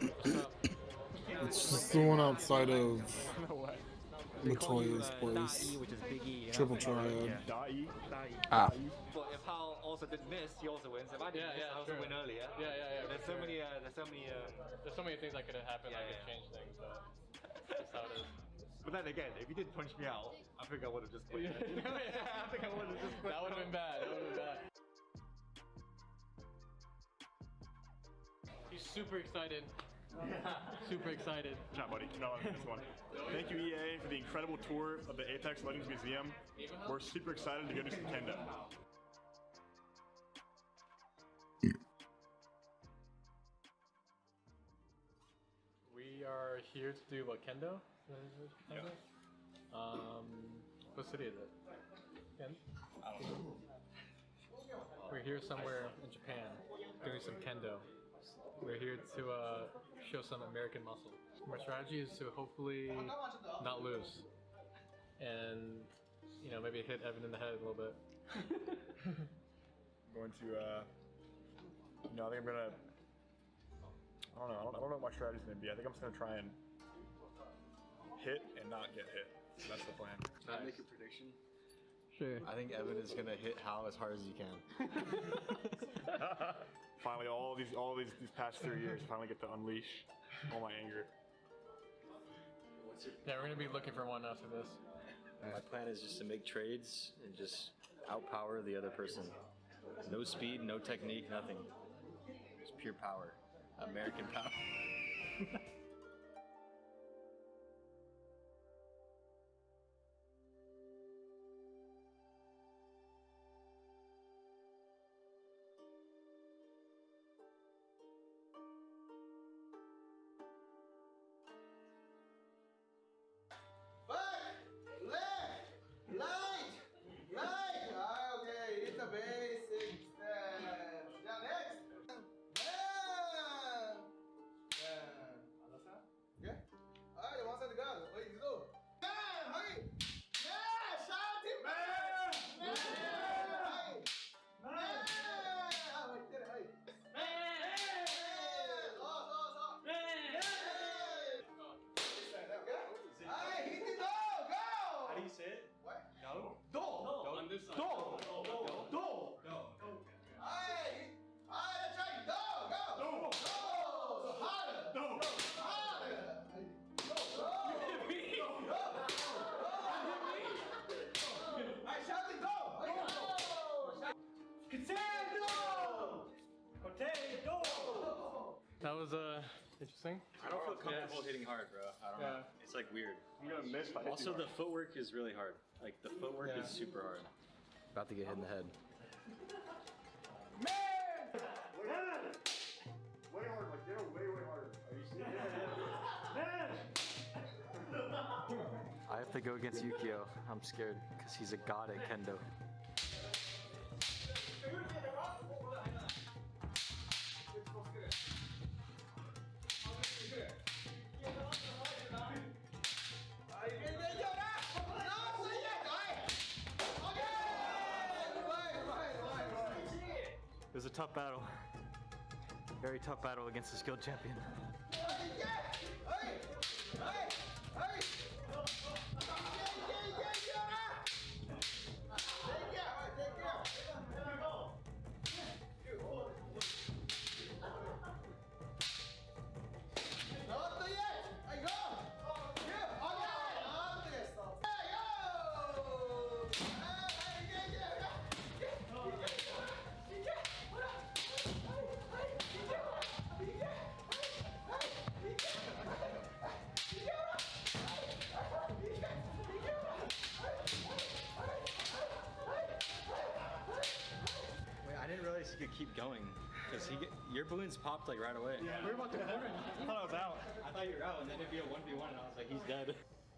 It's just the one outside of No way. Latoya's place. which is Big E. Triple triad. Ah. Well, if Hal also did miss, he also wins. If I did miss, I also win earlier. Yeah. There's so many. There's so many things that could have happened. I could change things, but that's how it is. But then again, if you did punch me out, I think I would have just quit. I think I would have just quit. That would have been bad. That would have been bad. He's super excited. Super excited. Good job, buddy. No, this one. Thank you, EA, for the incredible tour of the Apex Legends Museum. We're super excited to go do some kendo. We are here to do what, kendo? Yeah. What city is it? Ken? We're here somewhere in Japan doing some kendo. We're here to show some American muscle. My strategy is to hopefully not lose, and maybe hit Evan in the head a little bit. I'm going to, I think I'm gonna. I don't know what my strategy's gonna be. I think I'm just gonna try and hit and not get hit. So that's the plan. Can I make a prediction? Sure. I think Evan is gonna hit Hal as hard as he can. Finally, all these past 3 years, finally get to unleash all my anger. Yeah, we're gonna be looking for one after this. My plan is just to make trades and just outpower the other person. No speed, no technique, nothing. Just pure power. American power. That was interesting. I don't feel comfortable hitting hard, bro. I don't know. It's like weird. I'm gonna miss. Also, the footwork is really hard. Like the footwork is super hard. About to get hit in the head. Way hard, like they're way harder. Are you serious? I have to go against Yukio. I'm scared because he's a god at kendo. a tough battle. Very tough battle against a skilled champion. Wait, I didn't realize you could keep going. Because your balloons popped like right away. Yeah, we were about to corner. I thought I was out. I thought you were out, and then it'd be a 1v1, and I was like, he's dead.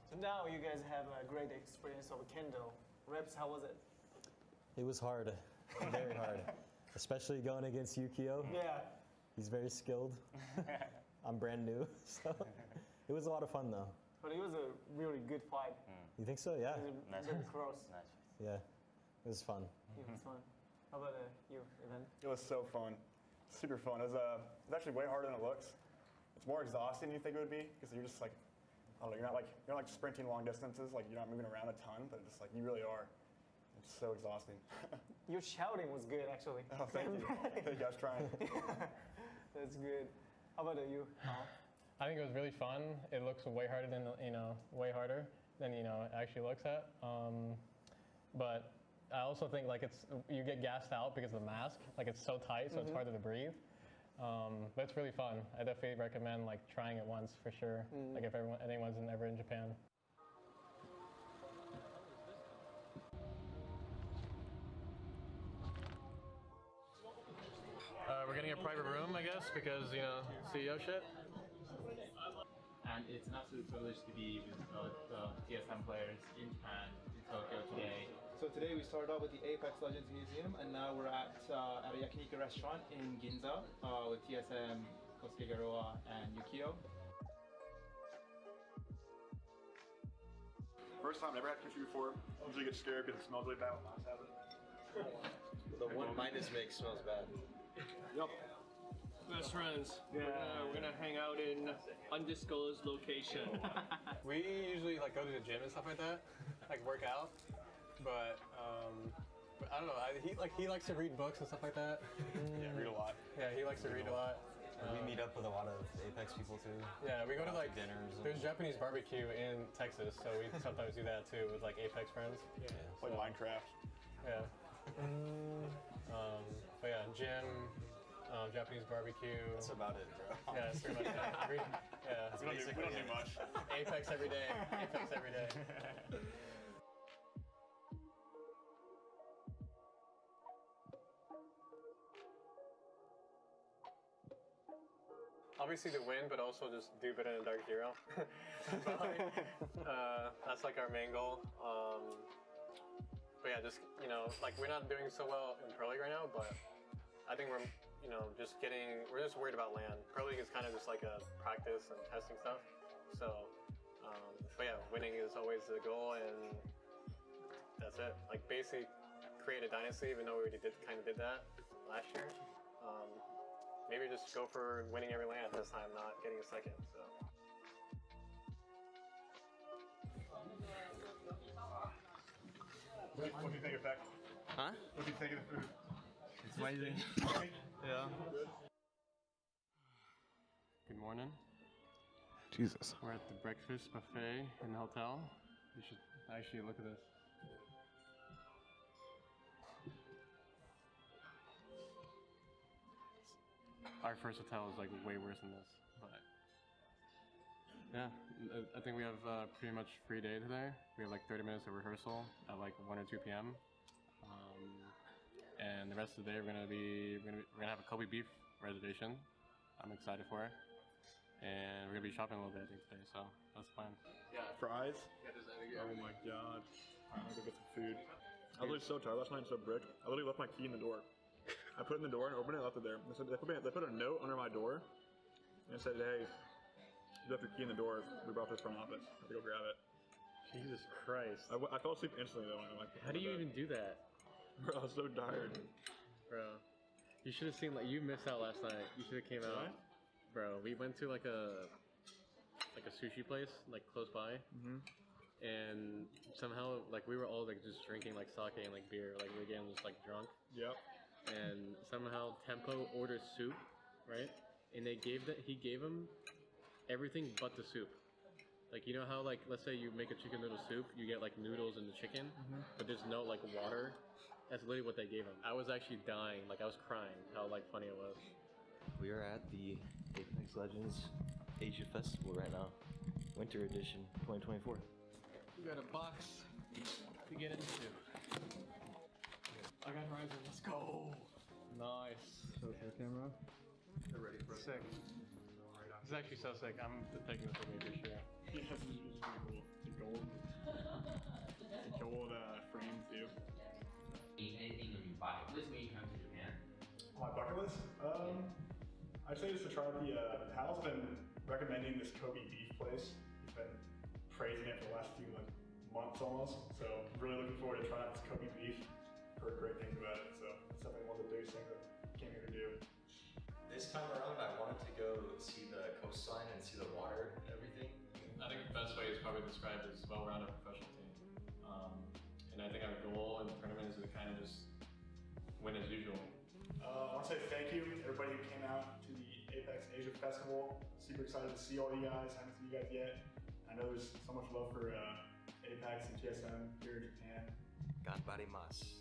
So now you guys have a great experience of Kendo. Reps, how was it? It was hard, very hard, especially going against Yukio. Yeah. He's very skilled. I'm brand new, so it was a lot of fun though. But it was a really good fight. You think so? Yeah. It was very close. Yeah, it was fun. It was fun. How about you, Evan? It was so fun. Super fun. It's actually way harder than it looks. It's more exhausting than you think it would be because you're just like, I don't know, you're not like sprinting long distances, like you're not moving around a ton, but just like you really are. It's so exhausting. Your shouting was good, actually. Oh, thank you. Thank you guys trying. That's good. How about you? I think it was really fun. It looks way harder than way harder than it actually looks at. But I also think like you get gassed out because of the mask. Like it's so tight, so it's harder to breathe. But it's really fun. I definitely recommend like trying it once for sure. Like if anyone's ever in Japan. We're getting a private room, I guess, because CEO shit. And it's an absolute privilege to be with the TSM players in Japan, in Tokyo today. So today we started out with the Apex Legends Museum, and now we're at a yakiniku restaurant in Ginza with TSM, Kosuke Garoa, and Yukio. First time, never had kimchi before. Usually get scared because it smells really bad when last happened. The one minus make smells bad. Yep. Best friends. We're gonna hang out in undisclosed location. We usually like go to the gym and stuff like that, like work out. But I don't know. He likes to read books and stuff like that. Yeah, read a lot. Yeah, he likes to read a lot. We meet up with a lot of Apex people too. Yeah, we go to like dinners. There's Japanese barbecue in Texas, so we sometimes do that too with like Apex friends. Yeah. Like Minecraft. Yeah. But yeah, gym, Japanese barbecue. That's about it, bro. Yeah, that's pretty much it. We don't do much. Apex every day. Apex every day. Obviously to win, but also just do better than Dark Zero. But like, that's like our main goal. But yeah, just like we're not doing so well in Pro League right now, but I think we're we're just worried about LAN. Pro League is kind of just like a practice and testing stuff. So, but yeah, winning is always the goal, and that's it. Like basically create a dynasty, even though we already kind of did that last year. Maybe just go for winning every LAN this time, not getting a second. So. What do you think of that? Huh? What do you think of the food? It's amazing. Yeah. Good morning. Jesus. We're at the breakfast buffet in the hotel. You should actually look at this. Our first hotel is like way worse than this, but yeah, I think we have pretty much free day today. We have like 30 minutes of rehearsal at like 1 or 2 p.m. And the rest of the day we're gonna have a Kobe beef reservation. I'm excited for it, and we're gonna be shopping a little bit I think today. So that's the plan. Yeah. Fries? Oh my god. I'm gonna go get some food. I was really so tired last night and so brick. I literally left my key in the door. I put it in the door and opened it and left it there. They put a note under my door and said, hey, you left your key in the door. We brought this from office. I have to go grab it. Jesus Christ. I fell asleep instantly though. How do you even do that? Bro, I was so tired. Bro. You should have seen, like, you missed out last night. You should have came out. Bro, we went to like a sushi place, like close by. And somehow, like, we were all like just drinking like sake and like beer, like we were getting just like drunk. Yep. And somehow Tempo ordered soup, right? And he gave him everything but the soup. Like, you know how, like, let's say you make a chicken noodle soup, you get like noodles in the chicken, but there's no like water. That's literally what they gave him. I was actually dying, like I was crying. How like funny it was. We are at the Apex Legends Asia Festival right now, Winter Edition 2024. We got a box to get into. I got Horizon. Let's go. Nice. Show it to the camera. They're ready for it. Sick. It's actually so sick. I'm taking this with me for sure. Yeah, this is really cool. The gold frame too. Anything on your bucket list when you come to Japan? My bucket list? I'd say just to try the, Hal's been recommending this Kobe beef place. He's been praising it for the last few months almost. So I'm really looking forward to trying out this Kobe beef. Heard great things about it. So it's definitely one of the biggest things I came here to do. This time around, I wanted to go see the coastline and see the water and everything. I think the best way is probably described as well-rounded professional team. And I think our goal in the tournament is to kind of just win as usual. I want to say thank you to everybody who came out to the Apex Asia Festival. Super excited to see all you guys. Haven't seen you guys yet. I know there's so much love for Apex and TSM here in Japan. Ganbarimasu.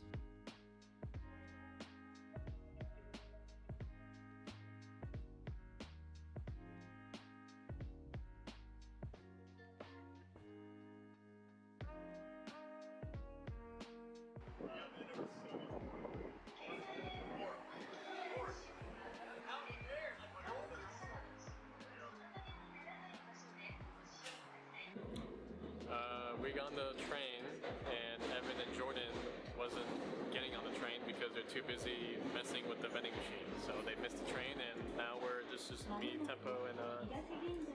We got on the train, and Evan and Jordan wasn't getting on the train because they're too busy messing with the vending machine. So they missed the train, and now we're just me, Tempo, and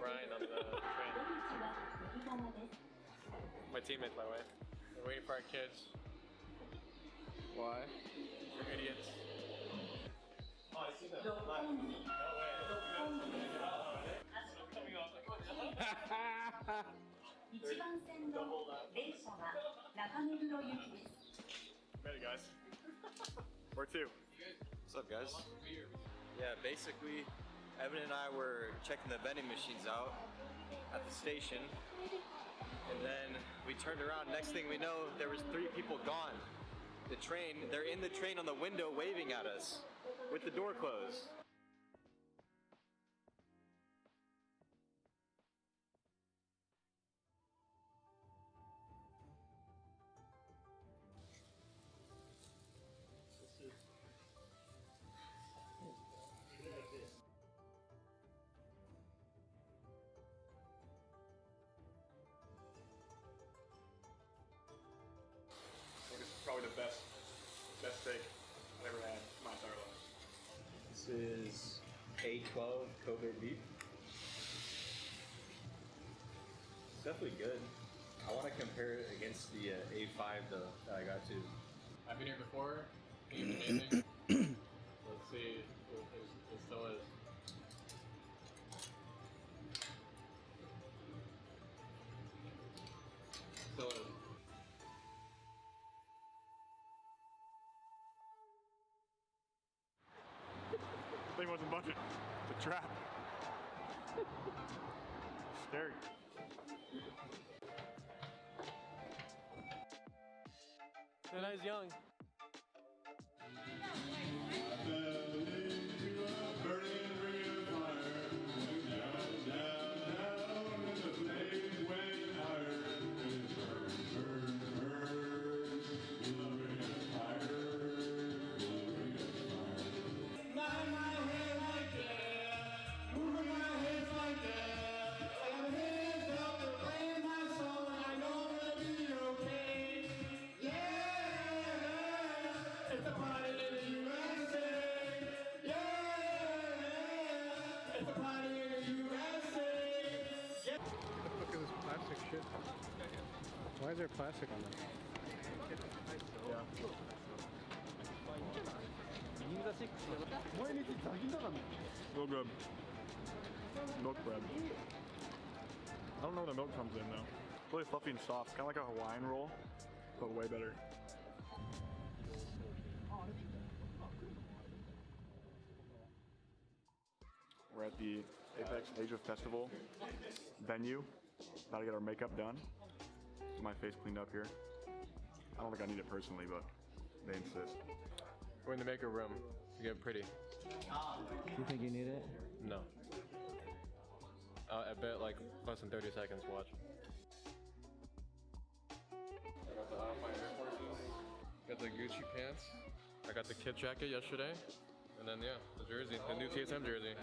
Ryan on the train. My teammates, by the way. We're waiting for our kids. Why? They're idiots. Oh, I see them. No way. Coming off. Ready, guys? Where to? What's up, guys? Yeah, basically, Evan and I were checking the vending machines out at the station, and then we turned around. Next thing we know, there was 3 people gone. They're in the train on the window waving at us with the door closed. I think this is probably the best steak I've ever had in my entire life. This is A12 Kobe beef. It's definitely good. I want to compare it against the A5 though that I got too. I've been here before. It was amazing. Let's see if it still is. Still is. The thing wasn't budget. It's a trap. Scary. That guy's young. Why is there plastic on that? Yeah. Real good. Milk bread. I don't know where the milk comes in though. It's really fluffy and soft, kind of like a Hawaiian roll, but way better. We're at the Apex Asia Festival venue. About to get our makeup done. Get my face cleaned up here. I don't think I need it personally, but they insist. We're in the makeup room to get pretty. You think you need it? No. I bet like less than 30 seconds. Watch. I got the Alpine Air Forces. Got the Gucci pants. I got the kit jacket yesterday. And then yeah, the jersey, the new TSM jersey.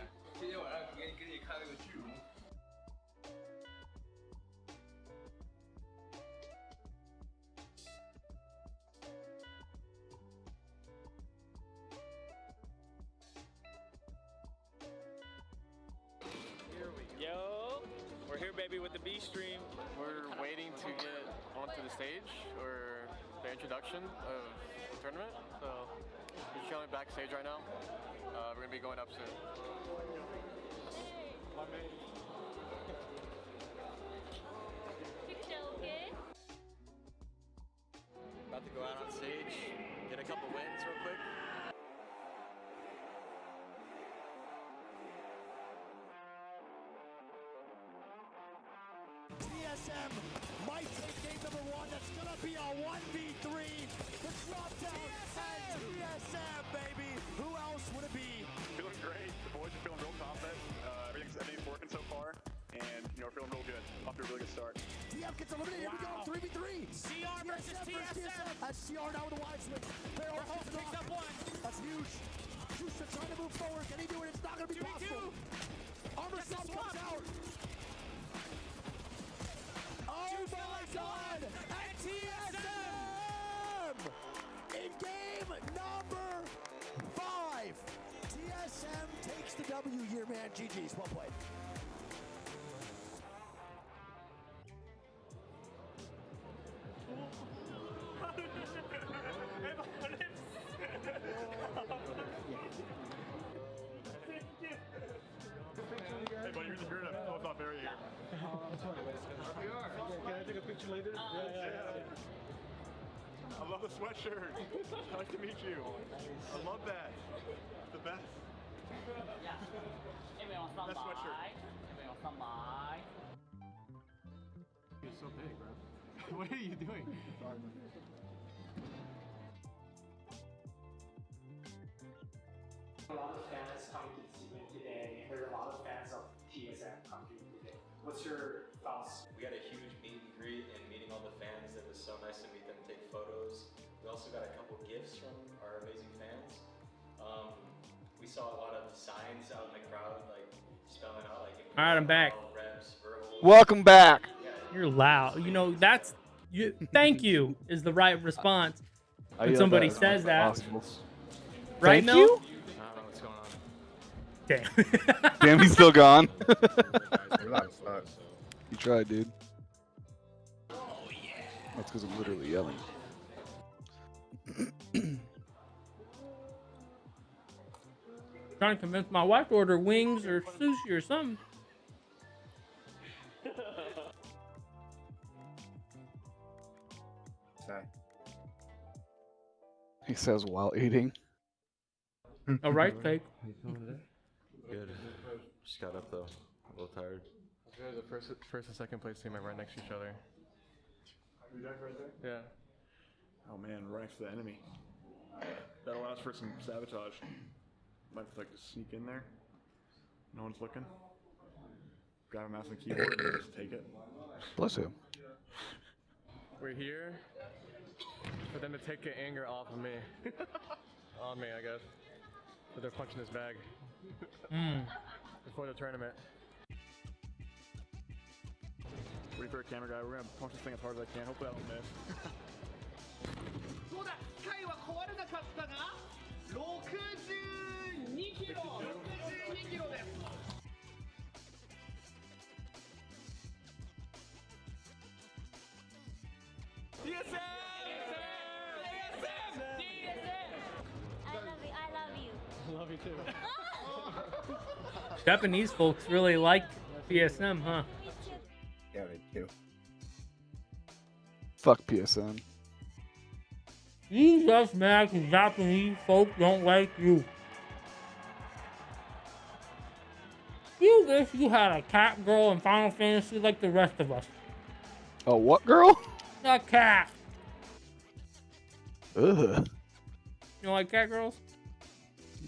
Yo, we're here, baby, with the B stream. We're waiting to get onto the stage or the introduction of the tournament. So we're chilling backstage right now. We're gonna be going up soon. About to go out on stage, get a couple wins real quick. TSM might take game number 1. That's gonna be a 1v3. The drop down and TSM, baby. Who else would it be? Feeling great. The boys are feeling real confident. Everything's working so far, and we're feeling real good. Off to a really good start. TF gets eliminated. Wow. Here we go. 3v3. CR versus TSM. That's CR now with a wide swing. Their host picks up one. That's huge. Houston trying to move forward. Can he do it? It's not going to be possible. Armor Sub comes out. Oh my God! And TSM in game number 5. TSM takes the W here, man. GG's. Well played. Hey, buddy, you're in a close-off area here. Can I take a picture later? Yeah. I love the sweatshirt. Nice to meet you. I love that. It's the best. Best sweatshirt. You're so big, bro. What are you doing? A lot of fans coming to this event today. There's a lot of fans of TSM coming today. What's your thoughts? We had a huge meet and greet and meeting all the fans. It was so nice to meet them, take photos. We also got a couple gifts from our amazing fans. We saw a lot of signs out in the crowd, like spelling out like. All right, I'm back. Welcome back. You're loud. You know that's you. Thank you is the right response when somebody says that. Right, Thank you? I don't know what's going on. Damn. Damn, he's still gone. You tried, dude. That's because I'm literally yelling. Trying to convince my wife to order wings or sushi or something. He says while eating. All right, cake. Good. Just got up though. A little tired. Good. The first and second place team are right next to each other. You jack right there? Yeah. Oh man, right next to the enemy. That allows for some sabotage. Might have to like just sneak in there. No one's looking. Grab a mouse and keyboard and just take it. Bless him. We're here for them to take the anger off of me. On me, I guess. But they're punching his bag. Before the tournament. Waiting for a camera guy. We're gonna punch this thing as hard as I can. Hopefully I don't miss. 回は壊れなかったが62キロ62キロです I love you. love you too. Japanese folks really like PSM, huh? Yeah, they do. Fuck PSN. You just mad because Japanese folks don't like you. You wish you had a cat girl in Final Fantasy like the rest of us. Oh, what girl? A cat. Ugh. You don't like cat girls?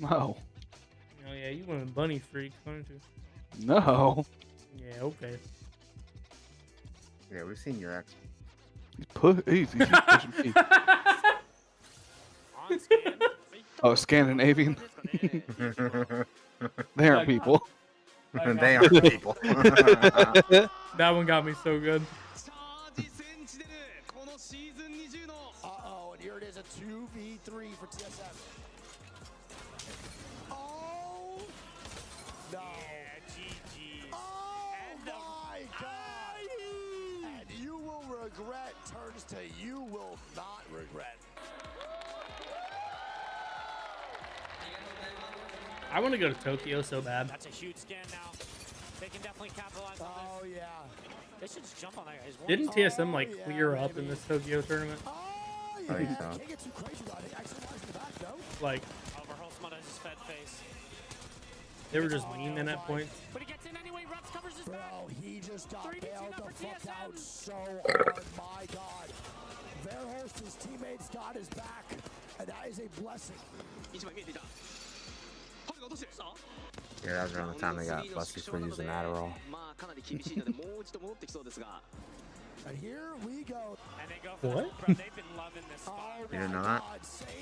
No. Oh yeah, you want a bunny freak, aren't you? No. Yeah, okay. Yeah, we've seen your ex. He's pushing me. Oh, Scandinavian. They aren't people. They are people. That one got me so good. Uh-oh, and here it is, a 2v3 for TSM. Oh! No. Oh, my God! And you will regret turns to you will not regret. I want to go to Tokyo so bad. That's a huge scan now. They can definitely capitalize on this. Oh, yeah. They should just jump on that guy's Didn't TSM like clear up in this Tokyo tournament? I think so. Can't get too crazy about it. Actually, lies in the back, though. Like, Over Holtzman has his fed face. they were just memeing at points. But he gets in anyway. Rex covers his back. Bro, he just got bailed the fuck out so hard. My God. Verhulst, his teammates got his back, and that is a blessing. Yeah, that was around the time they got busted for using Adderall. And here we go. And they go for What? the, bro, they've been loving this spot. You didn't know that?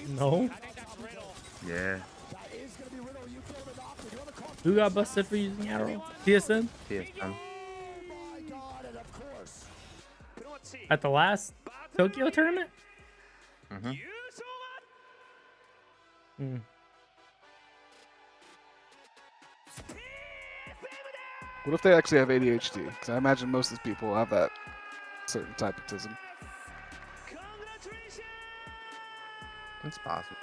No. I think that's Riddle. Yeah. That is going to be Riddle. You throw the knock. You want to call Who got busted for using Adderall? TSM? TSM. my God, and of course. At the last Tokyo tournament? Mm-hmm. Hmm. What if they actually have ADHD? Because I imagine most of these people have that certain type of autism. It's possible.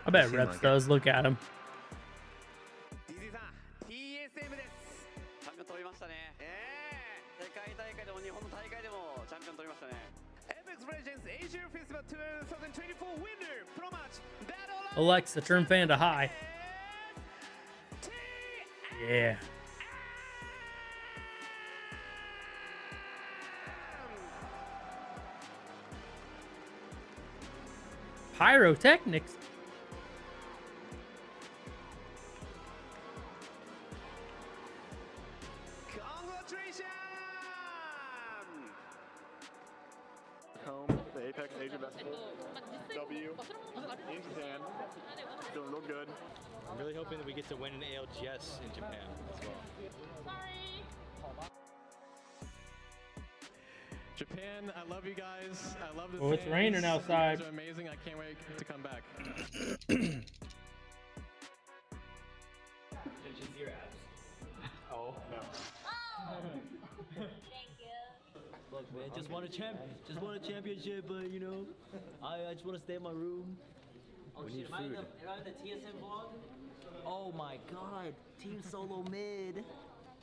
I bet Seem Reps like it. does. Look at him. Alexa, turn fan to high. Yeah. Pyrotechnics. Home, the Apex Asia Festival. W in Japan. Feeling real good. I'm really hoping that we get to win an ALGS in Japan as well. Japan, I love you guys. I love the Oh, it's fans. raining outside. You guys are amazing. I can't wait to come back. Oh. Look, man, just won a championship, but you know, I just want to stay in my room. Oh We shit, need am I in food. the TSM vlog? Oh my God, Team Solo mid.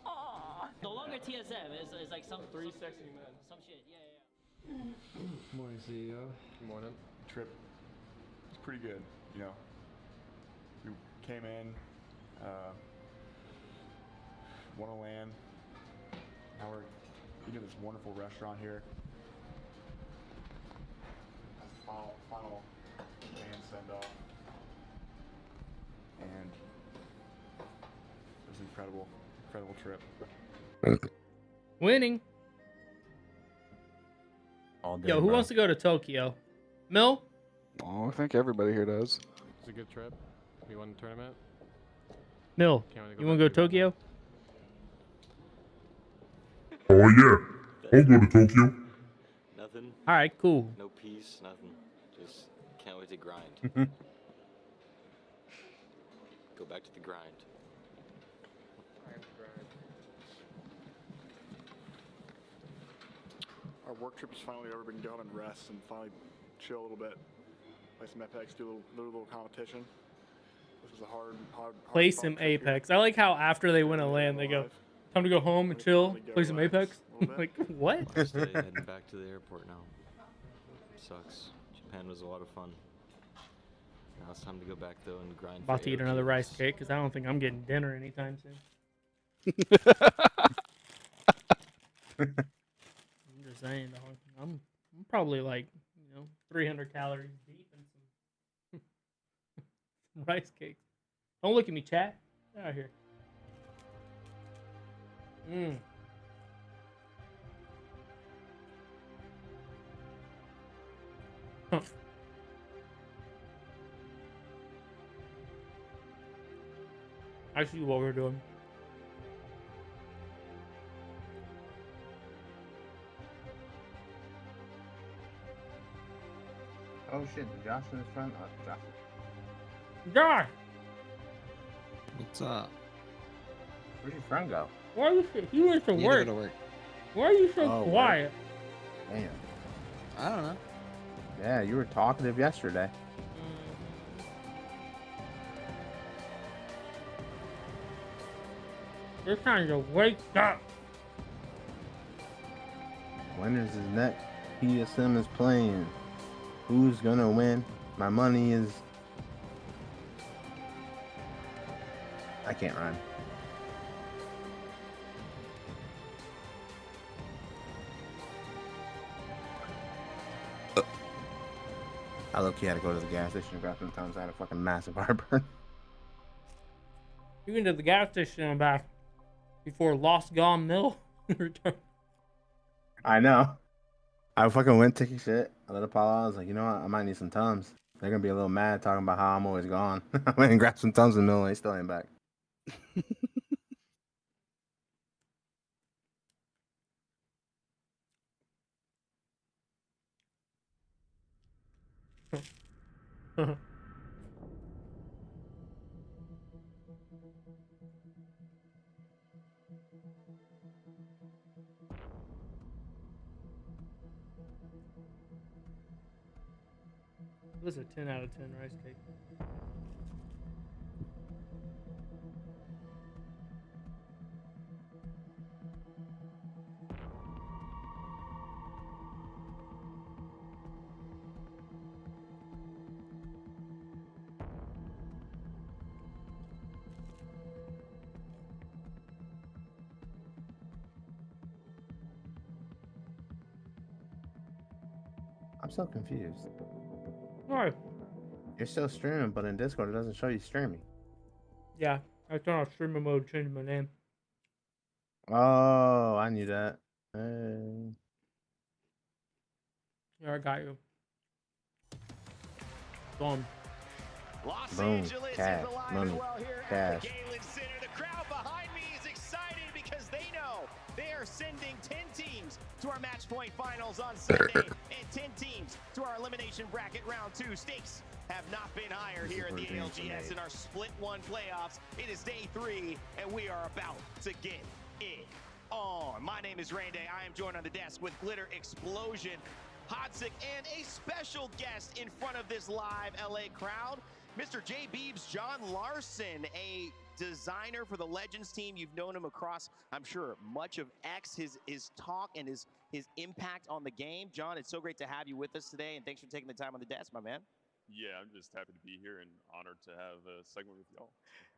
Aw. No longer TSM. It's like some Three sexy men. some shit. Yeah. Morning, CEO. Good morning. Trip. It's pretty good, you know. We came in, won a LAN. Now we're eating at this wonderful restaurant here. That's the final LAN send off. And it was an incredible trip. Winning. All day, Yo, who bro. wants to go to Tokyo? Mill? Oh, I think everybody here does. It's a good trip. We won the tournament. Mill, Can't wait to go you want to go back to to Tokyo? Oh yeah, I'll go to Tokyo. Nothing. All right, cool. No peace, nothing. Just can't wait to grind. Go back to the grind. Our work trip is finally over. We can go home and rest and finally chill a little bit. Play some FX, do a little competition. which is a hard Play fought some trip here. Apex. I like how after they win a LAN, they go, time to go home and chill, play some Apex. Like, what? Last day, heading back to the airport now. Sucks. Japan was a lot of fun. Now it's time to go back though and grind. About to eat another rice cake because I don't think I'm getting dinner anytime soon. I'm just saying, dog. I'm probably like 300 calories deep in some rice cakes. Don't look at me, chat. Get out of here. Huh. I see what we're doing. Oh shit, Josh in his front? Oh, Josh. Josh! What's up? Where'd your friend go? Why are you so, he went to He had work. to go to work. Why are you so Oh, work. quiet? Damn. I don't know. Yeah, you were talkative yesterday. It's time to wake up. When is his next PSM is playing? Who's gonna win? My money is... I can't rhyme. I low-key had to go to the gas station and grab some Tums. I had a fucking massive heartburn. You went to the gas station and back before Lost Gone Mill returned. I know. I fucking went taking shit. I let it pile out. I was like, you know what? I might need some Tums. They're gonna be a little mad talking about how I'm always gone. I went and grabbed some Tums in the middle and they still ain't back. This is a 10 out of 10 rice cake. I'm so confused. Why? You're still streaming, but in Discord it doesn't show you streaming. Yeah, I turned off streamer mode, changed my name. Oh, I knew that. Hey. Yeah, I got you. Gone. Los Boom. Angeles Cash. is alive Money. and well here Cash. at the Galen Center. The crowd behind me is excited because they know they are sending 10 teams to our match point finals on Sunday and 10 teams to our elimination bracket round 2. Stakes have not been higher here at the ALGS in our split 1 playoffs. It is day 3 and we are about to get it on. My name is Randy. I am joined on the desk with Glitter Explosion, Hodzik, and a special guest in front of this live LA crowd, Mr. J. Beebs, John Larson, a designer for the Legends team. You've known him across, I'm sure, much of X, his talk and his impact on the game. John, it's so great to have you with us today, and thanks for taking the time on the desk, my man. Yeah, I'm just happy to be here and honored to have a segment with y'all.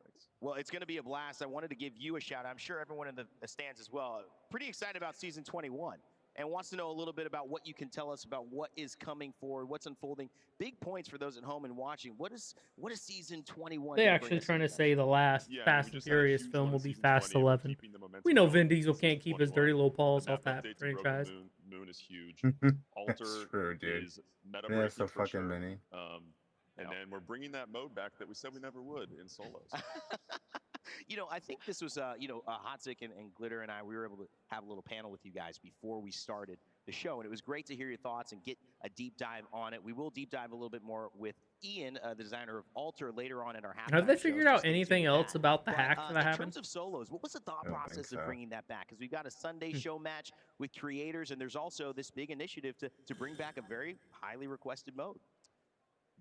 Thanks. Well, it's going to be a blast. I wanted to give you a shout out. I'm sure everyone in the stands as well. Pretty excited about season 21 and wants to know a little bit about what you can tell us about what is coming forward, what's unfolding. Big points for those at home and watching. What is season 21? They actually trying to say the last Fast and Furious film will be Fast 11. We know Vin Diesel can't keep his dirty little paws off that franchise. Moon is huge. Alter True, dude. is meta Yeah, breaking so for fucking sure. many. And then we're bringing that mode back that we said we never would in solos. You know, I think this was, Hodzik and Glitter and I, we were able to have a little panel with you guys before we started the show, and it was great to hear your thoughts and get a deep dive on it. We will deep dive a little bit more with Ian, the designer of Alter, later on in our halftime. Have they figured out anything else about the hack that In happened? terms of solos, what was the thought process of bringing that back? Because we've got a Sunday show match with creators, and there's also this big initiative to bring back a very highly requested mode.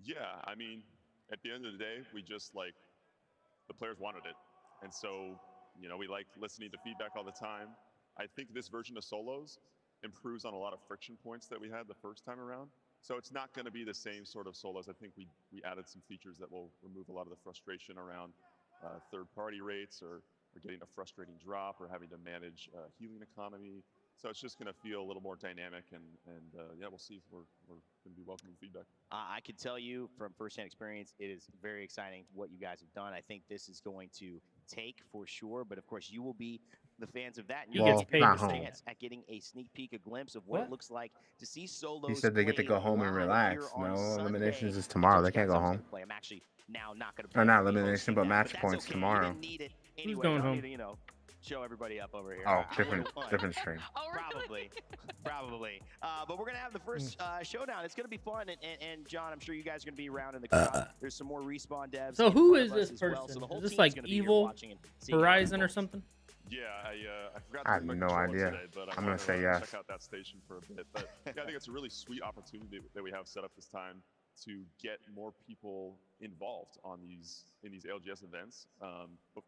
Yeah, I mean, at the end of the day, we just the players wanted it. And so, you know, we like listening to feedback all the time. I think this version of solos improves on a lot of friction points that we had the first time around. So it's not going to be the same sort of solos. I think we added some features that will remove a lot of the frustration around third-party rates or getting a frustrating drop or having to manage healing economy. So it's just going to feel a little more dynamic, and yeah, we'll see. We're going to be welcoming feedback. I can tell you from firsthand experience, it is very exciting what you guys have done. I think this is going to take for sure, but of course you will be the fans of that. And you Well, get not a home. chance at getting a sneak peek, a glimpse of what it looks like to see solos. He said they get to played go home and live relax. here on No, Sunday. eliminations is I tomorrow. told They you can't guys I go was home. gonna play. I'm actually now not going to Or play. not I'll be elimination, hosting but that, match that's points okay. tomorrow. You didn't need it. Anyways, going I'll home? need to, you know, show everybody up over here. Oh, I different won. different stream. Probably. But we're going to have the first showdown. It's going to be fun. And John, I'm sure you guys are going to be around in the crowd. There's some more Respawn devs. So in who front is of us this as well. person? So the whole Is this team's like gonna be here Evil watching and seeing how it Horizon or unfolds. something? Yeah, I forgot I to have bring my no controller idea. today, but I'm gonna wanna, say yes. check out that station for a bit. But yeah, I think it's a really sweet opportunity that we have set up this time to get more people involved on in these ALGS events,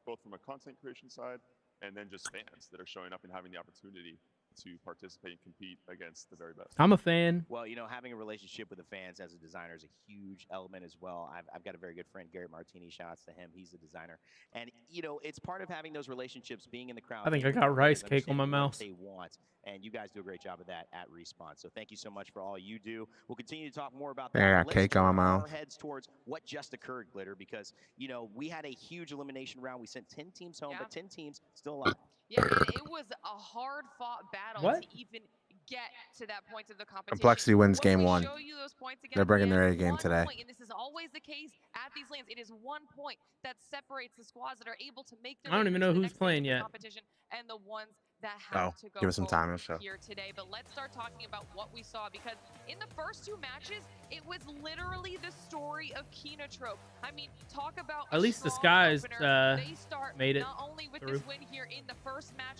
both from a content creation side and then just fans that are showing up and having the opportunity to participate and compete against the very best. I'm a fan. Well, you know, having a relationship with the fans as a designer is a huge element as well. I've got a very good friend, Garrett Martini. Shout outs to him. He's a designer. And, you know, it's part of having those relationships, being in the crowd. I think being I with got the rice players, cake on my understanding what mouse. they want. And you guys do a great job of that at Respawn. So thank you so much for all you do. We'll continue to talk more about that. Yeah, I got Let's cake on my turn our mouth. heads towards what just occurred, Glitter, because, you know, we had a huge elimination round. We sent 10 teams home, but 10 teams still alive. Yeah, and it was a hard-fought battle What? to even get to that point of the competition. Complexity wins When game we one. show you those points again They're at the bringing their end, A game one today. point, and this is always the case at these lands. It is 1 point that separates the squads that are able to make their I don't way even through know to the who's next stage playing of the yet. competition and the ones that have to go give us some home time. It'll show. here today. But let's start talking about what we saw, because in the first two matches, it was literally the story of Kenotrope. I mean, talk about At a least the strong Skies opener. They start made it not only with through. this win here in the first match,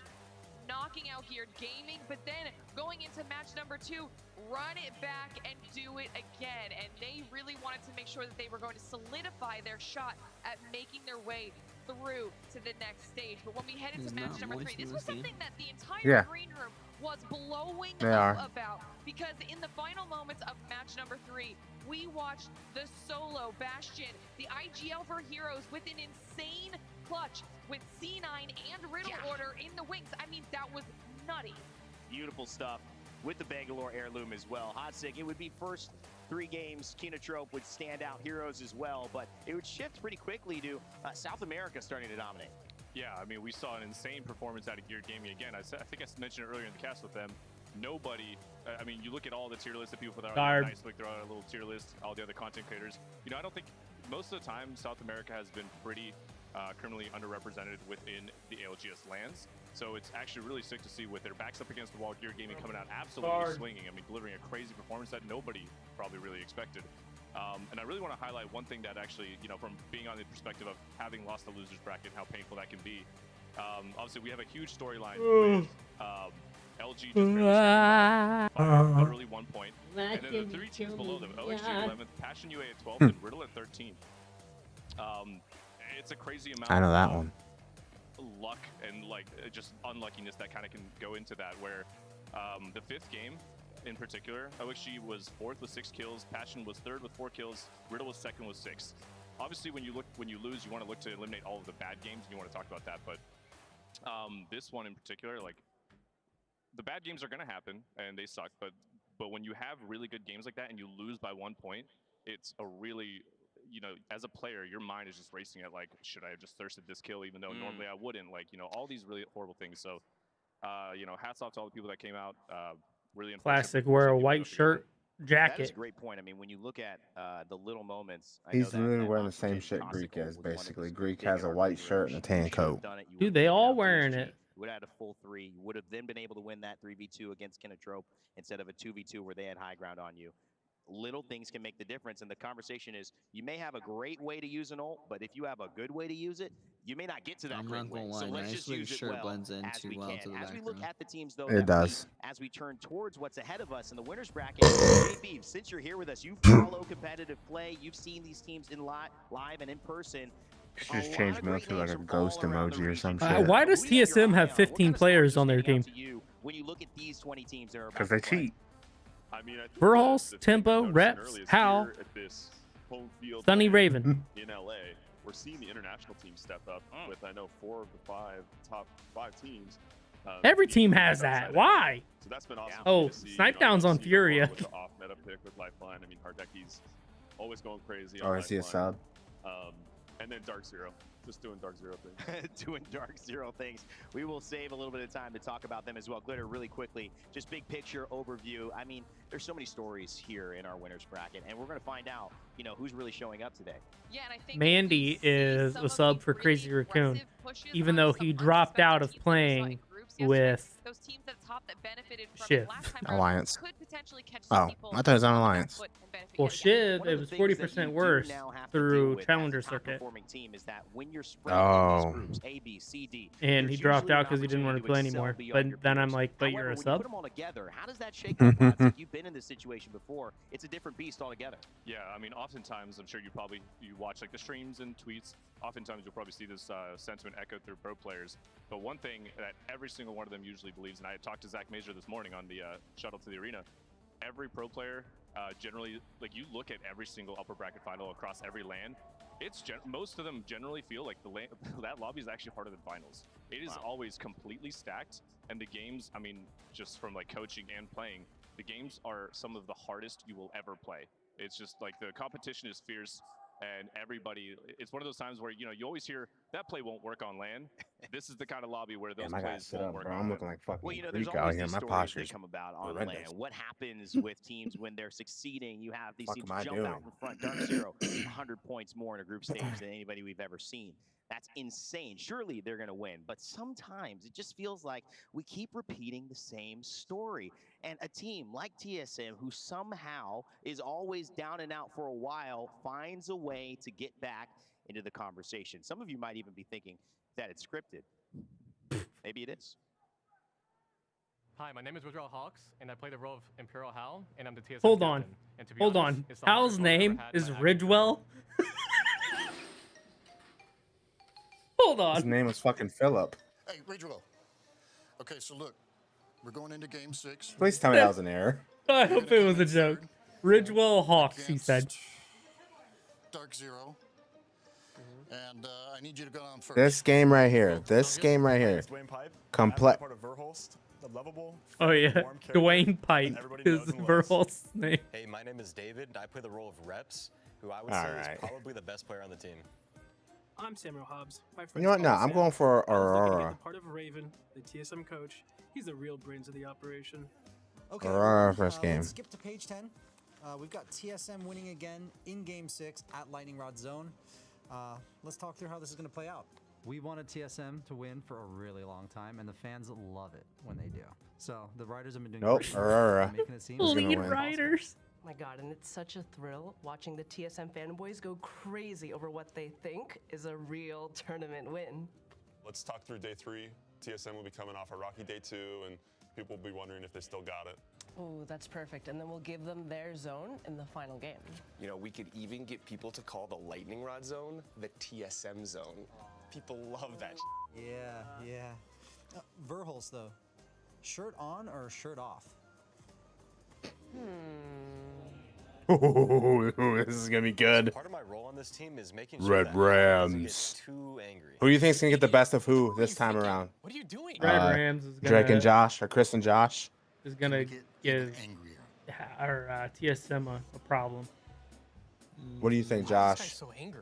knocking out here gaming, but then going into match number 2, run it back and do it again. And they really wanted to make sure that they were going to solidify their shot at making their way through to the next stage. But when we head into match number 3, this was something that the entire green room was blowing They up are. about, because in the final moments of match number 3, we watched the solo Bastion, the IGL for Heroes with an insane clutch with C9 and Riddle Order in the wings. I mean, that was nutty. Beautiful stuff with the Bangalore heirloom as well. Hot Sig, it would be first 3 games, Kenotrope would stand out, Heroes as well, but it would shift pretty quickly to South America starting to dominate. Yeah, I mean, we saw an insane performance out of Geared Gaming again. I think I mentioned it earlier in the cast with them. Nobody, I mean, you look at all the tier lists that people put out, Guard. nice, like they're on a little tier list, all the other content creators. You know, I don't think, most of the time, South America has been pretty criminally underrepresented within the ALGS lands. So it's actually really sick to see with their backs up against the wall, Geared Gaming coming out absolutely Guard. swinging. I mean, delivering a crazy performance that nobody probably really expected. And I really want to highlight one thing that actually, you know, from being on the perspective of having lost the losers bracket, how painful that can be. Obviously, we have a huge storyline with LG just barely literally 1 point. And then the 3 teams below them, OHG 11th, Passion UA at 12th, and Riddle at 13th. It's a crazy amount I know that of one. luck and like just unluckiness that kind of can go into that, where the 5th game in particular, OXG was 4th with 6 kills, Passion was 3rd with 4 kills, Riddle was 2nd with 6. Obviously, when you lose, you want to look to eliminate all of the bad games, and you want to talk about that. But this one in particular, like, the bad games are going to happen, and they suck. But when you have really good games like that and you lose by 1 point, it's a really, you know, as a player, your mind is just racing at like, should I have just thirsted this kill, even though normally I wouldn't? Like, you know, all these really horrible things. So, you know, hats off to all the people that came out. Really unfortunate. Classic, wear a white shirt, That is jacket. a great point. I mean, when you look at the little moments, I He's know that, literally that wearing the Oxygen same shit Cossack Greek goal is, was one of basically. his Greek big has a arguments white where shirt and a you tan should have coat. done it, you Dude, would have they taken all out wearing DHG, it. You would have had a full 3. You would have then been able to win that 3v2 against Kenotrope instead of a 2v2 where they had high ground on you. Little things can make the difference, and the conversation is, you may have a great way to use an ult, but if you have a good way to use it, you may not get to that I'm great not way. gonna So lie, let's nice just way use it shirt well blends in as too we well can. to the As we look background. at the teams, though, It that does. as we turn towards what's ahead of us in the winners bracket, JB, since you're here with us, you follow competitive play, you've seen these teams in live and in person. Should just change Mill to like a ghost emoji or some shit. Why does TSM have 15 players on their team? When you look at these 20 teams that are Because they cheat. I mean, I think Verhulst, the thing Tempo, to notice Reps, early is Hal, here at this home field Sunny game Raven. in LA, we're seeing the international team step up with, I know, 4 of the 5 top 5 teams. Every team has that. Why? So that's been awesome. Oh, to see, Snipedown's on see Furia. With the off meta pick with Lifeline. I mean, Hardeki's always going crazy. Oh, On I see a Lifeline. sub. And then Dark Zero. Just doing Dark Zero things. Doing Dark Zero things. We will save a little bit of time to talk about them as well. Glitter, really quickly, just big picture overview. I mean, there's so many stories here in our winners bracket, and we're going to find out, you know, who's really showing up today. Yeah, and I think Mandy is a sub for Crazy Raccoon, even though he dropped out of playing with those teams at the top that benefited from Shiv. it last time Alliance. could potentially catch Oh, people I thought it was on Alliance. Well, Shiv, it was 40% worse through Challenger Circuit. Team is that when you're spread Oh. in these groups, A, B, C, D, And he there's dropped usually out an because he didn't want to play opportunity anymore. excel But beyond your then I'm peers. like, but However, you're a when you sub? put them all together, how does that shake up? Classic? You've been in this situation before. It's a different beast altogether. Yeah, I mean, oftentimes, I'm sure you watch like the streams and tweets. Oftentimes, you'll probably see this sentiment echoed through pro players. But one thing that every single one of them usually believes, and I talked to Zach Mazur this morning on the shuttle to the arena, every pro player generally, like you look at every single upper bracket final across every LAN, most of them generally feel like that lobby is actually harder than finals. It is always completely stacked, and the games, I mean, just from like coaching and playing, the games are some of the hardest you will ever play. It's just like the competition is fierce, and everybody, it's one of those times where, you know, you always hear that play won't work on LAN. This is the kind of lobby where those Damn, I gotta plays sit won't up, work bro. on I'm LAN. looking like fucking Well, you know, there's Greek out always here. these My stories posture's that come about on horrendous. LAN. What happens with teams when they're succeeding? You have these Fuck teams am I jump doing? out in front. Dark Zero, 100 points more in a group stage than anybody we've ever seen. That's insane. Surely they're going to win. But sometimes it just feels like we keep repeating the same story. And a team like TSM, who somehow is always down and out for a while, finds a way to get back into the conversation. Some of you might even be thinking that it's scripted. Maybe it is. Hi, my name is Withdrawal Hawks, and I play the role of Imperial Hal, and I'm the TSM Hold on. captain. And to be Hold honest, on. it's the hardest Hal's role I've ever name had in is my acting Ridgewell? Hold His on. name was fucking Philip. Hey, Ridgewell. Okay, so look, we're going into game 6. Please tell me that was an error. I hope it was a joke. Ridgewell Hawks, he said. Dark Zero. And I need you to go on first. This game right here. This game right here. Complex. Part of Verhulst, the lovable, Oh, yeah. warm character Dwayne Pipe that everybody is knows and loves. Verhulst's name. Hey, my name is David, and I play the role of Reps, who I would All say right. is probably the best player on the team. I'm Samuel Hobbs. My You know what? No, I'm going for Aurora. Part of Raven, the TSM coach. He's the real brains of the operation. Okay, Aurora first game. Let's skip to page 10. We've got TSM winning again in game 6 at Lightning Rod Zone. Let's talk through how this is going to play out. We wanted TSM to win for a really long time, and the fans love it when they do. So the writers have been doing Nope, great Aurora. making it seem Who's gonna Lead win? writers. My God, and it's such a thrill watching the TSM fanboys go crazy over what they think is a real tournament win. Let's talk through day 3. TSM will be coming off a rocky day 2, and people will be wondering if they still got it. Oh, that's perfect. And then we'll give them their zone in the final game. You know, we could even get people to call the Lightning Rod zone the TSM zone. People love that. Yeah. Verhulst, though. Shirt on or shirt off? This is gonna be good. Part of my role on this team is making sure Red that Hal doesn't get Rams. too angry. Who do you think's gonna get the best of who this time around? What are you doing? Red Rams is Drake gonna- and Josh, or Chris and Josh. Is going to give our TSM a problem. What do you think, Why is this guy Josh? so angry?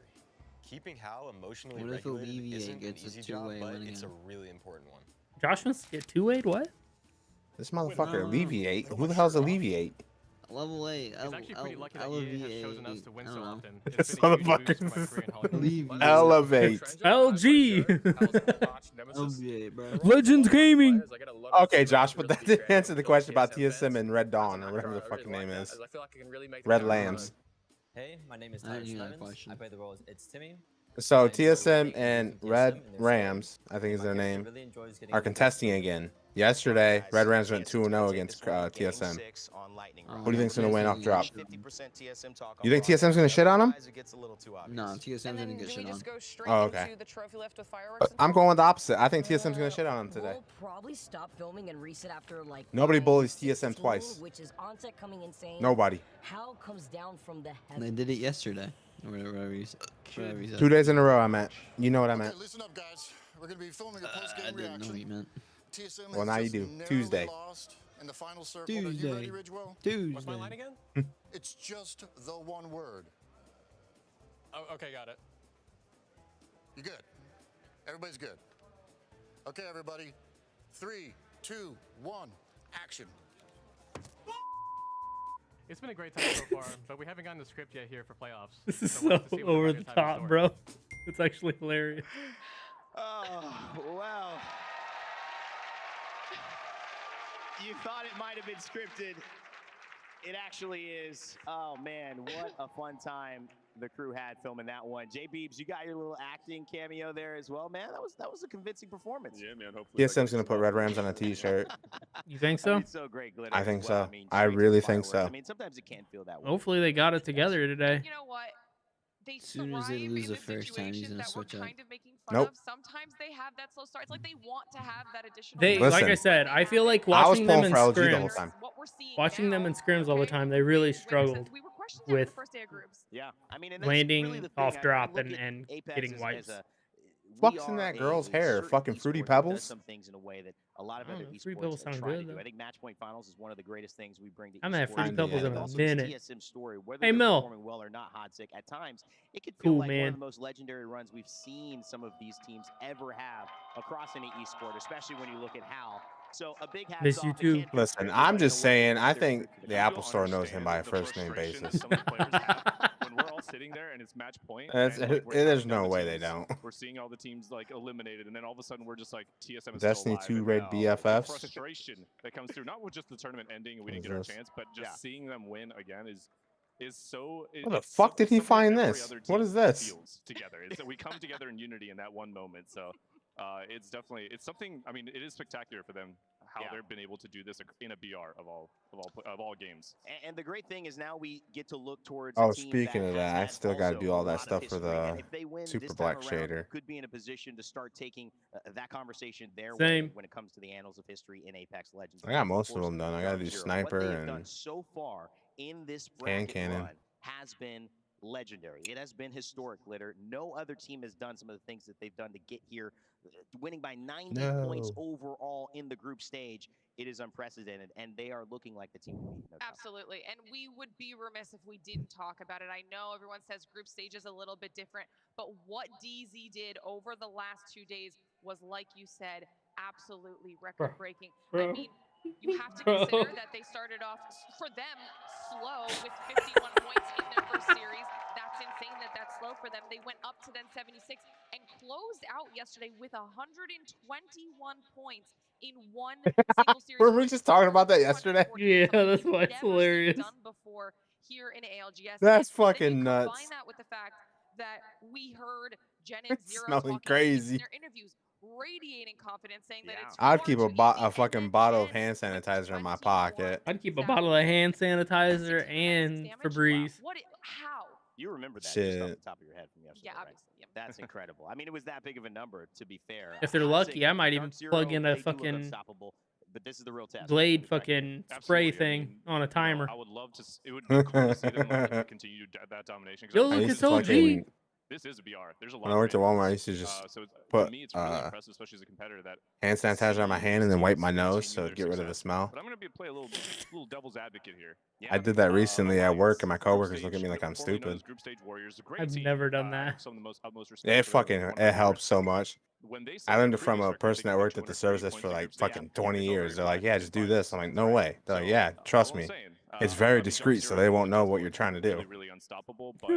Keeping Hal emotionally What if regulated Alleviate isn't an gets a easy job, two-way but winning it's a him? really important one. Josh wants to get 2-8, what? This motherfucker Alleviate. Who the hell's Alleviate? Level 8. It's actually pretty lucky that EA has chosen us to win so often. This It's been a huge boost to my motherfucker career in Hollywood. Elevate. LG. Alleviate, bro. Legends Gaming. Okay, Josh, but that didn't answer the question about TSM and Red Dawn, or whatever the fucking name is. Red Lambs. Hey, my name is I didn't Tyler hear that Simons. question. I play the role as It's Timmy. So TSM and Red Rams, I think is their name, really enjoys getting are contesting again. Yesterday, Red Rams went 2-0 against TSM. Who do you think's gonna win off drop? You think TSM's gonna shit on him? No, TSM's gonna get shit on. Oh, okay. I'm going with the opposite. I think TSM's gonna shit on him today. We'll probably stop filming and reset after like Nobody 5, bullies 6, TSM 15, twice. which is onset coming in saying Nobody. How comes down from the heavens. They did it yesterday. Or whatever you said. 2 days in a row, I meant. You know what I meant. Listen up, guys. We're going to be filming a post-game I didn't know reaction. what you meant. TSM Well, now you has do. just Tuesday. narrowly lost in the final circle. Are you ready, Ridgewell? Tuesday. What's my line again? It's just the one word. Oh, okay, got it. You good? Everybody's good. Okay, everybody. 3, 2, 1, action. It's been a great time so far, but we haven't gotten the script yet here for playoffs. This is So we'll so have to see what over the the Nuggets have in top, store. bro. It's actually hilarious. Oh, wow. You thought it might have been scripted. It actually is. Oh, man, what a fun time the crew had filming that one. J Beebs, you got your little acting cameo there as well, man. That was a convincing performance. Yeah, man. Hopefully TSM's gonna put Red Rams on a T-shirt. You think so? It's so great, Glitter. I think as well. so. I mean, I straight to really the think fireworks. so. I mean, sometimes it can feel that way. Hopefully they got it together today. You know what? They As soon as they lose the first time, he's gonna that we're switch up. kind of making fun Nope. of. Sometimes they have that slow start. It's like they want to have that additional. They, Listen, like I said, I feel like I was watching them pulling in for LG the whole scrims, time. watching them in scrims all the time, they really struggled with first day of groups. Yeah, I mean, and that's landing really the thing. off I drop look and, at and Apex getting as wipes. Fuck's in that girl's hair? Fucking Fruity Pebbles? Some things in a way that a lot of Oh, other Fruity esports Pebbles sound try to good, do. though. I think Matchpoint Finals is one of the greatest things we bring to I haven't had esports. Fruity Pebbles in a Also, minute. the TSM story, whether Hey, they're Mel. performing well or not, Hodsick, at times it could feel Cool, like one man. of the most legendary runs we've seen some of these teams ever have across any esport, especially when you look at HAL. So a big hats Miss you off. too. Listen, I'm just saying. I think the Apple Store knows him by a first name basis. Some of the players have when we're all sitting there and it's match point. That's- and, like, we're there's counting down no the way they teams, don't. We're seeing all the teams like eliminated, and then all of a sudden we're just like TSM is Destiny still 2 alive. raid And, BFFs. the frustration that comes through, not with just the tournament ending and we didn't What get our is this? chance, but just seeing them win again is so. Where the it's fuck did he something that find every this? other What team is this? feels together. It's that we come together in unity in that one moment. So it's definitely something. I mean, it is spectacular for them how they've been able to do this in a BR of all games. And the great thing is now we get to look towards. Oh, a team speaking of has that, I had still got to also do all a that lot of stuff for history, and the if they win Super this Black time around, Shader. could be in a position to start taking that conversation their Same. way when it comes to the annals of history in Apex Legends. I got Of most of course, them done. I got to do Dark Zero. Sniper What they have done and so far in this Hand bracket Cannon. run has been legendary. It has been historic, Glitter. No other team has done some of the things that they've done to get here, winning by 90 points No. overall in the group stage. It is unprecedented, and they are looking like the team to beat. No doubt. Absolutely. And we would be remiss if we didn't talk about it. I know everyone says group stage is a little bit different, but what DZ did over the last 2 days was, like you said, absolutely record-breaking. I mean, you have to consider that they started off, for them, slow with 51 points in their first series. That's insane that that's slow for them. They went up to then 76 and closed out yesterday with 121 points in one single series. Were we just talking about that yesterday? Yeah, that's why it's Never seen hilarious. done before here in ALGS. That's And then fucking you nuts. Combine that with the fact that we heard Jen and It's Zero smelling talking in crazy. their interviews, radiating confidence, saying that it's I'd far keep too a easy. fucking bottle of hand sanitizer in my pocket. I'd keep a bottle of hand sanitizer and Febreze. How? You remember that just off the Shit. top of your head from yesterday, Yeah, right? obviously. Yeah. That's incredible. I mean, it was that big of a number, to be fair. If they're I'd lucky, say I might even Dark Zero, plug in a they do look fucking unstoppable, but this is the real test. Glade fucking spray Absolutely. I thing mean, on a timer. I would love to. It would be cool to see them like, continue that domination. 'Cause Yo, I look, think it's this is OG. This is a BR. There's a lot. When I of worked at great Walmart, I ones. used to just So to put me, it's really impressive, especially as a competitor, that hand sanitizer on my hand and then wipe my nose continue so their get rid of the success. smell. But I'm gonna play a little devil's advocate here. I did that recently at work, and my coworkers look at me like I'm Formerly known stupid. as Group Stage Warriors, a great I've team. never done I that. have some of the most utmost respect It for fucking one of my it helps favorites. so much. When they set I their learned it from previous a record, I person think that they worked got at the 230 service points for in like group stage. fucking 20 It's years. over They're like, in yeah, just do this. I'm like, no way. They're like, yeah, trust me. saying. It's I very mean, discreet, so Dark they Zero won't know what is you're trying to do. really unstoppable, but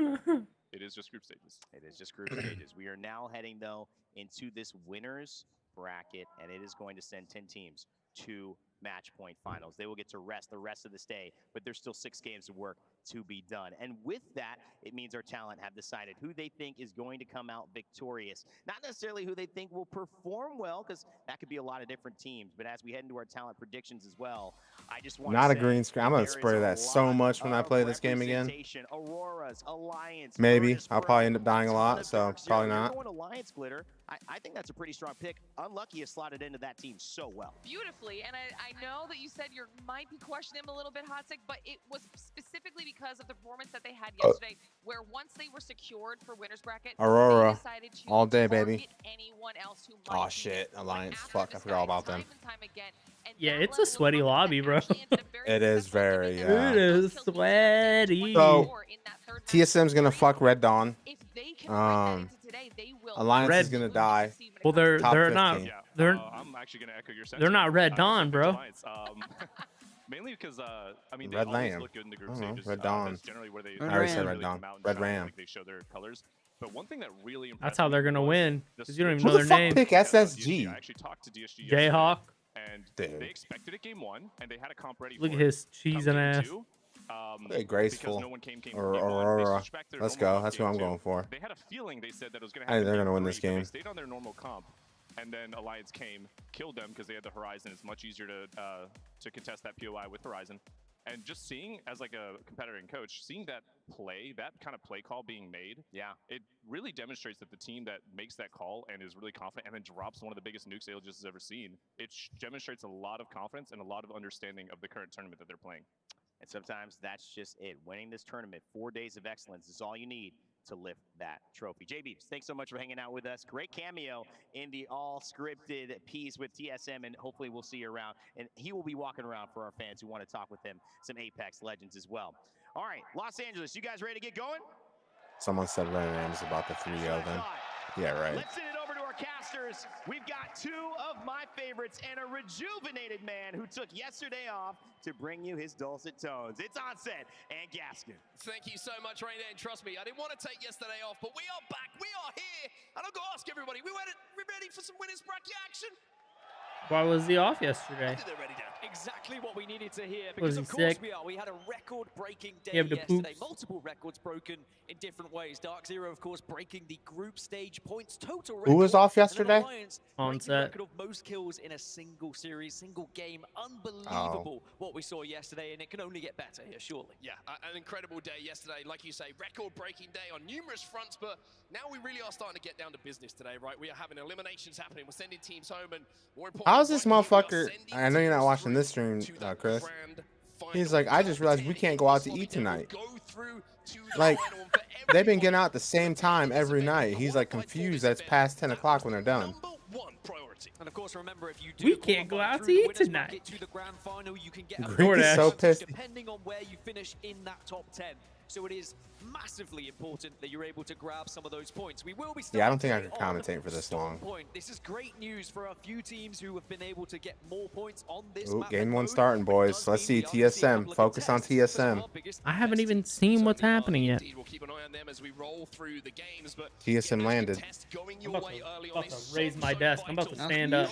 it is just group stages. It is just group stages. We are now heading, though, into this winners bracket, and it is going to send 10 teams to match point finals. They will get to rest the rest of this day, but there's still 6 games to work to be done. And with that, it means our talent have decided who they think is going to come out victorious. Not necessarily who they think will perform well, because that could be a lot of different teams. But as we head into our talent predictions as well, I just want Not to a say green screen. I'm gonna there is spray a that so lot much when I of play this game again. representation. Auroras, Alliance, Maybe Virtus I'll Pro, probably end up dying a ton lot, of so Dark Zero. probably You're not. going Alliance Glitter. I think that's a pretty strong pick. Unlucky has slotted into that team so well. Beautifully, and I know that you said you might be questioning him a little bit, Hotsick, but it was specifically because of the performance that they had yesterday, where once they were secured for winner's bracket, Aurora, they decided to all day, target baby. anyone else who might Oh be shit, there. Alliance. Fuck, I forgot all about them. Time and time again, and Yeah, that it's a level of sweaty lobby, bro. It is very. It is sweaty. So TSM's gonna fuck Red Dawn. Alliance is gonna die. Well, they're Top not 15. I'm actually going to echo your they're not Red Dawn, bro. Mainly because I mean, Red they always Lamb. look good in the group I don't know, stages. Red Dawn. That's generally where they. I already said really Red Dawn. come out and Red shine, Ram. like they show their colors. But one thing that really impressed That's how they're gonna me was win. the 'Cause you don't even switch know Who the their fuck name. pick SSG? I actually talked to DSG Jayhawk. and Dude. they expected it game 1, and they had a comp ready Look for at his it. cheese Come and game ass. 2, Hey, graceful. because no one came Or game 1, they Aurora. switched back to their Let's normal go. comp That's who game I'm 2. going for. They had a feeling they said that it was going to I think happen. they're game gonna win 3, this but they game. stayed on their normal comp, and then Alliance came, killed them because they had the Horizon. It's much easier to contest that POI with Horizon. And just seeing, as like a competitor and coach, seeing that play, that kind of play call being made, it really demonstrates that the team that makes that call and is really confident and then drops one of the biggest nukes ALGS has ever seen, it demonstrates a lot of confidence and a lot of understanding of the current tournament that they're playing. And sometimes that's just it. Winning this tournament, 4 days of excellence is all you need to lift that trophy. JB, thanks so much for hanging out with us. Great cameo in the all-scripted piece with TSM, and hopefully we'll see you around. And he will be walking around for our fans who want to talk with him, some Apex legends as well. All right, Los Angeles, you guys ready to get going? Someone said Red Ram's about the 3-0 then. Yeah, right. Let's send it over to our casters. We've got 2 of my favorites and a rejuvenated man who took yesterday off to bring you his dulcet tones. It's Onset and Gaskin. Thank you so much, Rainer, and trust me, I didn't want to take yesterday off, but we are back, we are here, and I've got to ask everybody, we ready for some winners bracket action? Why was he off yesterday? They're ready, Dan. Exactly what we needed to hear, Was because he of course sick? we are. We had a record-breaking day You have the yesterday. poops? Multiple records broken in different ways. Dark Zero, of course, breaking the group stage points total record. Who was off and then yesterday? Alliance breaking the Onset. record of most kills in a single series, single game. Unbelievable what we saw yesterday, and it can only get better here, surely. Yeah, an incredible day yesterday. Like you say, record-breaking day on numerous fronts, but now we really are starting to get down to business today, right? We are having eliminations happening. We're sending teams home, and more importantly, How's this motherfucker? I know you're not watching this stream, Chris. He's like, I just realized we can't go out to eat tonight. Like, they've been getting out at the same time every night. He's like confused that it's past 10 o'clock when they're done. And of course, remember, if you do We can't go out to eat tonight. to the grand final, you can get a Greek is so pissed. depending on where you finish in that top 10. So it is massively important that you're able to grab some of those points. We will be Yeah, I don't think I starting could on commentate for this long. point. This is great news for a few teams who have been able to get more points on this Ooh, map game than 1 Hori. starting, boys. Let's see TSM. Focus on TSM. I haven't even seen what's happening yet. We'll keep an eye on them as we roll through the games, but TSM landed. I'm about to raise my desk. I'm about to stand up.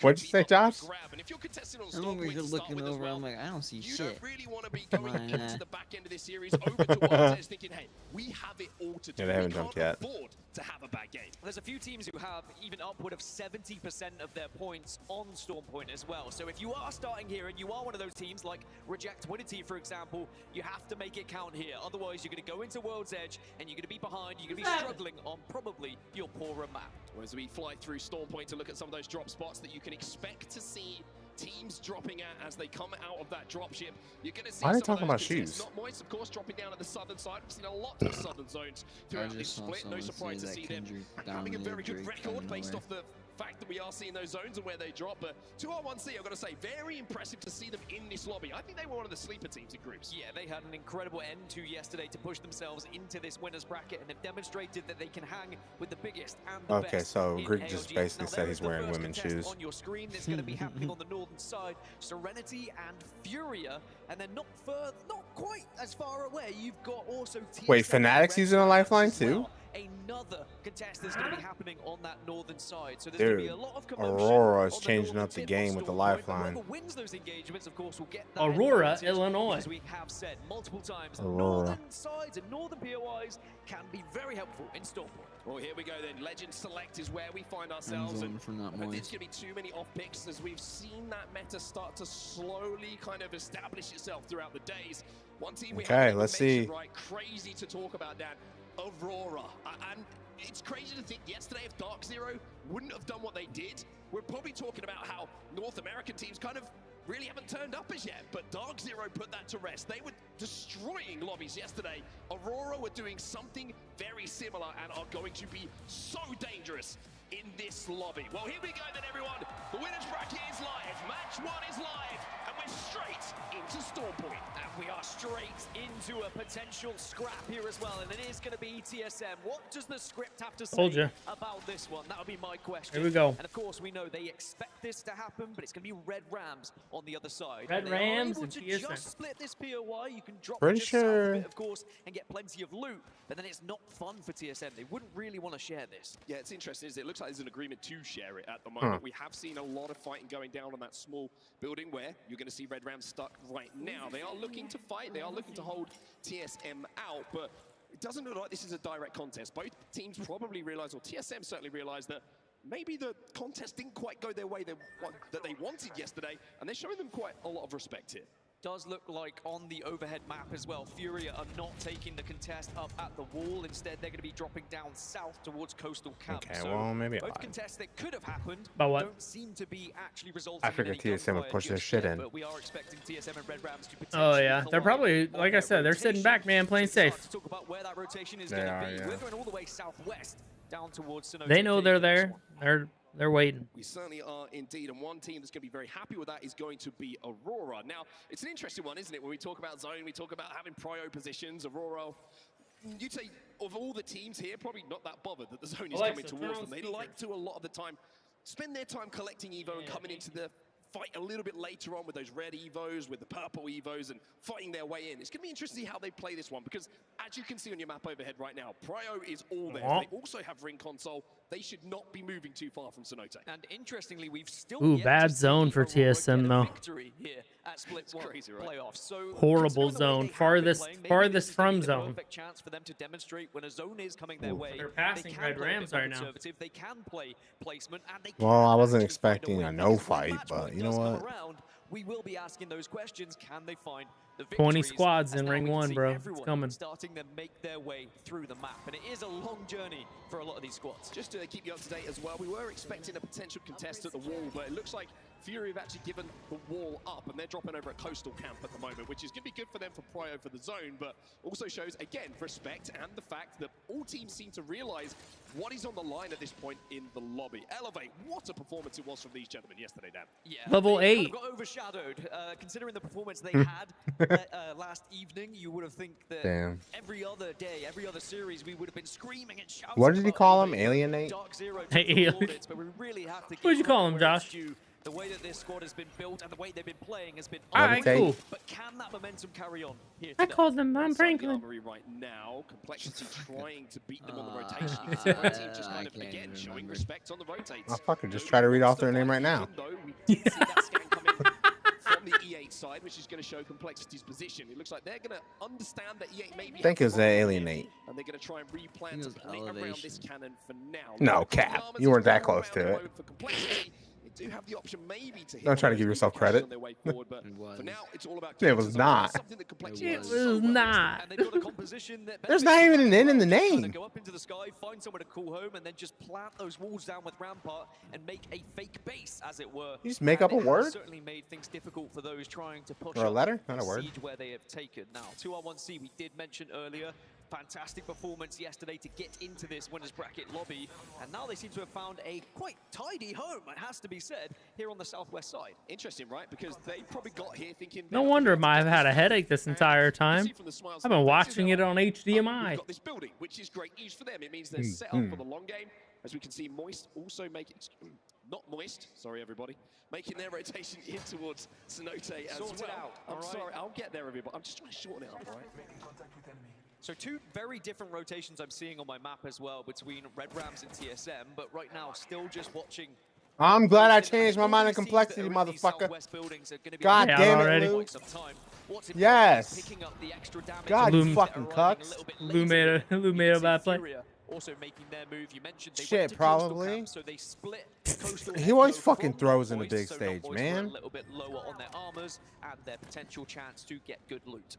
What'd you say, Josh? I'm over here looking over. I'm like, I don't see shit. Really want to be going into the back end of this series over to Artes thinking, hey, we have it all to do. Yeah, they haven't jumped yet. Afford to have a bad game. There's a few teams who have even upward of 70% of their points on Storm Point as well. So if you are starting here and you are one of those teams like Reject Winity, for example, you have to make it count here. Otherwise, you're going to go into World's Edge and you're going to be behind. You're going to be struggling on probably your poorer map. As we fly through Storm Point to look at some of those drop spots that you can expect to see teams dropping at as they come out of that dropship. You're going to see Why are they some of talking those about contests, shoes? Not moist, of course, dropping down at the southern side. We've seen a lot of southern zones throughout this split. No surprise to see them having a very good record based off the fact that we are seeing those zones and where they drop. But 2R1C, I've got to say, very impressive to see them in this lobby. I think they were one of the sleeper teams in groups. Yeah, they had an incredible end to yesterday to push themselves into this winners bracket, and have demonstrated that they can hang with the biggest and the Okay, best so in Greek just ALGS. basically Now, said there he's is the wearing first women's contest shoes. on your screen. That's going to be happening on the northern side. Serenity and Furia, and then not quite as far away. You've got also Wait, TSM Fnatic's using a lifeline as well. too? another contest that's going to be happening on that northern side. So there's going to be Dude, a lot of commotion. Aurora is changing up the game with the lifeline. Whoever wins those engagements, of course, will get that Aurora, advantage, Illinois. As we have said multiple times, Aurora. northern sides and northern POIs can be very helpful in Stormpoint. Well, here we go then. Legend Select is where we find ourselves. And For not I don't think moist. it's going to be too many off picks as we've seen that meta start to slowly kind of establish itself throughout the days. One team we Okay, haven't let's mentioned, see. Right, crazy to talk about, Dan. Aurora. And it's crazy to think yesterday if Dark Zero wouldn't have done what they did, we're probably talking about how North American teams kind of really haven't turned up as yet, but Dark Zero put that to rest. They were destroying lobbies yesterday. Aurora were doing something very similar and are going to be so dangerous in this lobby. Well, here we go then, everyone. The winner's bracket is live. Match 1 is live, and we're straight into Stormpoint. And we are straight into a potential scrap here as well, and it is going to be TSM. What does the script have to Told say ya. about this one? That would be my question. Here we go. And of course, we know they expect this to happen, but it's going to be Red Rams on the other side. Red And they are Rams able and to TSM. just split this POI. You can drop Pretty just south of sure. it, of course, and get plenty of loot, but then it's not fun for TSM. They wouldn't really want to share this. Yeah, it's interesting, isn't it? It looks like there's an agreement to share it at the moment. We have seen a lot of fighting going down on that small building where you're going to see Red Rams stuck right now. They are looking to fight. They are looking to hold TSM out, but it doesn't look like this is a direct contest. Both teams probably realize, or TSM certainly realized, that maybe the contest didn't quite go their way that they wanted yesterday, and they're showing them quite a lot of respect here. Does look like on the overhead map as well, Furia are not taking the contest up at the wall. Instead, they're going to be dropping down south towards coastal camp. Okay, so well, maybe I both lied. contests that could have happened About what? don't seem to be actually resulting I figured in any TSM would gunfire push their just shit yet, in. But we are expecting TSM and Red Rams to Oh potentially yeah, they're collide probably, on like I their said, they're sitting back, man, playing rotation. safe. To talk about where that rotation is They going to are, be. yeah. We're going all the way southwest down towards Sonoto They know Cave they're for this there. one. They're waiting. We certainly are indeed, and one team that's going to be very happy with that is going to be Aurora. Now, it's an interesting one, isn't it? When we talk about zone, we talk about having prio positions. Aurora, you'd say, of all the teams here, probably not that bothered that the zone is Alexa, coming turn towards on them. They speaker. like to, a lot of the time, spend their time collecting Evo and coming into the fight a little bit later on with those red Evos, with the purple Evos, and fighting their way in. It's going to be interesting to see how they play this one, because as you can see on your map overhead right now, Prio is all there. They also have ring console. They should not be moving too far from Sonote. And interestingly, we've still Ooh, yet bad to see zone for Aurora get TSM a though. victory here at Split One crazy, right? playoffs. So Horrible considering the way zone, they have been farthest playing, maybe farthest this is gonna from be the zone. perfect chance for them to demonstrate when a zone is coming their Ooh. way. They're they passing can Red play a bit Rams more right now. conservative. They can play placement, and they Well, I can wasn't actually find expecting way, a no because when fight, match but point you know does come what? around, we will be asking those questions. Can they find the 20 victories? squads As in now ring we can one, see bro. It's everyone coming. starting to make their way through the map, and it is a long journey for a lot of these squads. Just to keep you up to date as well, we were expecting a potential contest at the wall, but it looks like Fury have actually given the wall up, and they're dropping over at coastal camp at the moment, which is going to be good for them for prio for the zone, but also shows, again, respect and the fact that all teams seem to realize what is on the line at this point in the lobby. Elevate, what a performance it was from these gentlemen yesterday, Dan. Yeah, Level they 8. Kind of got overshadowed, considering the performance they had last evening. You would have think that Damn. every other day, every other series, we would have been screaming and shouting. What did he about call him? Elevate. Alienate? Dark Zero Hey, took the Alien. audits, but we really have to. What'd you call him, Josh? The way that this squad has been built and the way they've been playing has been Alright, cool. But can that momentum carry on here I today? called them Mom Inside the Franklin. armory right now, Complexity trying to beat them on the rotation. It's the red team just kind of, again, showing respect on the rotates. I'll fucking just try to read off their name right now. Even though we did see that scan come in from the E8 side, which is going to show Complexity's position. It looks like they're going to understand that E8 maybe I think it was Alienate. and they're going to try and replan to play around this cannon for now. No, cap. You weren't that close to it. For Complexity, they do have the option maybe to hit Don't try to those give yourself credit. on their way forward, but for now, it's all about It was keeping not. something that Complexity It does was so well. not. And they've got a composition that There's not even an N in the trying to name. go up into the sky, find somewhere to call home, and then just plant those walls down with Rampart and make a fake base, as it were. You just make up a And it has word? certainly made things difficult for those trying to push Or a up letter? Not and a word. siege where they have taken. Now, 2R1C, we did mention earlier, fantastic performance yesterday to get into this winners bracket lobby, and now they seem to have found a quite tidy home, it has to be said, here on the southwest side. Interesting, right? Because they probably got here thinking. No wonder I've had a headache this entire time. I've been watching it on HDMI. We've got this building, which is great news for them. It means they're set up for the long game. As we can see, Moist also making, not Moist, sorry everybody, making their rotation in towards Sonote as Sort it well. out, I'm all right? sorry, I'll get there, everybody. I'm just trying to shorten it up, right? So two very different rotations I'm seeing on my map as well between Red Rams and TSM, but right now still just watching. I'm glad I changed my mind in complexity, motherfucker. God damn it, Lou. Yes. God, you fucking cucks. Lou made a bad play. Also making their move. You mentioned they Shit, probably. So they split. He always fucking throws in the big stage, man. A little bit lower on their armors and their potential chance to get good loot.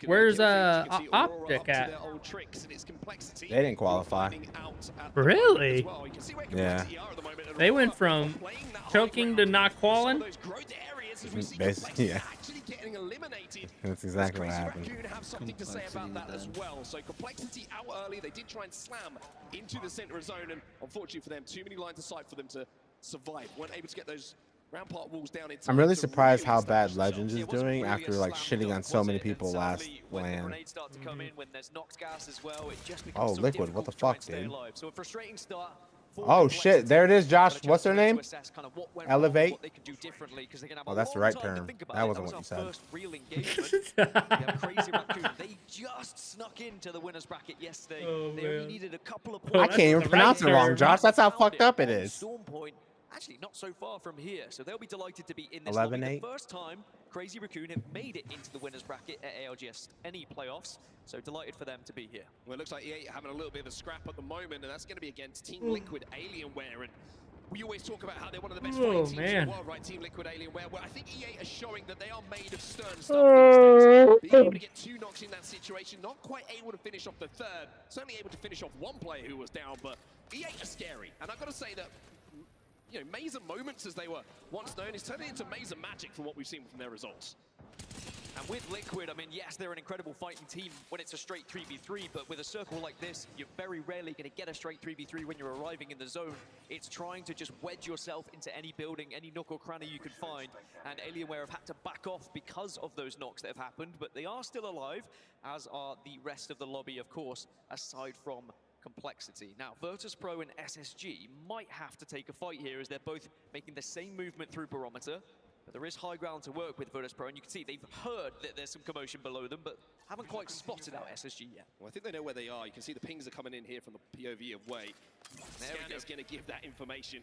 Where's Optic at? They didn't qualify. Really? Yeah. They went from choking to not qualifying. Basically, yeah. That's exactly what happened. Have something to say about that as well. So complexity out early. They did try and slam into the center zone, and unfortunately for them, too many lines of sight for them to survive. Weren't able to get those rampart walls down in time. I'm really surprised how bad Legends is doing after like shitting on so many people last LAN. Oh, Liquid, what the fuck, dude? Oh shit, there it is, Josh. What's her name? Elevate. Oh, that's the right term. That wasn't what you said. They just snuck into the winners bracket yesterday. Oh, they only needed a couple of I can't even pronounce it wrong, Josh. That's how fucked up it is. Actually, not so far from here, so they'll be delighted to be in this 11-8. lobby. The first time Crazy Raccoon have made it into the winners bracket at ALGS any playoffs, so delighted for them to be here. Well, it looks like EA are having a little bit of a scrap at the moment, and that's going to be against Team Liquid Alienware. And we always talk about how they're one of the best fighting teams in the world, right? Team Liquid Alienware. Well, I think EA are showing that they are made of stern stuff these days. Being able to get 2 knocks in that situation, not quite able to finish off the third, certainly able to finish off one player who was down, but EA are scary. And I've got to say that, you know, Maze of Moments, as they were once known, is turning into Maze of Magic from what we've seen from their results. And with Liquid, I mean, yes, they're an incredible fighting team when it's a straight 3v3, but with a circle like this, you're very rarely going to get a straight 3v3 when you're arriving in the zone. It's trying to just wedge yourself into any building, any nook or cranny you can find, and Alienware have had to back off because of those knocks that have happened, but they are still alive, as are the rest of the lobby, of course, aside from Complexity. Now, Virtus Pro and SSG might have to take a fight here as they're both making the same movement through Barometer. But there is high ground to work with Virtus Pro, and you can see they've heard that there's some commotion below them, but haven't quite spotted out SSG yet. Well, I think they know where they are. You can see the pings are coming in here from the POV of Way. Scanner's going to give that information.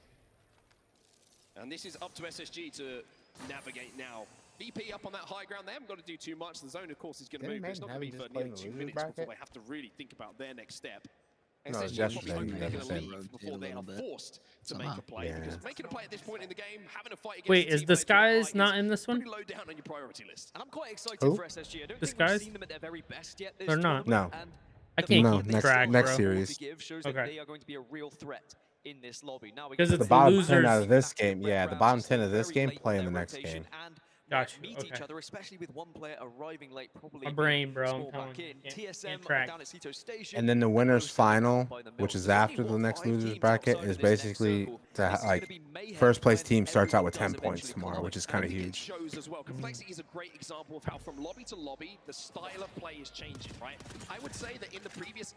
And this is up to SSG to navigate now. VP up on that high ground. They haven't got to do too much. The zone, of course, is going to move. It's not going to be for nearly 2 minutes before they have to really think about their next step. No, it's SSG probably yesterday. hoping You they're never going to said. leave before they are forced to make a play. Yeah. Because making a play at this point in the game, having a fight against Wait, a is team Disguise not in this one? pretty low down on your priority list. And I'm quite excited Who? for SSG. I don't Disguise? think we've seen them at their very best yet this They're not. tournament, No. and I the can't No, fact that keep they track, next bro. series. give shows Okay. that they are going to be a real threat in this lobby. Now we Because get it's The bottom losers. 10 out of this game. Red Yeah, the Rams bottom are 10 of still this very game late play on in the their next rotation game. and Gotcha, meet okay. each other, especially with one player arriving late, probably My brain, bro, I'm small telling back you, in. can't TSM track. down at Sito Station. And then the winners final, by the which mill. is There's only after the what, next 5 losers teams bracket, outside is of this next basically circle. to This is gonna like be mayhem first place when team starts out with everything 10 does points eventually tomorrow, collide. which is And kind I of think it huge. shows as well. Complexity is a great example of how from lobby to lobby, the style of play is changing, right? I would say that in the previous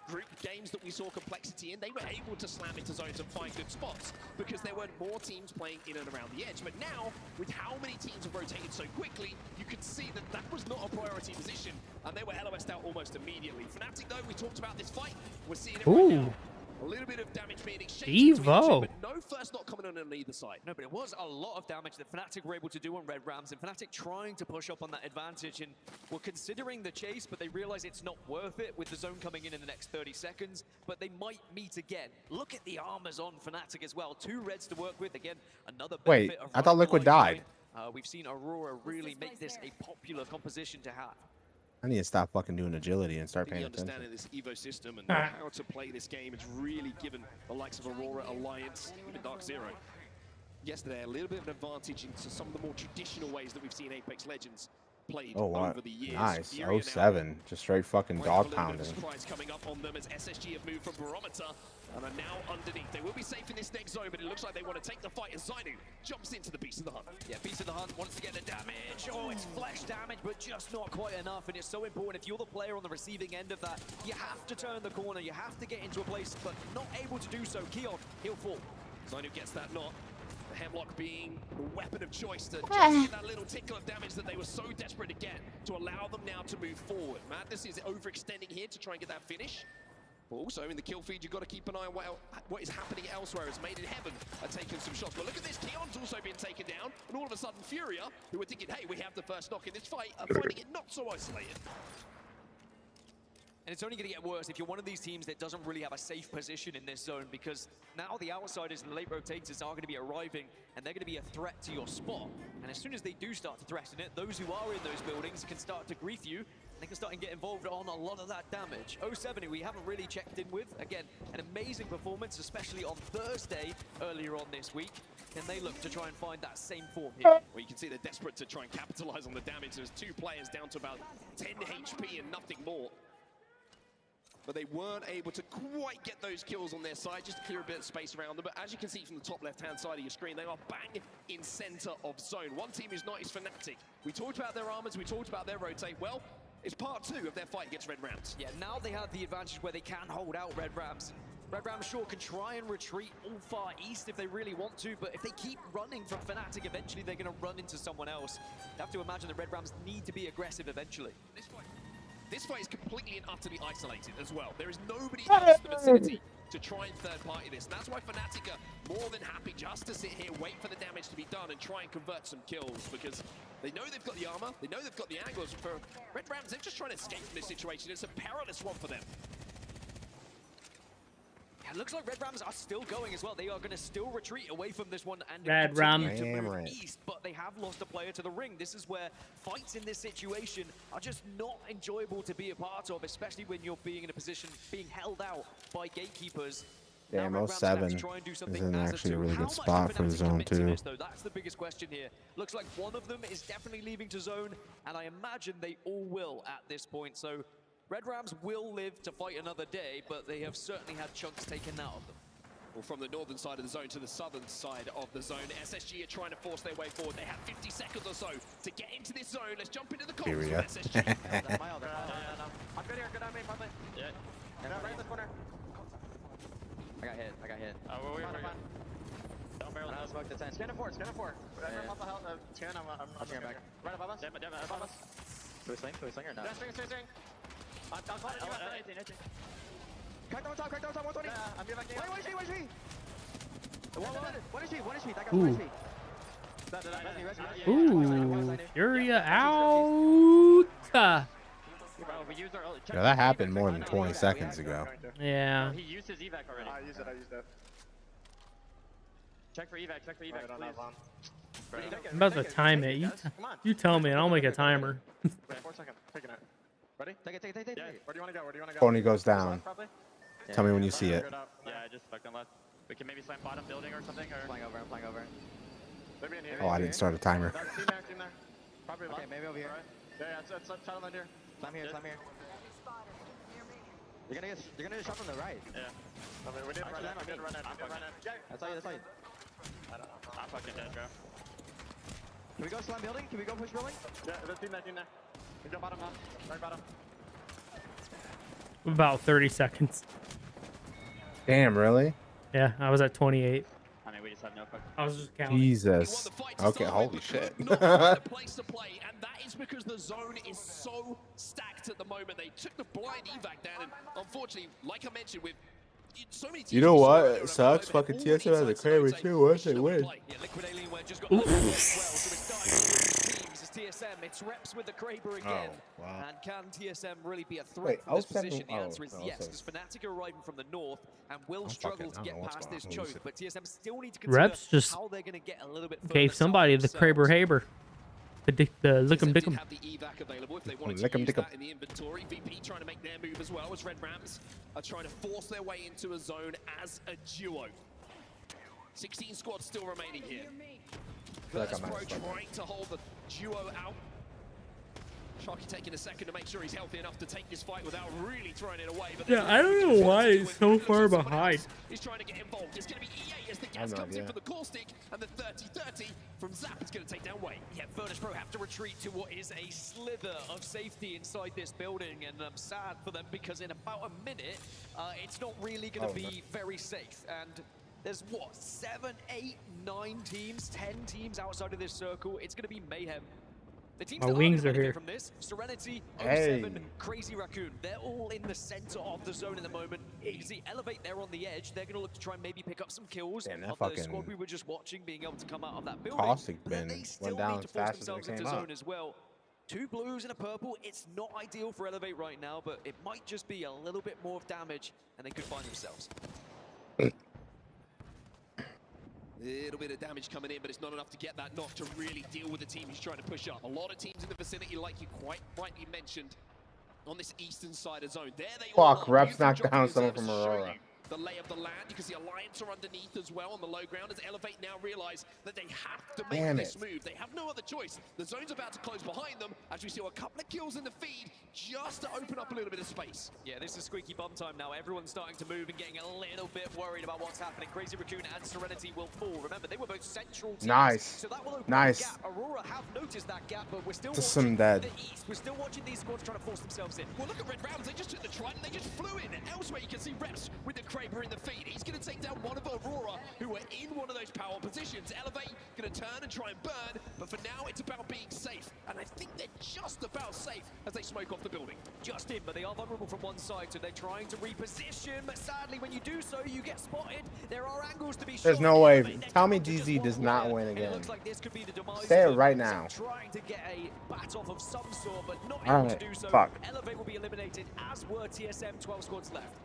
group games that we saw Complexity in, they were able to slam into zones and find good spots because there were more teams playing in and around the edge. But now, with how many teams have rotated so quickly, you can see that that was not a priority position, and they were LOS'd out almost immediately. Fnatic, though, we talked about this fight. We're seeing it right now. A little bit of damage being exchanged between the two, Evo. but no first not coming on either side. No, but it was a lot of damage that Fnatic were able to do on Red Rams, and Fnatic trying to push up on that advantage, and were considering the chase, but they realize it's not worth it with the zone coming in the next 30 seconds, but they might meet again. Look at the armors on Fnatic as well. 2 reds to work with. Again, another Wait, benefit of I thought running Liquid the line died. point. We've seen Aurora really make this a popular composition to have. I need to stop fucking doing agility and start The paying attention. understanding of this Evo system and how to play this game has really given the likes of Aurora, Alliance, even Dark Zero yesterday a little bit of an advantage into some of the more traditional ways that we've seen Apex Legends played Oh, wow. over the years. Nice. Fury are now 07. Just straight fucking might dog have a little bit pounding. of surprise coming up on them as SSG have moved from Barometer and are now underneath. They will be safe in this next zone, but it looks like they want to take the fight as Zainu jumps into the Beast of the Hunt. Yeah, Beast of the Hunt wants to get the damage. Oh, it's flesh damage, but just not quite enough. And it's so important. If you're the player on the receiving end of that, you have to turn the corner. You have to get into a place, but not able to do so. Keon, he'll fall. Zainu gets that knot. Hemlock being the weapon of choice to just get that little tickle of damage that they were so desperate to get to allow them now to move forward. Madness is overextending here to try and get that finish. But also in the kill feed, you've got to keep an eye on what is happening elsewhere, as Made in Heaven are taking some shots. But look at this, Keon's also been taken down, and all of a sudden Furia, who were thinking, hey, we have the first knock in this fight, are finding it not so isolated. And it's only going to get worse if you're one of these teams that doesn't really have a safe position in this zone, because now the outsiders and the late rotators are going to be arriving, and they're going to be a threat to your spot. And as soon as they do start to threaten it, those who are in those buildings can start to grief you, and they can start and get involved on a lot of that damage. 070 we haven't really checked in with. Again, an amazing performance, especially on Thursday earlier on this week. Can they look to try and find that same form here? Well, you can see they're desperate to try and capitalize on the damage. There's 2 players down to about 10 HP and nothing more. But they weren't able to quite get those kills on their side, just to clear a bit of space around them. But as you can see from the top left-hand side of your screen, they are bang in center of zone. One team who's not is Fnatic. We talked about their armors, we talked about their rotate. Well, it's part 2 of their fight against Red Rams. Yeah, now they have the advantage where they can hold out Red Rams. Red Rams sure can try and retreat all far east if they really want to, but if they keep running from Fnatic, eventually they're going to run into someone else. You have to imagine that Red Rams need to be aggressive eventually. This fight is completely and utterly isolated as well. There is nobody else in the vicinity to try and third-party this. And that's why Fnatic are more than happy just to sit here, wait for the damage to be done, and try and convert some kills, because they know they've got the armor, they know they've got the angles. For Red Rams, they're just trying to escape from this situation. It's a perilous one for them. It looks like Red Rams are still going as well. They are going to still retreat away from this one and Red continue Ram. to move east, but they have lost a player to the ring. This is where fights in this situation are just not enjoyable to be a part of, especially when you're being in a position being held out by gatekeepers. Damn, 07 is in actually a really good spot for the zone too. That's the biggest question here. Looks like one of them is definitely leaving to zone, and I imagine they all will at this point. So Red Rams will live to fight another day, but they have certainly had chunks taken out of them. Well, from the northern side of the zone to the southern side of the zone, SSG are trying to force their way forward. They have 50 seconds or so to get into this zone. Let's jump into the comms from SSG. I'm good here, good on me, probably. Yeah. Right in this corner. I got hit. We're don't barrel down. Smoke the 10. Scan a 4. Scan, I'm back. Right above us. Above us. Do we swing or not? Yeah, swing. I'm calling you. 18. Crack down top, 120. I'm giving back. Wait, what is he? What is he? That guy, Ooh. what is he? Ooh, Furia out. Yeah, that happened more than 20 seconds ago. Yeah. He used his evac already. I used it. Check for evac, please. I'm about to time it. You tell me, and I'll make a timer. Wait, 4 seconds. Taking it. Ready? Take it. Yeah. Where do you want to go? Pony goes down. Tell me when you see it. Yeah, I just fucked him left. We can maybe slam bottom building or something. Or... I'm flying over. Maybe in here. Oh, I didn't start a timer. Team there. Probably okay, maybe over here. Yeah, it's shot on here. Climb here. You're gonna get shot from the right. Yeah. We did run in. That's all you. I'm fucking dead, bro. Can we go slam building? Can we go push building? Yeah, there's team there. We go bottom now. Right bottom. About 30 seconds. Damn, really? Yeah, I was at 28. I mean, we just have no fucking... I was just counting. Jesus. Okay, holy shit. Place to play, and that is because the zone is so stacked at the moment. They took the blind evac down, and unfortunately, like I mentioned, with so many teams, you know what? It sucks. Fucking TSM has a Kraber too. Once they win. TSM, it's reps with the Kraber again. Oh, wow. And can TSM really be a threat from this position? The answer is yes, because Fnatic are arriving from the north and will struggle to get past this choke. But TSM still need to consider Reps just how they're going to get a little bit gave somebody the Kraber Haber. The lick 'em dick 'em. Have the evac available if they wanted to use that in the inventory. VP trying to make their move as well as Red Rams are trying to force their way into a zone as a duo. 16 squads still remaining here. First Pro trying to hold the duo out. Sharky taking a second to make sure he's healthy enough to take this fight without really throwing it away. But yeah, I don't know why he's so far behind. He's trying to get involved. It's going to be EA as the gas comes in for the core stick, and the 30-30 from Zap is going to take down Wei. Yeah, Furnace Pro have to retreat to what is a slither of safety inside this building, and I'm sad for them because in about a minute, it's not really going to be very safe. And There's what, 7, 8, 9 teams, 10 teams outside of this circle. It's going to be mayhem. The teams My that wings are are going to here. benefit from this, Serenity, Hey. 07, Crazy Raccoon, they're all in the center of the zone at the moment. You can see Elevate there on the edge. They're going to look to try and maybe pick up some kills Damn, that of the fucking squad we were just watching being able to come out of that building. Caustic But then bin they still went down need to as force fast as it themselves into came zone up. as well. 2 blues and a purple. It's not ideal for Elevate right now, but it might just be a little bit more of damage and they could find themselves. Little bit of damage coming in, but it's not enough to get that knock to really deal with the team who's trying to push up. A lot of teams in the vicinity, like you quite rightly mentioned, on this eastern side of zone. There they all Fuck, are. Reps Beautiful knocked job down from someone Reserves from to show Aurora. you the lay of the land. You can see Alliance are underneath as well on the low ground as Elevate now realize that they have to make Damn this it. move. They have no other choice. The zone's about to close behind them as we see a couple of kills in the feed just to open up a little bit of space. Yeah, this is squeaky bum time now. Everyone's starting to move and getting a little bit worried about what's happening. Crazy Raccoon and Serenity will fall. Remember, they were both central teams. Nice. So that will open Nice. up a gap. Aurora have noticed that gap, but we're still To watching some dead. the east. We're still watching these squads trying to force themselves in. Well, look at Red Rounds. They just took the Trident. They just flew in. Elsewhere, you can see Reps with the Kraber in the feed. He's going to take down one of Aurora, who are in one of those power positions. Elevate going to turn and try and burn, but for now, it's about being safe. And I think they're just about safe as they smoke off the building. Just in, but they are vulnerable from one side, so they're trying to reposition. But sadly, when you do so, you get spotted. There are angles to be There's shot. no way. They're Tell me down to just DZ one does not player, win and it again. looks like this could be the demise Say of it them. right So now. trying to get a bat off of some sort, but not All able right, to do so. fuck. Elevate will be eliminated, as were TSM. 12 squads left.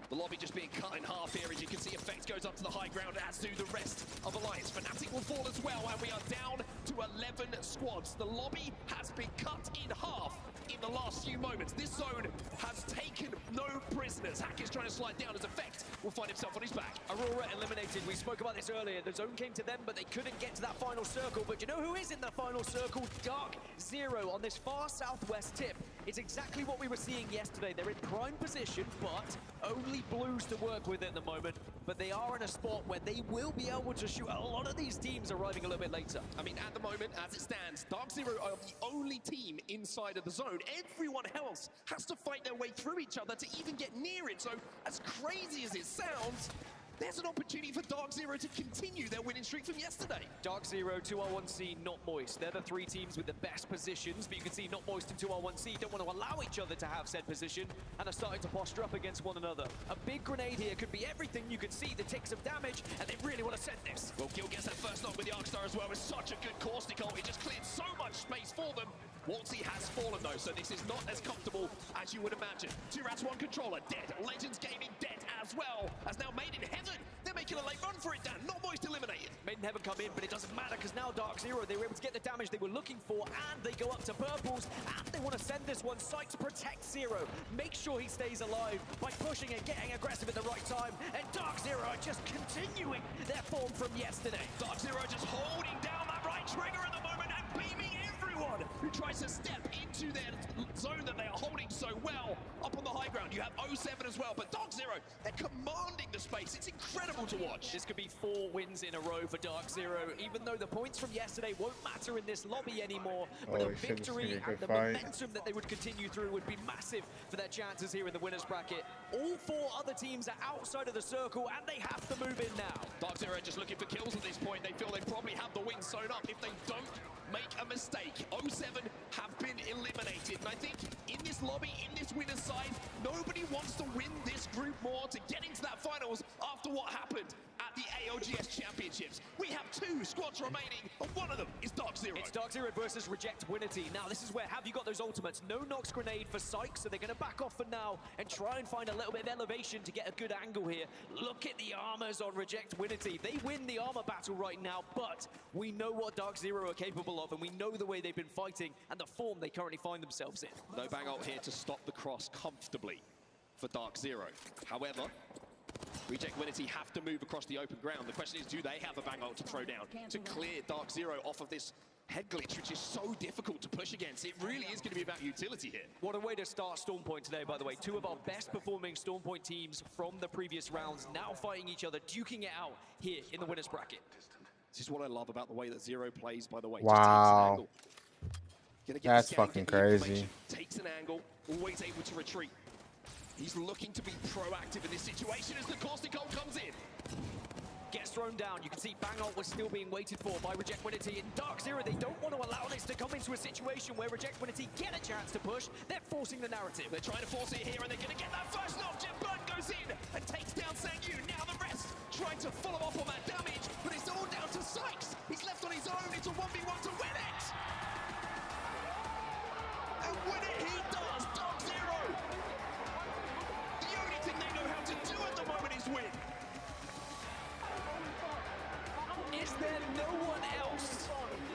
The lobby just being cut in half here. As you can see, Effect goes up to the high ground, as do the rest of Alliance. Fnatic will fall as well, and we are down to 11 squads. The lobby has been cut in half in the last few moments. This zone has taken no prisoners. Hack is trying to slide down as Effect will find himself on his back. Aurora eliminated. We spoke about this earlier. The zone came to them, but they couldn't get to that final circle. But you know who is in the final circle? Dark Zero on this far southwest tip. It's exactly what we were seeing yesterday. They're in prime position, but only blues to work with at the moment. But they are in a spot where they will be able to shoot a lot of these teams arriving a little bit later. I mean, at the moment, as it stands, Dark Zero are the only team inside of the zone. Everyone else has to fight their way through each other to even get near it. So, as crazy as it sounds, there's an opportunity for Dark Zero to continue their winning streak from yesterday. Dark Zero, 2R1C, Not Moist. They're the 3 teams with the best positions, but you can see Not Moist and 2R1C don't want to allow each other to have said position and are starting to posture up against one another. A big grenade here could be everything. You can see the ticks of damage, and they really want to send this. Well, Gil gets that first knock with the Arcstar as well. It's such a good caustic ult. It just cleared so much space for them. Waltzy has fallen though, so this is not as comfortable as you would imagine. 2 Rats, 1 controller, dead. Legends Gaming dead as well. As now Made in Heaven, they're making a late run for it, Dan. Not Moist eliminated. Made in Heaven come in, but it doesn't matter because now Dark Zero, they were able to get the damage they were looking for, and they go up to purples, and they want to send this one. Sykes protect Zero. Make sure he stays alive by pushing and getting aggressive at the right time, and Dark Zero are just continuing their form from yesterday. Dark Zero just holding down that right trigger at the moment and beaming everyone who tries to step into their zone that they are holding so well up on the high ground. You have 07 as well, but Dark Zero, they're commanding the space. It's incredible to watch. This could be 4 wins in a row for Dark Zero, even though the points from yesterday won't matter in this lobby anymore. But a victory and the momentum that they would continue through would be massive for their chances here in the winner's bracket. All 4 other teams are outside of the circle, and they have to move in now. Dark Zero just looking for kills at this point. They feel they probably have the wings sewn up if they don't make a mistake. 07 have been eliminated, and I think in this lobby, in this winner's side, nobody wants to win this group more to get into that finals after what happened at the ALGS Championships. We have 2 squads remaining, and one of them is Dark Zero. It's Dark Zero versus Reject Winity. Now, this is where have you got those ultimates? No Nox grenade for Sykes, so they're going to back off for now and try and find a little bit of elevation to get a good angle here. Look at the armors on Reject Winity. They win the armor battle right now, but we know what Dark Zero are capable of, and we know the way they've been fighting and the form they currently find themselves in. No bang ult here to stop the cross comfortably for Dark Zero. However, Reject Winity have to move across the open ground. The question is, do they have a bang ult to throw down to clear Dark Zero off of this head glitch, which is so difficult to push against? It really is going to be about utility here. What a way to start Storm Point today, by the way. 2 of our best performing Storm Point teams from the previous rounds now fighting each other, duking it out here in the winner's bracket. This is what I love about the way that Zero plays, by the way. Wow. Just That's fucking crazy. Takes an angle, always able to retreat. He's looking to be proactive in this situation as the caustic goal comes in. Gets thrown down. You can see Bangalt was still being waited for by Rejectwinity. In Dark Zero, they don't want to allow this to come into a situation where Rejectwinity get a chance to push. They're forcing the narrative. They're trying to force it here, and they're going to get that first knock. Jimburn goes in and takes down Sangyu. Now the rest trying to follow up on that damage, but it's all down to Sykes. He's left on his own. It's a 1v1 to win it. And win it he does. Dark Zero. The only thing they know how to do at the moment is win. Is there no one else?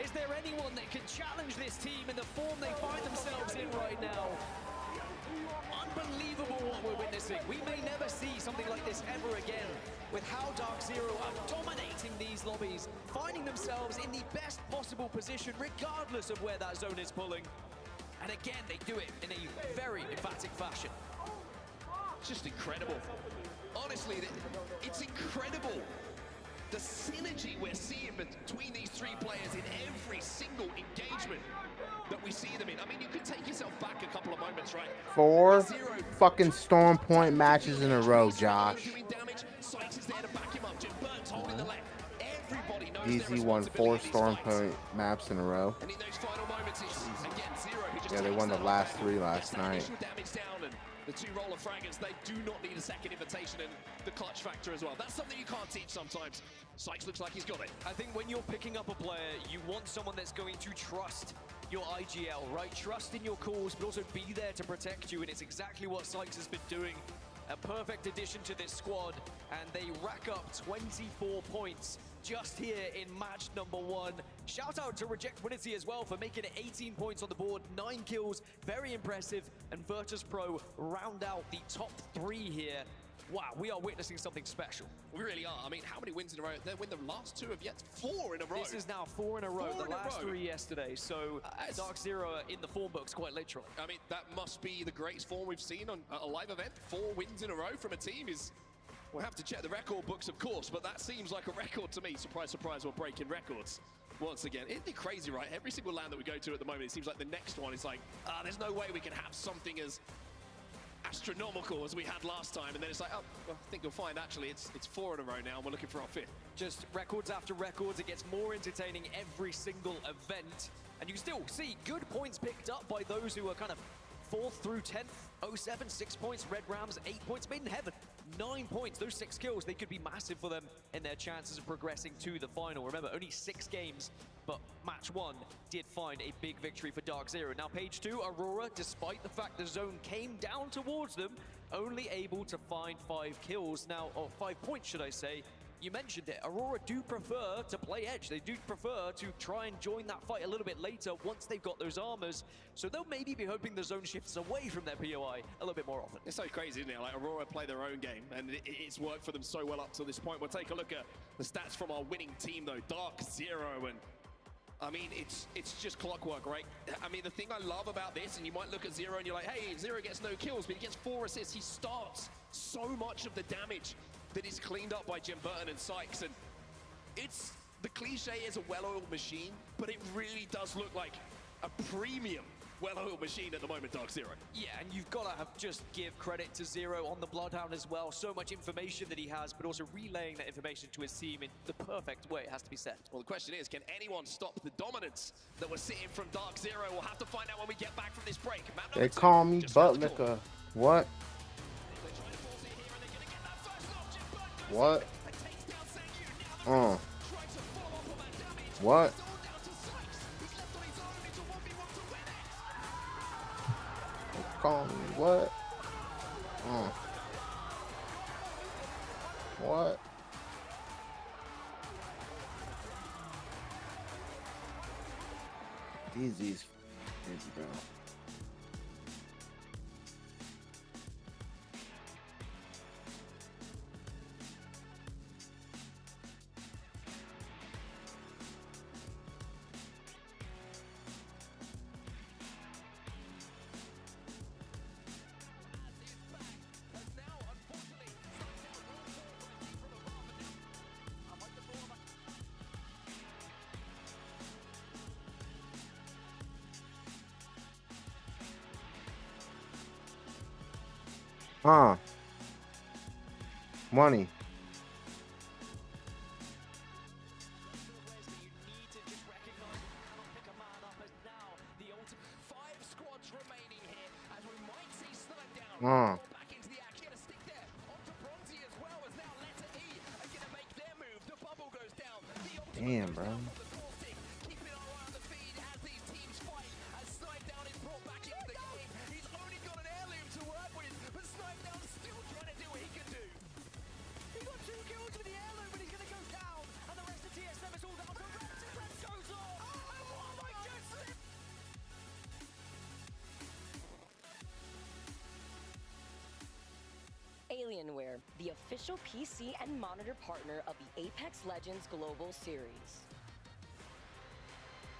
Is there anyone that can challenge this team in the form they find themselves in right now? Unbelievable what we're witnessing. We may never see something like this ever again, with how Dark Zero are dominating these lobbies, finding themselves in the best possible position regardless of where that zone is pulling. And again, they do it in a very emphatic fashion. It's just incredible. Honestly, it's incredible. The synergy we're seeing between these three players in every single engagement that we see them in. I mean, you could take yourself back a couple of moments, right? 4 fucking Storm Point matches in a row, Josh. Easy won 4 Storm Point maps in a row. And in those final moments, it's again Zero who just Yeah, they won the last 3 last night. damage down, and the 2 roller fraggers, they do not need a second invitation, and the clutch factor as well. That's something you can't teach sometimes. Sykes looks like he's got it. I think when you're picking up a player, you want someone that's going to trust your IGL, right? Trust in your calls, but also be there to protect you, and it's exactly what Sykes has been doing. A perfect addition to this squad, and they rack up 24 points just here in match number 1. Shout out to Rejectwinity as well for making it 18 points on the board, 9 kills, very impressive, and Virtus Pro round out the top 3 here. Wow, we are witnessing something special. We really are. I mean, how many wins in a row? They win the last 2 of yet 4 in a row. This is now 4 in a row, the last 3 yesterday, so Dark Zero in the form books, quite literally. I mean, that must be the greatest form we've seen on a live event. 4 wins in a row from a team is... We'll have to check the record books, of course, but that seems like a record to me. Surprise, surprise, we're breaking records once again. It'd be crazy, right? Every single land that we go to at the moment, it seems like the next one is like, there's no way we can have something as astronomical as we had last time. And then it's like, oh, well, I think you'll find actually it's 4 in a row now, and we're looking for our 5th. Just records after records. It gets more entertaining every single event. And you can still see good points picked up by those who are kind of 4th through 10th. 07, 6 points. Red Rams, 8 points. Made in Heaven, 9 points. Those 6 kills, they could be massive for them in their chances of progressing to the final. Remember, only 6 games, but match 1 did find a big victory for Dark Zero. Now, page 2, Aurora, despite the fact the zone came down towards them, only able to find 5 kills. Now, or 5 points, should I say. You mentioned it, Aurora do prefer to play edge. They do prefer to try and join that fight a little bit later once they've got those armors. So they'll maybe be hoping the zone shifts away from their POI a little bit more often. It's so crazy, isn't it? Like, Aurora play their own game, and it's worked for them so well up to this point. We'll take a look at the stats from our winning team, though. Dark Zero, and I mean, it's just clockwork, right? I mean, the thing I love about this, and you might look at Zero and you're like, hey, Zero gets no kills, but he gets 4 assists. He starts so much of the damage that is cleaned up by Jim Burton and Sykes, and it's the cliche is a well-oiled machine, but it really does look like a premium well-oiled machine at the moment, Dark Zero. Yeah, and you've got to just give credit to Zero on the Bloodhound as well. So much information that he has, but also relaying that information to his team in the perfect way, it has to be said. Well, the question is, can anyone stop the dominance that we're seeing from Dark Zero? We'll have to find out when we get back from this break. They call me butt liquor. What? What? What? They call me what? What? These bro. Money. Damn, bro. Alienware, the official PC and monitor partner of the Apex Legends Global Series.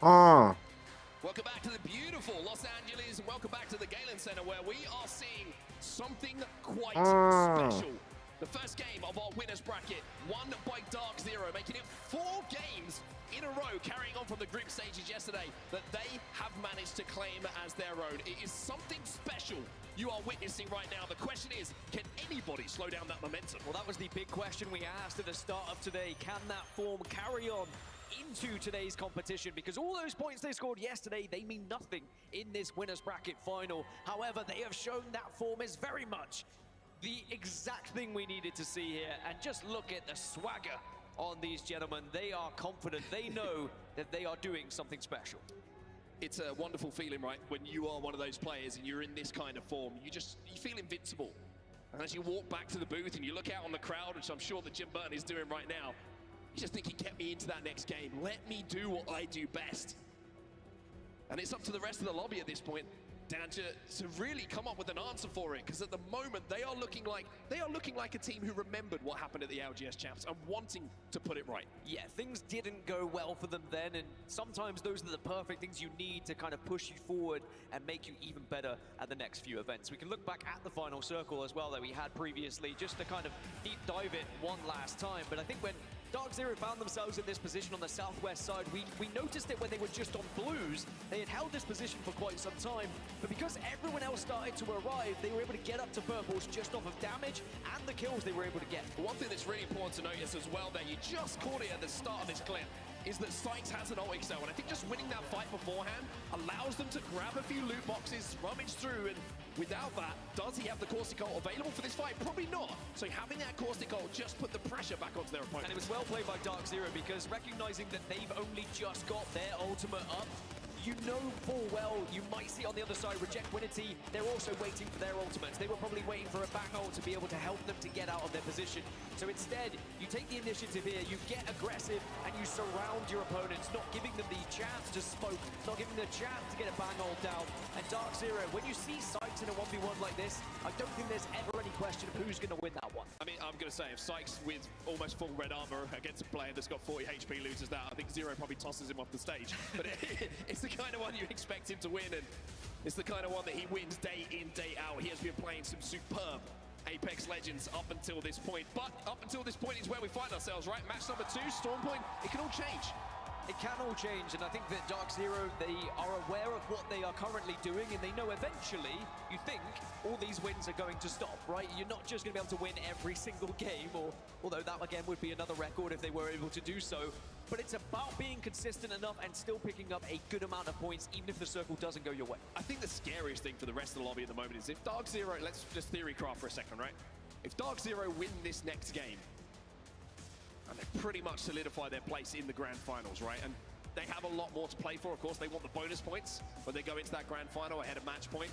Welcome back to the beautiful Los Angeles, and welcome back to the Galen Center, where we are seeing something quite special. The first game of our winners bracket, won by Dark Zero, making it 4 games in a row, carrying on from the group stages yesterday, that they have managed to claim as their own. It is something special you are witnessing right now. The question is, can anybody slow down that momentum? Well, that was the big question we asked at the start of today. Can that form carry on into today's competition? Because all those points they scored yesterday, they mean nothing in this winners bracket final. However, they have shown that form is very much the exact thing we needed to see here. And just look at the swagger on these gentlemen. They are confident. They know that they are doing something special. It's a wonderful feeling, right? When you are one of those players and you're in this kind of form, you feel invincible. And as you walk back to the booth and you look out on the crowd, which I'm sure that Jim Burton is doing right now, you just think, get me into that next game. Let me do what I do best. And it's up to the rest of the lobby at this point, Dan, to really come up with an answer for it, because at the moment they are looking like a team who remembered what happened at the ALGS champs and wanting to put it right. Yeah, things didn't go well for them then, and sometimes those are the perfect things you need to kind of push you forward and make you even better at the next few events. We can look back at the final circle as well that we had previously, just to kind of deep dive it one last time. But I think when Dark Zero found themselves in this position on the southwest side, we noticed it when they were just on blues. They had held this position for quite some time, but because everyone else started to arrive, they were able to get up to purples just off of damage and the kills they were able to get. One thing that's really important to notice as well there, you just caught it at the start of this clip, is that Sykes has an ult excel, and I think just winning that fight beforehand allows them to grab a few loot boxes, rummage through, and without that, does he have the caustic ult available for this fight? Probably not. So having that caustic ult just put the pressure back onto their opponent. And it was well played by Dark Zero, because recognizing that they've only just got their ultimate up, you know full well you might see on the other side Reject Winity. They're also waiting for their ultimates. They were probably waiting for a back ult to be able to help them to get out of their position. So instead, you take the initiative here, you get aggressive, and you surround your opponents, not giving them the chance to smoke, not giving them the chance to get a bang ult down. And Dark Zero, when you see Sykes in a 1v1 like this, I don't think there's ever any question of who's going to win that one. I mean, I'm going to say, if Sykes with almost full red armor against a player that's got 40 HP loses that, I think Zero probably tosses him off the stage. But it's the kind of one you expect him to win, and it's the kind of one that he wins day in, day out. He has been playing some superb Apex Legends up until this point. But up until this point is where we find ourselves, right? Match number 2, Storm Point, it can all change. It can all change, and I think that Dark Zero, they are aware of what they are currently doing, and they know eventually, you think, all these wins are going to stop, right? You're not just going to be able to win every single game, although that, again, would be another record if they were able to do so. But it's about being consistent enough and still picking up a good amount of points, even if the circle doesn't go your way. I think the scariest thing for the rest of the lobby at the moment is if Dark Zero, let's just theory craft for a second, right? If Dark Zero win this next game, and they pretty much solidify their place in the grand finals, right? And they have a lot more to play for. Of course, they want the bonus points when they go into that grand final ahead of match point.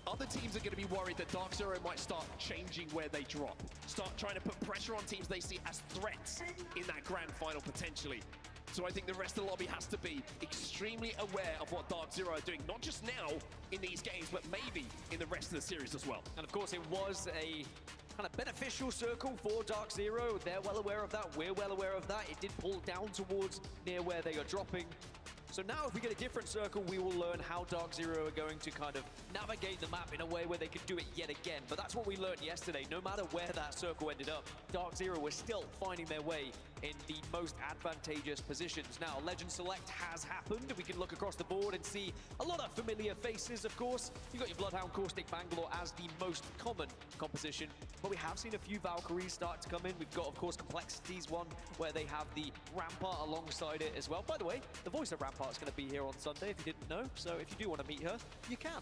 Other teams are going to be worried that Dark Zero might start changing where they drop. Start trying to put pressure on teams they see as threats in that grand final potentially. So I think the rest of the lobby has to be extremely aware of what Dark Zero are doing, not just now in these games, but maybe in the rest of the series as well. And of course, it was a kind of beneficial circle for Dark Zero. They're well aware of that. We're well aware of that. It did pull down towards near where they are dropping. So now if we get a different circle, we will learn how Dark Zero are going to kind of navigate the map in a way where they could do it yet again. But that's what we learned yesterday. No matter where that circle ended up, Dark Zero was still finding their way in the most advantageous positions. Now, Legend Select has happened. We can look across the board and see a lot of familiar faces, of course. You've got your Bloodhound Caustic Bangalore as the most common composition, but we have seen a few Valkyries start to come in. We've got, of course, Complexities, one where they have the Rampart alongside it as well. By the way, the voice of Rampart is going to be here on Sunday, if you didn't know, so if you do want to meet her, you can.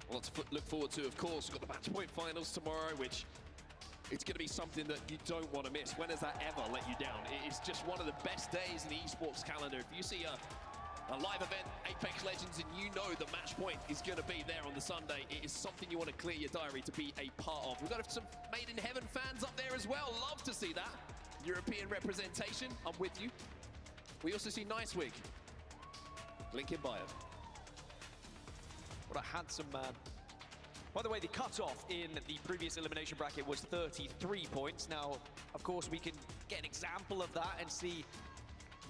Well, to look forward to, of course. We've got the match point finals tomorrow, which it's going to be something that you don't want to miss. When has that ever let you down? It's just one of the best days in the esports calendar. If you see a live event, Apex Legends, and you know the match point is going to be there on the Sunday, it is something you want to clear your diary to be a part of. We've got some Made in Heaven fans up there as well. Love to see that. European representation, I'm with you. We also see Nicewig. Link in bio. What a handsome man. By the way, the cutoff in the previous elimination bracket was 33 points. Now, of course, we can get an example of that and see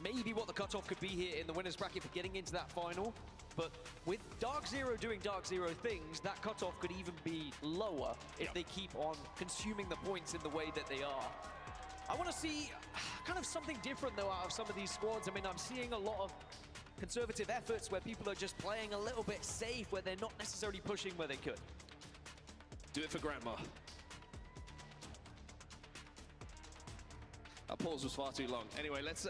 maybe what the cutoff could be here in the winners bracket for getting into that final. But with Dark Zero doing Dark Zero things, that cutoff could even be lower if they keep on consuming the points in the way that they are. I want to see kind of something different, though, out of some of these squads. I mean, I'm seeing a lot of conservative efforts where people are just playing a little bit safe, where they're not necessarily pushing where they could. Do it for Grandma. Our pause was far too long. Anyway, let's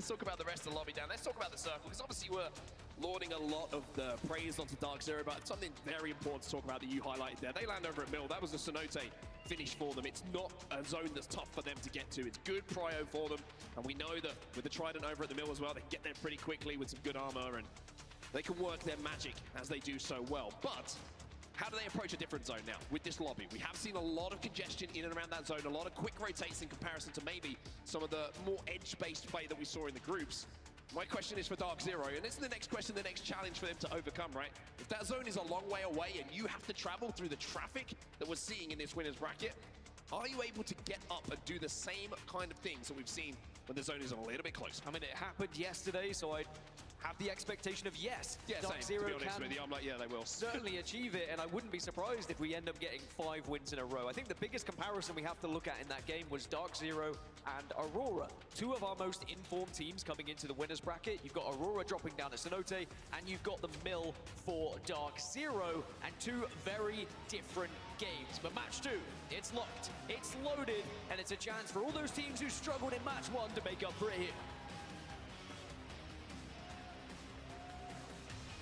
talk about the rest of the lobby down. Let's talk about the circle, because obviously we're lauding a lot of the praise onto Dark Zero, but something very important to talk about that you highlighted there. They land over at Mill. That was a Cenote finish for them. It's not a zone that's tough for them to get to. It's good prio for them, and we know that with the Trident over at the Mill as well, they can get there pretty quickly with some good armor, and they can work their magic as they do so well. But how do they approach a different zone now with this lobby? We have seen a lot of congestion in and around that zone, a lot of quick rotates in comparison to maybe some of the more edge-based play that we saw in the groups. My question is for Dark Zero, and this is the next question, the next challenge for them to overcome, right? If that zone is a long way away and you have to travel through the traffic that we're seeing in this winners bracket, are you able to get up and do the same kind of things that we've seen when the zone is a little bit closer? I mean, it happened yesterday, so I have the expectation of yes. Yeah, Dark same, Zero to be honest can with you. I'm like, yeah, they will. certainly achieve it, and I wouldn't be surprised if we end up getting 5 wins in a row. I think the biggest comparison we have to look at in that game was Dark Zero and Aurora. 2 of our most informed teams coming into the winners bracket. You've got Aurora dropping down at Cenote, and you've got the Mill for Dark Zero, and 2 very different games. But match 2, it's locked, it's loaded, and it's a chance for all those teams who struggled in match 1 to make up for it here.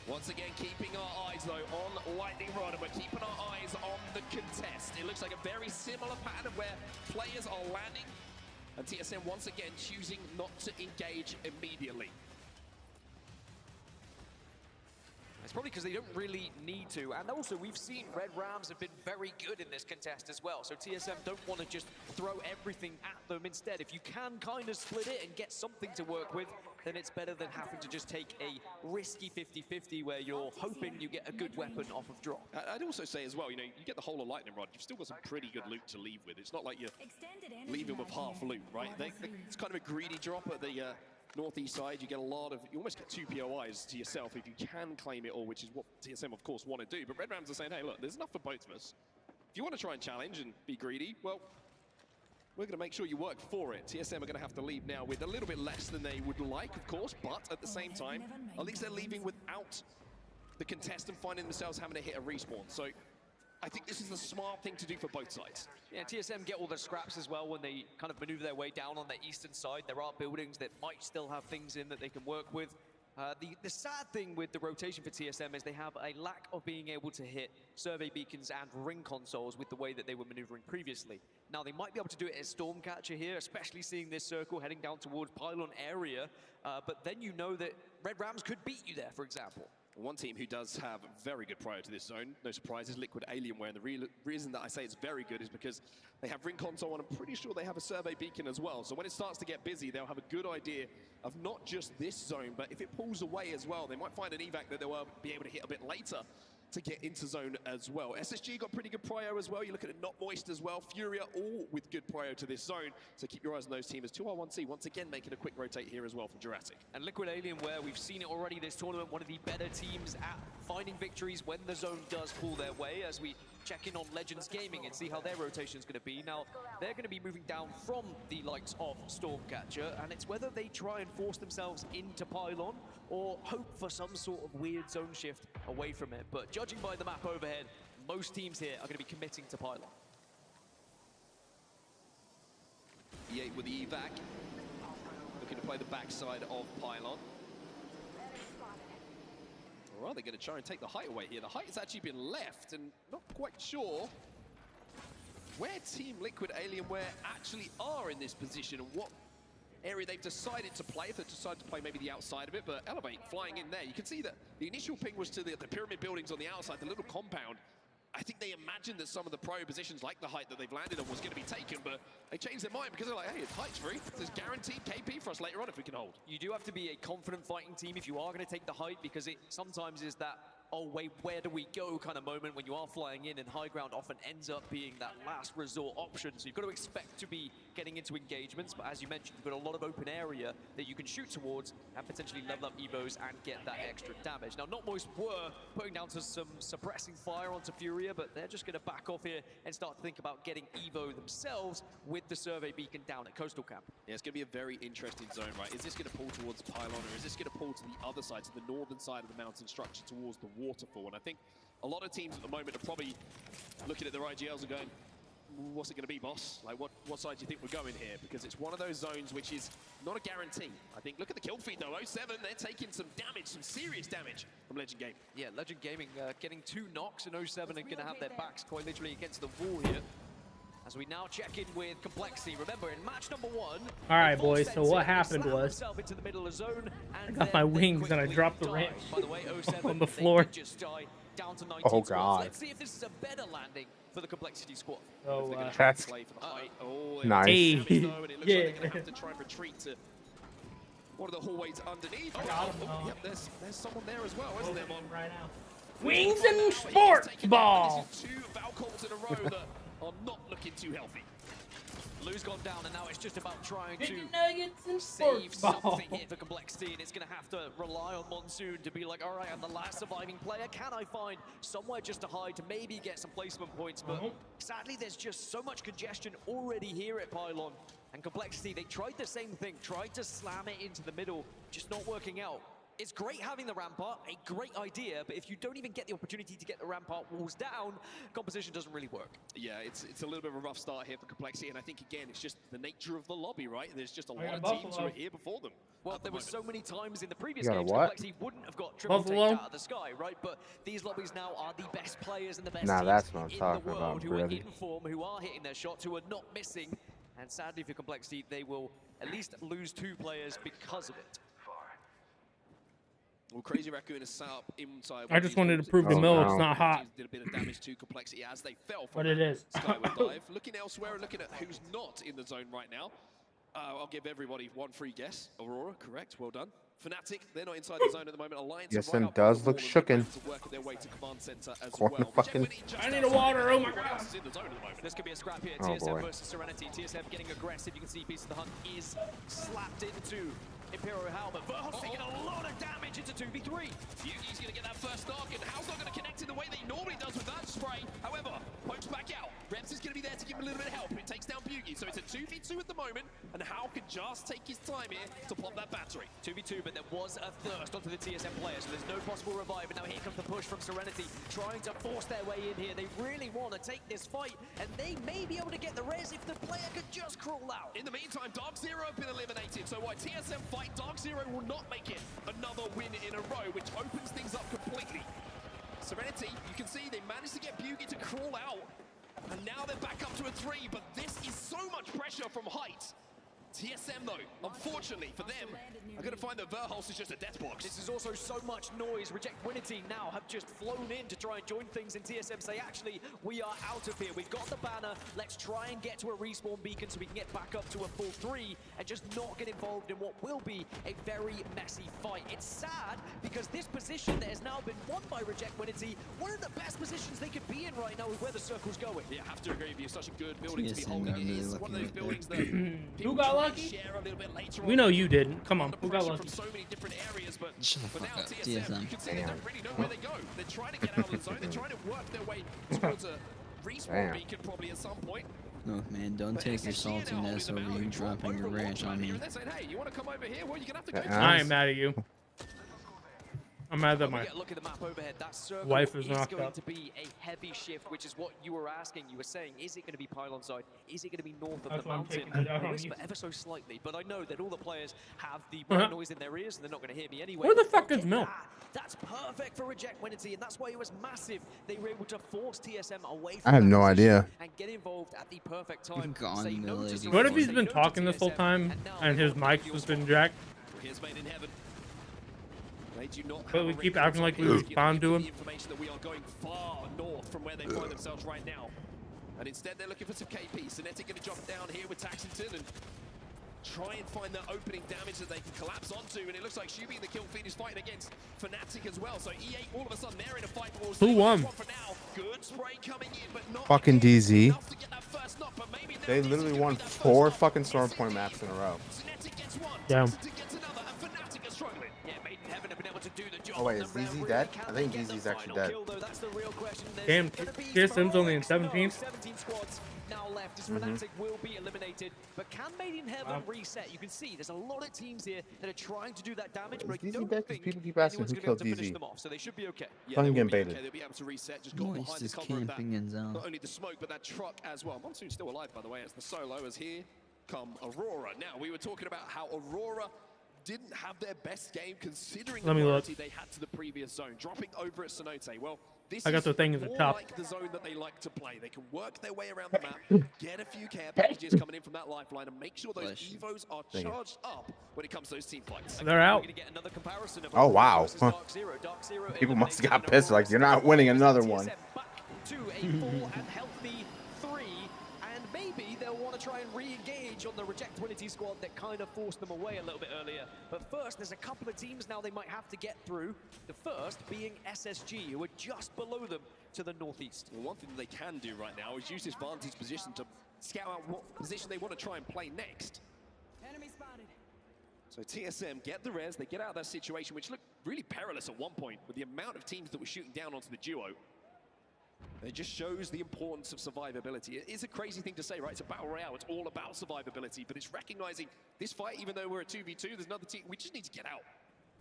Once again, keeping our eyes, though, on Lightning Rod, and we're keeping our eyes on the contest. It looks like a very similar pattern of where players are landing, and TSM once again choosing not to engage immediately. It's probably because they don't really need to, and also we've seen Red Rams have been very good in this contest as well, so TSM don't want to just throw everything at them. Instead, if you can kind of split it and get something to work with, then it's better than having to just take a risky 50-50 where you're hoping you get a good weapon off of drop. I'd also say as well, you know, you get the whole of Lightning Rod, you've still got some pretty good loot to leave with. It's not like you're leaving with half loot, right? It's kind of a greedy drop at the northeast side. You get a lot of, you almost get 2 POIs to yourself if you can claim it all, which is what TSM of course want to do. But Red Rams are saying, hey look, there's enough for both of us. If you want to try and challenge and be greedy, well, we're going to make sure you work for it. TSM are going to have to leave now with a little bit less than they would like, of course, but at the same time, at least they're leaving without the contestant finding themselves having to hit a respawn. So I think this is the smart thing to do for both sides. Yeah, TSM get all the scraps as well when they kind of maneuver their way down on the eastern side. There are buildings that might still have things in that they can work with. The sad thing with the rotation for TSM is they have a lack of being able to hit survey beacons and ring consoles with the way that they were maneuvering previously. Now, they might be able to do it as Stormcatcher here, especially seeing this circle heading down towards Pylon area, but then you know that Red Rams could beat you there, for example. One team who does have very good prior to this zone, no surprises, Liquid Alienware, and the reason that I say it's very good is because they have ring console, and I'm pretty sure they have a survey beacon as well. So when it starts to get busy, they'll have a good idea of not just this zone, but if it pulls away as well, they might find an evac that they'll be able to hit a bit later to get into zone as well. SSG got pretty good prio as well. You look at it, Not Moist as well. Furia all with good prio to this zone. So keep your eyes on those teams. 2R1C once again making a quick rotate here as well from Jurassic. And Liquid Alienware, we've seen it already this tournament, one of the better teams at finding victories when the zone does pull their way. As we check in on Legends Gaming and see how their rotation is going to be. Now, they're going to be moving down from the likes of Stormcatcher, and it's whether they try and force themselves into Pylon or hope for some sort of weird zone shift away from it. But judging by the map overhead, most teams here are going to be committing to Pylon. E8 with the evac, looking to play the backside of Pylon. Or are they going to try and take the height away here? The height has actually been left, and not quite sure where Team Liquid Alienware actually are in this position and what area they've decided to play. If they've decided to play maybe the outside of it, but Elevate flying in there. You can see that the initial ping was to the pyramid buildings on the outside, the little compound. I think they imagined that some of the pro positions, like the height that they've landed on, was going to be taken, but they changed their mind because they're like, hey, it's height's free. There's guaranteed KP for us later on if we can hold. You do have to be a confident fighting team if you are going to take the height, because it sometimes is that, oh wait, where do we go kind of moment when you are flying in, and high ground often ends up being that last resort option. So you've got to expect to be getting into engagements, but as you mentioned, you've got a lot of open area that you can shoot towards and potentially level up Evos and get that extra damage. Now, not most were putting down to some suppressing fire onto Furia, but they're just going to back off here and start to think about getting Evo themselves with the survey beacon down at Coastal Camp. Yeah, it's going to be a very interesting zone, right? Is this going to pull towards Pylon, or is this going to pull to the other side, to the northern side of the mountain structure, towards the waterfall? And I think a lot of teams at the moment are probably looking at their IGLs and going, what's it going to be, boss? Like, what side do you think we're going here? Because it's one of those zones which is not a guarantee. I think, look at the kill feed though, 07, they're taking some damage, some serious damage from Legend Gaming. Yeah, Legend Gaming getting 2 knocks, and 07 are going to have their backs quite literally against the wall here. As we now check in with Complexity. Remember, in match number 1... All right, boys, so what happened was into the middle of zone, I got my wings and I dropped the wrench on the floor. Just die down to 19 Oh, squads. God. Let's see if this is a better landing for the Complexity squad. Oh, that's nice. Hey, And it looks like yeah. they're going to have to try and retreat to one of the hallways underneath. Yep, there's someone there as well, isn't there, Mon? Right now. Wings and sports ball. This is 2 Valcols in a row that are not looking too healthy. Lou's gone down, and now it's just about trying to nuggets and save sports ball. something here for Complexity, and it's going to have to rely on Monsoon to be like, all right, I'm the last surviving player. Can I find somewhere just to hide, to maybe get some placement points? But sadly, there's just so much congestion already here at Pylon. And Complexity, they tried the same thing, tried to slam it into the middle, just not working out. It's great having the rampart, a great idea, but if you don't even get the opportunity to get the rampart walls down, composition doesn't really work. Yeah, it's a little bit of a rough start here for Complexity, and I think, again, it's just the nature of the lobby, right? There's just a lot of teams who are here before them. Well, there were so many times in the previous You got a games what? Complexity wouldn't have got triple take out of the sky, right? But these lobbies now are the best players and the best Nah, teams that's what I'm in talking the world about, who are brother. in form, who are hitting their shots, who are not missing. And sadly for Complexity, they will at least lose 2 players because of it. Well, Crazy Raccoon is set up inside. I just wanted to prove to Mill it's not hot. Did a bit of damage to Complexity as they fell from But it is. Skyward dive. Looking elsewhere and looking at who's not in the zone right now. I'll give everybody one free guess. Aurora, correct. Well done. Fnatic, they're not inside the zone at the moment. Alliance Yes, right and up does on the look wall and shooken. to work their way to command center as Going well. fucking- Jet Winnie just I need a water, oh my Everyone God. else is in the zone at the moment. This could be a scrap here. Oh, TSM boy. versus Serenity. TSM getting aggressive. You can see Beast of the Hunt is slapped into Imperial Helmet. Verho's taking a lot of damage into 2v3. Yugi's going to get that first knock, and Hal's not going to connect in the way they normally does with that spray. However, pokes back out. Reps is going to be there to give him a little bit of help. It takes down Bugi, so it's a 2v2 at the moment, and Hal can just take his time here to pop that battery. 2v2, but there was a thirst onto the TSM player, so there's no possible revive. And now here comes the push from Serenity, trying to force their way in here. They really want to take this fight, and they may be able to get the res if the player could just crawl out. In the meantime, Dark Zero have been eliminated, so while TSM fight, Dark Zero will not make it another win in a row, which opens things up completely. Serenity, you can see they managed to get Bugi to crawl out, and now they're back up to a 3, but this is so much pressure from height. TSM, though, unfortunately for them, are going to find that Verhulst is just a death box. This is also so much noise. Reject Winity now have just flown in to try and join things, and TSM say, actually, we are out of here. We've got the banner. Let's try and get to a respawn beacon so we can get back up to a full 3 and just not get involved in what will be a very messy fight. It's sad because this position that has now been won by Reject Winity, one of the best positions they could be in right now with where the circle's going. Yeah, I have to agree with you. Such a good building to be TSM holding. got It really is lucky one of those right there. buildings that Who got lucky? share a little bit later We on. know you didn't. Come on, Under who got pressure lucky? from so many different areas, but Shut the for fuck now, up, TSM, TSM. you can see they don't really know where they go. They're trying to get out of the zone. They're trying to work their way towards a respawn beacon probably at some point. Look, man, don't take your saltiness over you dropping your ranch on me. They're saying, hey, you want to come over here? Well, you're gonna have to go. I ain't mad at you. I'm mad that my look at the map overhead. That circle wife is is knocked going up. to be a heavy shift, which is what you were asking. You were saying, is it going to be pylon side? Is it going to be north of That's the why I'm mountain? taking it out I on whisper you. ever so slightly, but I know that all the players have the white noise in their ears, and they're not going to hear me anyway. Where the fuck is Milk? That's perfect for Reject Winity, and that's why it was massive. They were able to force TSM away from I have that no position idea. and get involved at the perfect time. Gone, Say no to What if Solar, he's say been no to talking this whole TSM, time and his mic's just been jacked? Here's Made in Heaven. They do not But we keep acting like we respond to him. Information that we are going far north from where they find themselves right now. And instead they're looking for some KP. Synetic going to jump down here with Taxington and try and find the opening damage that they can collapse onto. And it looks like Shubi, the kill feed, is fighting against Fnatic as well. So E8 all of a sudden they're in a fight. But who won? For now. Good spray coming in, but not Fucking DZ. enough to get that first knock, but maybe They literally won 4 fucking Storm Point maps in a row. Synetic gets one. Yeah. Taxington gets another, and Fnatic are struggling. Yeah, Made in Heaven have been able to do the job. Oh wait, is DZ dead? I think DZ's actually dead. Damn, TSM's only in 17th. 17 squads now left as Fnatic will be eliminated. But can Made in Heaven reset? You can see there's a lot of teams here that are trying to do that damage, but I Is DZ don't dead? 'Cause think people keep asking anyone's who going to be able killed to finish DZ. them off, so they should be okay. Fucking getting baited. Okay, they'll be able to reset, just got Moist behind the is cover of that. camping in zone. Not only the smoke, but that truck as well. Monsoon's still alive, by the way, as the solo, as here come Aurora. Now, we were talking about how Aurora didn't have their best game considering the priority they had to the previous zone, dropping over at Cenote. Well, this I got is the thing in the more top. like the zone that they like to play. They can work their way around the map, get a few care packages coming in from that lifeline, and make sure those Evos are charged up when it comes to those team fights. They're out. Oh wow. People must have got pissed. Like, you're not winning another one. To a full and healthy 3, and maybe they'll want to try and re-engage on the Reject Winity squad that kind of forced them away a little bit earlier. But first, there's a couple of teams now they might have to get through. The first being SSG, who are just below them to the northeast. Well, one thing they can do right now is use this vantage position to scout out what position they want to try and play next. Enemy spotted. So TSM get the res, they get out of that situation, which looked really perilous at one point with the amount of teams that were shooting down onto the duo. It just shows the importance of survivability. It is a crazy thing to say, right? It's a battle royale. It's all about survivability, but it's recognizing this fight, even though we're a 2v2, there's another team. We just need to get out.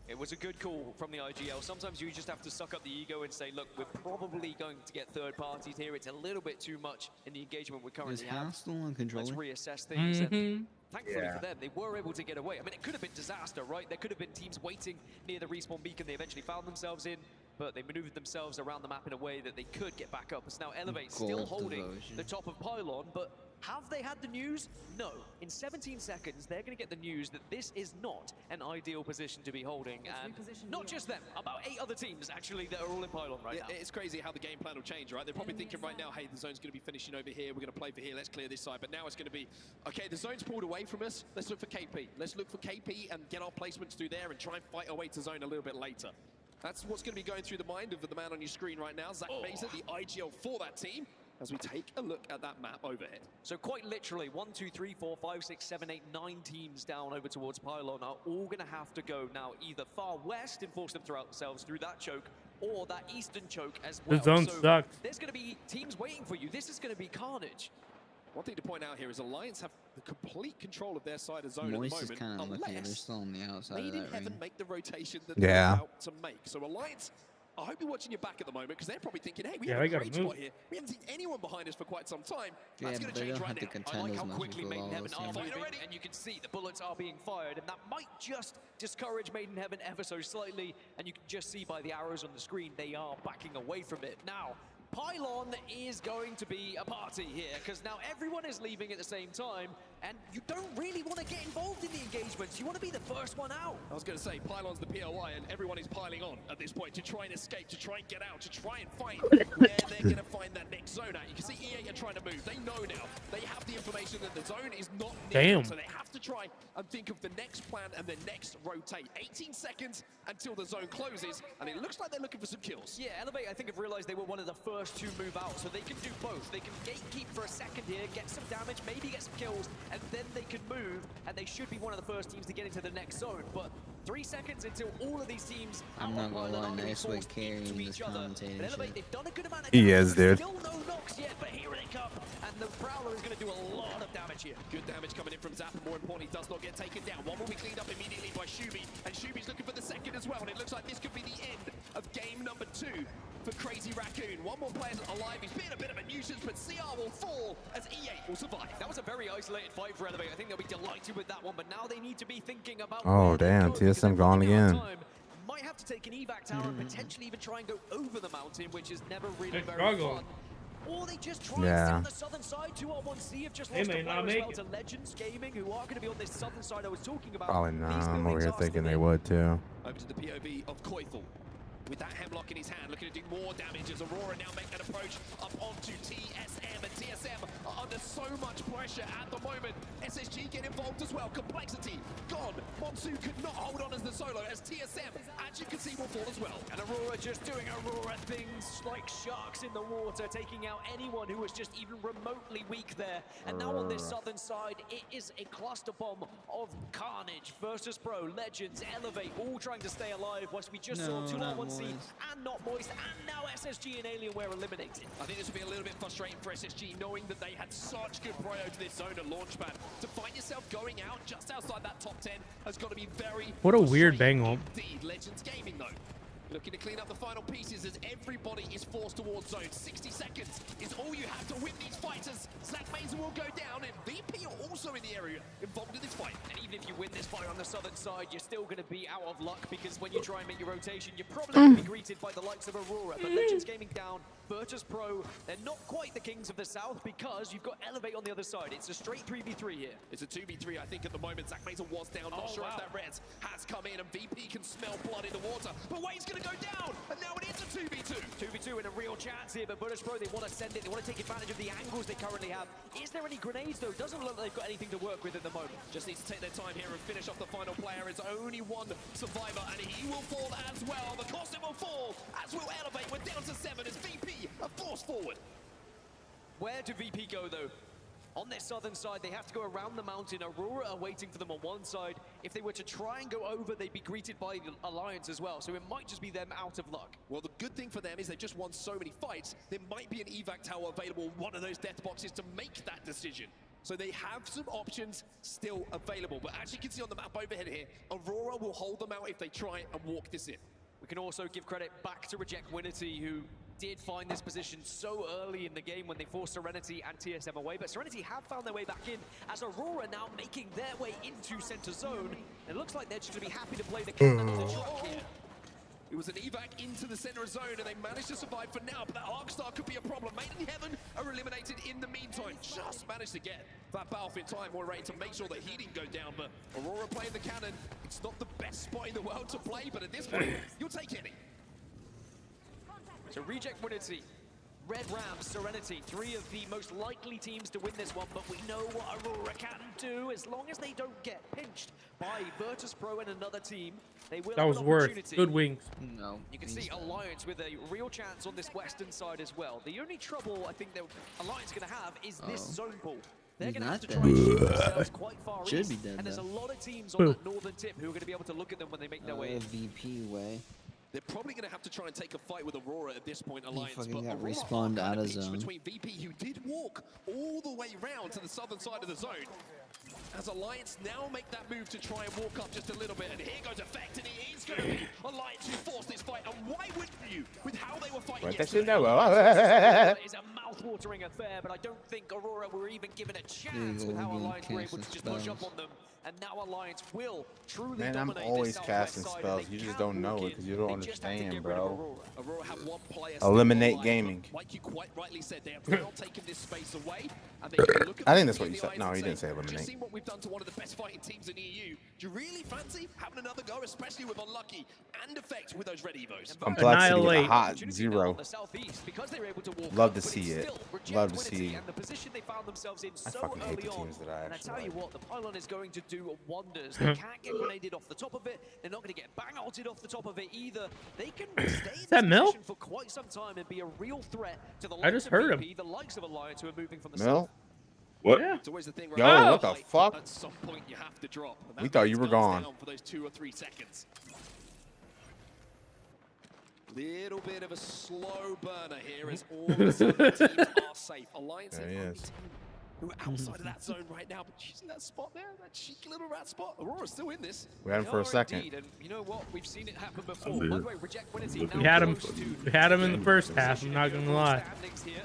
It was a good call from the IGL. Sometimes you just have to suck up the ego and say, look, we're probably going to get third parties here. It's a little bit too much in the engagement we currently have. Still on control. Let's reassess things. And thankfully for them, they were able to get away. I mean, it could have been disaster, right? There could have been teams waiting near the respawn beacon they eventually found themselves in, but they maneuvered themselves around the map in a way that they could get back up. It's now Elevate still holding the top of Pylon, but have they had the news? No. In 17 seconds, they're going to get the news that this is not an ideal position to be holding. And not just them, about 8 other teams, actually, that are all in Pylon right now. It's crazy how the game plan will change, right? They're probably thinking right now, hey, the zone's going to be finishing over here. We're going to play for here. Let's clear this side. But now it's going to be, okay, the zone's pulled away from us. Let's look for KP. Let's look for KP and get our placements through there and try and fight our way to zone a little bit later. That's what's going to be going through the mind of the man on your screen right now, Zach Mason, the IGL for that team, as we take a look at that map overhead. So quite literally, 1, 2, 3, 4, 5, 6, 7, 8, 9 teams down over towards Pylon are all going to have to go now either far west and force themselves through that choke, or that eastern choke as well. The zone sucks. There's going to be teams waiting for you. This is going to be carnage. One thing to point out here is Alliance have the complete control of their side of zone Moist at the is moment, kind of looking. They're unless still on the outside Made of in that Heaven ring. make the rotation that they're about to make. So Alliance, I hope you're watching your back at the moment, because they're probably thinking, hey, we have a great spot here. We haven't seen anyone behind us for quite some time. That's going to change right now. I like how quickly Made in Heaven are moving, and you can see the bullets are being fired, and that might just discourage Made in Heaven ever so slightly, and you can just see by the arrows on the screen, they are backing away from it. Now, Pylon is going to be a party here, because now everyone is leaving at the same time, and you don't really want to get involved in the engagements. You want to be the first one out. I was going to say, Pylon's the POI, and everyone is piling on at this point to try and escape, to try and get out, to try and find where they're going to find that next zone at. You can see EA are trying to move. They know now. They have the information that the zone is not near them, so they have to try and think of the next plan and the next rotate. 18 seconds until the zone closes, and it looks like they're looking for some kills. Yeah, Elevate, I think, have realized they were one of the first to move out, so they can do both. They can gatekeep for a second here, get some damage, maybe get some kills, and then they can move, and they should be one of the first teams to get into the next zone. But 3 seconds until all of these teams I'm not gonna lie, nice way carrying this commentator shit. they've done a good amount of He damage, is, dude. Still no knocks yet, but here they come. And the Prowler is going to do a lot of damage here. Good damage coming in from Zap, and more importantly, does not get taken down. One will be cleaned up immediately by Shubi, and Shubi's looking for the second as well, and it looks like this could be the end of game number 2 for Crazy Raccoon. One more player alive. He's been a bit of a nuisance, but CR will fall as E8 will survive. That was a very isolated fight for Elevate. I think they'll be delighted with that one, but now they need to be thinking about Oh, where they damn. go, because TSM gone again. time. Might have to take an evac tower and potentially even try and go over the mountain, which is never really They very struggle. fun. Or they just try Yeah. and sit on the southern side. 2-on-1C have just They lost may a not player as make well it. to Legends Gaming, who are going to be on this southern side I was talking about. Probably not. These I'm over buildings here are thinking still they would too. Over to the POV of Koifel. With that hemlock in his hand, looking to do more damage as Aurora now make that approach up onto TSM, and TSM are under so much pressure at the moment. SSG get involved as well. Complexity gone. Monsoon could not hold on as the solo, as TSM, as you can see, will fall as well. And Aurora just doing Aurora things like sharks in the water, taking out anyone who was just even remotely weak there. And now on this southern side, it is a cluster bomb of carnage. Virtus Pro, Legends, Elevate, all trying to stay alive, whilst we just saw 2-on-1C and Not Moist, and now SSG and Alienware eliminated. I think this will be a little bit frustrating for SSG, knowing that they had such good prio to this zone at launchpad. To find yourself going out just outside that top 10 has got to be very What a weird bang ult. indeed. Legends Gaming, though, looking to clean up the final pieces as everybody is forced towards zone. 60 seconds is all you have to win these fights, as Zach Mason will go down, and VP are also in the area involved in this fight. And even if you win this fight on the southern side, you're still going to be out of luck, because when you try and make your rotation, you're probably going to be greeted by the likes of Aurora. But Legends Gaming down, Virtus Pro, they're not quite the kings of the south, because you've got Elevate on the other side. It's a straight 3v3 here. It's a 2v3, I think, at the moment. Zach Mason was down, not sure if that res has come in, and VP can smell blood in the water. But Wade's going to go down, and now it is a 2v2. 2v2 and a real chance here, but Virtus Pro, they want to send it. They want to take advantage of the angles they currently have. Is there any grenades, though? Doesn't look like they've got anything to work with at the moment. Just needs to take their time here and finish off the final player. It's only one survivor, and he will fall as well. The Corset will fall, as will Elevate. We're down to 7 as VP are forced forward. Where do VP go, though? On their southern side, they have to go around the mountain. Aurora are waiting for them on one side. If they were to try and go over, they'd be greeted by the Alliance as well. So it might just be them out of luck. Well, the good thing for them is they've just won so many fights. There might be an evac tower available, one of those death boxes, to make that decision. So they have some options still available. But as you can see on the map overhead here, Aurora will hold them out if they try and walk this in. We can also give credit back to Reject Winity, who did find this position so early in the game when they forced Serenity and TSM away, but Serenity have found their way back in, as Aurora now making their way into center zone. It looks like they're just going to be happy to play the cannon on the track here. It was an evac into the center of zone, and they managed to survive for now, but that Arcstar could be a problem. Maiden Heaven are eliminated in the meantime. Just managed to get that Battlefield time more ready to make sure that he didn't go down, but Aurora playing the cannon, it's not the best spot in the world to play, but at this point, you'll take any. So Reject Winity, Red Rams, Serenity, 3 of the most likely teams to win this one, but we know what Aurora can do. As long as they don't get pinched by Virtus Pro and another team, they will That have was an worth. opportunity. Good wings. No. You can see Alliance with a real chance on this western side as well. The only trouble I think that Alliance going to have is this zone pool. They're going to have to try and shoot themselves quite far Should east, be dead, and there's a though. lot of teams on that northern tip who are going to be able to look at them when they make their way in. VP way. They're probably going to have to try and take a fight with Aurora at this point, Alliance. fucking But got Aurora respawned are out of pinch zone. between VP, who did walk all the way round to the southern side of the zone. As Alliance now make that move to try and walk up just a little bit, and here goes Effect, and it is going to be Alliance who forced this fight. And why wouldn't you, with how they were fighting yesterday? It's a mouth-watering affair, but I don't think Aurora were even given a chance with how Alliance were able to just push up on them. And now Alliance will truly Man, I'm dominate always this casting southwest side, spells. and You they just can don't know walk it in. because you don't They just have to understand, get rid of bro. Aurora. Aurora have one player still Eliminate alive, gaming. but like you quite rightly said, they have not taken this space away. And they can look at I think VP that's what in you the said. eyes No, and you didn't say Just eliminate. seen what we've done to one of the best fighting teams in EU. Do you really fancy having another go, especially with Unlucky and Effect with those red evos? Complexity is a Annihilate. hot 0. The southeast, because they were able to walk Love up, to but see it's it. still Reject Love to Winity, see. and the position they found themselves in I so fucking hate early the on. teams that I And I actually tell you like. what, the pylon is going to do wonders. They can't get grenaded off the top of it. They're not going to get bang ulted off the top of it either. They can stay in that this Mill? position for quite some time and be a real threat to the likes just of heard him. VP, the likes of Alliance who are moving from the Mill? south. What? Yeah. It's always the thing, Yo, right? what the fuck? At some point you have to drop. And We that thought you means were guns gone. down for those 2 or 3 seconds. Little bit of a slow burner here as all the Southern teams are safe. Alliance There he only is. 10 who are outside of that zone right now. But you see that spot there? That cheeky little rat spot? Aurora's still in this. We had him for a second. Indeed, and you know what? We've seen it happen before. I'm By here. the way, Reject Winity We now had him. close to We had him in the the first half. position I'm not in the gonna overall lie. standings here.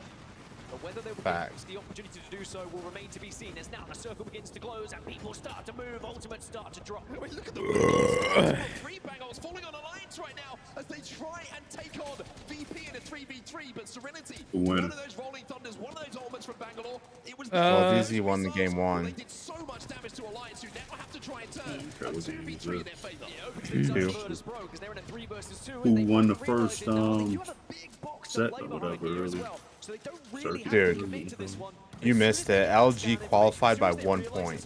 But whether they will Facts. get the opportunity to do so will remain to be seen. As now the circle begins to close and people start to move, ultimates start to drop. I mean, look at the 3 bangles falling on Alliance right now as they try and take on VP in a 3v3. But Serenity, Win. one of those rolling thunders, one of those ultimates from Bangalore. It was Well, VZ won the game They 1. did so much damage to Alliance, who now have to try and turn That a was 2v3 in their favor. It opens things up Ew. for Virtus Pro because they're in a 3 versus 2. Who and they won the finally realize first it now. You have a big box to set play or behind whatever here as early? well. So they don't really have Dude, to commit to this one. you missed it. LG qualified by 1 point.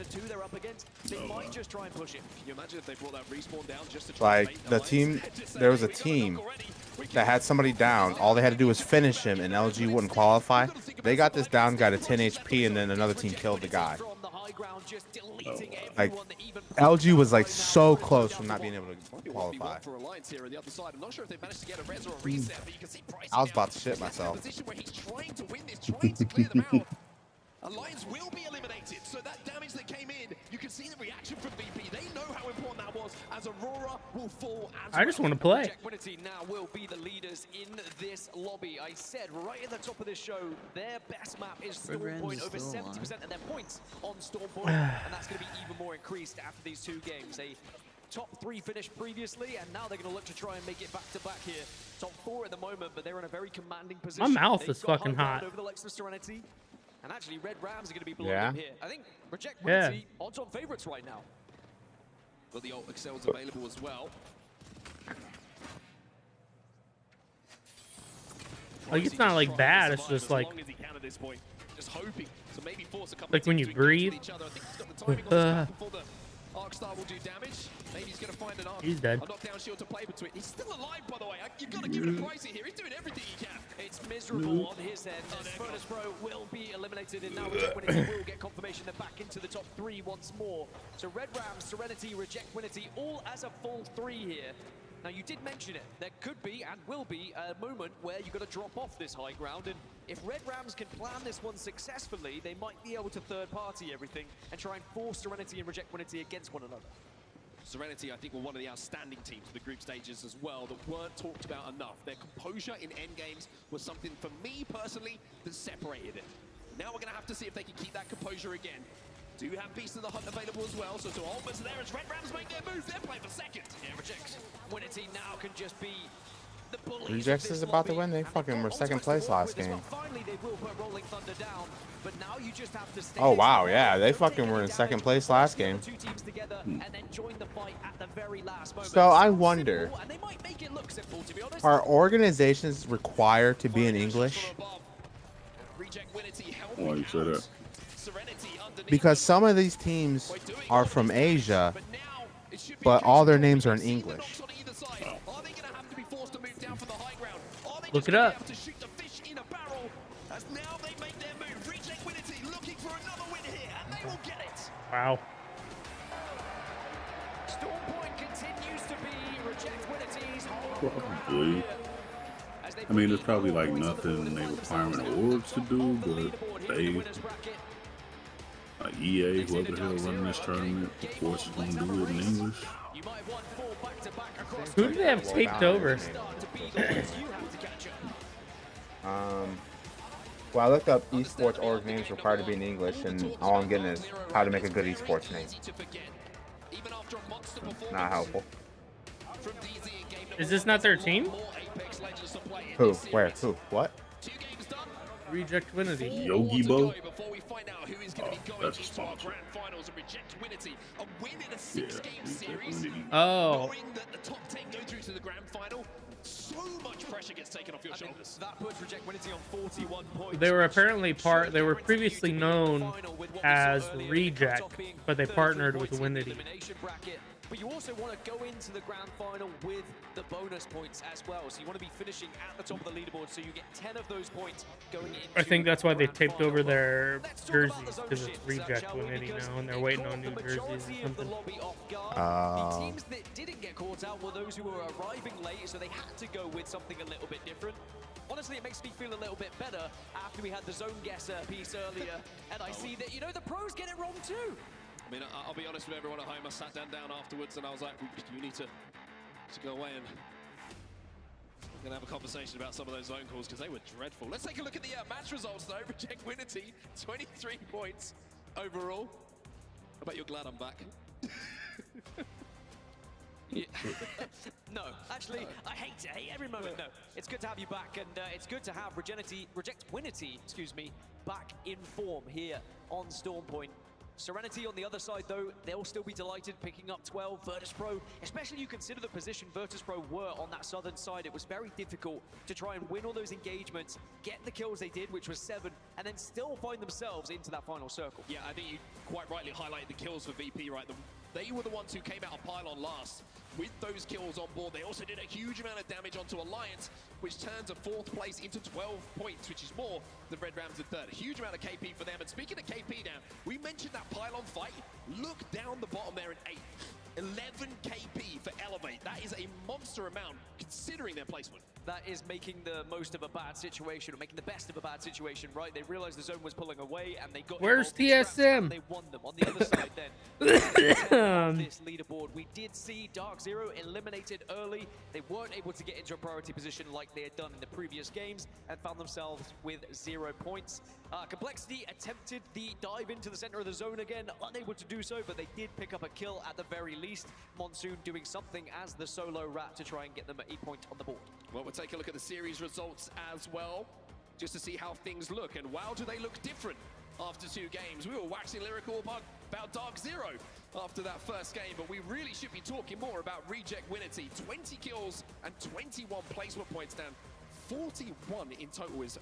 They might just try and push it. Can you imagine if they brought that respawn down just to try Like, and bait the Alliance? team, there was a team that had somebody down. All they had to do was finish him, and LG wouldn't qualify. They got this down guy to 10 HP, and then another team killed the guy. Like, LG was like so close from not being able to qualify. For Alliance here on the other side. I'm not sure if they managed to get a res or a reset, but you can see Price I was now about to shit in a myself. position where he's trying to win this, trying to clear them out. Alliance will be eliminated, so that damage that came in, you can see the reaction from VP. They know how important that was, as Aurora will fall as I just want to play. Reject Winity now will be the leaders in this lobby. I said right at the top of this show, their best map is Storm Rams Point. is Over still 70% of their points on Storm Point, and that's going to be even more increased after these 2 games. A top 3 finished previously, and now they're going to look to try and make it back to back here. Top 4 at the moment, but they're in a very commanding position. mouth They've is got fucking high ground hot. over the likes of Serenity. And actually, Red Rams are going to be blowing Yeah? up here. I think Reject Yeah. Winity odds-on favorites right now. But the ult Excel's available as well. Like, it's not like bad. It's just like, As long as he can at this point, just hoping to maybe force a couple like of when teams you to engage breathe. with each other. I think he's got the timing on his back before the Arc Star will do damage. Maybe he's going to find an arc. He's dead. A knockdown shield to play between. He's still alive, by the way. You've got to give it a pricey here. He's doing everything he can. It's miserable on his end. As Virtus Pro will be eliminated, and now Reject Winity will get confirmation they're back into the top 3 once more. So Red Rams, Serenity, Reject Winity, all as a full 3 here. Now, you did mention it. There could be and will be a moment where you've got to drop off this high ground, and if Red Rams can plan this one successfully, they might be able to third-party everything and try and force Serenity and Reject Winity against one another. Serenity, I think, were one of the outstanding teams for the group stages as well that weren't talked about enough. Their composure in endgames was something, for me personally, that separated it. Now we're going to have to see if they can keep that composure again. Do have Beast of the Hunt available as well, so to Ultimate there as Red Rams make their move. They're playing for second. Yeah, Reject Winity now can just be the bullies. Rejects is about to win. They fucking were second place last game. Finally, they will put Rolling Thunder down, but now you just have to stay. Oh wow, yeah, they fucking were in second place last game. 2 teams together and then join the fight at the very last moment. So I wonder, And they might make it look simple, to be honest. are organizations required to be in English? Why you say that? Because some of these teams are from Asia, but all their names are in English. Look it up. Wow. Storm Point continues to be Reject Winity's Probably. I mean, there's probably like nothing they requirement awards to do, but they, like EA, whoever the hell running this tournament, of course is going to do it in English. Who do they have taped over? Well, I looked up esports org names required to be in English, and all I'm getting is how to make a good esports name. Not helpful. Is this not their team? Who? Where? Who? What? Reject Winity. Yogi Bo? That's a sponsor. Oh. So much pressure gets taken off your shoulders. That puts Reject Winity on 41 points. They were apparently they were previously known as Reject, but they partnered with Winity. but you also want to go into the grand final with the bonus points as well. So you want to be finishing at the top of the leaderboard, so you get 10 of those points going into I think that's why they taped final. over their Let's talk jerseys, about the zone because it's shifts, reject shall we? winning Because now, and they're it waiting caught on new the jerseys majority or of the something. lobby off guard. The teams that didn't get caught out were those who were arriving late, so they had to go with something a little bit different. Honestly, it makes me feel a little bit better after we had the zone guesser piece earlier, and I see that, you know, the pros get it wrong too. I mean, I'll be honest with everyone at home. I sat down afterwards and I was like, you need to go away and we're going to have a conversation about some of those zone calls because they were dreadful. Let's take a look at the match results though. Reject Winity, 23 points overall. I bet you're glad I'm back. Yeah. No, actually, I hate every moment. No, it's good to have you back, and it's good to have Reject Winity, excuse me, back in form here on Storm Point. Serenity on the other side, though, they'll still be delighted picking up 12. Virtus.pro, especially you consider the position Virtus.pro were on that southern side. It was very difficult to try and win all those engagements, get the kills they did, which was 7, and then still find themselves into that final circle. Yeah, I think you quite rightly highlighted the kills for VP, right? They were the ones who came out of pylon last. With those kills on board, they also did a huge amount of damage onto Alliance, which turns a 4th place into 12 points, which is more than Red Rams in 3rd. A huge amount of KP for them. And speaking of KP now, we mentioned that pylon fight. Look down the bottom there in 8th. 11 KP for Elevate. That is a monster amount considering their placement. That is making the most of a bad situation, or making the best of a bad situation, right? They realized the zone was pulling away, and they got. Where's TSM? They won them. On the other side, then, this leaderboard, we did see Dark Zero eliminated early. They weren't able to get into a priority position like they had done in the previous games, and found themselves with 0 points. Complexity attempted the dive into the center of the zone again, unable to do so, but they did pick up a kill at the very least. Monsoon doing something as the solo rat to try and get them a point on the board. Well, we'll take a look at the series results as well, just to see how things look. And wow, do they look different after 2 games. We were waxing lyrical about Dark Zero after that first game, but we really should be talking more about Reject Winity. 20 kills and 21 placement points down. 41 in total is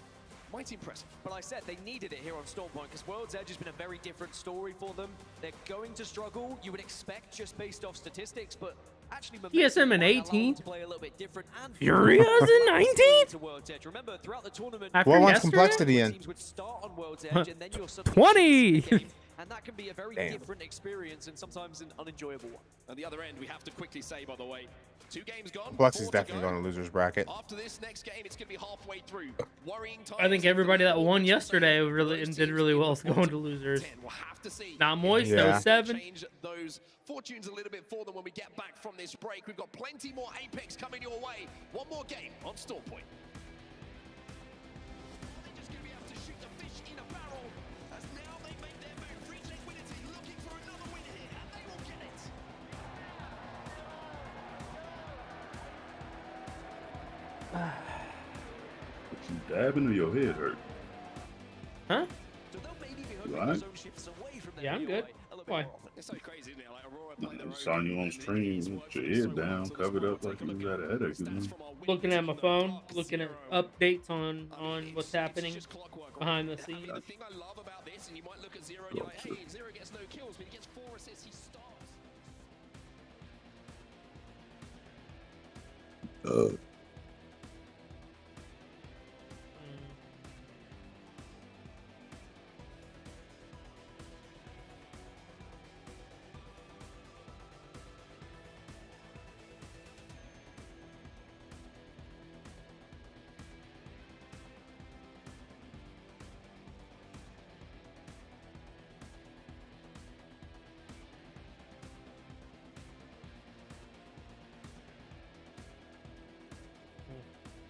mighty impressive. But I said they needed it here on Stormpoint because World's Edge has been a very different story for them. They're going to struggle, you would expect, just based off statistics, but actually TSM in 18, play a little bit different, and Furia's in 19. to World's Edge. Remember, throughout the tournament, what one's Complexity in? teams would start on World's Edge, and then you're 20. And that can be a very different experience and sometimes an unenjoyable one. At the other end, we have to quickly say, by the way, 2 games gone. Complexity's definitely going to losers bracket. After this next game, it's going to be halfway through. Worrying times. I think everybody that won yesterday did really well going to losers. We'll have to see. Not Moist, though, 7. Change those fortunes a little bit for them when we get back from this break. We've got plenty more Apex coming your way. One more game on Stormpoint. You dabbing or your head hurt? Huh? You alright? Yeah, I'm good. Why? It's so crazy, isn't it? Like Aurora playing their I saw you on stream with your head down, covered up like you was at a headache. You know? Looking at my phone, looking at updates on what's happening behind the scenes. The thing I love about this, and you might look at Zero and you're like, hey, Zero gets no kills, but he gets 4 assists, he starts.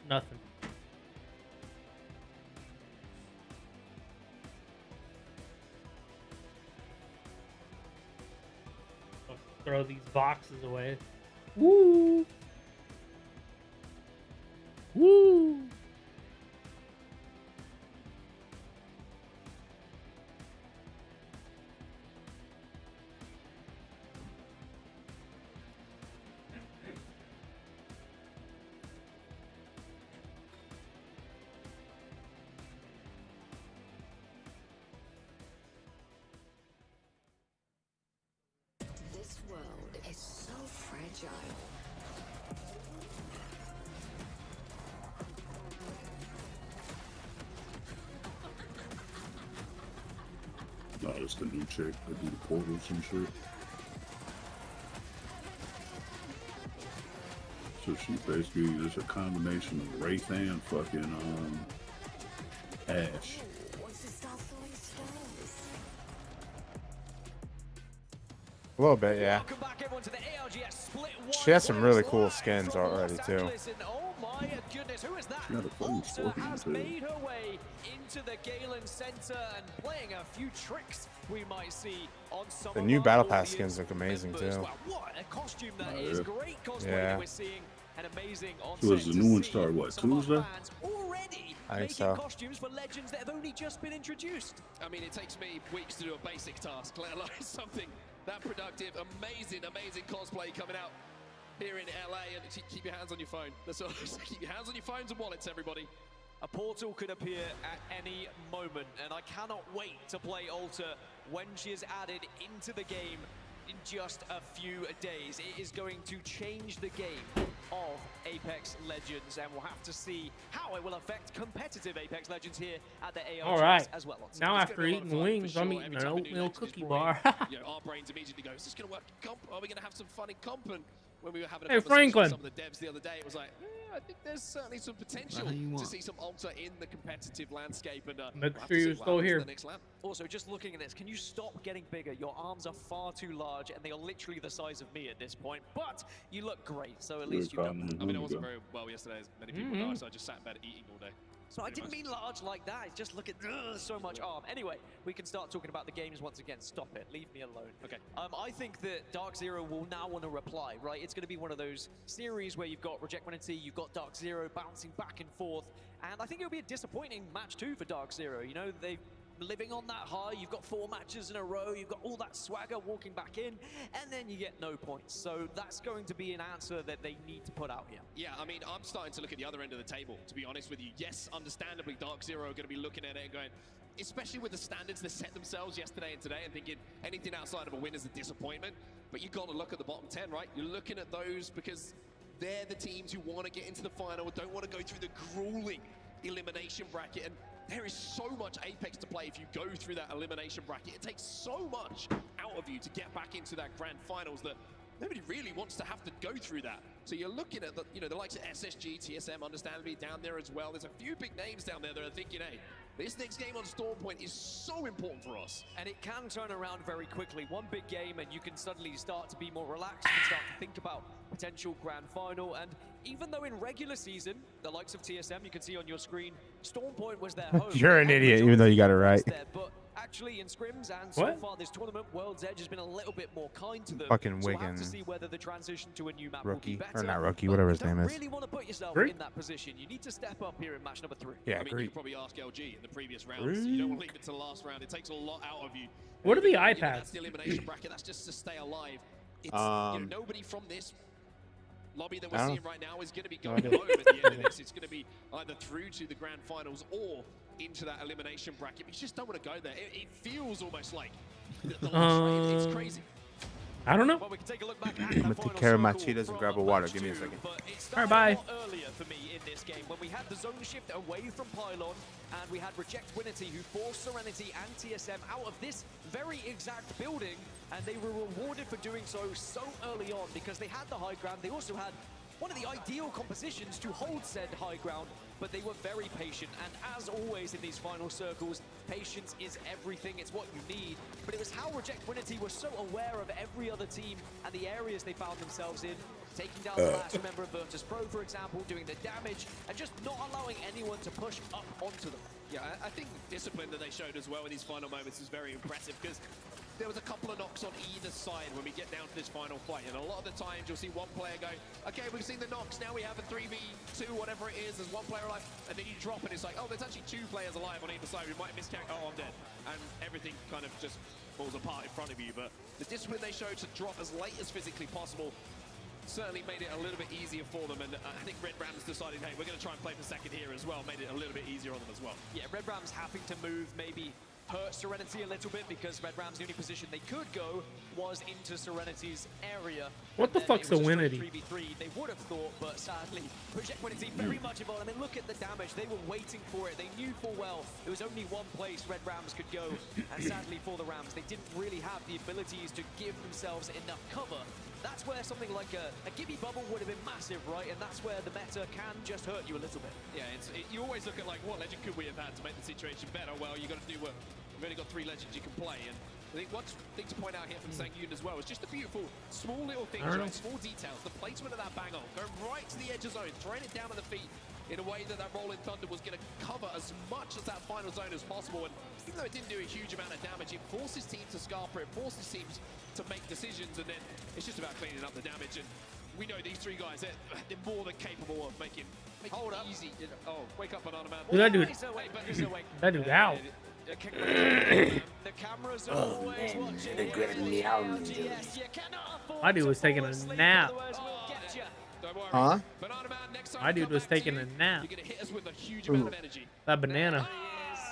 Nothing. I'll throw these boxes away. Woo! Woo! This world is so No, it's the new chick that do the portals and shit. So she basically is a combination of Wraith and fucking Ash. A little bit, yeah. She has some really cool skins already too. Oh my goodness, who is that? She got a fucking Ulta scorpion has too. made her way into the Galen Center and playing a few tricks we might see on some The of new our Battle Pass audience skins look amazing members. too. Wow, what a costume that Oh, is. yeah. Great cosplay Yeah. that we're seeing. And amazing on So is the new one start what, Tuesday? already I think making so. costumes for legends that have only just been introduced. I mean, it takes me weeks to do a basic task, let alone something that productive. Amazing cosplay coming out here in LA. And keep your hands on your phone. That's all. Keep your hands on your phones and wallets, everybody. A portal could appear at any moment, and I cannot wait to play Ulta when she is added into the game in just a few days. It is going to change the game of Apex Legends, and we'll have to see how it will affect competitive Apex Legends here at the ALGS All right. as well. Now after eating wings, I'm eating an oatmeal cookie bar. You know, our brains immediately go, is this going to work in comp? Are we going to have some fun in comp? And when we were having a Hey, conversation Franklin. with some of the devs the other day, it was like, I think there's certainly some potential to see some Ulta in the competitive landscape. And Make we'll have sure to see you what still happens here. in the next lap. Also, just looking at this, can you stop getting bigger? Your arms are far too large, and they are literally the size of me at this point. But you look great, so at least you know. I mean, it wasn't very well yesterday, as many people know, so I just sat in bed eating all day. So I didn't mean large like that. Just look at so much arm. Anyway, we can start talking about the games once again. Stop it. Leave me alone. Okay. I think that Dark Zero will now want to reply, right? It's going to be one of those series where you've got Rejectability, you've got Dark Zero bouncing back and forth. And I think it'll be a disappointing match too for Dark Zero. You know, they've living on that high, you've got 4 matches in a row, you've got all that swagger walking back in, and then you get no points. So that's going to be an answer that they need to put out here. Yeah, I mean, I'm starting to look at the other end of the table, to be honest with you. Yes, understandably, Dark Zero are going to be looking at it and going, especially with the standards they set themselves yesterday and today, and thinking anything outside of a win is a disappointment. But you've got to look at the bottom 10, right? You're looking at those because they're the teams who want to get into the final, don't want to go through the grueling elimination bracket. And there is so much Apex to play if you go through that elimination bracket. It takes so much out of you to get back into that grand finals that nobody really wants to have to go through that. So you're looking at the, the likes of SSG, TSM, understandably down there as well. There's a few big names down there that are thinking, hey, this next game on Storm Point is so important for us. And it can turn around very quickly. One big game and you can suddenly start to be more relaxed. You can start to think about potential grand final. And even though in regular season, the likes of TSM, you can see on your screen, Storm Point was their home. You're an idiot, even though you got it right. But actually in scrims and so What? far this tournament, World's Edge has been a little bit more kind to them. Fucking so we'll have Wigan. to see whether the transition to a new map will be Rookie, better. or not rookie, But whatever you his name don't is. really want to put yourself Great. in that position. You need to step up here in match number 3. Yeah, I mean, you great. could probably ask LG in the previous rounds. You don't want to leave it to the last round. It takes a lot out of you. What are the That's iPads? the elimination bracket. That's just to stay alive. It's, nobody from this lobby that we're I seeing don't- right now is going to be no going idea. home at the end of this. It's going to be either through to the grand finals or into that elimination bracket. But you just don't want to go there. It feels almost like the last round. It's crazy. I don't know. Well, we can take a look back at I'm gonna take care of my cheetahs and grab a water. Give me a second. All right, bye. Earlier for me in this game when we had the zone shift away from Pylon and we had Rejectability who forced Serenity and TSM out of this very exact building, and they were rewarded for doing so early on because they had the high ground. They also had one of the ideal compositions to hold said high ground, but they were very patient. And as always in these final circles, patience is everything. It's what you need. But it was how Rejectability was so aware of every other team and the areas they found themselves in, taking down the last member of Virtus Pro, for example, doing the damage, and just not allowing anyone to push up onto them. Yeah, I think the discipline that they showed as well in these final moments is very impressive because there was a couple of knocks on either side when we get down to this final fight. And a lot of the times you'll see one player go, okay, we've seen the knocks, now we have a 3v2, whatever it is, there's one player alive, and then you drop and it's like, oh, there's actually 2 players alive on either side, we might miscount, oh, I'm dead. And everything kind of just falls apart in front of you. But the discipline they showed to drop as late as physically possible certainly made it a little bit easier for them, and I think Red Rams decided, hey, we're going to try and play for second here as well, made it a little bit easier on them as well. Yeah, Red Rams having to move maybe hurt Serenity a little bit because Red Rams, the only position they could go was into Serenity's area. What the fuck's Serenity? 3v3 they would have thought, but sadly, Project Winity very much involved. I mean, look at the damage. They were waiting for it. They knew full well there was only one place Red Rams could go, and sadly for the Rams, they didn't really have the abilities to give themselves enough cover. That's where something like a Gibby bubble would have been massive, right? And that's where the meta can just hurt you a little bit. Yeah, you always look at like, what legend could we have had to make the situation better? Well, you got to do what? We've only got 3 legends you can play, and I think one thing to point out here from Sangyun as well is just the beautiful small little things, right? Small details, the placement of that bang on, going right to the edge of zone, throwing it down at the feet in a way that Rolling Thunder was going to cover as much as that final zone as possible. And even though it didn't do a huge amount of damage, it forces teams to scarper, it forces teams to make decisions, and then it's just about cleaning up the damage. And we know these 3 guys, they're more than capable of making easy. Oh, wake up, Banana Man. Dude, that dude. He's awake, but he's awake. That dude out. The cameras are always watching. My dude was taking a nap. Huh? My dude was taking a nap. That banana.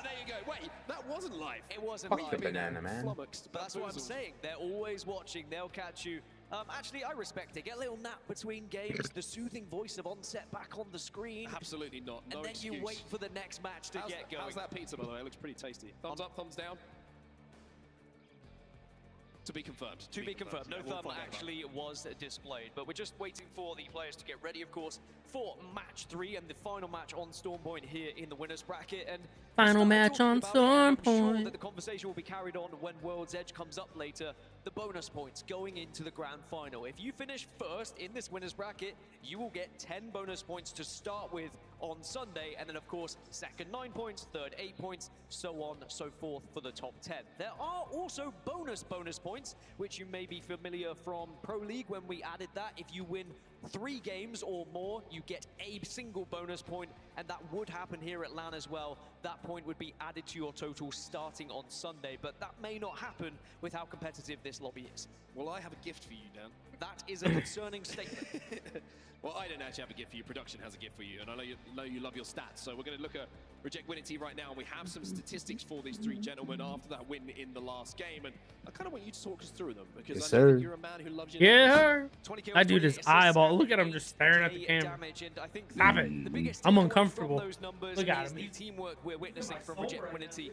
There you go. Wait, that wasn't live. It wasn't Fuck live. the banana, man. But that's what I'm saying. They're always watching. They'll catch you. Actually, I respect it. Get a little nap between games. The soothing voice of Onset back on the screen. Absolutely not. No and then excuse. you wait for the next match to get going. How's that pizza, by the way? It looks pretty tasty. Thumbs up, thumbs down. To be confirmed. To be confirmed. No thumb actually was displayed, but we're just waiting for the players to get ready, of course, for match 3 and the final match on Storm Point here in the winners bracket. And final match on Storm I'm sure Point. that the conversation will be carried on when World's Edge comes up later. The bonus points going into the grand final. If you finish first in this winners bracket, you will get 10 bonus points to start with on Sunday, and then of course second 9 points, third 8 points, so on so forth for the top 10. There are also bonus points, which you may be familiar from Pro League when we added that. If you win 3 games or more, you get a single bonus point, and that would happen here at LAN as well. That point would be added to your total starting on Sunday, but that may not happen with how competitive this lobby is. Well, I have a gift for you, Dan. That is a concerning statement. Well, I don't actually have a gift for you. Production has a gift for you, and I know you love your stats. So we're going to look at Reject Winity right now, and we have some statistics for these 3 gentlemen after that win in the last game, and I kind of want you to talk us through them because yes, I know sir. that you're a man who loves your Yeah, kills, that dude is eyeball. Look at him just staring at the camera. Stop it. I'm uncomfortable. Look at him. The teamwork we're witnessing from Reject Winity.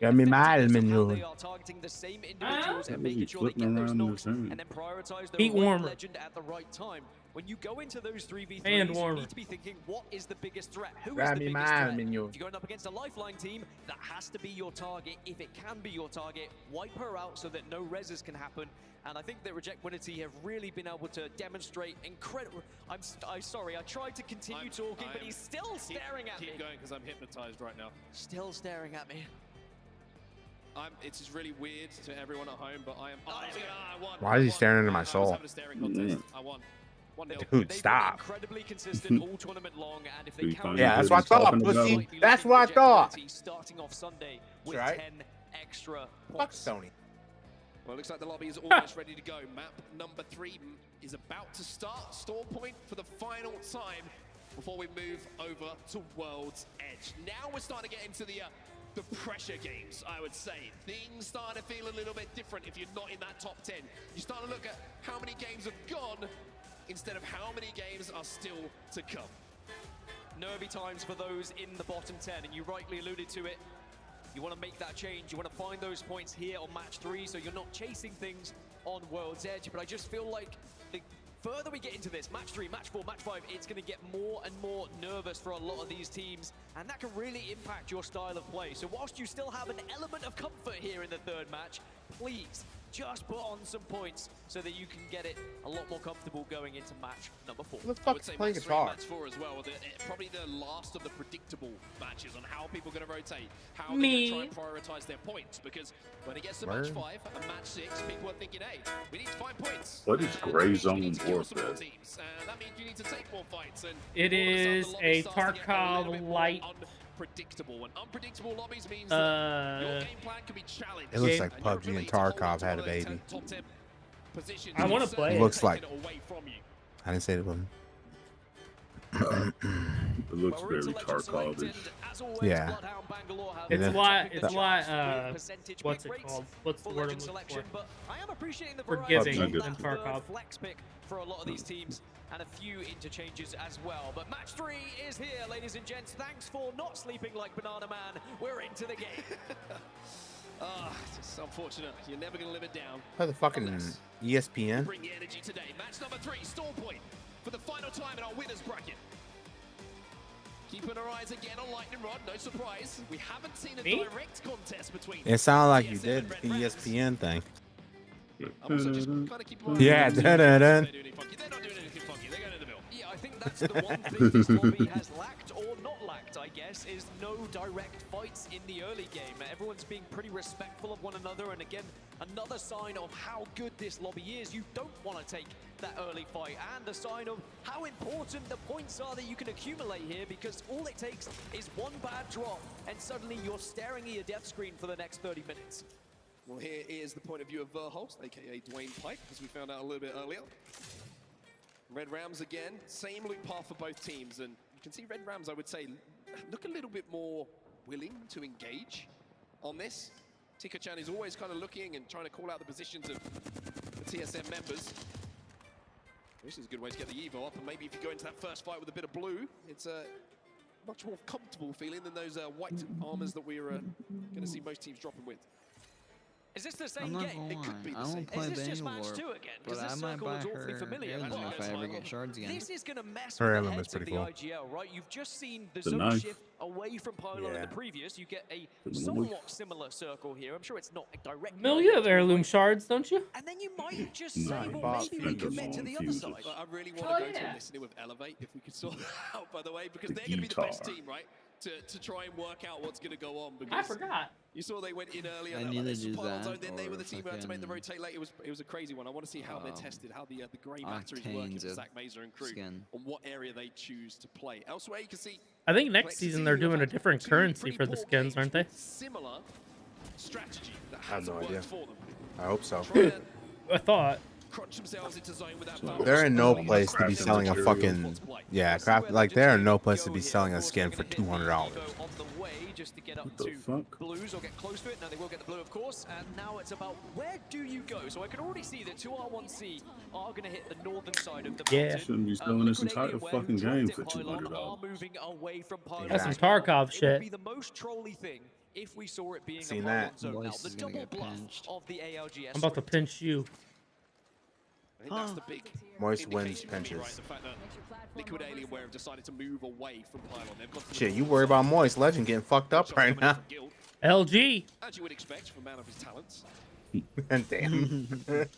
Got me mad, man. They are targeting the same individuals and making sure they get those knocks and then prioritize the right legend at the right time. When you go into those 3v3s, you need to be thinking, what is the biggest threat? Who is the biggest threat? If you're going up against a lifeline team, that has to be your target. If it can be your target, wipe her out so that no reses can happen. And I think that Reject Winity have really been able to demonstrate incredible. I'm sorry, I tried to continue talking, but he's still staring at me. Keep going because I'm hypnotized right now. Still staring at me. It's just really weird to everyone at home, but I am. I won. Why is he staring into my soul? I won. Dude, stop. Incredibly consistent all tournament long, and if they count, yeah, that's what I thought, pussy. That's what I thought. Starting off Sunday with right. 10 extra points. Fuck Sony. Well, it looks like the lobby is almost ready to go. Map number 3 is about to start. Storm Point for the final time before we move over to World's Edge. Now we're starting to get into the pressure games, I would say. Things start to feel a little bit different if you're not in that top 10. You start to look at how many games have gone instead of how many games are still to come. Nervy times for those in the bottom 10, and you rightly alluded to it. You want to make that change. You want to find those points here on match 3 so you're not chasing things on World's Edge. But I just feel like the further we get into this, match 3, match 4, match 5, it's going to get more and more nervous for a lot of these teams, and that can really impact your style of play. So whilst you still have an element of comfort here in the 3rd match, please just put on some points so that you can get it a lot more comfortable going into match number 4. Let's I would say play match 3 guitar. and match 4 as well. Probably the last of the predictable matches on how people are going to rotate, how they're going to try and prioritize their points. Because when it gets to match 5 and match 6, people are thinking, hey, we need to find points. What is gray zone warfare? That means you need to take more fights. And it is a Tarkov light. Unpredictable, and unpredictable lobbies means that your game plan can be challenged. It looks like PUBG and Tarkov had a baby. I want to play it. It looks like. I didn't say it was. It looks very Tarkov-ish. Yeah. It's a lot. It's a lot. What's it called? What's the word I'm looking for? Forgiving than Tarkov. Flex pick for a lot of these teams, and a few interchanges as well. But match 3 is here, ladies and gents. Thanks for not sleeping like Banana Man. We're into the game. It's unfortunate. You're never going to live it down. How the fucking ESPN? Bring the energy today. Match number 3, Storm Point, for the final time in our winners bracket. Keeping our eyes again on Lightning Rod, no surprise. We haven't seen a direct contest between. It sounded like you did the ESPN thing. I'm also just kind of keeping Yeah, They're not doing anything funky. They're going to the mill. Yeah, I think that's the one thing this lobby has lacked, or not lacked, I guess, is no direct fights in the early game. Everyone's being pretty respectful of one another, and again, another sign of how good this lobby is. You don't want to take that early fight, and a sign of how important the points are that you can accumulate here, because all it takes is one bad drop, and suddenly you're staring at your death screen for the next 30 minutes. Well, here is the point of view of Verholst, aka Dwayne Pike, as we found out a little bit earlier. Red Rams again, same loop path for both teams, and you can see Red Rams, I would say, look a little bit more willing to engage on this. Tika-chan is always kind of looking and trying to call out the positions of the TSM members. This is a good way to get the Evo up, and maybe if you go into that first fight with a bit of blue, it's a much more comfortable feeling than those white armors that we're going to see most teams dropping with. Is this the I'm same not game? gonna It could lie. be I the same. don't play Is this just Bangalore, match 2 again? but Because I this might circle buy is awfully her familiar. heirloom if I ever get shards again. This is going to mess Her with the heirloom is heads of pretty the cool. IGL, right? You've just seen the The zone knife. shift away from Pylon in the previous. You get a The somewhat similar circle here. I'm sure it's not directly. Mil, you have heirloom shards, don't you? And then you might just No, say, well, maybe we Fingers commit to on the other fuses. side. I really want to go to listening with Elevate, if we could sort that out, by the way, because they're going to be the best Guitar. team, right? To try and work out what's going to go on. Because I forgot. You saw they went in earlier. I that need they to do piled that, on, then they were the or team who had to make the fucking rotate late. It was a crazy one. I want to see how they're tested, how the grey matter is working octanes for of Zach Mazer and crew, skin. on what area they choose to play. Elsewhere, you can see I think next season they're doing a different currency for the skins, aren't they? similar strategy that I have no hasn't idea. worked for them. I hope so. I thought. Crunch themselves into zone with that They're in no place to be selling a fucking craft. Like they're in no place to be selling a skin for $200. Just to get up What the to fuck? blues or get close to it. Now they will get the blue, of course, and now it's about where do you go? So I can already see that 2R1C are going to hit the northern side of the Yeah. mountain. Shouldn't be selling this entire Liquid fucking Alien, who game dropped for it Pylon, $200. are moving away from Pylon. That's some Tarkov It shit. would be the most trolly thing if we saw it being Seen a Pylon that. zone. Now, Voice the is gonna double get bluff pinched. of the ALGS. I'm about to pinch you. I think that's the big Moist wins indication for me, pinches. right? The fact that Liquid Alienware have decided to move away from Pylon. They've gone to the Shit, you north worry side. about Moist Legend getting fucked up right now. LG. As you would expect from a man of his talents. And damn. But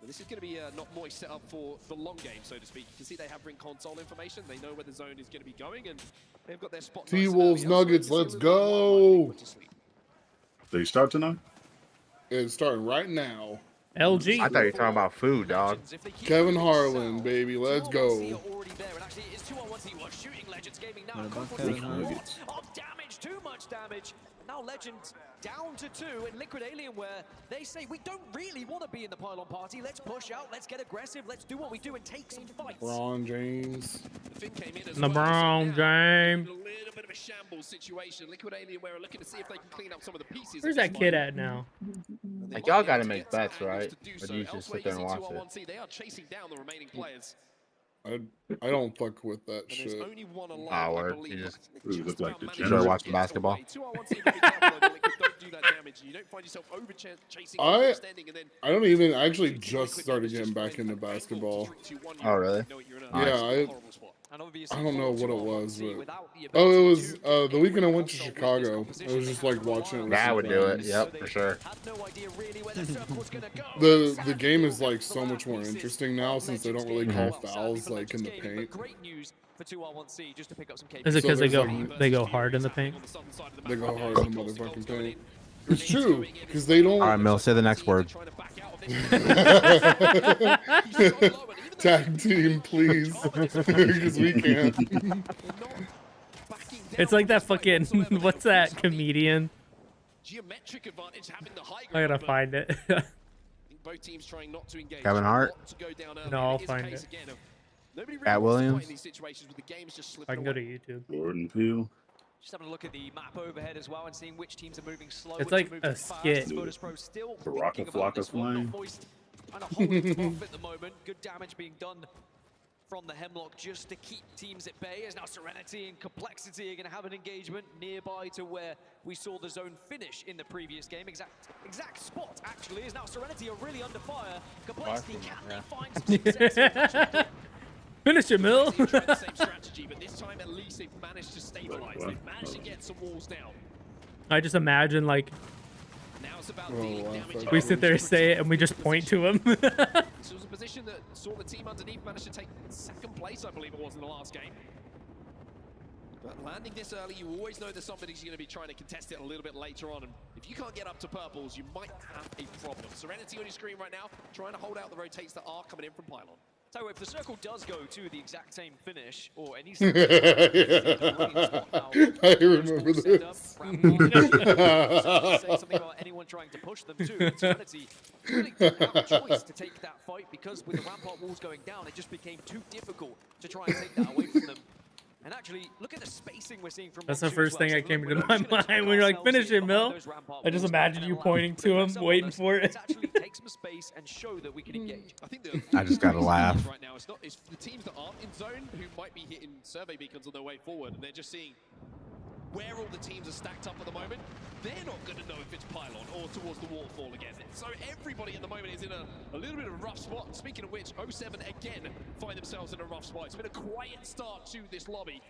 this is going to be not Moist set up for the long game, so to speak. You can see they have ring console information. They know where the zone is going to be going, and they've got their spot. T-Wolves Nuggets, let's go. They start tonight? It's starting right now. LG. I thought you were talking about food, dog. Kevin Harlan, baby, let's go. Already there, and actually it's 2-on-1 was shooting Legends gaming now. What about Comfortably Kevin a Harlan? lot of damage, too much damage. Now Legends down to 2, and Liquid Alienware, they say we don't really want to be in the Pylon party. Let's push out, let's get aggressive, let's do what we do and take some fights. LeBron James. The Finn came in as LeBron James. A little bit of a shambles situation. Liquid Alienware are looking to see if they can clean up some of the pieces. Where's that kid at now? Like y'all gotta make bets, right? Or do you just sit there and watch it? They are chasing down the remaining players. I don't fuck with that And there's shit. only one alive, Ah, I word. believe. You just You look like the enjoy watching basketball. 2-on-1 seems to be careful, though, Liquid don't do that damage. You don't find yourself chasing, overextending, and then I don't even I actually just started getting back into basketball. Oh, really? Yeah, And I don't know what it was, but oh, it was the weekend I went to Chicago. I was just like watching it. With That some would do it. friends. Yep, for sure. The game is like so much more interesting now since they don't really call fouls like in the paint. Great news for 2-on-1C just to pick up some Is it because So they go hard in the paint? They go hard in the motherfucking paint. It's true because they don't. All right, Mil, say the next word. Tag team, please, because we can't. It's like that fucking what's that comedian? geometric advantage having the high I gotta ground, find it. both teams trying not to engage. Kevin Hart? Not to go down early. No, I'll It is a find case it. again of Nobody really At wants to Williams? fight in these situations with the games just I slipping can go to away. YouTube. Jordan Peele. Just having a look at the map overhead as well and seeing which teams are moving slow. It's which like are moving a fast. skit. Virtus Pro still Baraka thinking about Flocka this one, Flame. not voiced and a holding off at the moment. Good damage being done from the Hemlock just to keep teams at bay, as now Serenity and Complexity are going to have an engagement nearby to where we saw the zone finish in the previous game. Exact spot, actually, is now Serenity are really under fire. Complexity, can they find some success? Finish it, Mill. They've tried the same strategy, but this time at least they've managed to stabilize. They've managed to get some walls down. I just imagine like Now it's about dealing damage. we sit there, say it, and we just point to him. This was a position that saw the team underneath managed to take second place, I believe it was, in the last game. But landing this early, you always know that somebody's going to be trying to contest it a little bit later on. And if you can't get up to purples, you might have a problem. Serenity on your screen right now, trying to hold out the rotates that are coming in from Pylon. So if the circle does go to the exact same finish, or any I remember this. say something about anyone trying to push them too. Serenity really didn't have a choice to take that fight, because with the rampart walls going down, it just became too difficult to try and take that away from them. And actually, look at the spacing we're seeing from That's the Montu first as well. thing So that came look, into we're my just gonna mind tuck when you're like, ourselves finish in it, Mill. behind those rampart I just walls imagine and you allow pointing them to him, themselves waiting on us. for it. Let's actually take some space and show that we can engage. I think I just gotta laugh. right now, it's the teams that aren't in zone who might be hitting survey beacons on their way forward, and they're just seeing where all the teams are stacked up at the moment. They're not going to know if it's Pylon or towards the waterfall again. So everybody at the moment is in a little bit of a rough spot. Speaking of which, 07 again find themselves in a rough spot. It's been a quiet start to this lobby,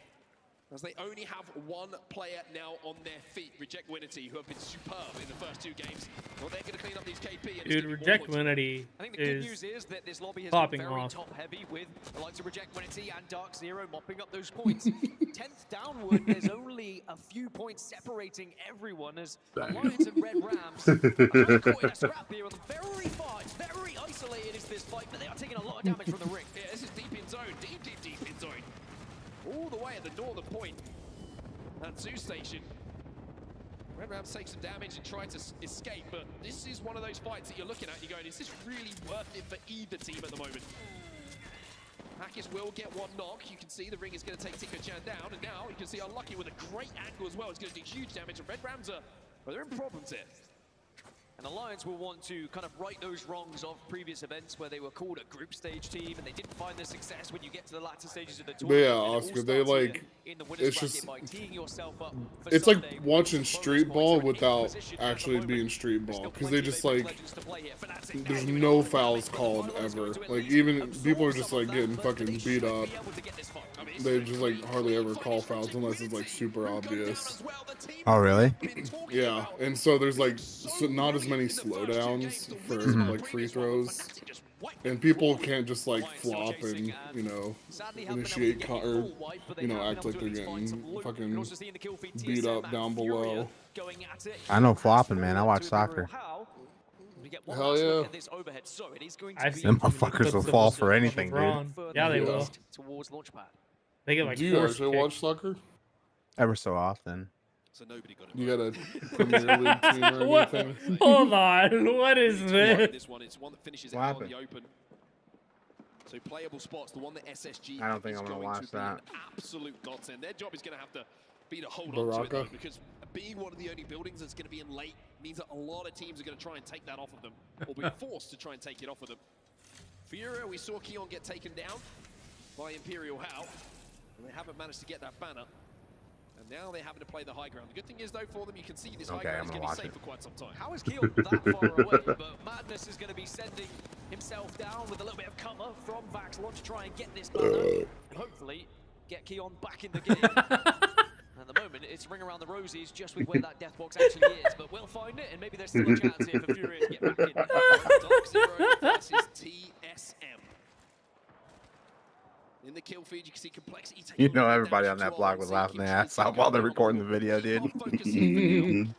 as they only have one player now on their feet, Reject Winity, who have been superb in the first two games. Well, they're going to clean up these KP. And Dude, Reject Winity I think the good news is that this lobby has been popping very off. top heavy, with the likes of Reject Winity and Dark Zero mopping up those points. 10th downward, there's only a few points separating everyone, as Alliance and Red Rams are kind of caught in a scrap here on the very far. It's very isolated is this fight, but they are taking a lot of damage from the ring. Yeah, this is deep in zone, deep in zone. All the way at the northern point at Zoo Station. Red Rams take some damage and try to escape, but this is one of those fights that you're looking at and you're going, is this really worth it for either team at the moment? Hackis will get one knock. You can see the ring is going to take Tico Chan down, and now you can see Unlucky with a great angle as well. It's going to do huge damage, and Red Rams are, well, they're in problems here. And Alliance will want to kind of right those wrongs of previous events where they were called a group stage team and they didn't find the success when you get to the latter stages of the But tournament. yeah, And it all Oscar, they starts here like, in the winner's it's bracket just, by teeing yourself up for it's like Sunday watching with street bonus ball points. So without position at the actually moment. being street ball, Still because they plenty just of like, legends to play here. Fnatic now there's doing no it. fouls called ever. Like even people are just like getting fucking beat up. They just like hardly ever call fouls unless it's like super obvious. Oh, really? Yeah, and so there's like not as many slowdowns for like free throws, and people can't just like flop and initiate or act like they're getting fucking beat up down below. I know flopping, man. I watch soccer. Hell yeah. Them motherfuckers will fall for anything, dude. Yeah, they will. Towards Launchpad. They get like Do you force actually kicked. watch soccer? Ever so often. So nobody got it. You got a Premier League team or What? anything? Hold on. What is this? This one, it's one that finishes What out in happened? the open. So playable spots, the one that SSG I don't think is I'm gonna going watch to be that. an absolute godsend. Their job is going to have to be to hold on to it, though, Baraka. because being one of the only buildings that's going to be in late means that a lot of teams are going to try and take that off of them, or be forced to try and take it off of them. Fiora, we saw Keon get taken down by Imperial Hal, and they haven't managed to get that banner. And now they're having to play the high ground. The good thing is, though, for them, you can see this high Okay, ground is I'm going gonna to be watch safe it. for quite some time. How is Keon that far away? But Madness is going to be sending himself down with a little bit of cover from Vaxlon to try and get this banner and hopefully get Keon back in the game. At the moment, it's ring around the rosies just with where that death box actually is, but we'll find it, and maybe there's still a chance here for Fury to get back in. Dark Zero versus TSM. In the kill feed, you can see Complexity taking You know a lot of everybody damage on that to blog our was RNC, laughing their keeps ass off while they're recording the video, Keep on dude. focusing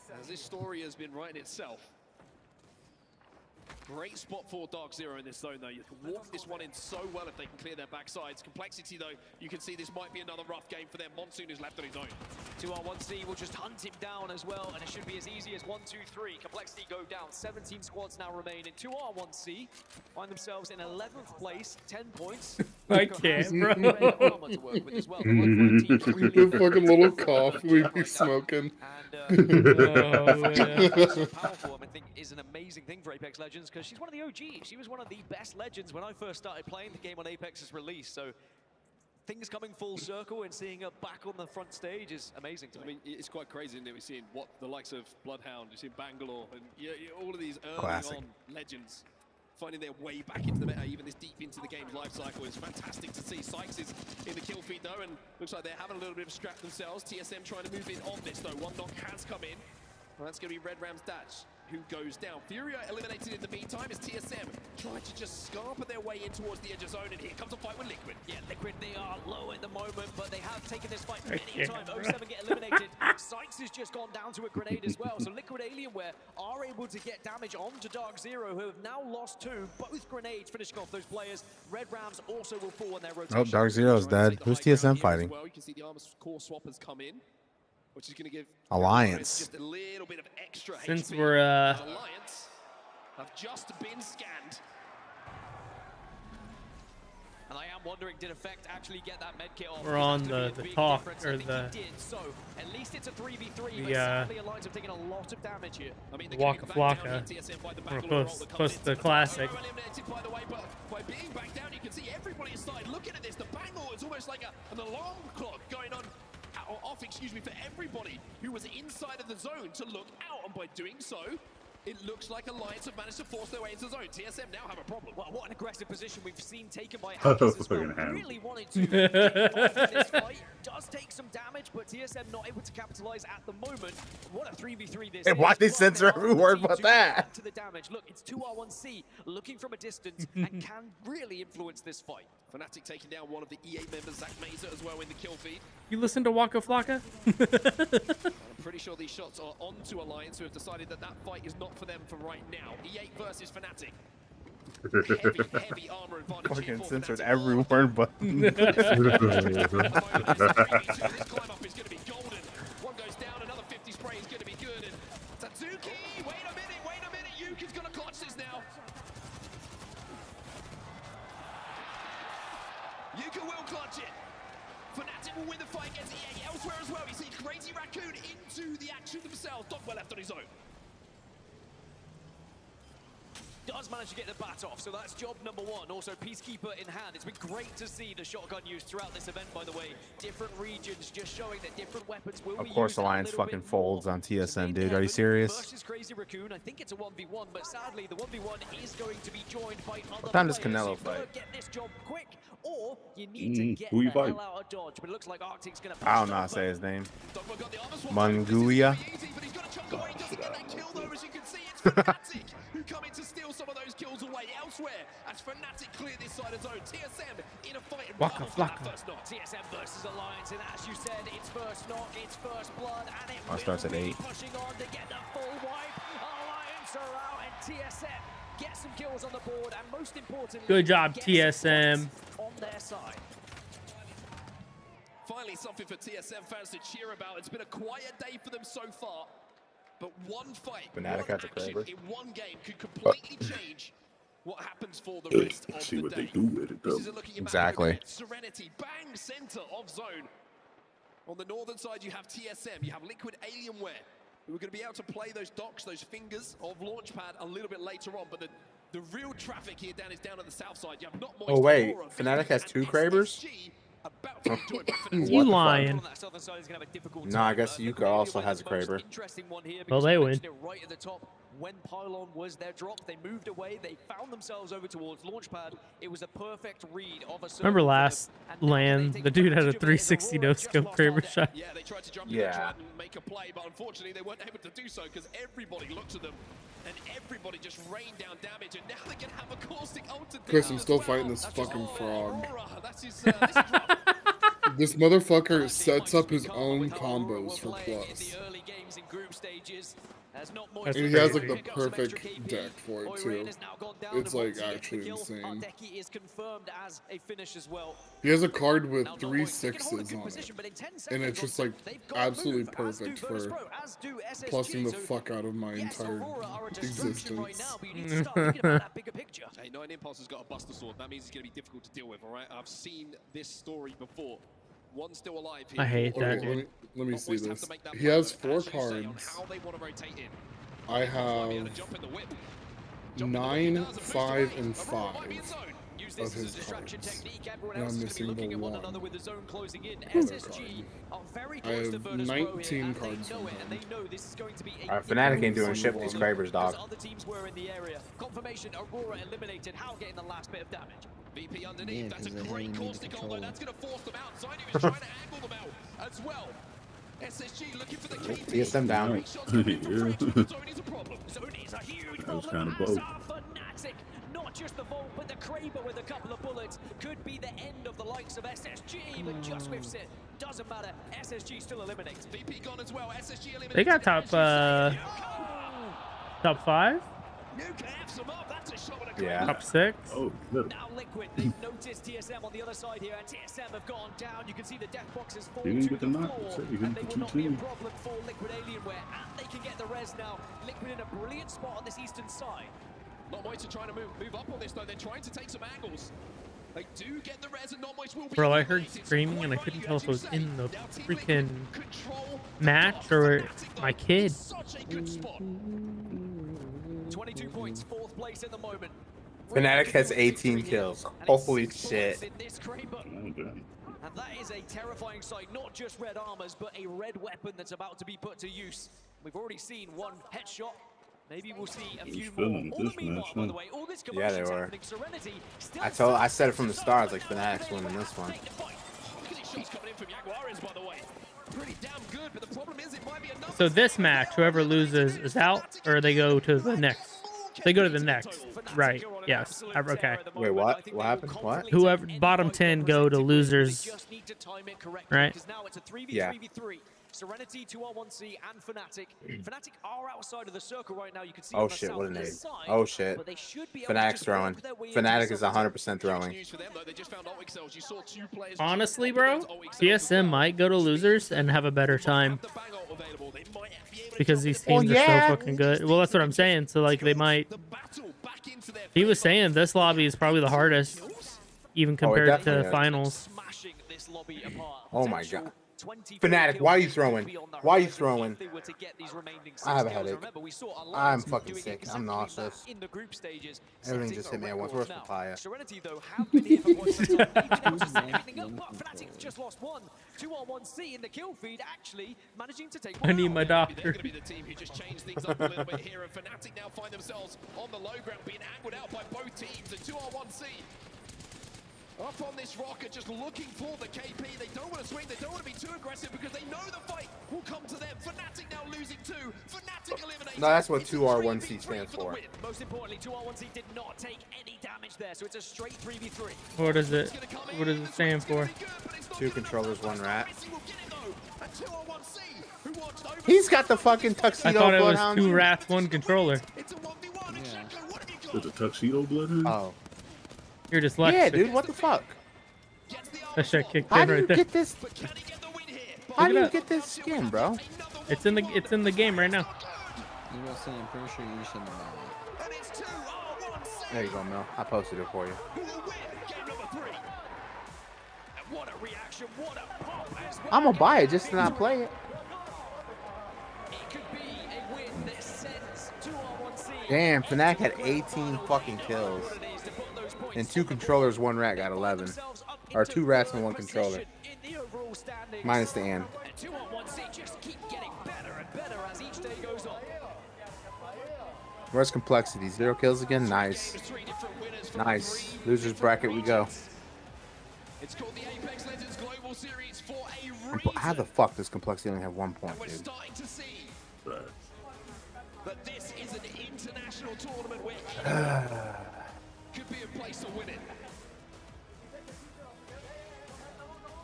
for As this story has been writing itself. Great spot for Dark Zero in this zone, though. You can walk this one in so well if they can clear their backsides. Complexity, though, you can see this might be another rough game for them. Monsoon is left on his own. 2R1C will just hunt him down as well, and it should be as easy as 1, 2, 3. Complexity go down. 17 squads now remain in 2R1C. Find themselves in 11th place, 10 points. I can't, bro. The fucking little cough we be smoking. Powerful, I think, is an amazing thing for Apex Legends because she's one of the OGs. She was one of the best legends when I first started playing the game when Apex's release. So things coming full circle and seeing her back on the front stage is amazing to me. I mean, it's quite crazy, isn't it? We're seeing what the likes of Bloodhound, you're seeing Bangalore, and all of these early on legends finding their way back into the meta, even this deep into the game's life cycle. Is fantastic to see. Sykes is in the kill feed though, and looks like they're having a little bit of a scrap themselves. TSM trying to move in on this though. One knock has come in. Well, that's going to be Red Ram's Datch, who goes down. Furia eliminated in the meantime as TSM trying to just scarper their way in towards the edge of zone, and here comes a fight with Liquid. Yeah, Liquid, they are low at the moment, but they have taken this fight many times. 07 get eliminated. Sykes has just gone down to a grenade as well, so Liquid Alienware are able to get damage onto Dark Zero, who have now lost 2, both grenades finishing off those players. Red Rams also will fall on their rotation. Oh, Dark Zero's dead. Who's TSM fighting? Well, you can see the armor core swap has come in, which is going to give Alliance. just a little bit of extra Since HP. we're Alliance have just been scanned. And I am wondering, did Effect actually get that med kit off? we're on the talk or the So at least it's a 3v3, but sadly Alliance have taken a lot of damage here. I mean, Waka Flocka. We're post the classic. By the way, but by being back down, you can see everybody inside looking at this. The Bangle is almost like an alarm clock going on. Off, excuse me, for everybody who was inside of the zone to look out, and by doing so, it looks like Alliance have managed to force their way into the zone. TSM now have a problem. Well, what an aggressive position we've seen taken by That's as well. fucking Really wanted to get involved in this fight. Does take some damage, but TSM not able to capitalize at the moment. What a 3v3 this Hey, is. why they censor every word but that? To the damage. Look, it's 2R1C looking from a distance and can really influence this fight. Fnatic taking down one of the EA members, Zach Mazer, as well in the kill feed. You listen to Waka Flocka? I'm pretty sure these shots are onto Alliance, who have decided that that fight is not for them for right now. E8 versus Fnatic. Heavy armor advantage. Fucking censored every word but. This climb up is going to be golden. One goes down, another 50 spray is going to be good. And Tatsuki, wait a minute, Yuki's going to clutch this now. Yuka will clutch it. Fnatic will win the fight against EA. Elsewhere as well, you see Crazy Raccoon into the action themselves. Dogwell left on his own. Does manage to get the bat off, so that's job number 1. Also, Peacekeeper in hand. It's been great to see the shotgun used throughout this event, by the way. Different regions just showing that different weapons will be used. Of course, Alliance fucking folds on TSM, dude. Are you serious? Versus Crazy Raccoon. I think it's a 1v1, but sadly, the 1v1 is going to be joined by other What time does players. Canelo So you've got to fight? get this job quick, or you need to get who the you fight? hell out of Dodge. But it looks like Arctic's going to. I don't know how to say his name. Munguia. Fnatic who come in to steal some of those kills away. Elsewhere, as Fnatic clear this side of zone, TSM in a fight. Waka Flocka. TSM versus Alliance, and as you said, it's first knock, it's first blood, and it Starts at 8. pushing on to get the full wipe. Alliance are out, and TSM get some kills on the board, and most importantly, Good job, get some TSM. points on their side. Finally, something for TSM fans to cheer about. It's been a quiet day for them so far. But one fight, Fnatic one has a action Kraber. in one game could completely change what happens for the rest of See the what day. they do with it, though. This is a looking back Exactly. at Serenity, bang, center of zone. On the northern side, you have TSM, you have Liquid Alienware, who are going to be able to play those docks, those fingers of Launchpad a little bit later on. But the real traffic here is down on the south side. You have not Oh wait, Fnatic has 2 Krabers? You lying. No, I guess Yuka also has a Kraber. Well, they win. Right at the top, when Pylon was their drop, they moved away. They found themselves over towards Launchpad. It was a perfect read of a. Remember last LAN, the dude had a 360 no-scope Kraber shot. Yeah, they tried to jump in and try and make a play, but unfortunately they weren't able to do so because everybody looked at them and everybody just rained down damage, and now they're going to have a caustic ult to Chris, I'm still fighting this fucking frog. This motherfucker sets up his own combos for plus. games in group stages. As not And he has like the perfect deck for it too. It's like actually insane. Is confirmed as a finish as well. He has a card with 3 6s on it, and it's just like absolutely perfect for plussing the fuck out of my entire existence. Hey, 9 Impulse has got a Buster Sword. That means it's going to be difficult to deal with, all right? I've seen this story before. One still alive here. I hate that. Okay, let me see this. He has 4 cards. I have 9, 5, and 5 of his cards, and I'm missing the 1 other card. I have 19 cards from him. Alright, Fnatic ain't doing shit with these Cravers, dog. Other teams were in the area. Confirmation, Aurora eliminated. How getting the last bit of damage. VP underneath. That's a great call stick on though. That's going to force them out. Zainu is trying to angle them out as well. SSG looking for the KP. TSM down. That was kind of both. Fnatic, not just the Volt, but the Kraber with a couple of bullets could be the end of the likes of SSG, but just whiffs it. Doesn't matter. SSG still eliminates. VP gone as well. SSG eliminates. They got top 5. Yeah. Top 6. Oh, look. Now Liquid, they've noticed TSM on the other side here, and TSM have gone down. You can see the death boxes fall He didn't to get the the knock. floor, So he and hit they the will not be a 2-2. problem for Liquid Alienware, and they can get the res now. Liquid in a brilliant spot on this eastern side. Not Moist are trying to move up on this though. They're trying to take some angles. They do get the res, and Not Moist will be. Bro, I heard screaming and I couldn't tell if it was in the freaking match or my kid. Such a good spot. 22 points, 4th place in the moment. Fnatic has 18 kills. Holy shit. And that is a terrifying sight, not just red armors, but a red weapon that's about to be put to use. We've already seen 1 headshot. Maybe we'll see a few more. All the meanwhile, by the way, all this Yeah, they commotion's were. happening. Serenity still I said it from the start. I was like, Fnatic's winning this one. Look at these shots coming in from Jaguares, by the way. Pretty damn good, but the problem is it might be enough. So this match, whoever loses is out, or they go to the next. They go to the next. Right. Yes. Okay. Wait, what? What happened? What? Whoever bottom 10 go to losers. Right. Yeah. Serenity, 2R1C, and Fnatic. Fnatic are outside of the circle right now. You can see Oh on the shit, what a nade. southwest side, Oh shit. but they should be able to Fnatic's just throwing. work their way Fnatic into is some- 100% throwing. Honestly, bro, TSM might go to losers and have a better time. Because these teams are so fucking good. Well, that's what I'm saying. So, like, they might... He was saying this lobby is probably the hardest, even compared to definitely is. finals. Oh my god. Fnatic, why are you throwing? Why are you throwing? I have a headache. I'm fucking sick. I'm nauseous. Everything just hit me at once. Where's Papaya? Serenity, though, have been here for quite some time. Everything up, but Fnatic's just lost 1. 2R1C in the kill feed, actually managing to take I one need out. my doctor. They're going to be the team who just changed things up a little bit here, and Fnatic now find themselves on the low ground, being angled out by both teams. And 2R1C up on this rocket, just looking for the KP. They don't want to swing, they don't want to be too aggressive because they know the fight will come to them. Fnatic now losing 2. Fnatic eliminated. No, that's what 2R1C stands for. Most importantly, 2R1C did not take any damage there, so it's a straight 3v3. What is it? What does it stand for? 2 controllers, 1 rat. He's got the fucking I tuxedo thought it was bloodhound. 2 rats, 1 controller. There's a tuxedo bloodhound? Oh. You're dyslexic. Yeah, dude, what the fuck? That shit kicked How in do you right there. get this? How do Look you it get this skin, bro? It's in the game right now. You know, I'm pretty sure you should know that. There you go, Mel. I posted it for you. What a reaction, what a pop as well. I'm gonna buy it just to not play it. It could be a win that sends 2R1C. Damn, Fnatic had 18 fucking kills. And 2 controllers, 1 rat got 11. Or 2 rats and 1 controller. Minus the and. And 2R1C just keep getting better and better as each day goes on. Where's complexity? 0 kills again? Nice. Nice. Losers bracket we go. It's called the Apex Legends Global Series for a reason. How the fuck does complexity only have 1 point, We're dude? starting to see that this is an international tournament where could be a place to win it.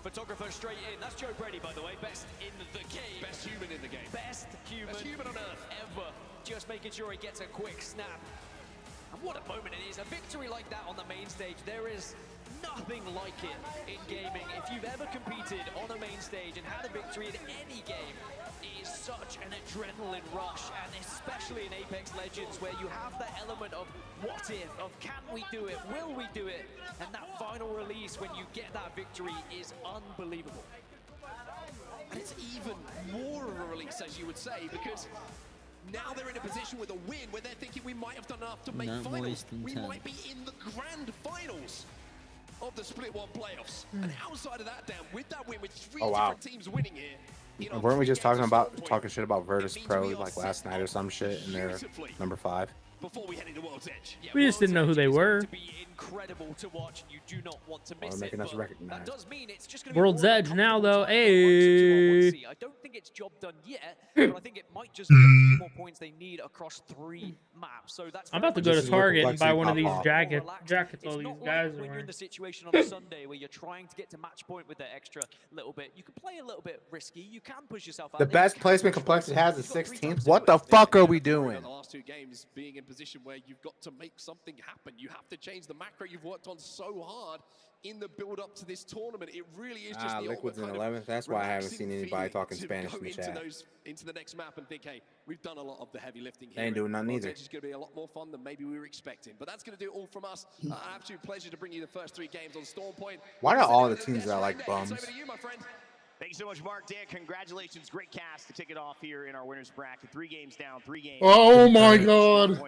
Photographer straight in. That's Joe Brady, by the way. Best in the game. Best human in the game. Best human on earth. ever. Just making sure he gets a quick snap. And what a moment it is. A victory like that on the main stage, there is nothing like it in gaming. If you've ever competed on a main stage and had a victory in any game, it is such an adrenaline rush, and especially in Apex Legends, where you have that element of what if, of can we do it, will we do it, and that final release when you get that victory is unbelievable. And it's even more of a release, as you would say, because now they're in a position with a win where they're thinking we might have done enough to make finals. We might be in the grand finals of the Split 1 playoffs. And outside of that, Dan, with that win, with three different teams winning here, you know, weren't we just talking shit about Virtus Pro like last night or some shit, and they're number 5? Before we head into World's Edge. We just didn't know who they were. Incredible to watch, and you do not want to miss making us recognize. That does mean it's just going to be World's Edge now, though. Hey. I don't think it's job done yet, but I think it might just be a few more points they need across 3 maps. So that's. I'm about to go to Target and buy one of these jackets all these guys are when you're in wearing. the situation on a Sunday where you're trying to get to match point with that extra little bit. You can play a little bit risky. You can push yourself out. The best placement Complexity has is 16th. What the fuck are we doing? The last 2 games being in position where you've got to make something happen. You have to change the macro you've worked on so hard in the build up to this tournament. It really is just the Liquid's in 11th. That's why I haven't seen anybody talking Spanish in the chat. Into the next map and think, hey, we've done a lot of the heavy lifting here. They ain't doing nothing either. It's going to be a lot more fun than maybe we were expecting. But that's going to do it all from us. An absolute pleasure to bring you the first 3 games on Storm Point. Why do all the teams that are like bums? Over to you, my friend. Thank you so much, Mark. Dan, congratulations. Great cast to kick it off here in our winners bracket. 3 games down, 3 games. Oh my God.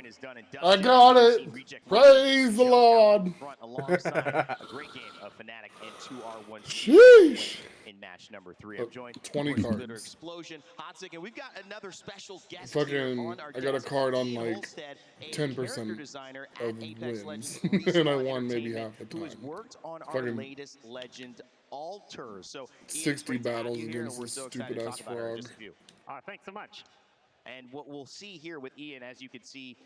I got it. Praise the Lord. Alongside a great game of Fnatic and 2R1 Sheesh. in match number 3. I'm joined 20 by cards. Glitter Explosion, Hotzik, and we've got another special guest Fucking, here on our I got a desk. card on Ian like Holstead, a 10% character designer at of Apex wins, Legends, and I won maybe Entertainment, half the who has time. worked on our Fucking latest legend, Alter. So 60 Ian, great to have battles you here, and against we're this so excited to stupid-ass talk about it in frog. just a few. Thanks so much. And what we'll see here with Ian, as you can see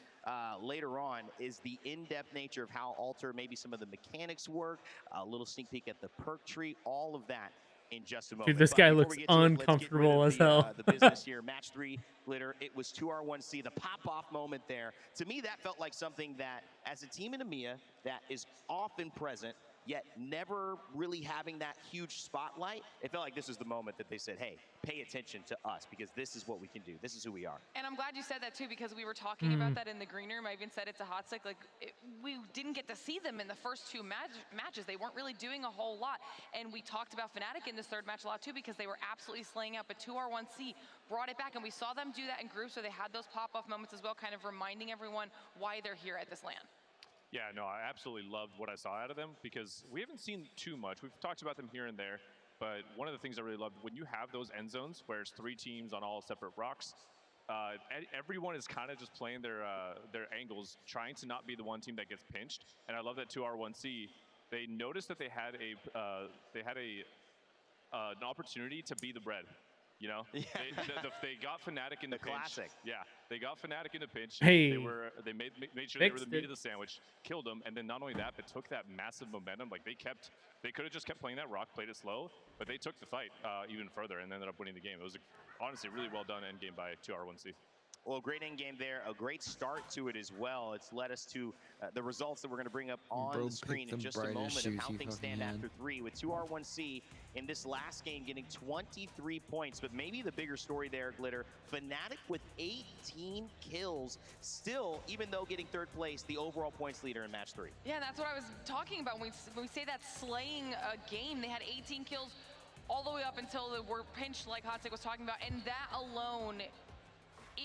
later on, is the in-depth nature of how Alter, maybe some of the mechanics work, a little sneak peek at the perk tree, all of that in just a moment. Dude, this But guy before looks we get to it, let's get rid uncomfortable of as hell. The business here, match 3, Glitter. It was 2R1C, the pop-off moment there. To me, that felt like something that, as a team in EMEA, that is often present, yet never really having that huge spotlight. It felt like this is the moment that they said, hey, pay attention to us because this is what we can do. This is who we are. And I'm glad you said that too, because we were talking about that in the green room. I even said it to Hotzik, like we didn't get to see them in the first 2 matches. They weren't really doing a whole lot. And we talked about Fnatic in this 3rd match a lot too, because they were absolutely slaying out, but 2R1C brought it back, and we saw them do that in groups where they had those pop-off moments as well, kind of reminding everyone why they're here at this LAN. Yeah, no, I absolutely loved what I saw out of them because we haven't seen too much. We've talked about them here and there, but one of the things I really loved, when you have those end zones where it's 3 teams on all separate rocks, everyone is kind of just playing their angles, trying to not be the one team that gets pinched. And I love that 2R1C, they noticed that they had an opportunity to be the bread. You know, they got Fnatic in the pinch. Classic. Yeah, they got Fnatic in the pinch. Hey. They made sure they were the meat of the sandwich, killed them, and then not only that, but took that massive momentum. Like they could have just kept playing that rock, played it slow, but they took the fight even further and ended up winning the game. It was honestly really well done end game by 2R1C. Well, great end game there, a great start to it as well. It's led us to the results that we're going to bring up on the screen in just a moment of how things stand after 3 with 2R1C in this last game getting 23 points. But maybe the bigger story there, Glitter, Fnatic with 18 kills, still, even though getting 3rd place, the overall points leader in match 3. Yeah, that's what I was talking about. When we say that slaying a game, they had 18 kills all the way up until they were pinched, like Hotzik was talking about, and that alone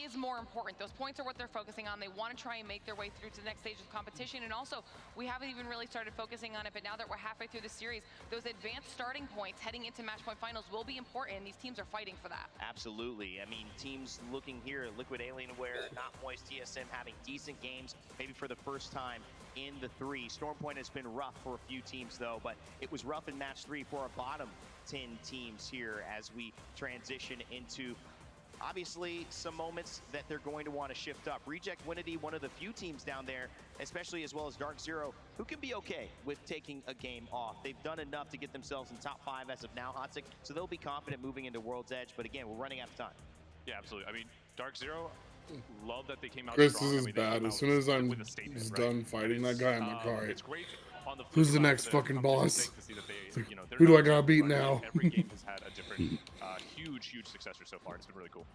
is more important. Those points are what they're focusing on. They want to try and make their way through to the next stage of competition. And also, we haven't even really started focusing on it, but now that we're halfway through the series, those advanced starting points heading into match point finals will be important, and these teams are fighting for that. Absolutely. I mean, teams looking here at Liquid Alienware, Not Moist, TSM having decent games, maybe for the first time in the 3. Stormpoint has been rough for a few teams, though, but it was rough in match 3 for our bottom 10 teams here as we transition into obviously some moments that they're going to want to shift up. Reject Winity, one of the few teams down there, especially as well as Dark Zero, who can be okay with taking a game off. They've done enough to get themselves in top 5 as of now, Hotsick, so they'll be confident moving into World's Edge. But again, we're running out of time. Yeah, absolutely. I mean, Dark Zero, love that they came out Chris, strong. this is bad. As soon as I'm done fighting that guy, I'm like, all right, who's the next fucking boss? Who do I gotta beat now? Every game has had a different, huge successor so far. It's been really cool.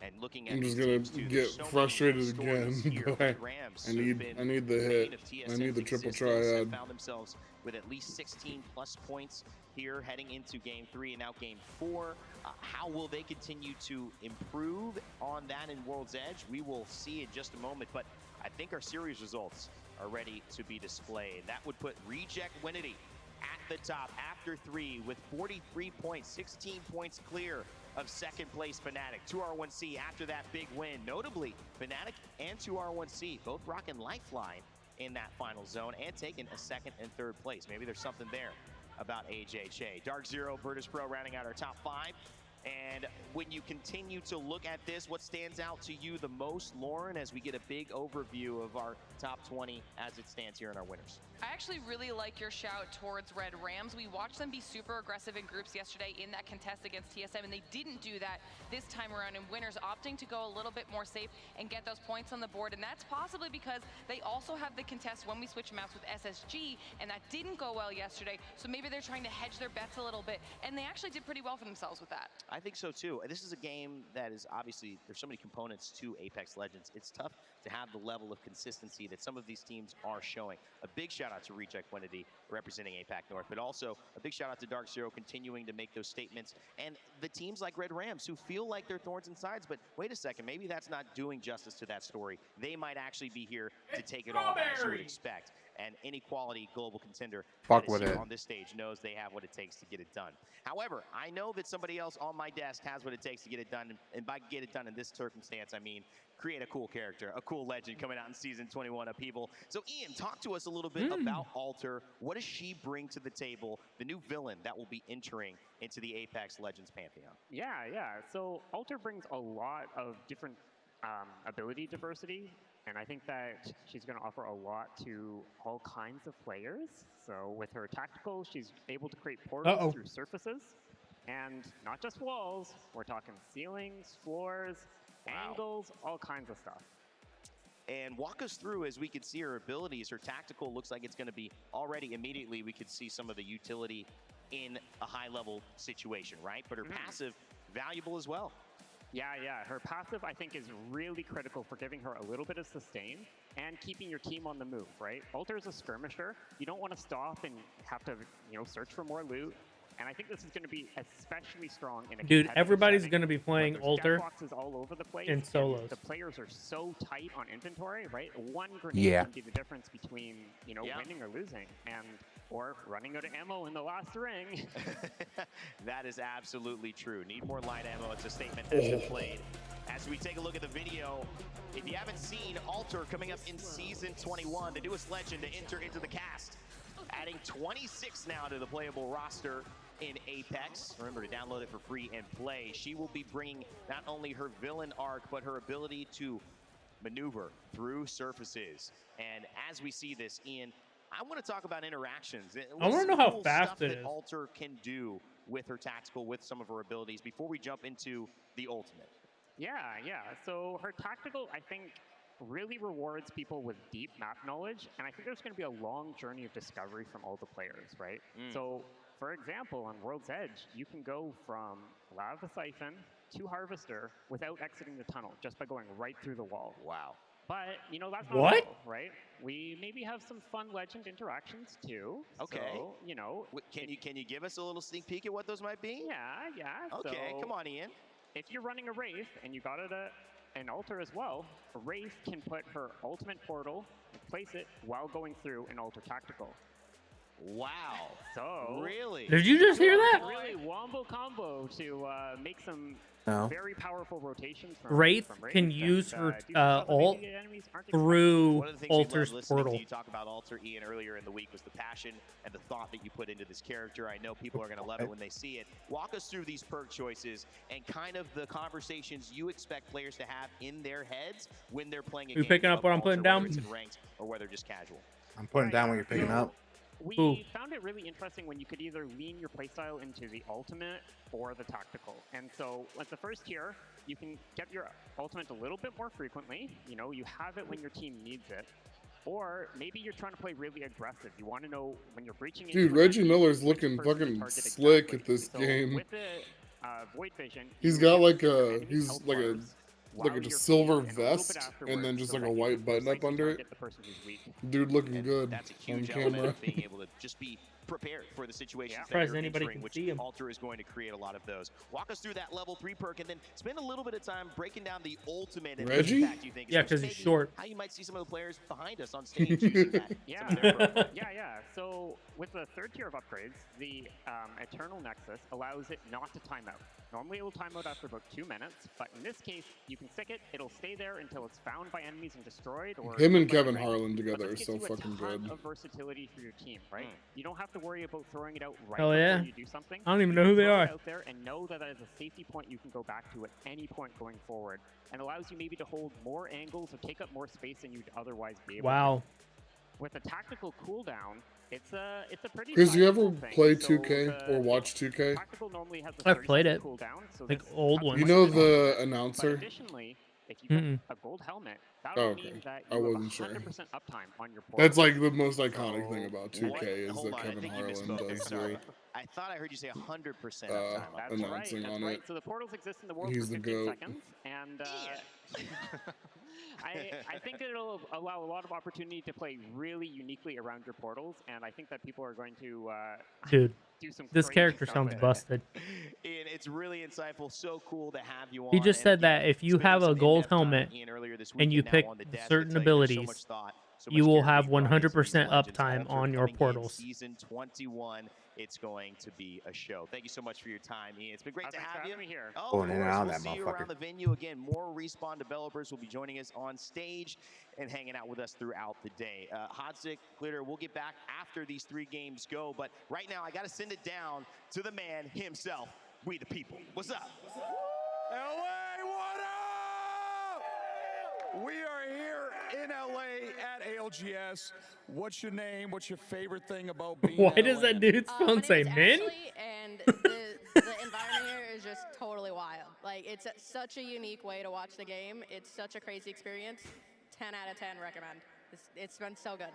And looking at I'm just gonna get frustrated again. But I need the hit. I need the triple triad. Found themselves with at least 16 plus points here heading into game 3 and now game 4. How will they continue to improve on that in World's Edge? We will see in just a moment, but I think our series results are ready to be displayed. That would put Reject Winity at the top after 3 with 43 points, 16 points clear of second place Fnatic. 2R1C after that big win. Notably, Fnatic and 2R1C both rocking Lifeline in that final zone and taking a second and third place. Maybe there's something there about AJJ. Dark Zero, Virtus Pro rounding out our top 5. And when you continue to look at this, what stands out to you the most, Lauren, as we get a big overview of our top 20 as it stands here in our winners? I actually really like your shout towards Red Rams. We watched them be super aggressive in groups yesterday in that contest against TSM, and they didn't do that this time around in winners, opting to go a little bit more safe and get those points on the board. And that's possibly because they also have the contest when we switch maps with SSG, and that didn't go well yesterday. So maybe they're trying to hedge their bets a little bit, and they actually did pretty well for themselves with that. I think so too. This is a game that is obviously, there's so many components to Apex Legends. It's tough to have the level of consistency that some of these teams are showing. A big shout out to Reject Winity representing APAC North, but also a big shout out to Dark Zero continuing to make those statements. And the teams like Red Rams who feel like they're thorns and sides, but wait a second, maybe that's not doing justice to that story. They might actually be here to take it all, as you would expect. And any quality global contender that is here on this stage knows they have what it takes to get it done. However, I know that somebody else on my desk has what it takes to get it done. And by get it done in this circumstance, I mean create a cool character, a cool legend coming out in Season 21 Upheaval. So Ian, talk to us a little bit about Alter. What does she bring to the table, the new villain that will be entering into the Apex Legends Pantheon? Yeah. So Alter brings a lot of different ability diversity. And I think that she's going to offer a lot to all kinds of players. So with her tactical, she's able to create portals through surfaces. And not just walls, we're talking ceilings, floors, angles, all kinds of stuff. And walk us through, as we can see her abilities, her tactical looks like it's going to be already immediately, we could see some of the utility in a high-level situation, right? But her passive, valuable as well. Yeah. Her passive, I think, is really critical for giving her a little bit of sustain and keeping your team on the move, right? Alter is a skirmisher. You don't want to stop and have to, search for more loot. And I think this is going to be especially strong in a Dude, everybody's going to be playing Alter boxes all over the place, in solos. The players are so tight on inventory, right? One grenade can be the difference between, winning or losing, or running out of ammo in the last ring. That is absolutely true. Need more light ammo. It's a statement that's been played. As we take a look at the video, if you haven't seen Alter coming up in Season 21, the newest legend to enter into the cast, adding 26 now to the playable roster in Apex. Remember to download it for free and play. She will be bringing not only her villain arc, but her ability to maneuver through surfaces. And as we see this, Ian, I want to talk about interactions. I want to know how fast it is. Alter can do with her tactical, with some of her abilities, before we jump into the ultimate. Yeah. So her tactical, I think, really rewards people with deep map knowledge, and I think there's going to be a long journey of discovery from all the players, right? So, for example, on World's Edge, you can go from Lava Siphon to Harvester without exiting the tunnel, just by going right through the wall. Wow. But, that's not all, right? We maybe have some fun legend interactions, too. Okay. So, Can you give us a little sneak peek at what those might be? Yeah. Okay, so come on, Ian. If you're running a Wraith, and you got it an Alter as well, Wraith can put her ultimate portal and place it while going through an Alter tactical. Wow. So really? Did you just hear that? Really wombo combo to make some No. very powerful rotations from Wraith Wraith can use ult enemies aren't through One of the things we love Alter's listening portal. to you talk about Alter, Ian, earlier in the week was the passion and the thought that you put into this character. I know people are going to love it when they see it. Walk us through these perk choices and kind of the conversations you expect players to have in their heads when they're playing a You game picking up of what I'm Alter, putting down? whether it's in ranked or whether just casual. I'm putting down what you're picking up. We found it really interesting when you could either lean your playstyle into the ultimate or the tactical. And so, like the first tier, you can get your ultimate a little bit more frequently. You know, you have it when your team needs it. Or maybe you're trying to play really aggressive. You want to know when you're breaching into Dude, an Reggie enemy, Miller's which looking person to fucking target slick exactly. at this So game. with the Void Vision, He's you got can like see your a enemy's health bars like a while just you're silver feeding, and a little bit vest and afterwards then just so like a that you white can button up precisely under it. target the person who's weak. Dude looking And good that's a on huge element camera. of being able to just be prepared for the situations that Surprised you're anybody entering, can which see him. Alter is going to create a lot of those. Walk us through that level 3 perk and then spend a little bit of time breaking down the ultimate and Reggie? the impact you think. Yeah, 'cause he's maybe short. How you might see some of the players behind us on stage using that. Yeah, Some of their profiles. yeah. So with the third tier of upgrades, the Eternal Nexus allows it not to time out. Normally it will time out after about 2 minutes, but in this case, you can stick it, it'll stay there until it's found by enemies and destroyed. Or Him and used by Kevin the Harlan range. together But are this so gives you a fucking ton good. of versatility for your team, right? You don't have to worry about throwing it out right Oh, before yeah? you do something. I don't even You know can who they throw are. it out there and know that that is a safety point you can go back to at any point going forward, and allows you maybe to hold more angles or take up more space than you'd otherwise be able Wow. to. With a tactical cooldown, it's a pretty. Chris, you ever sizable thing. play So 2K the or watch 2K? tactical normally has a I've played 30-second it. cooldown, so Like this old has ones. You much know less the time. announcer? But additionally, if you get a gold helmet, that'll Oh, okay. mean that I you have wasn't sure. 100% uptime on your portal. That's like the most iconic thing about What? 2K is Hold that on, I Kevin think you Harlan misspoke there, does sorry. the I thought I heard you say 100% uptime. That's announcing right. on That's it. right. So the portals exist in the world He's for the 15 goat. seconds, and I think it'll allow a lot of opportunity to play really uniquely around your portals, and I think that people are going to Dude, do some this crazy character stuff sounds with it. busted. Ian, it's really insightful. So cool to have you on. He just and said again, that if you spending have a some gold in-depth time with helmet Ian earlier this and you weekend now pick on the desk, I certain tell you, there's so abilities, much thought, so you much will care have being brought into these 100% legends. uptime Alter on your coming in portals. Season 21. It's going to be a show. Thank you so much for your time, Ian. It's been great to Thanks for have you. having me here. Oh, Going of in and course. out of We'll that see you motherfucker. around the venue. Again, more Respawn developers will be joining us on stage and hanging out with us throughout the day. Hodstick, Glitter, we'll get back after these 3 games go, but right now I got to send it down to the man himself, We the People. What's up? LA, what up? We are here in LA at ALGS. What's your name? What's your favorite thing about being Why in does LA? that dude's phone say men? And the environment here is just totally wild. Like, it's such a unique way to watch the game. It's such a crazy experience. 10 out of 10 recommend. It's been so good.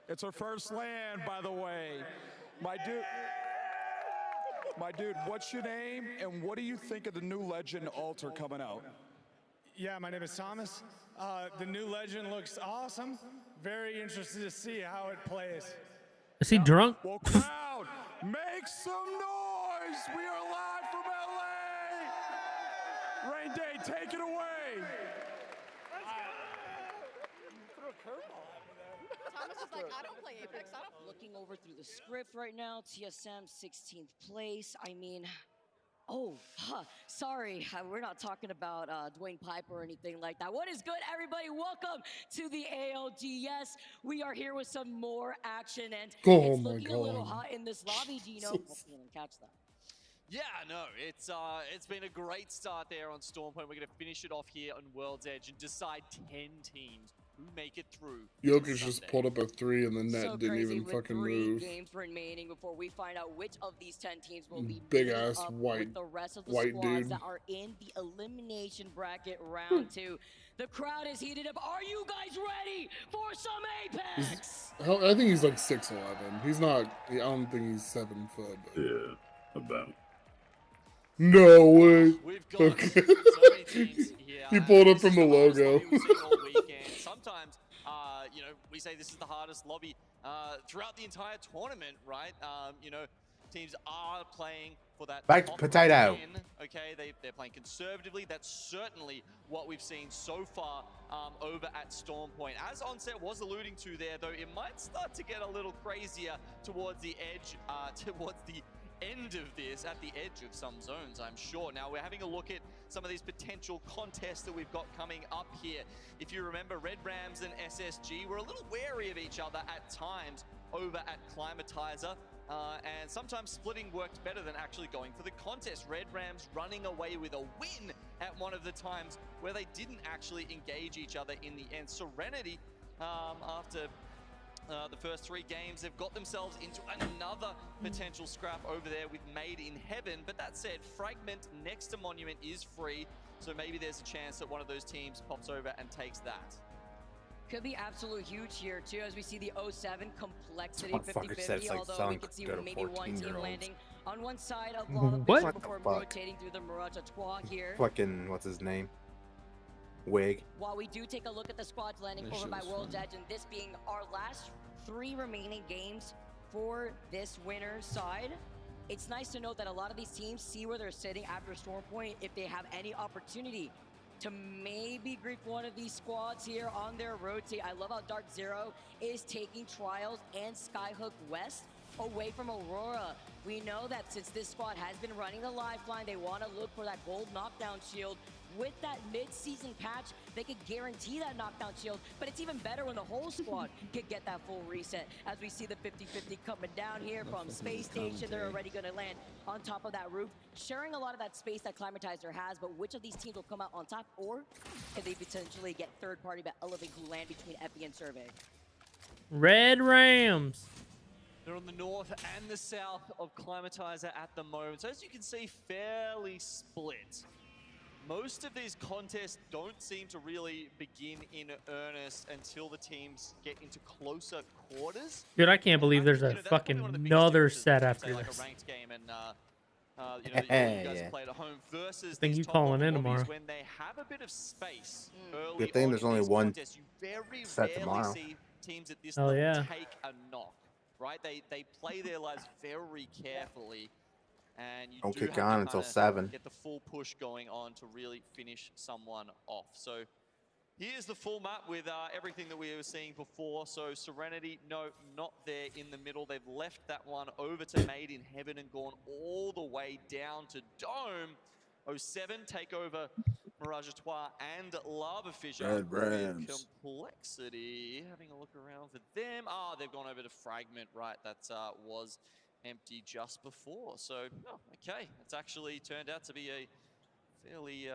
It's our first land, by the way. My dude, what's your name, and what do you think of the new Legend Alter coming out? Yeah, my name is Thomas. The new Legend looks awesome. Very interested to see how it plays. Is he drunk? Well, crowd, make some noise. We are live from LA. Rain Day, take it away. Thomas is like, I don't play Apex. I don't. Looking over through the script right now, TSM 16th place. I mean, sorry, we're not talking about Dwayne Piper or anything like that. What is good, everybody? Welcome to the ALGS. We are here with some more action, and Oh it's my looking a little God. hot in this lobby, Gino. Hopefully you didn't catch that. Yeah, no, it's been a great start there on Stormpoint. We're going to finish it off here on World's Edge and decide 10 teams who make it through. Jokic just pulled up a 3 and the net So didn't crazy even with fucking 3 move. games remaining before we find out which of these 10 teams will be Big meeting ass up white- with the rest of the white squads dude. that are in the elimination bracket round 2. The crowd is heated up. Are you guys ready for some Apex? I think he's like 6'11". He's not. I don't think he's 7 foot. But. Yeah, about. No way. We've got Okay. so many teams here. He pulled up This from is the hardest logo. lobby we've seen all weekend. Sometimes, we say this is the hardest lobby throughout the entire tournament, right? Teams are playing for that Back to top potato. win, okay, they're playing conservatively. That's certainly what we've seen so far over at Stormpoint. As Onset was alluding to there, though, it might start to get a little crazier towards the edge, towards the end of this, at the edge of some zones, I'm sure. Now, we're having a look at some of these potential contests that we've got coming up here. If you remember, Red Rams and SSG were a little wary of each other at times over at Climatizer. And sometimes splitting worked better than actually going for the contest. Red Rams running away with a win at one of the times where they didn't actually engage each other in the end. Serenity, after the first 3 games, they've got themselves into another potential scrap over there with Made in Heaven. But that said, Fragment next to Monument is free, so maybe there's a chance that one of those teams pops over and takes that. Could be absolute huge here too, as we see the 07 complexity Motherfucker said 50-50, it's like although we selling could see good to maybe one team 14-year-olds. landing on one side of Lava What? Fisher before What the fuck? rotating through the Mirage à Trois here. Fucking, what's his name? Wig. While we do take a look at the squads landing That over shit by was World's fun. Edge, and this being our last 3 remaining games for this winner's side, it's nice to note that a lot of these teams see where they're sitting after Storm Point if they have any opportunity to maybe greet one of these squads here on their rotate. I love how Dark Zero is taking Trials and Skyhook West away from Aurora. We know that since this squad has been running the lifeline, they want to look for that gold knockdown shield. With that mid-season patch, they could guarantee that knockdown shield, but it's even better when the whole squad could get that full reset. As we see the 50-50 coming down here from Space Station, they're already going to land on top of that roof, sharing a lot of that space that Climatizer has, but which of these teams will come out on top, or can they potentially get third party but Elevate who land between Epi and Survey? Red Rams. They're on the north and the south of Climatizer at the moment. So as you can see, fairly split. Most of these contests don't seem to really begin in earnest until the teams get into closer quarters. Dude, I can't believe there's a fucking another set after Like this. a ranked game and you know, you guys play at home versus I think these you top calling level in lobbies tomorrow. when they have a bit of space early Good thing on there's in only these one contests. You very set rarely tomorrow. see teams at this Hell level yeah. take a knock, right? They play their lives very carefully. And you Don't do kick have on to until kinda 7. get the full push going on to really finish someone off. So here's the full map with everything that we were seeing before. So Serenity, no, not there in the middle. They've left that one over to Made in Heaven and gone all the way down to Dome. 07 take over Mirage à Trois and Lava Fissure. Red with Rams. Complexity, having a look around for them. They've gone over to Fragment, right? That was empty just before. So, okay, it's actually turned out to be a fairly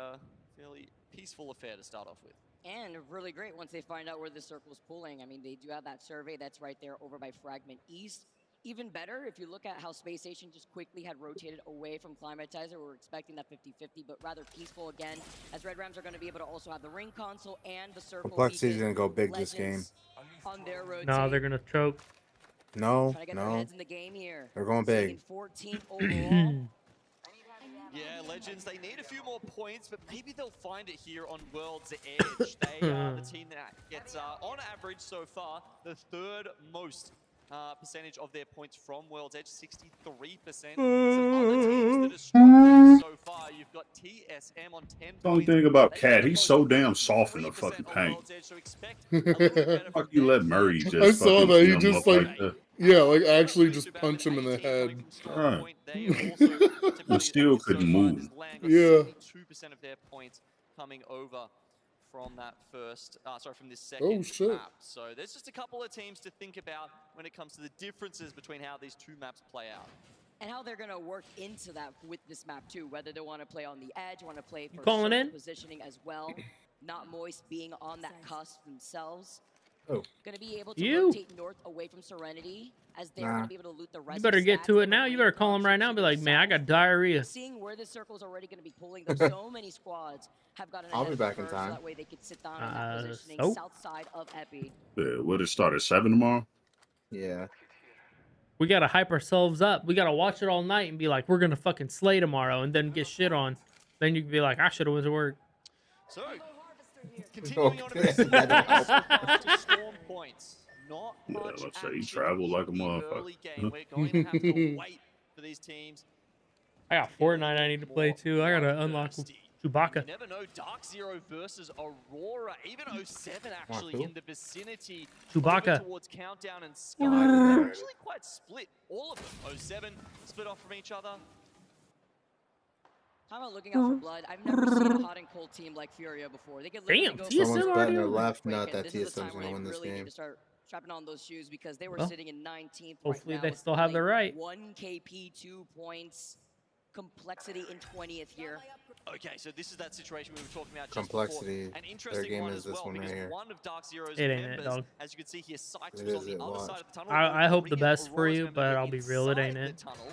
peaceful affair to start off with. And really great once they find out where the circle's pulling. I mean, they do have that survey that's right there over by Fragment East. Even better, if you look at how Space Station just quickly had rotated away from Climatizer, we're expecting that 50-50, but rather peaceful again, as Red Rams are going to be able to also have the ring console and the circle. Complexity's gonna go big this game. On their rotate. No, they're gonna choke. No, Trying to get their no. heads in the game here. They're going big. 14th overall. Yeah, Legends, they need a few more points, but maybe they'll find it here on World's Edge. They are the team that gets, on average so far, the 3rd most percentage of their points from World's Edge, 63%. Some other teams that are struggling so far, you've got TSM on 10 The only thing about Cat, he's so damn soft in the fucking paint. Fuck you let Murray just I saw fucking that. He beat him just up like, that. yeah, like actually just punch him in the head. Right. And still couldn't move. Yeah. 2% of their points coming over from that from this second shit. map. So there's just a couple of teams to think about when it comes to the differences between how these two maps play out. And how they're going to work into that with this map too, whether they want to play on the edge, want to play for calling certain in? positioning as well. Not Moist being on that cusp themselves. Oh. Going to be able to You. rotate north away from Serenity as they're going to be able to loot the rest You better of get to it now. You better call him right now and be like, man, I got diarrhea. Seeing where the circle's already going to be pulling, though, so many squads have gotten I'll ahead be of back in the curve, time. So that way they could sit down on that positioning so? south side of Epi. Would it start at 7 tomorrow? Yeah. We gotta hype ourselves up. We gotta watch it all night and be like, we're gonna fucking slay tomorrow, and then get shit on. Then you can be like, I should have went to work. So, continuing on to the Storm points. Not Yeah, much let's say he action traveled like a in the motherfucker. early game. We're going to have to wait for these teams. I got Fortnite I need to play too. I gotta unlock Chewbacca. You never know. Dark Zero versus Aurora. Even 07 actually in the vicinity. Chewbacca. Over towards Countdown and Sky. They're actually quite split. All of them. 07 split off from each other. Talking about looking out for blood, I've never seen a hot and cold team like Furia before. They could literally go Someone's betting their quick, left and nut that this is the TSM's time gonna where win they this really need game. to start strapping on those shoes because they were Well, sitting in 19th hopefully right now they with still have only their right. 1 KP, 2 points, complexity in 20th here. Okay, so this is that situation we were talking about just Complexity. before. An Their interesting game one is as this well, one right because here. one of Dark Zero's It ain't it, members, dog. as you can see here, Sykes It was is on the it, other watch. side of the tunnel. I hope the Three best for Aurora's you, members but were I'll be real, it inside ain't the it. tunnel.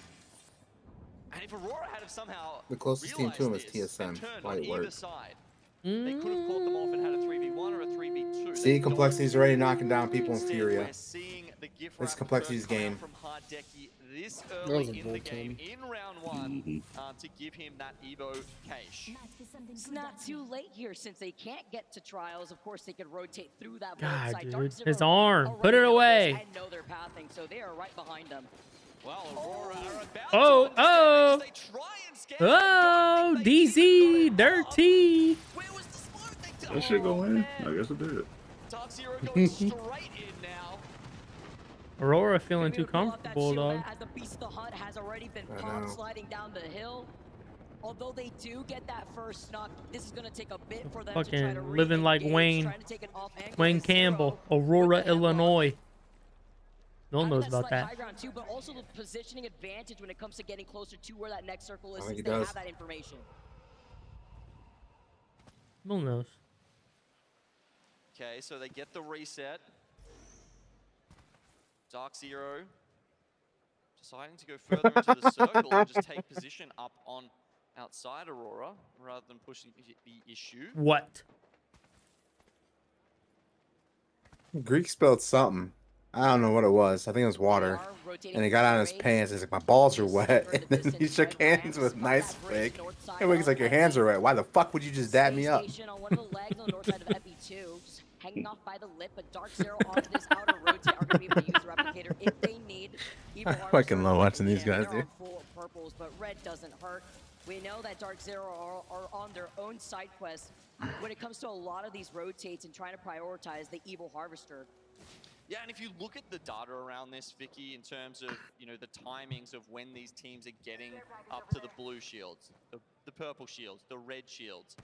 And if Aurora had somehow The closest team to him is realized this and TSM. turned on Light either work. side, they could have caught them off and had a 3v1 or a 3v2. See, Complexity's already knocking down people in Instead, Furia. we're seeing the gift This wrap Complexity's come out game. from Hardeki this was early a in the bold game, team. in round one, to give him that Evo cache. It's not too late here since they can't get to trials. Of course, they could rotate through that God, side. dude, Dark Zero his arm. already Put it know this away. and know their pathing, so they are right behind them. Well, Aurora are about Oh, to oh. they try and scan. Oh, DZ, dirty. Where was the smoke? They That shit go in? I guess it did. Dark Zero going straight in now. Aurora feeling too Pull up that comfortable, shield dog. as the beast of the hunt has already been I pop know. sliding down the hill. Although they do get that first knock, this is going to take a bit for them Fucking to try to living like re-engage, Wayne. trying to take an off angle Wayne to Zero. Campbell, Aurora, with the headlock. Illinois. No one Having knows about slight that. high ground too, but also the positioning advantage when it comes to getting closer to where that next circle is, I since think they he does. have that information. No one knows. Okay, so they get the reset. Dark Zero deciding to go further into the circle and just take position up on outside Aurora rather than pushing the issue. What? Greek spelled something. I don't know what it was. I think it was water. And he got on his pants. He's like, my balls are wet. And then he shook hands with Nice Fig. And Wiggy's like, your hands are wet. Why the fuck would you just dab me up? Station on one of the legs on the north side of FE2, just hanging off by the lip, but Dark Zero onto this outer rotate are going to be able to use the replicator if they need. I fucking love watching these guys, They're dude. on full purples, but red doesn't hurt. We know that Dark Zero are on their own side quest when it comes to a lot of these rotates and trying to prioritize the Evil Harvester. Yeah, and if you look at the data around this, Vicky, in terms of, you know, the timings of when these teams are getting up to the blue shields, the purple shields, the red shields,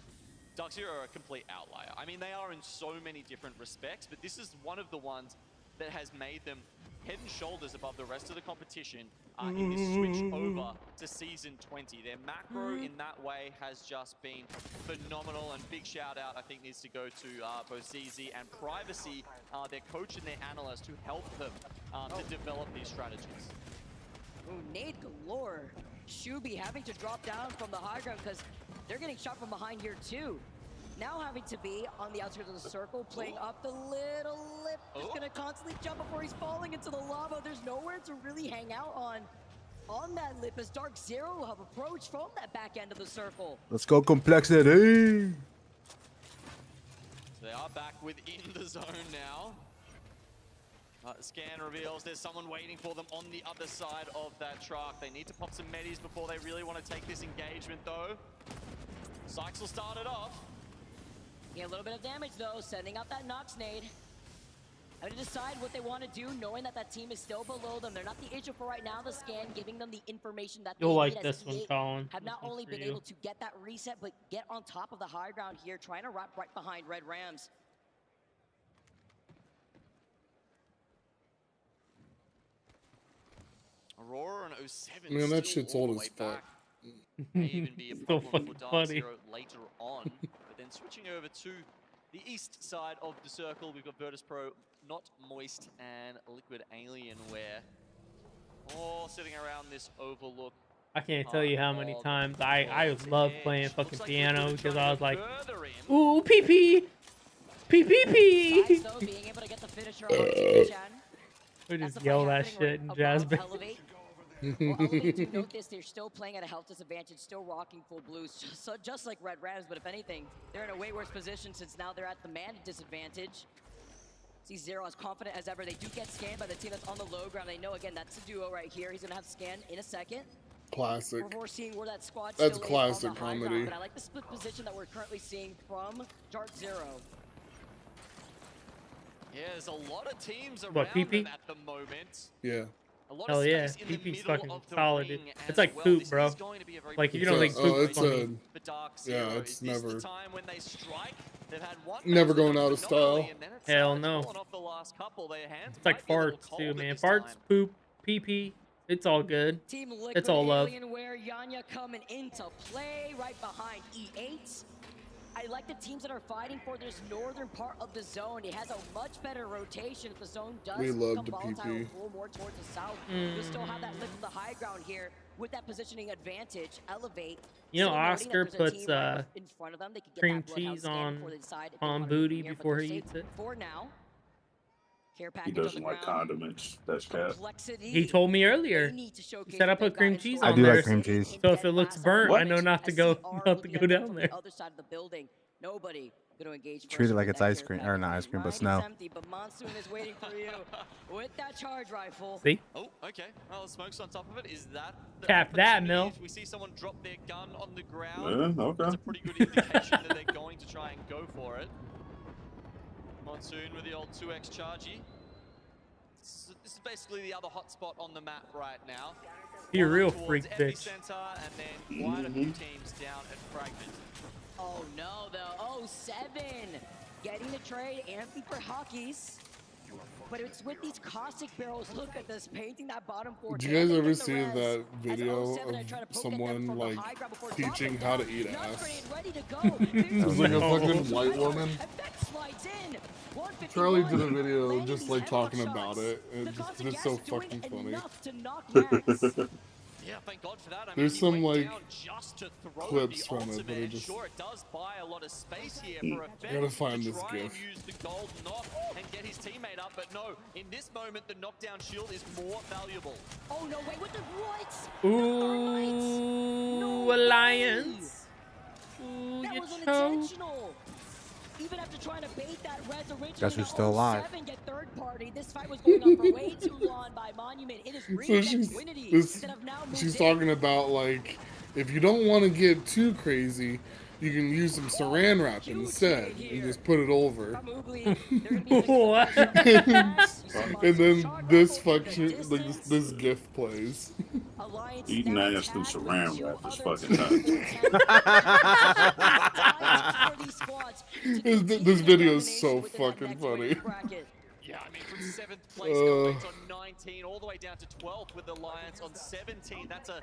Dark Zero are a complete outlier. I mean, they are in so many different respects, but this is one of the ones that has made them head and shoulders above the rest of the competition in this switch over to Season 20. Their macro in that way has just been phenomenal, and big shout out I think needs to go to both ZZ and Privacy, their coach and their analyst who helped them to develop these strategies. Ooh, nade galore. Shubi having to drop down from the high ground because they're getting shot from behind here too. Now having to be on the outskirts of the circle, playing up the little lip. Just gonna constantly jump before he's falling into the lava. There's nowhere to really hang out on that lip as Dark Zero have approached from that back end of the circle. Let's go Complexity. So they are back within the zone now. Scan reveals there's someone waiting for them on the other side of that truck. They need to pop some medis before they really want to take this engagement though. Sykes will start it off. Yeah, a little bit of damage though, sending out that Nox nade. Having to decide what they want to do, knowing that that team is still below them. They're not the issue for right now. The scan giving them the information that You'll they like need this as one, E8 Colin. have not This only one's been for you. able to get that reset, but get on top of the high ground here, trying to wrap right behind Red Rams. Aurora and 07. Man, that still shit's all old the as way fuck. back. May even be a So problem fucking for Dark funny. Zero later on. But then switching over to the east side of the circle, we've got Virtus Pro, Not Moist, and Liquid Alienware. All sitting around this overlook. I can't tell you how many times I love playing fucking piano because I was like, ooh, pee pee, pee pee pee. Besides, though, being able to get the finisher on Gen. We That's just the yell play that happening shit in above jazz band. Elevate. Well, Elevate, do note this, they're still playing at a health disadvantage, still rocking full blues, just like Red Rams, but if anything, they're in a way worse position since now they're at the man disadvantage. See Zero as confident as ever. They do get scanned by the team that's on the low ground. They know, again, that's a duo right here. He's going to have scan in a second. classic. We're seeing where that squad That's still classic is on the high comedy. ground, but I like the split position that we're currently seeing from Dark Zero. Yeah, there's a lot of teams around What, PP? them at the moment. Yeah. A lot Hell of yeah, space in the PP's middle fucking of the solid, ring dude. as It's like well. poop, This bro. is going to be a very Like, if you It's don't a- think poop's it's funny. a- for Dark yeah, Zero. it's Is this never- the time when they strike? They've had one Never match going with out of them style. phenomenally, and then it's, Hell it's no. fallen off the last couple. Their hands It's like might be a little farts cold too, at man. this Farts, time. poop, PP. It's all good. Team Liquid It's all love. Alienware, Yanya coming into play right behind E8. I like the teams that are fighting for this northern part of the zone. It has a much better rotation if the zone does We love become the volatile PP. and pull more towards the south. You'll still have that lift of the high ground here with that positioning advantage, elevate. You know, Still noting that Oscar there's a puts team right in front of them. They could get cream that bloodhound cheese scan on before they decide if they on wanna move booty from here, but before they're he safe eats it. for now. Care He package on the doesn't like ground. condiments. That's cap. Complexity. He told me earlier. They need to He showcase said I what they've put got cream in cheese store. I on do there. like cream cheese. So if it looks burnt, I know not to go down there. Other side of the building. Nobody going to engage. Treat it like it's ice cream, or not ice cream, but snow. Empty, but Monsoon is waiting for you with that charge rifle. See? Oh, okay. Well, the smoke's on top of it. Is that the Cap that, opportunity? Mill. If we see someone drop their gun on the ground, Yeah, okay. that's a pretty good indication that they're going to try and go for it. Monsoon with the old 2x chargy. This is basically the other hotspot on the map right now. He a One real towards freak bitch. Epicenter, and then quite a few teams down at Fragment. Oh no, though. Oh, 7. Getting the trade, Amphi for Hockeys. But it's with these caustic barrels. Look at this, painting that bottom floor. Did you guys ever see that video of someone like teaching how to eat ass? It was like a fucking white woman. Charlie did a video just like talking about it. It's so fucking funny. Yeah, thank God for that. I mean, There's he some went like down just to throw clips the from it, but ultimate, I and just sure, it does buy a lot of space here for a gotta find to this try and gif. use the gold knock and get his teammate up, but no, in this moment the knockdown shield is more valuable. Oh no, wait, what the what? Ooh, Alliance. Ooh, That you was choked. unintentional. Even after trying to bait that Reds originally, Guess who's still alive? 07 get third party. This fight was going on for way too long by Monument. It is So really she's talking about like if you don't want to get too crazy, you can use some saran wrap instead and just put it over. What? And then this function, like this GIF plays. Eating ass through saran wrap is fucking nuts. This video is so fucking funny. Yeah, I mean, from 7th place going on 19, all the way down to 12th with Alliance on 17. That's not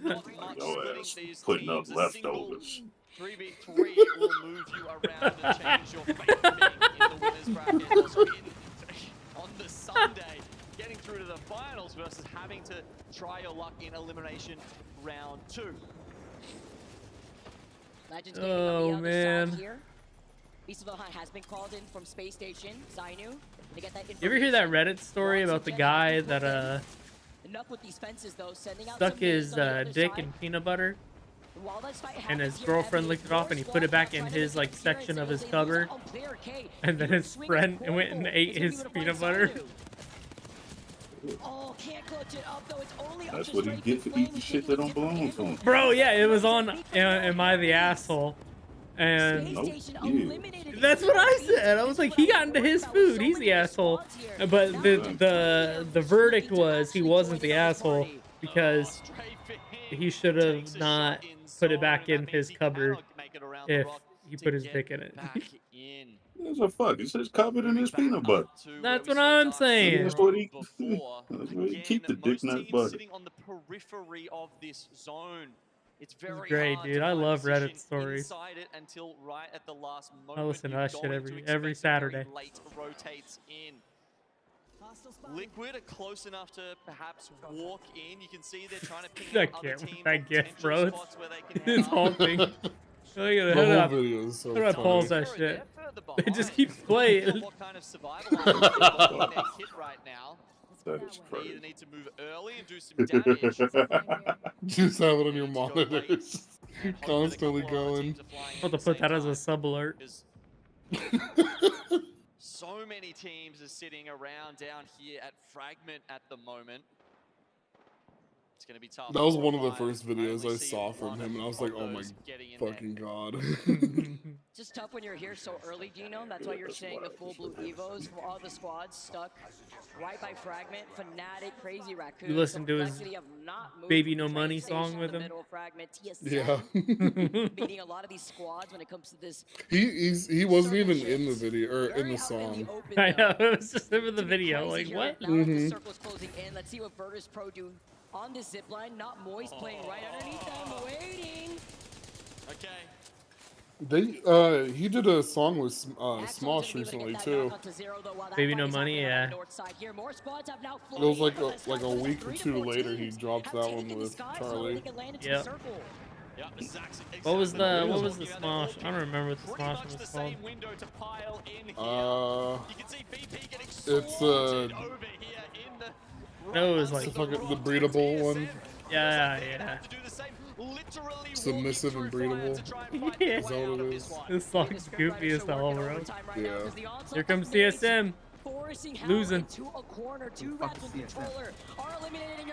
much splitting these Putting up teams. leftovers. 3v3 will move you around and change your fate being in the winners bracket. Also on the Sunday, getting through to the finals versus having to try your luck in elimination round 2. Legends getting on the other side here. Beast of Valheim has been called in from Space Station, Zainu. To get that You ever hear that Reddit story about the guy that enough with these fences though, sending out stuck some his nades on the other dick side. in peanut butter, While this fight and his happens here, girlfriend Ebony, licked it off, and he put it back in his like section of his cupboard, and then his friend went and ate his peanut butter. Oh, can't clutch it up though. It's only up That's to what he straight get for eating shit that don't belong to him. Bro, yeah, it was on Am I the Asshole? And that's what I said. I was like, he got into his food. He's the asshole. But the verdict was he wasn't the asshole because he should have not put it back in his cupboard if he put his dick in it. It's a fuck. It says covered in his peanut butter. That's what I'm saying. That's what he keep the dick nut butter. Sitting on the periphery of this zone. It's very great, hard dude. to I find love position Reddit stories. inside it until right at the last moment. I listen to You're that shit going to every expect it very Saturday. late rotates in. Liquid are close enough to perhaps walk in. You can see they're trying to ping That out other GIF, teams that on GIF, potential bro. spots where they can This head whole up. thing. Look at it. The Hold whole up. video is so Look at funny. pause that shit. It just keeps playing. What kind of survival in their kit right now? That is They crazy. either need to move early and do some damage. Just have it on your monitors, constantly going. I'm about to put that as a sub alert. So many teams are sitting around down here at Fragment at the moment. It's going to be tough. That was one of the first videos I saw from him, and I was like, oh my fucking god. It's just tough when you're here so early, Genome. That's why you're seeing the full blue Evos from all the squads stuck right by Fragment, Fnatic, Crazy Raccoon. You listen to his Baby No Money song with him? Yeah. Beating a lot of these squads when it comes to this. He wasn't even in the video, or in the song. I know, it was just him in the video. Like, what? The circle's closing in. Let's see what Virtus Pro do on this zip line. Not Moist playing right underneath them, waiting. Okay. He did a song with Smosh recently too. Baby No Money, yeah. It was like a week or two later he dropped that one with Charlie. Yep. What was the Smosh? I don't remember what the Smosh was called. It's No, it was like the breedable one. Yeah. Submissive and breedable. Yeah. Is that what it is? This song's goofy as hell, bro. Yeah. Here comes TSM. Losing.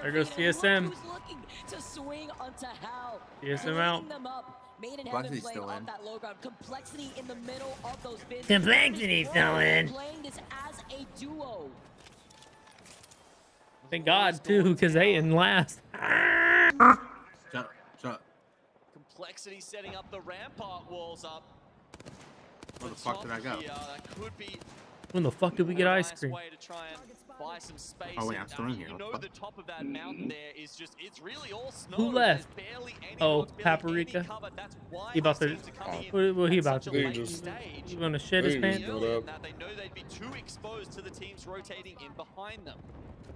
There goes TSM. TSM out. Complexity still in. Complexity in the middle of those bids. Complexity still in. Playing this as a duo. Thank God, too, because they in last. Shut up. Complexity setting up the rampart walls up. Where the fuck did I go? That could be When the fuck did we get ice cream? way to try and buy some space. Oh wait, I'm still in here. You know the top of that mountain there is just, it's really all snow. Who left? Oh, Paprika. He about to. What he about to do? You gonna shit his pants? They know they'd be too exposed to the teams rotating in behind them.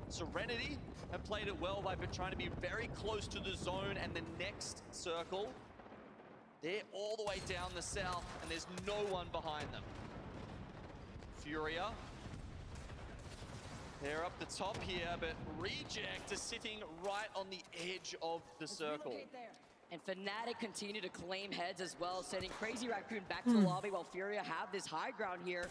Serenity have played it well by trying to be very close to the zone and the next circle. They're all the way down the south and there's no one behind them. Furia. They're up the top here, but Reject is sitting right on the edge of the circle. And Fnatic continue to claim heads as well, sending Crazy Raccoon back to the lobby while Furia have this high ground here.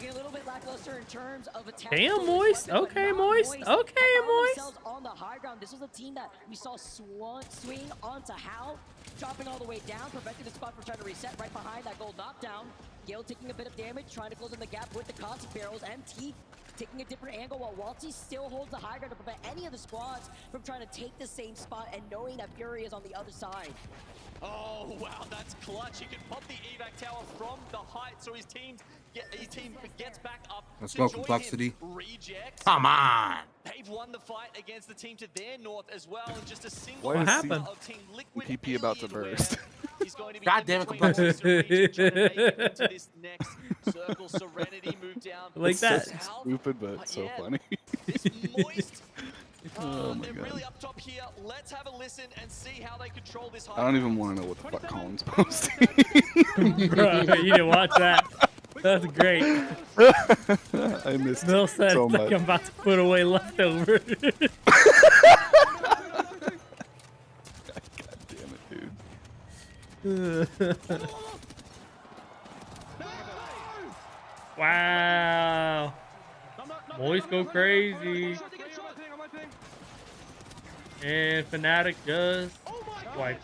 Being a little bit lackluster in terms of attack. Damn, Moist. Okay, Moist. Okay, Moist. On the high ground, this was a team that we saw swing onto Hal, dropping all the way down, preventing the spot from trying to reset right behind that gold knockdown. Gale taking a bit of damage, trying to close in the gap with the constant barrels. MT taking a different angle while Waltzy still holds the high ground to prevent any of the squads from trying to take the same spot and knowing that Fury is on the other side. Oh, wow, that's clutch. He can pop the evac tower from the height, so his team gets back up. Let's go, Complexity. Rejects. Come on. They've won the fight against the team to their north as well, and just a single What happened? of Team Liquid PP about to burst. He's going to be God damn it, Complexity. trying to make it into this next circle. Serenity moved down. Like It's that. so stupid, but so funny. This Moist. Oh my they're God. really up top here. Let's have a listen and see how they control this high. I don't even want to know what the fuck Colin's posting. Bro, you didn't watch that. That's great. I missed Bill it said so it's much. like I'm about to put away leftovers. God damn it, dude. Wow. Moist go crazy. And Fnatic does. Wipe.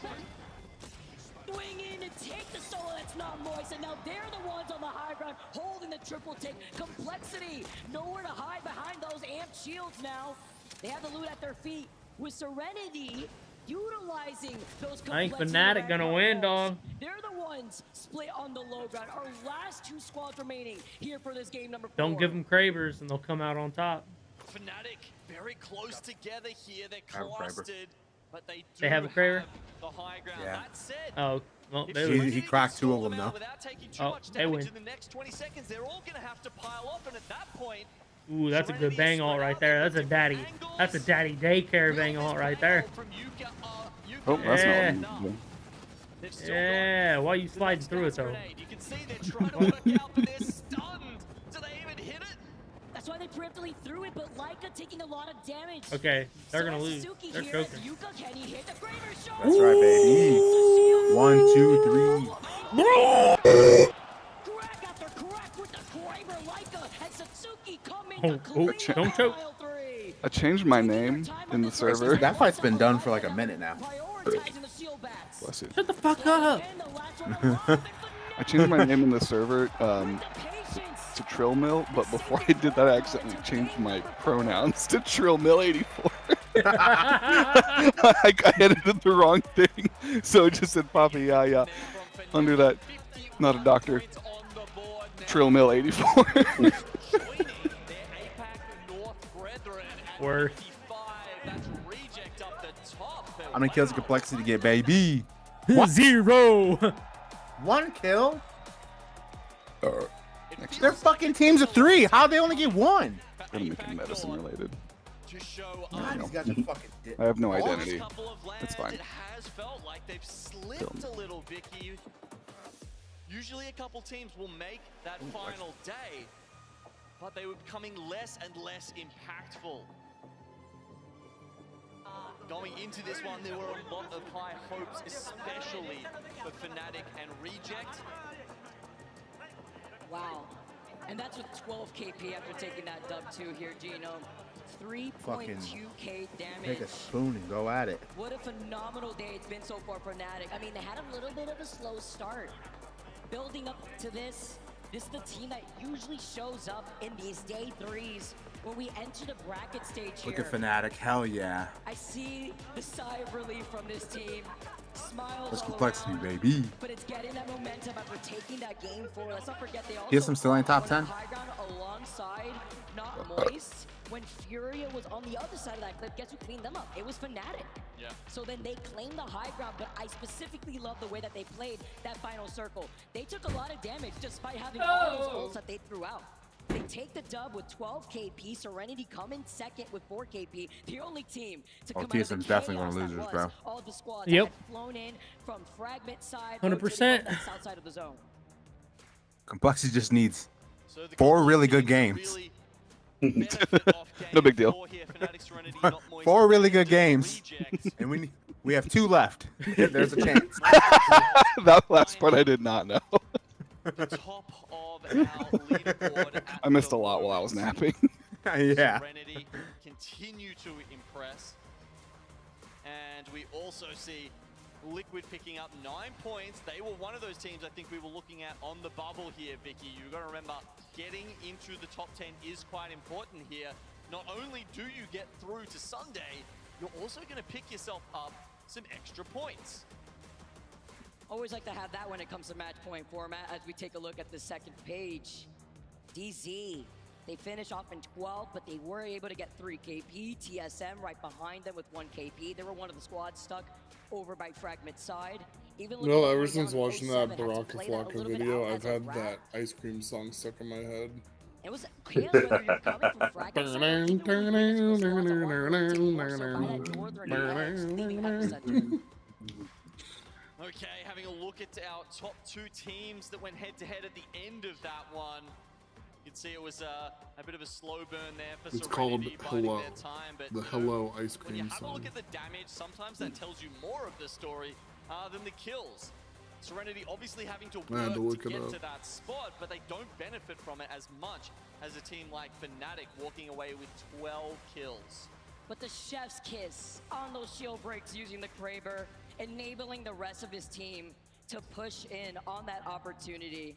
Swing in and take the solo that's not Moist, and now they're the ones on the high ground holding the triple take. Complexity, nowhere to hide behind those amped shields now. They have the loot at their feet with Serenity utilizing those. I think Fnatic gonna win, dog. They're the ones split on the low ground. Our last two squads remaining here for this game number 4. Don't give them Cravers and they'll come out on top. Fnatic very close together here. They're clustered, but they do have a Craver? the high ground. Yeah. That said, Oh, well, if they Serenity He cracked 2 of them can though. without taking too Oh, much they damage win. in the next 20 seconds, they're all going to have to pile up, and at that point, Ooh, that's a good bang ult right there. That's a daddy daycare bang ult right there. Oh, that's Yeah. not what Yeah, why you sliding through it though? you can see they're trying to work out, but they're stunned. Do they even hit it? That's why they preemptively threw it, but Leica taking a lot of damage. Okay, they're So gonna as lose. Suki They're here, choking. Yuka, can he hit the Graver shot? That's right, baby. 1, 2, 3. Crack after crack with the Graver Leica, and Satsuki coming Oh, to clean don't choke. mile 3. I changed my name in the server. That fight's been done for like a minute now. Bless you. Shut the fuck up. I changed my name in the server to Trill Mill, but before I did that, I accidentally changed my pronouns to Trill Mill 84. I edited the wrong thing, so it just said Papa Yaya under that. Not a doctor. Trill Mill 84. Worth. How many kills did Complexity get, baby? 0. 1 kill? Their fucking teams of 3. How'd they only get 1? Gonna make it medicine related. God, these guys are fucking I have no identity. It's fine. It has felt like they've slipped a little, Vicky. Usually a couple teams will make that final day, but they were becoming less and less impactful. Going into this one, there were a lot of high hopes, especially for Fnatic and Reject. Wow. And that's with 12 KP after taking that dub 2 here, Gino. 3.2k damage. Take a spoon and go at it. What a phenomenal day it's been so far for Fnatic. I mean, they had a little bit of a slow start. Building up to this is the team that usually shows up in these day 3s when we enter the bracket stage here. Look at Fnatic. Hell yeah. I see the sigh of relief from this team. Smiles Let's all Complexity, around, baby. but it's getting that momentum after taking that game forward. Let's not forget they also TSM still ain't top 10. high ground alongside Not Moist. When Furia was on the other side of that clip, guess who cleaned them up? It was Fnatic. Yeah. So then they claimed the high ground, but I specifically love the way that they played that final circle. They took a lot of damage despite having all those ults that they threw out. They take the dub with 12 KP. Serenity come in second with 4 KP. The only team to come out of the TSM's definitely chaos gonna lose that this, was bro. all the squads Yep. that had flown in from Fragment side, 100%. south side of the zone. Complexity just needs 4 really good games. No big deal. 4 really good games, and we have 2 left. There's a chance. That last part I did not know. Top of our leaderboard at I missed a lot while I was napping. Yeah. Serenity continue to impress. And we also see Liquid picking up 9 points. They were one of those teams I think we were looking at on the bubble here, Vicky. You've got to remember, getting into the top 10 is quite important here. Not only do you get through to Sunday, you're also going to pick yourself up some extra points. Always like to have that when it comes to match point format. As we take a look at the second page, DZ, they finish off in 12, but they were able to get 3 KP. TSM right behind them with 1 KP. They were one of the squads stuck over by Fragment side. Even You know, ever since watching that Baraka Flocka video, I've had that ice cream song stuck in my head. It was chaos whether you're coming from Fragment side or even when you finish the squads are on taking more so by that northern edge, leaving epicenter. Okay, having a look at our top 2 teams that went head-to-head at the end of that one. You can see it was a bit of a slow burn there for It's called Serenity biding Hello. their time, but The you know, Hello ice when you cream have a song. look at the damage, sometimes that tells you more of the story than the kills. Serenity obviously having to I had to work look to it get up. to that spot, but they don't benefit from it as much as a team like Fnatic walking away with 12 kills. But the chef's kiss on those shield breaks using the Kraber, enabling the rest of his team to push in on that opportunity.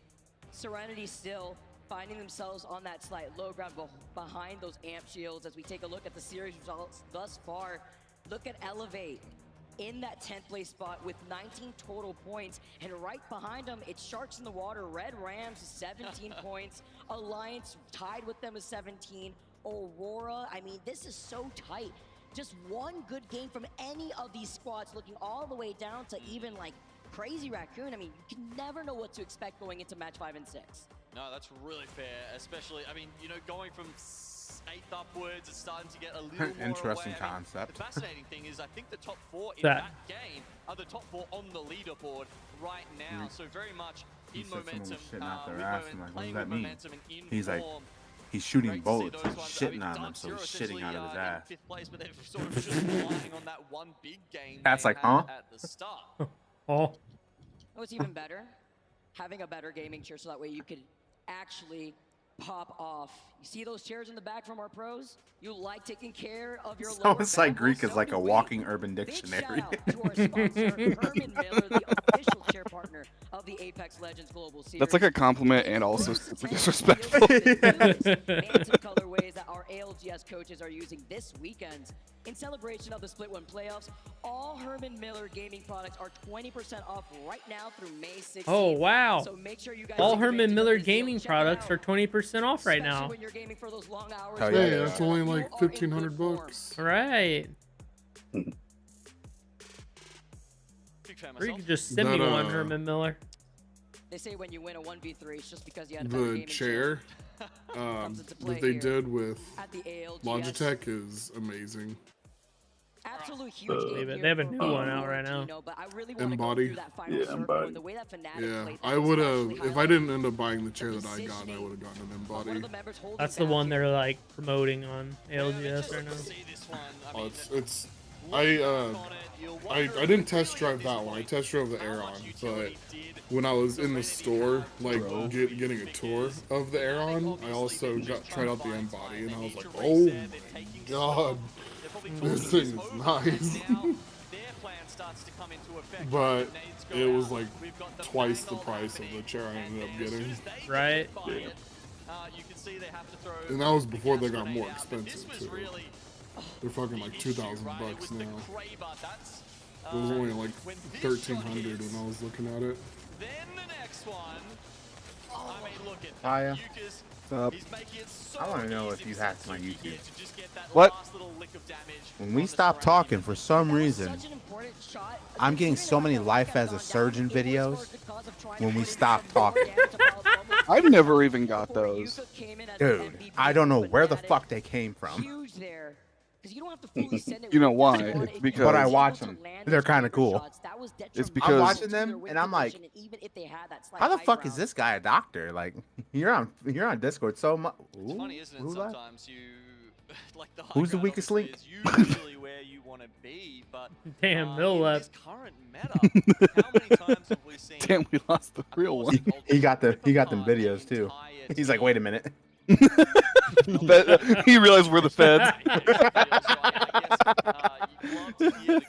Serenity still finding themselves on that slight low ground behind those amp shields. As we take a look at the series results thus far, look at Elevate in that 10th place spot with 19 total points, and right behind them it's Sharks in the Water, Red Rams 17 points, Alliance tied with them with 17, Aurora. I mean, this is so tight. Just one good game from any of these squads, looking all the way down to even like Crazy Raccoon. I mean, you can never know what to expect going into match 5 and 6. No, that's really fair, especially, I mean, you know, going from 8th upwards, it's starting to get a little more Interesting away. I mean, concept. the fascinating thing is I think the top 4 in That- that game are the top 4 on the leaderboard right now. So very much He in said someone was momentum, shitting out their with ass. moment, I'm like, what playing does that with mean? momentum and in He's like, form. he's shooting Great to see bullets. those He's ones. I mean, shitting on them, Dark so Zero he's shitting out of his essentially, ass. in 5th place, but they're sort of just relying on that one big game Cat's they like, had huh? at the start. Oh. What's even better? Having a better gaming chair so that way you could actually pop off. You see those chairs in the back from our pros? You like taking care of your So lower it's like back? Greek Well, is like so a do we. walking urban Big dictionary. shout out to our sponsor, Herman Miller, the official chair partner of the Apex Legends Global Series. That's like a compliment and also super disrespectful. Phantom colorways that our ALGS coaches are using this weekend. In celebration of the Split One playoffs, all Herman Miller gaming products are 20% off right now through May 16th. Oh wow! So make sure you guys All take Herman advantage of Miller this deal. gaming Check it products out. are 20% off right Especially now. when you're gaming for those long hours. Oh, Hey, yeah. that's only like 1,500 bucks. All right. Big fan Or you myself. could just send me That, one, Herman Miller. They say when you win a 1v3, it's just because you had a better The gaming chair Comes into play that they here did with at the ALGS. Logitech is amazing. Absolute huge game Believe it. here They have a for new one out right Valentino, now. but I really want to go Embody. through that final Yeah, circle Embody. and the way that Fnatic Yeah, played that I was would especially have, if I highlighted. didn't end up buying the chair that I got, I would have gotten an Embody. That's the one they're like promoting on ALGS right now. Oh, I didn't test drive that one. I test drove the Aeron, but when I was in the store, like getting a tour of the Aeron, I also tried out the Embody, and I was like, oh my god, this thing is nice. But it was like twice the price of the chair I ended up getting. Right. Yeah. And that was before they got more expensive too. They're fucking like 2,000 bucks now. It was only like 1,300 when I was looking at it. Then the next one. I mean, look at Hiya. Lucas. What's up? He's making it so I want to know easy if you for hacked my Team YouTube. to just get that What? last little lick of damage. When we stop talking, for some reason, I'm getting so many Life as a Surgeon videos when we stop talking. I never even got those. Dude, I don't know where the fuck they came from. Huge there. Because you don't have to fully send it You know with why? everyone. It's If because you But I were watch able to them. land They're those kind of trigger cool. shots, that was It's detrimental because- I'm watching to their them win and I'm like, position, and even if they had that slight how the high fuck ground. is this guy a doctor? Like, you're on Discord so much. It's funny, isn't it? Who left? Sometimes you like the high Who's the ground weakest link? obviously is usually where you want to be, but Damn, Mill in left. this current meta, how many times have we seen? Damn, we lost the real one. He got them videos too. He's like, wait a minute. He realized we're the feds.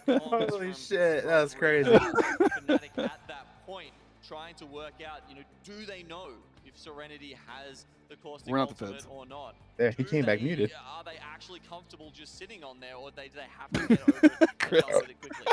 Holy shit, that was crazy. Fnatic at that point, trying to work out, do they know if Serenity has the caustic We're not the ultimate feds. or not? Yeah, he came back muted. Are they actually comfortable just sitting on there, or do they have to get over it and deal with it quickly?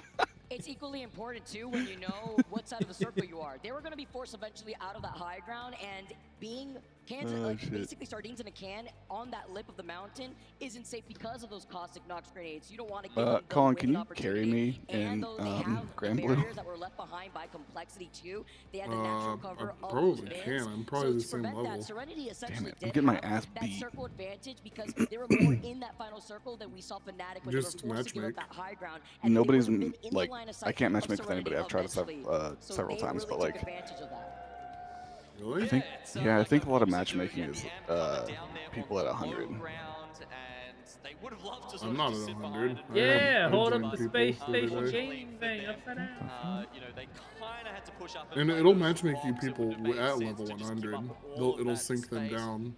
It's equally important too when you know what side of the circle you are. They were going to be forced eventually out of that high ground, and being cans, shit. basically sardines in a can on that lip of the mountain isn't safe because of those caustic Nox grenades. You don't want to give them the Colin, can winning you carry opportunity. me in And though they have Grand the Blue? barriers that were left behind by complexity too, they had the natural cover I of probably those can. bins. I'm probably so the to same prevent level. that, Serenity Damn essentially it, I'm did getting my have ass that beat. circle advantage because they were more in that final circle than we saw Fnatic when Just they were forced to give matchmake. up that high ground. And they Nobody's would've been in the like, line of I sight can't of matchmake with anybody. I've tried it eventually. So several they times, really but took like, advantage of that. Really? I think, yeah, I think a lot of matchmaking is people at 100. I'm not at 100. Yeah, hold up joined the people space the other station day. game thing upside down. They kind of had to push up. And it'll matchmake you people at level 100. It'll sync them down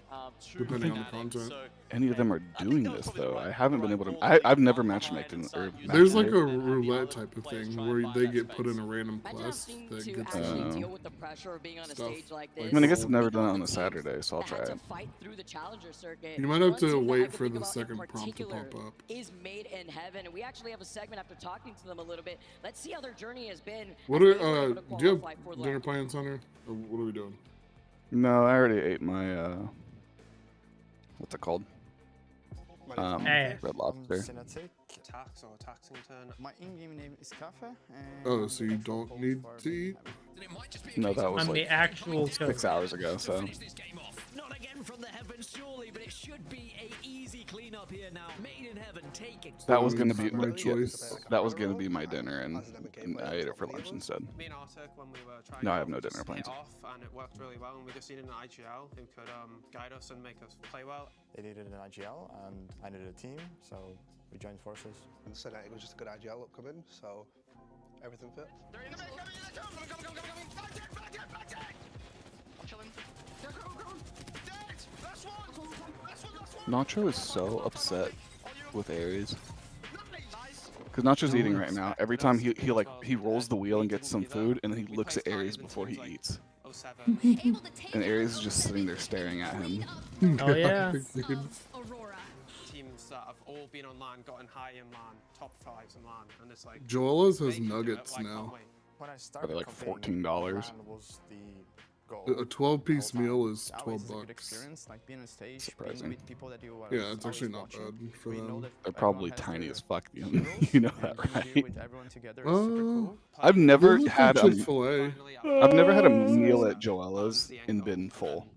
depending on the content. Any of them are doing this though. I haven't been able to. I've never matchmaked in. Or There's like a matchmade. roulette type of thing where they get put in a random quest that To gets actually them deal with the pressure of being on a stuff. stage like I this. mean, I guess I've never done it on a Saturday, so I'll that try had it. to fight through the challenger circuit. You might have One to team that I wait could for think the about in second prompt to particular pop up. Is Made in Heaven, and we actually have a segment after talking to them a little bit. Let's see how their journey has been. What as are they were able to do you qualify for have the dinner plans, Hunter? Or what are we doing? No, I already ate my what's it called? Red Lobster. Tax or Taxington. My in-game name is Cafe. Oh, so you don't need to eat? No, that was I'm the like actual 6 hours ago. So Not again from the heavens, surely, but it should be a easy cleanup here now. Made in Heaven, take it. that was gonna be my yeah, choice. that was gonna be my dinner, and I ate it for lunch instead. Me and Arctic, when we were trying No, I to have no dinner just plans. hit off, and it worked really well, and we just needed an IGL who could guide us and make us play well. They needed an IGL, and I needed a team, so we joined forces. And so it was just a good IGL upcoming, so everything fit. Nacho is so upset with Aries. Because Nacho's eating right now. Every time he rolls the wheel and gets some food, and then he looks at Aries before he eats. And Aries is just sitting there staring at him. Oh yeah. Teams that have all been on LAN, gotten high in LAN, top 5s in LAN, and it's like Joella's has nuggets now. When I Are started they like campaigning, $14? LAN was the goal. A 12-piece all the time. meal is Always 12 is a good bucks. experience, like being on stage, Surprising. being with people that you are Yeah, it's always actually not watching. bad for We know them. that They're everyone probably has tiny their as fuck. You heroes, know that, and being right? with everyone together is super cool. I've never Look had at a Chick-fil-A. I've never had a meal at Joella's and been full.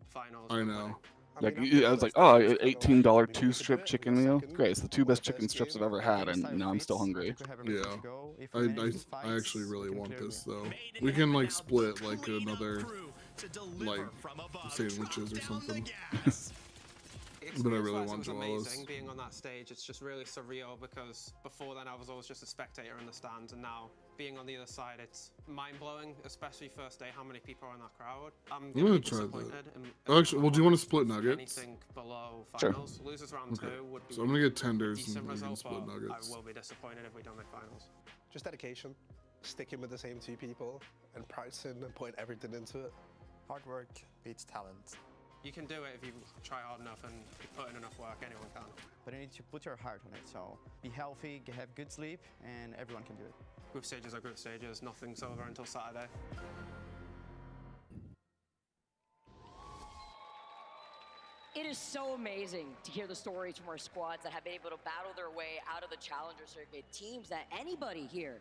I know. Like I was like, oh, $18 2-strip chicken meal. Great, it's the 2 best chicken strips I've ever had, and now I'm still hungry. Yeah, I actually really want this though. We can like split like another like sandwiches or something. But I really want Joella's. Amazing being on that stage. It's just really surreal because before then I was always just a spectator in the stands, and now being on the other side, it's mind-blowing, especially first day how many people are in that crowd. I'm gonna try that. Actually, well, do you want to split nuggets? Anything below Sure. finals, losers round 2 would be So I'm gonna get tenders and decent we can result, split but nuggets. I will be disappointed if we don't make finals. Just dedication, sticking with the same 2 people, and practicing and putting everything into it. Hard work beats talent. You can do it if you try hard enough and you put in enough work, anyone can. But you need to put your heart on it. So be healthy, have good sleep, and everyone can do it. Group stages are group stages, nothing's over until Saturday. It is so amazing to hear the stories from our squads that have been able to battle their way out of the challenger circuit. Teams that anybody here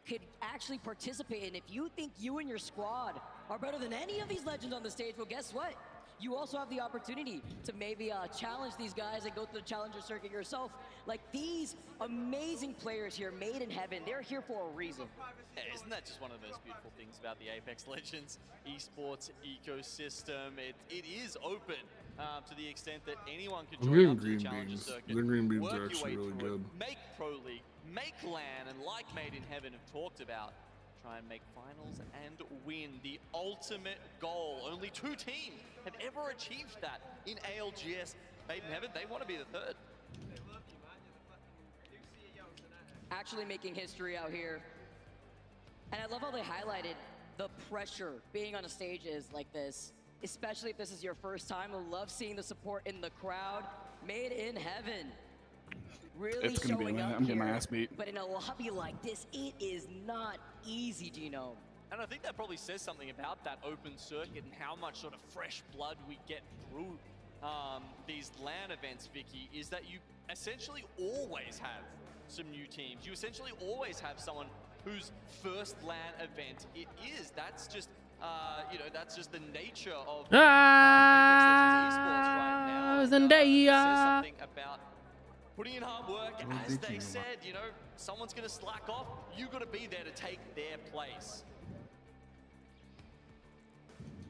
could actually participate in. If you think you and your squad are better than any of these legends on the stage, well, guess what? You also have the opportunity to maybe challenge these guys and go through the challenger circuit yourself. Like these amazing players here, made in heaven, they're here for a reason. Yeah, isn't that just one of the most beautiful things about the Apex Legends esports ecosystem? It is open to the extent that anyone can I'm join getting up to the green challenger beans. circuit, The green beans work are your actually way really through good. it, make Pro League, make LAN, and like Made in Heaven have talked about, try and make finals and win. The ultimate goal. Only 2 teams have ever achieved that in ALGS. Made in Heaven, they want to be the 3rd. Actually making history out here. And I love how they highlighted the pressure being on a stages like this, especially if this is your first time. I love seeing the support in the crowd. Made in Heaven. Really It's gonna be a showing minute. up I'm getting my here. ass beat. But in a lobby like this, it is not easy, Gino. And I think that probably says something about that open circuit and how much sort of fresh blood we get through these LAN events, Vicky, is that you essentially always have some new teams. You essentially always have someone whose first LAN event it is. That's just, you know, that's just the nature of Apex Legends esports right now. Zendaya. Says something about putting in hard work. As they said, you know, someone's going to slack off. You got to be there to take their place.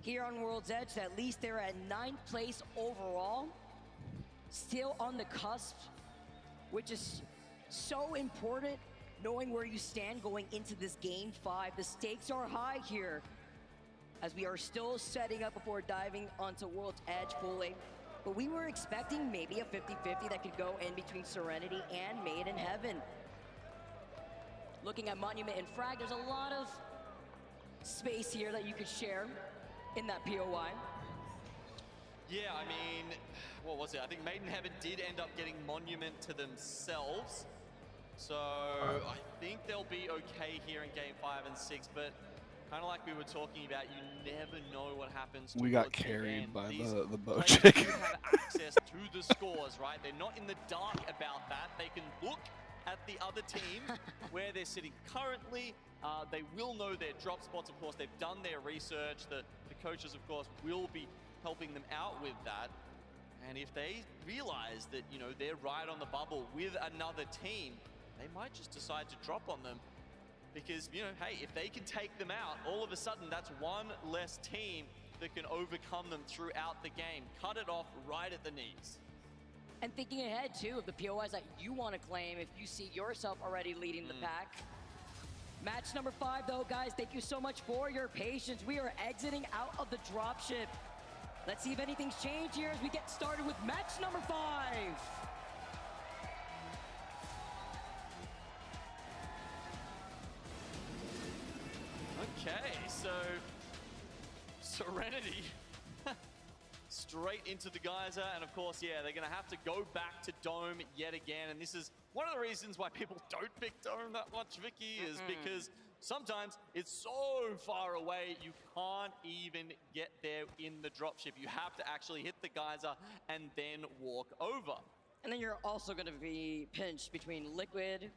Here on World's Edge, at least they're at 9th place overall. Still on the cusp, which is so important, knowing where you stand going into this Game 5. The stakes are high here, as we are still setting up before diving onto World's Edge fully. But we were expecting maybe a 50-50 that could go in between Serenity and Made in Heaven. Looking at Monument and Frag, there's a lot of space here that you could share in that POI. Yeah, I mean, what was it? I think Made in Heaven did end up getting Monument to themselves. So I think they'll be okay here in Game 5 and 6, but kind of like we were talking about, you never know what happens. We got towards the carried end. by These the bow players chick. do have access to the scores, right? They're not in the dark about that. They can look at the other team where they're sitting currently. They will know their drop spots, of course. They've done their research. The coaches, of course, will be helping them out with that. And if they realize that, you know, they're right on the bubble with another team, they might just decide to drop on them. Because, you know, hey, if they can take them out, all of a sudden that's one less team that can overcome them throughout the game. Cut it off right at the knees. And thinking ahead, too, of the POIs that you want to claim if you see yourself already leading the pack. Match number 5, though, guys, thank you so much for your patience. We are exiting out of the dropship. Let's see if anything's changed here as we get started with match number 5. Okay, so Serenity straight into the geyser, and of course, yeah, they're gonna have to go back to Dome yet again, and this is one of the reasons why people don't pick Dome that much, Vicky, is because sometimes it's so far away you can't even get there in the dropship. You have to actually hit the geyser and then walk over. And then you're also going to be pinched between Liquid,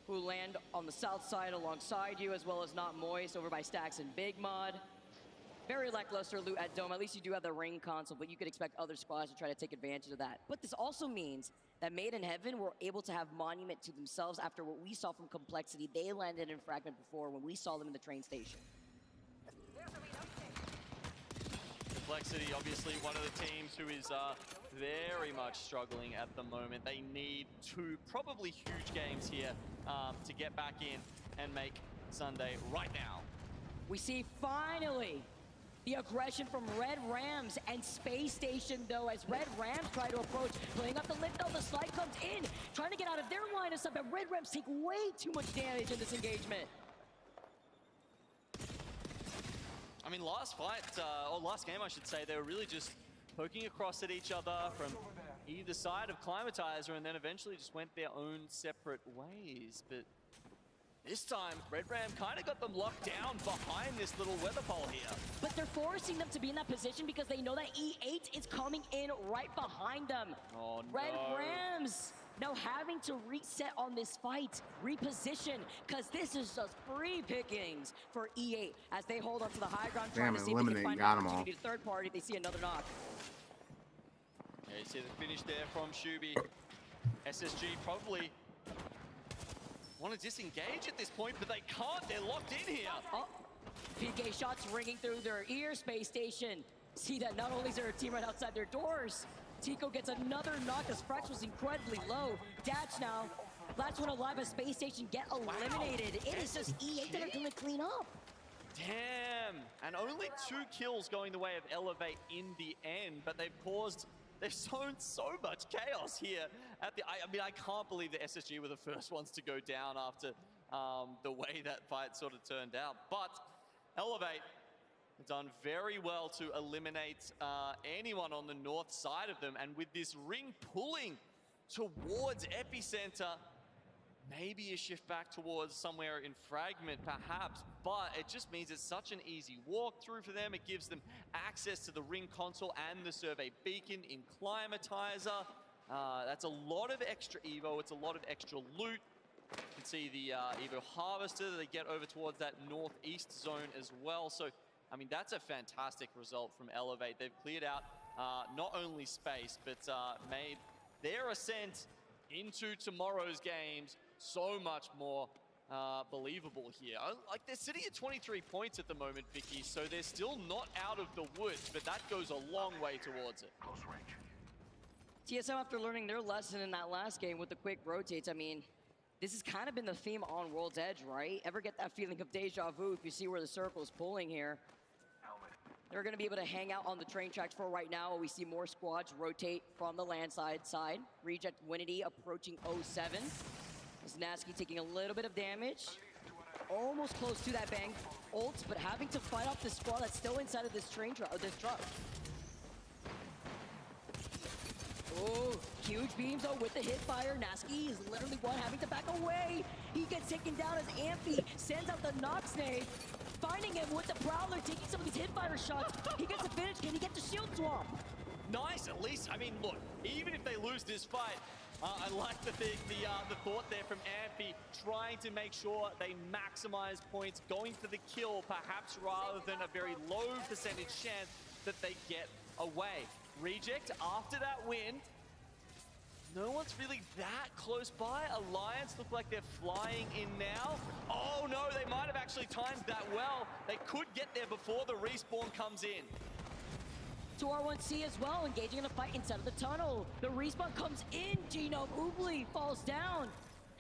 who land on the south side alongside you, as well as Not Moist over by Stacks and Big Mod. Very lackluster loot at Dome. At least you do have the ring console, but you could expect other squads to try to take advantage of that. But this also means that Made in Heaven were able to have Monument to themselves after what we saw from Complexity. They landed in Fragment before when we saw them in the train station. Complexity, obviously one of the teams who is very much struggling at the moment. They need 2 probably huge games here to get back in and make Sunday right now. We see finally the aggression from Red Rams and Space Station, though, as Red Rams try to approach, playing up the lift, though the slide comes in, trying to get out of their line of sight, but Red Rams take way too much damage in this engagement. I mean, last fight, or last game, I should say, they were really just poking across at each other from either side of Climatizer, and then eventually just went their own separate ways. But this time, Red Ram kind of got them locked down behind this little weather pole here. But they're forcing them to be in that position because they know that E8 is coming in right behind them. Oh, Red Rams now having to reset on this fight, reposition, because this is just free pickings for E8 as they hold on to the high ground, trying to see if they can find an opportunity to third party if they see another knock. Yeah, you see the finish there from Shubi. SSG probably want to disengage at this point, but they can't. They're locked in here. Oh, PK shots ringing through their ear. Space Station. See that not only is there a team right outside their doors, Tico gets another knock as Frax was incredibly low. Datch now. Last one alive as Space Station get eliminated. It is just E8 that are going to clean up. Damn. And only 2 kills going the way of Elevate in the end, but they've sown so much chaos here. I mean, I can't believe the SSG were the first ones to go down after the way that fight sort of turned out. But Elevate have done very well to eliminate anyone on the north side of them. And with this ring pulling towards Epicenter, maybe a shift back towards somewhere in Fragment, perhaps, but it just means it's such an easy walkthrough for them. It gives them access to the ring console and the survey beacon in Climatizer. That's a lot of extra Evo, it's a lot of extra loot. You can see the Evo Harvester that they get over towards that northeast zone as well. So, I mean, that's a fantastic result from Elevate. They've cleared out not only space, but made their ascent into tomorrow's games so much more believable here. Like, they're sitting at 23 points at the moment, Vicky, so they're still not out of the woods, but that goes a long way towards it. TSM, after learning their lesson in that last game with the quick rotates, I mean, this has kind of been the theme on World's Edge, right? Ever get that feeling of deja vu if you see where the circle is pulling here? They're going to be able to hang out on the train tracks for right now. We see more squads rotate from the landside side. Reject Winity approaching 07. Nasky taking a little bit of damage. Almost close to that bang ult, but having to fight off this squad that's still inside of this train truck, this truck. Oh, huge beams though with the hit fire. Nasky is literally one having to back away. He gets taken down as Amphi sends out the Nox nade. Finding him with the Prowler, taking some of these hit fire shots. He gets a finish. Can he get the shield swap? Nice, at least. I mean, look, even if they lose this fight, I like the thought there from Amphi, trying to make sure they maximize points, going for the kill, perhaps rather than a very low percentage chance that they get away. Reject, after that win, no one's really that close by. Alliance look like they're flying in now. Oh no, they might have actually timed that well. They could get there before the respawn comes in. 2R1C as well, engaging in a fight inside of the tunnel. The respawn comes in, Genome Oobly falls down.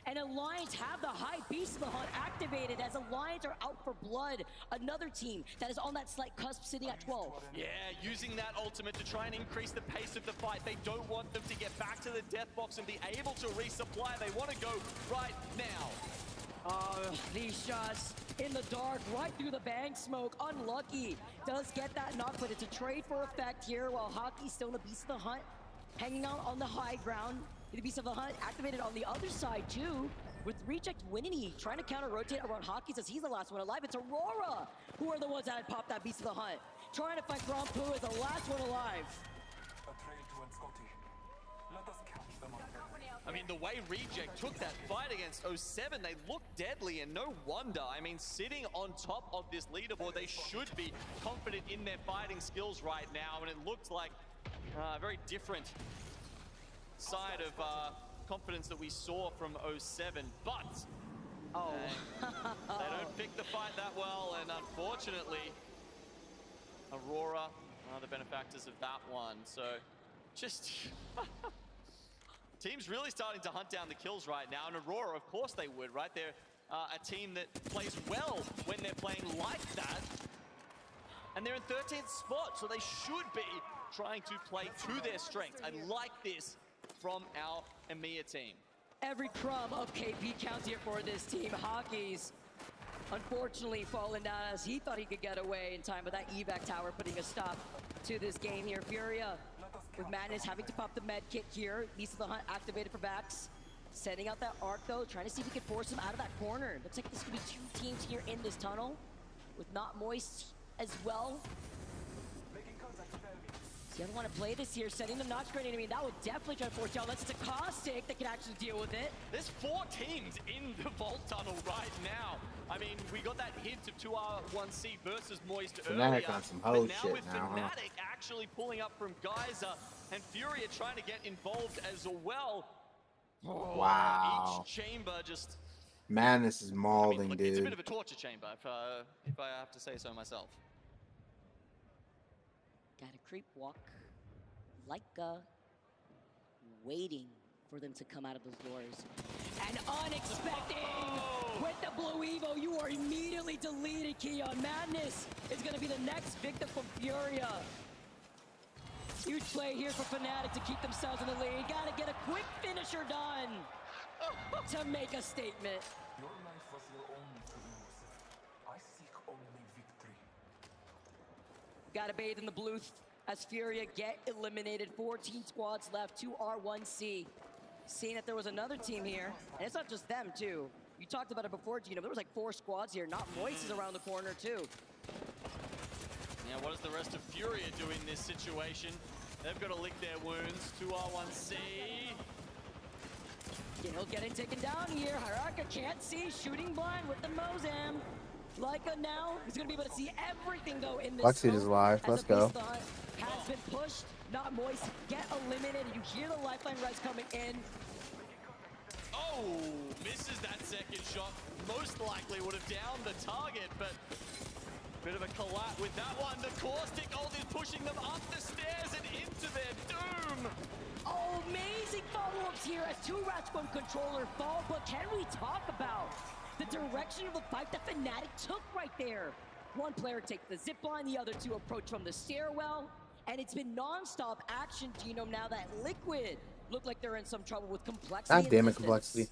And Alliance have the high beast of the hunt activated as Alliance are out for blood. Another team that is on that slight cusp sitting at 12. Yeah, using that ultimate to try and increase the pace of the fight. They don't want them to get back to the death box and be able to resupply. They want to go right now. These shots in the dark, right through the bank smoke. Unlucky. Does get that knock, but it's a trade for effect here while Hockey's still in the beast of the hunt. Hanging out on the high ground. The Beast of the Hunt activated on the other side too, with Reject winning, trying to counter-rotate around Hockey as he's the last one alive. It's Aurora who are the ones that had popped that Beast of the Hunt. Trying to find Grand Poo as the last one alive. I mean, the way Reject took that fight against 07, they looked deadly, and no wonder. I mean, sitting on top of this leaderboard, they should be confident in their fighting skills right now, and it looked like a very different side of confidence that we saw from 07, but they don't pick the fight that well, and unfortunately, Aurora are the benefactors of that one. So just team's really starting to hunt down the kills right now, and Aurora, of course they would, right? They're a team that plays well when they're playing like that, and they're in 13th spot, so they should be trying to play to their strengths. I like this from our EMEA team. Every crumb of KP counts here for this team. Hockey's unfortunately fallen down as he thought he could get away in time, but that evac tower putting a stop to this game here. Furia with Madness having to pop the med kit here. Beast of the Hunt activated for backs. Setting out that arc though, trying to see if we can force him out of that corner. Looks like this could be two teams here in this tunnel with Not Moist as well. You don't want to play this here, setting the Notch Grenade. I mean, that would definitely try to force you out unless it's a Caustic that can actually deal with it. There's 4 teams in the Vault Tunnel right now. I mean, we got that hint of 2R1C versus Moist Fnatic earlier. on some But hoe now shit with now, huh? Fnatic actually pulling up from Geyser and Furia trying to get involved as well. Wow. Each chamber just... Madness is mauling, look, dude. it's a bit of a torture chamber, if I have to say so myself. Gotta creep walk like waiting for them to come out of those doors. And unexpected with the Blue Evo, you are immediately deleted, Keon. Madness is gonna be the next victim from Furia. Huge play here for Fnatic to keep themselves in the lead. Gotta get a quick finisher done to make a statement. Your life was your own to lose. I seek only victory. Gotta bathe in the blue as Furia get eliminated. 14 squads left, 2R1C. Seeing that there was another team here, and it's not just them too. You talked about it before, Gino. There was like 4 squads here. Not Moist is around the corner too. Yeah, what does the rest of Furia do in this situation? They've got to lick their wounds. 2R1C. Gino getting taken down here. Hiraka can't see. Shooting blind with the Mozam. Leica now is going to be able to see everything though in this. Lexi is live. Let's go. Has been pushed. Not Moist. Get eliminated. You hear the lifeline res coming in. Oh, misses that second shot. Most likely would have downed the target, but bit of a collapse with that one. The Caustic ult is pushing them up the stairs and into their doom. Oh, amazing follow-ups here as 2 Ratcom controller fall, but can we talk about the direction of the fight that Fnatic took right there? One player takes the zip line, the other 2 approach from the stairwell, and it's been non-stop action, Genome, now that Liquid look like they're in some trouble with Complexity. God damn it, Complexity.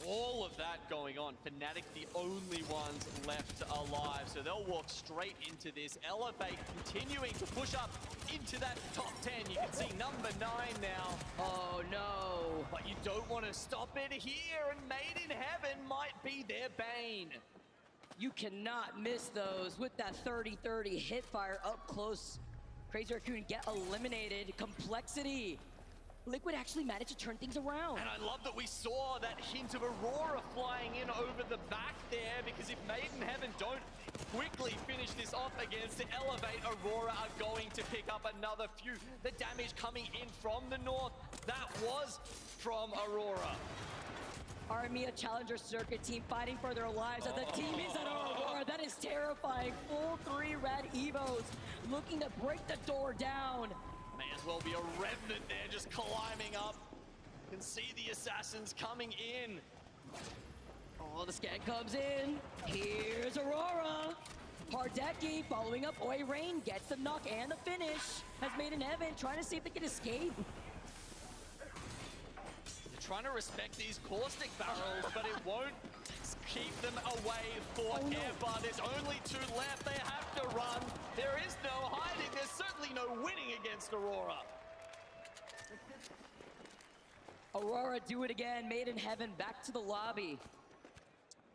All of that going on. Fnatic the only ones left alive, so they'll walk straight into this. Elevate continuing to push up into that top 10. You can see number 9 now. Oh no. But you don't want to stop it here, and Made in Heaven might be their bane. You cannot miss those with that 30-30 hit fire up close. Crazy Raccoon get eliminated. Complexity. Liquid actually managed to turn things around. And I love that we saw that hint of Aurora flying in over the back there, because if Made in Heaven don't quickly finish this off against the Elevate, Aurora are going to pick up another few. The damage coming in from the north, that was from Aurora. Our EMEA Challenger Circuit team fighting for their lives as the team is at Aurora. That is terrifying. Full 3 red Evos looking to break the door down. Man, well be a remnant there just climbing up. You can see the assassins coming in. Oh, the scan comes in. Here's Aurora. Hardeki following up. Oi Rain gets the knock and the finish. Has made in heaven, trying to see if they can escape. They're trying to respect these caustic barrels, but it won't keep them away forever. There's only 2 left. They have to run. There is no hiding. There's certainly no winning against Aurora. Aurora do it again. Made in heaven back to the lobby.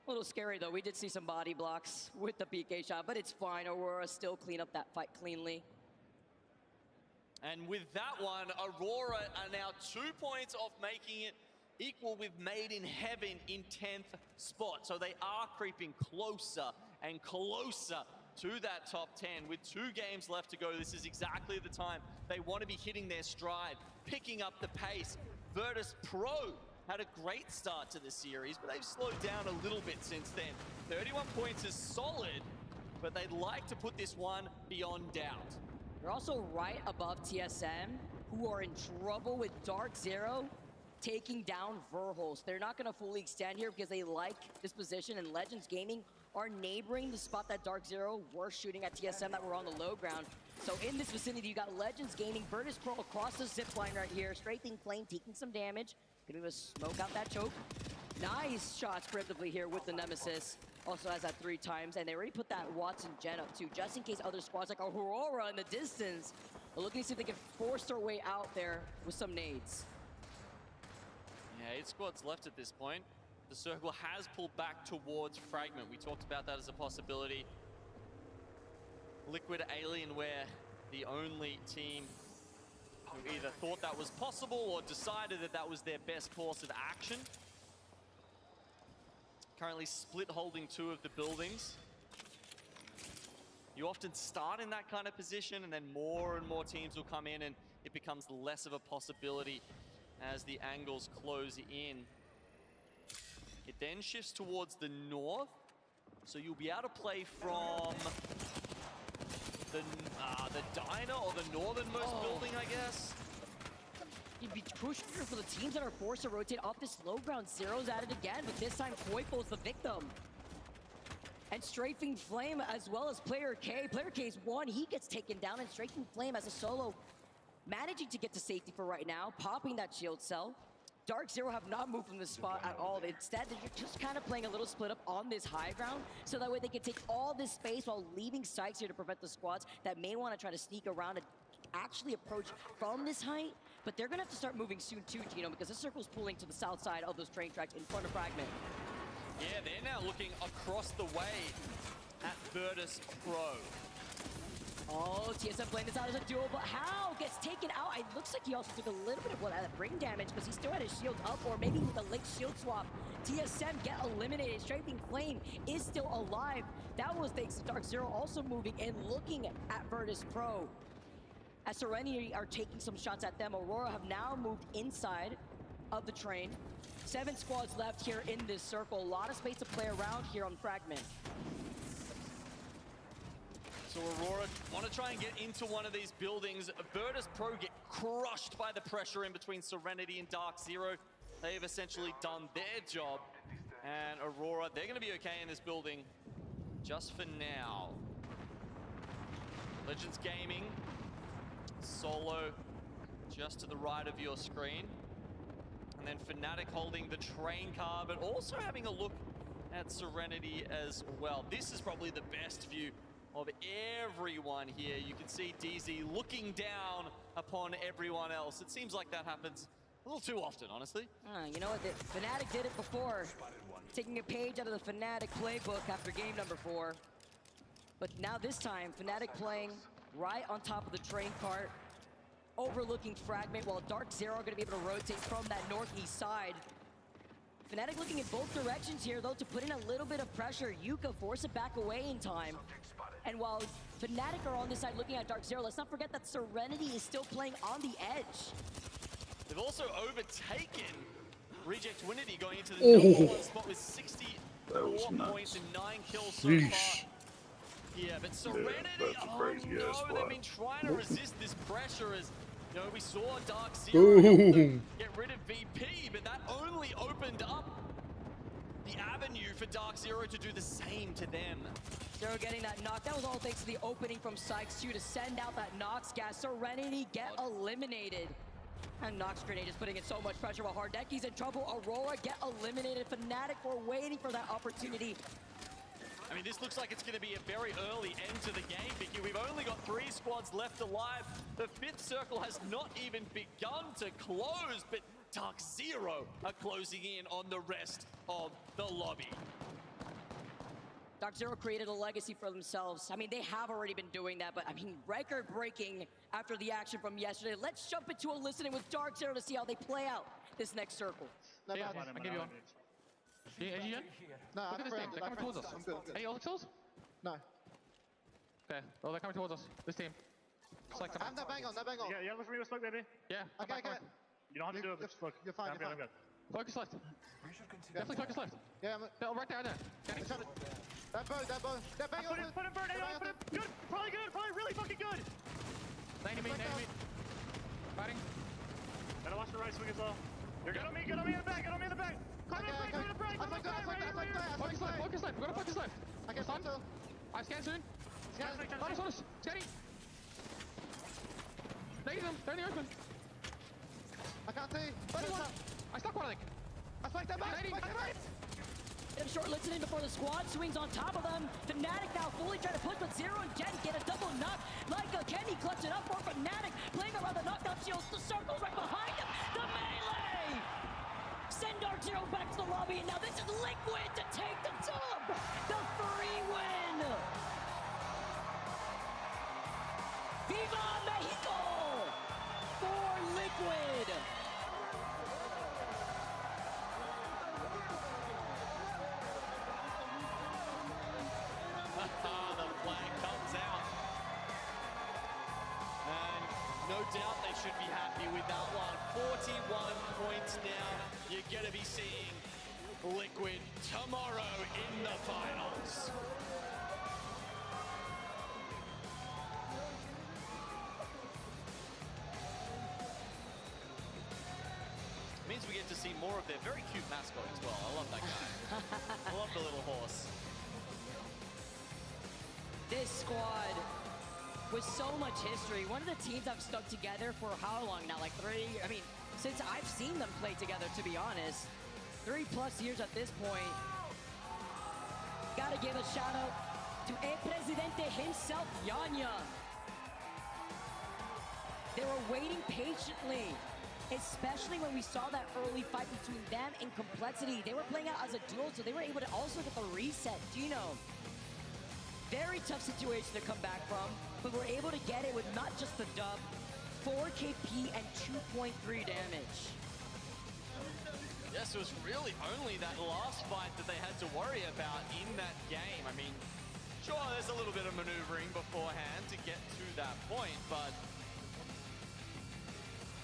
A little scary though. We did see some body blocks with the PK shot, but it's fine. Aurora still clean up that fight cleanly. And with that one, Aurora are now 2 points off making it equal with Made in Heaven in 10th spot. So they are creeping closer and closer to that top 10. With 2 games left to go, this is exactly the time they want to be hitting their stride, picking up the pace. Virtus Pro had a great start to the series, but they've slowed down a little bit since then. 31 points is solid, but they'd like to put this one beyond doubt. They're also right above TSM, who are in trouble with Dark Zero taking down Verholst. They're not going to fully extend here because they like this position, and Legends Gaming are neighboring the spot that Dark Zero were shooting at TSM that were on the low ground. So in this vicinity, you got Legends Gaming, Virtus Pro across the zip line right here. Strafing Flame taking some damage. Gonna be able to smoke out that choke. Nice shots preemptively here with the Nemesis. Also has that 3 times, and they already put that Watson Gen up too, just in case other squads like Aurora in the distance are looking to see if they can force their way out there with some nades. Yeah, 8 squads left at this point. The circle has pulled back towards Fragment. We talked about that as a possibility. Liquid Alienware, the only team who either thought that was possible or decided that that was their best course of action. Currently split holding 2 of the buildings. You often start in that kind of position and then more and more teams will come in and it becomes less of a possibility as the angles close in. It then shifts towards the north, so you'll be able to play from the diner or the northernmost building, I guess. It'd be crucial here for the teams that are forced to rotate off this low ground. Zero's at it again, but this time Foipo's the victim. And Strafing Flame as well as Player K. Player K's 1, he gets taken down, and Strafing Flame as a solo managing to get to safety for right now, popping that shield cell. Dark Zero have not moved from this spot at all. Instead, they're just kind of playing a little split up on this high ground, so that way they can take all this space while leaving Sykes here to prevent the squads that may want to try to sneak around and actually approach from this height. But they're going to have to start moving soon too, Gino, because the circle's pulling to the south side of those train tracks in front of Fragment. Yeah, they're now looking across the way at Virtus Pro. Oh, TSM playing this out as a duel, but How gets taken out. It looks like he also took a little bit of that brain damage because he still had his shield up, or maybe with a late shield swap. TSM get eliminated. Strafing Flame is still alive. That was thanks to Dark Zero also moving and looking at Virtus Pro. As Serenity are taking some shots at them, Aurora have now moved inside of the train. 7 squads left here in this circle. A lot of space to play around here on Fragment. So Aurora want to try and get into one of these buildings. Virtus Pro get crushed by the pressure in between Serenity and Dark Zero. They've essentially done their job. And Aurora, they're going to be okay in this building just for now. Legends Gaming, solo just to the right of your screen. And then Fnatic holding the train car, but also having a look at Serenity as well. This is probably the best view of everyone here. You can see DZ looking down upon everyone else. It seems like that happens a little too often, honestly. You know what? Fnatic did it before. Taking a page out of the Fnatic playbook after game number 4. But now this time, Fnatic playing right on top of the train cart, overlooking Fragment, while Dark Zero are going to be able to rotate from that northeast side. Fnatic looking in both directions here, though, to put in a little bit of pressure. Yuka force it back away in time. And while Fnatic are on this side looking at Dark Zero, let's not forget that Serenity is still playing on the edge. They've also overtaken Reject Winity going into the number 1 spot with 64 points and 9 kills so far. Yeah, but Serenity, they've been trying to resist this pressure as You know, we saw Dark Zero Boom. get rid of VP, but that only opened up the avenue for Dark Zero to do the same to them. Zero getting that knock. That was all thanks to the opening from Sykes too to send out that Nox gas. Serenity get eliminated. And Nox Grenade is putting in so much pressure while Hardeki's in trouble. Aurora get eliminated. Fnatic were waiting for that opportunity. I mean, this looks like it's going to be a very early end to the game, Vicky. We've only got 3 squads left alive. The 5th circle has not even begun to close, but Dark Zero are closing in on the rest of the lobby. Dark Zero created a legacy for themselves. I mean, they have already been doing that, but I mean, record-breaking after the action from yesterday. Let's jump into a listening with Dark Zero to see how they play out this next circle. No, yeah, I'll give you one. Adrian? No, look at this team. They're coming towards us. Hey, all the kills? No. Okay. Well, they're coming towards us. This team. Select them. No bang on, no bang on. Yeah, look for me with smoke, baby. Yeah. Okay. You don't have to do it, but just look. You're fine, you're fine. Focus left. Definitely focus left. Yeah, Bill, right there. Kenny. That bow. That bang on. Put him, burn it, good. Probably good, probably really fucking good. 90 me. Fighting. Gotta watch the right swing as well. You're good on me in the back, Come in the break. Focus left, we're gonna focus left. Okay, stun. I scan soon. On us. Scanning. Negative them, they're in the open. I can't see. I stuck one, I think. I spiked that back. Short listening before the squad swings on top of them. Fnatic now fully trying to push, but Zero and Jen get a double knock. Like a Kenny clutch it up for Fnatic. Playing around the knockdown shields. The circle's right behind him. The melee! Send Dark Zero back to the lobby, and now this is Liquid to take the dub! The free win! Viva Mexico! For Liquid! The flag comes out. And no doubt they should be happy with that one. 41 points now. You're going to be seeing Liquid tomorrow in the finals. Means we get to see more of their very cute mascot as well. I love that guy. I love the little horse. This squad with so much history, one of the teams I've stuck together for how long now? Like 3, I mean, since I've seen them play together, to be honest. 3+ years at this point. Gotta give a shout out to El Presidente himself, Yanya. They were waiting patiently, especially when we saw that early fight between them and Complexity. They were playing out as a duo, so they were able to also get the reset, Gino. Very tough situation to come back from, but we're able to get it with not just the dub, 4 KP and 2.3 damage. Yes, it was really only that last fight that they had to worry about in that game. I mean, sure, there's a little bit of maneuvering beforehand to get to that point, but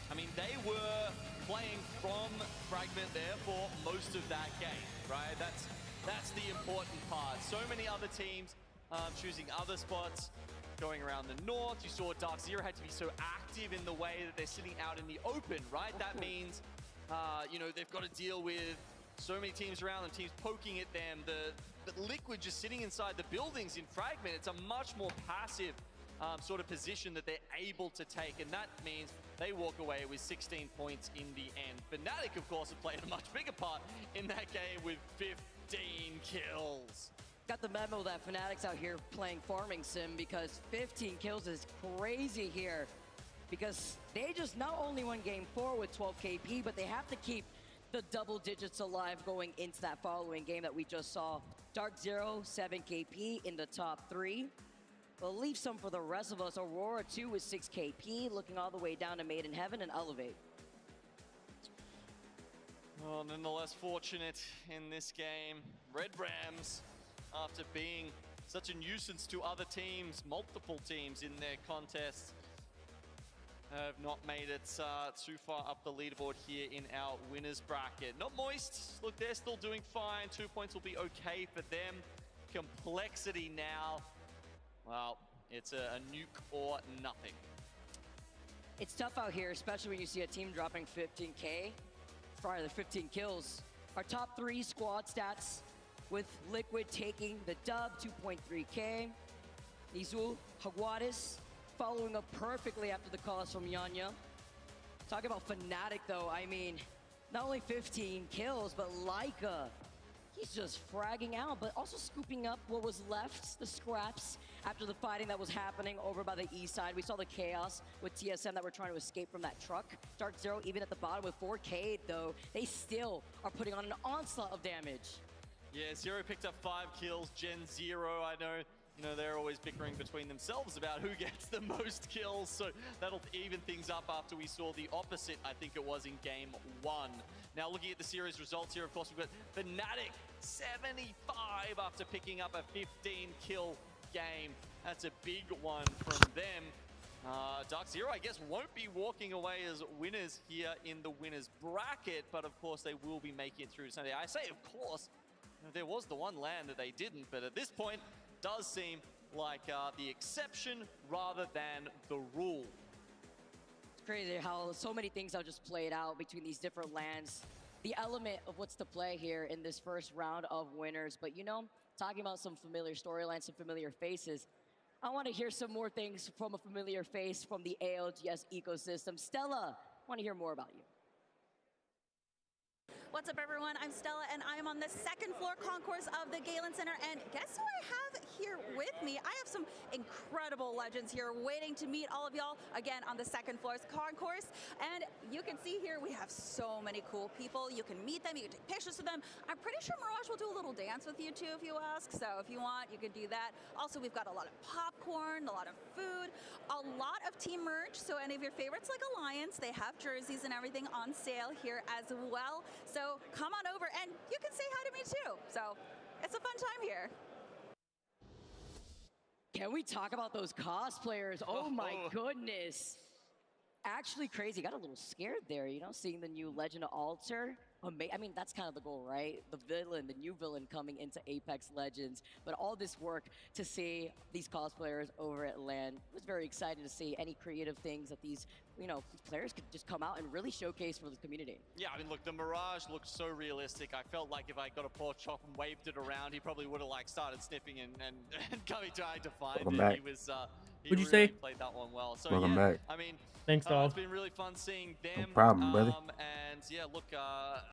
I mean, they were playing from Fragment there for most of that game, right? That's the important part. So many other teams choosing other spots, going around the north. You saw Dark Zero had to be so active in the way that they're sitting out in the open, right? That means, you know, they've got to deal with so many teams around them, teams poking at them. The Liquid just sitting inside the buildings in Fragment. It's a much more passive sort of position that they're able to take, and that means they walk away with 16 points in the end. Fnatic, of course, have played a much bigger part in that game with 15 kills. Got the memo that Fnatic's out here playing farming sim, because 15 kills is crazy here. Because they just not only won game 4 with 12 KP, but they have to keep the double digits alive going into that following game that we just saw. Dark Zero, 7 KP in the top 3. We'll leave some for the rest of us. Aurora 2 with 6 KP, looking all the way down to Maiden Heaven and Elevate. Well, nonetheless fortunate in this game. Red Rams, after being such a nuisance to other teams, multiple teams in their contests, have not made it too far up the leaderboard here in our winners bracket. Not Moist, look, they're still doing fine. 2 points will be okay for them. Complexity now, well, it's a nuke or nothing. It's tough out here, especially when you see a team dropping 15K, or the 15 kills. Our top 3 squad stats with Liquid taking the dub, 2.3K. Nizul Jaguares following up perfectly after the calls from Yanya. Talking about Fnatic though, I mean, not only 15 kills, but Laika, he's just fragging out, but also scooping up what was left, the scraps, after the fighting that was happening over by the east side. We saw the chaos with TSM that were trying to escape from that truck. Dark Zero, even at the bottom with 4K though, they still are putting on an onslaught of damage. Yeah, Zero picked up 5 kills. Gen Zero, I know, they're always bickering between themselves about who gets the most kills, so that'll even things up after we saw the opposite, I think it was in game 1. Now looking at the series results here, of course, we've got Fnatic 75 after picking up a 15 kill game. That's a big one from them. Dark Zero, I guess, won't be walking away as winners here in the winners bracket, but of course they will be making it through Sunday. I say, of course, there was the one land that they didn't, but at this point, does seem like the exception rather than the rule. It's crazy how so many things are just played out between these different lands. The element of what's to play here in this first round of winners. But talking about some familiar storylines, some familiar faces, I want to hear some more things from a familiar face from the ALGS ecosystem. Stella, I want to hear more about you. What's up, everyone? I'm Stella, and I'm on the second floor concourse of the Galen Center. And guess who I have here with me? I have some incredible legends here waiting to meet all of y'all again on the second floor's concourse. And you can see here we have so many cool people. You can meet them, you can take pictures of them. I'm pretty sure Mirage will do a little dance with you too if you ask. So if you want, you can do that. Also, we've got a lot of popcorn, a lot of food, a lot of team merch. So any of your favorites like Alliance, they have jerseys and everything on sale here as well. So come on over and you can say hi to me too. So it's a fun time here. Can we talk about those cosplayers? Oh my goodness. Actually crazy. Got a little scared there, seeing the new Legend of Alter. I mean, that's kind of the goal, right? The villain, the new villain coming into Apex Legends. But all this work to see these cosplayers over at LAN. It was very excited to see any creative things that these, players could just come out and really showcase for the community. Yeah, I mean, look, the Mirage looked so realistic. I felt like if I got a poor chop and waved it around, he probably would have started sniffing and coming trying to find Welcome it. Back. He was he What'd you really say? played that one well. So Welcome yeah, back. I mean, Thanks, Dog. it's been really fun seeing them. No problem, buddy. And yeah, look,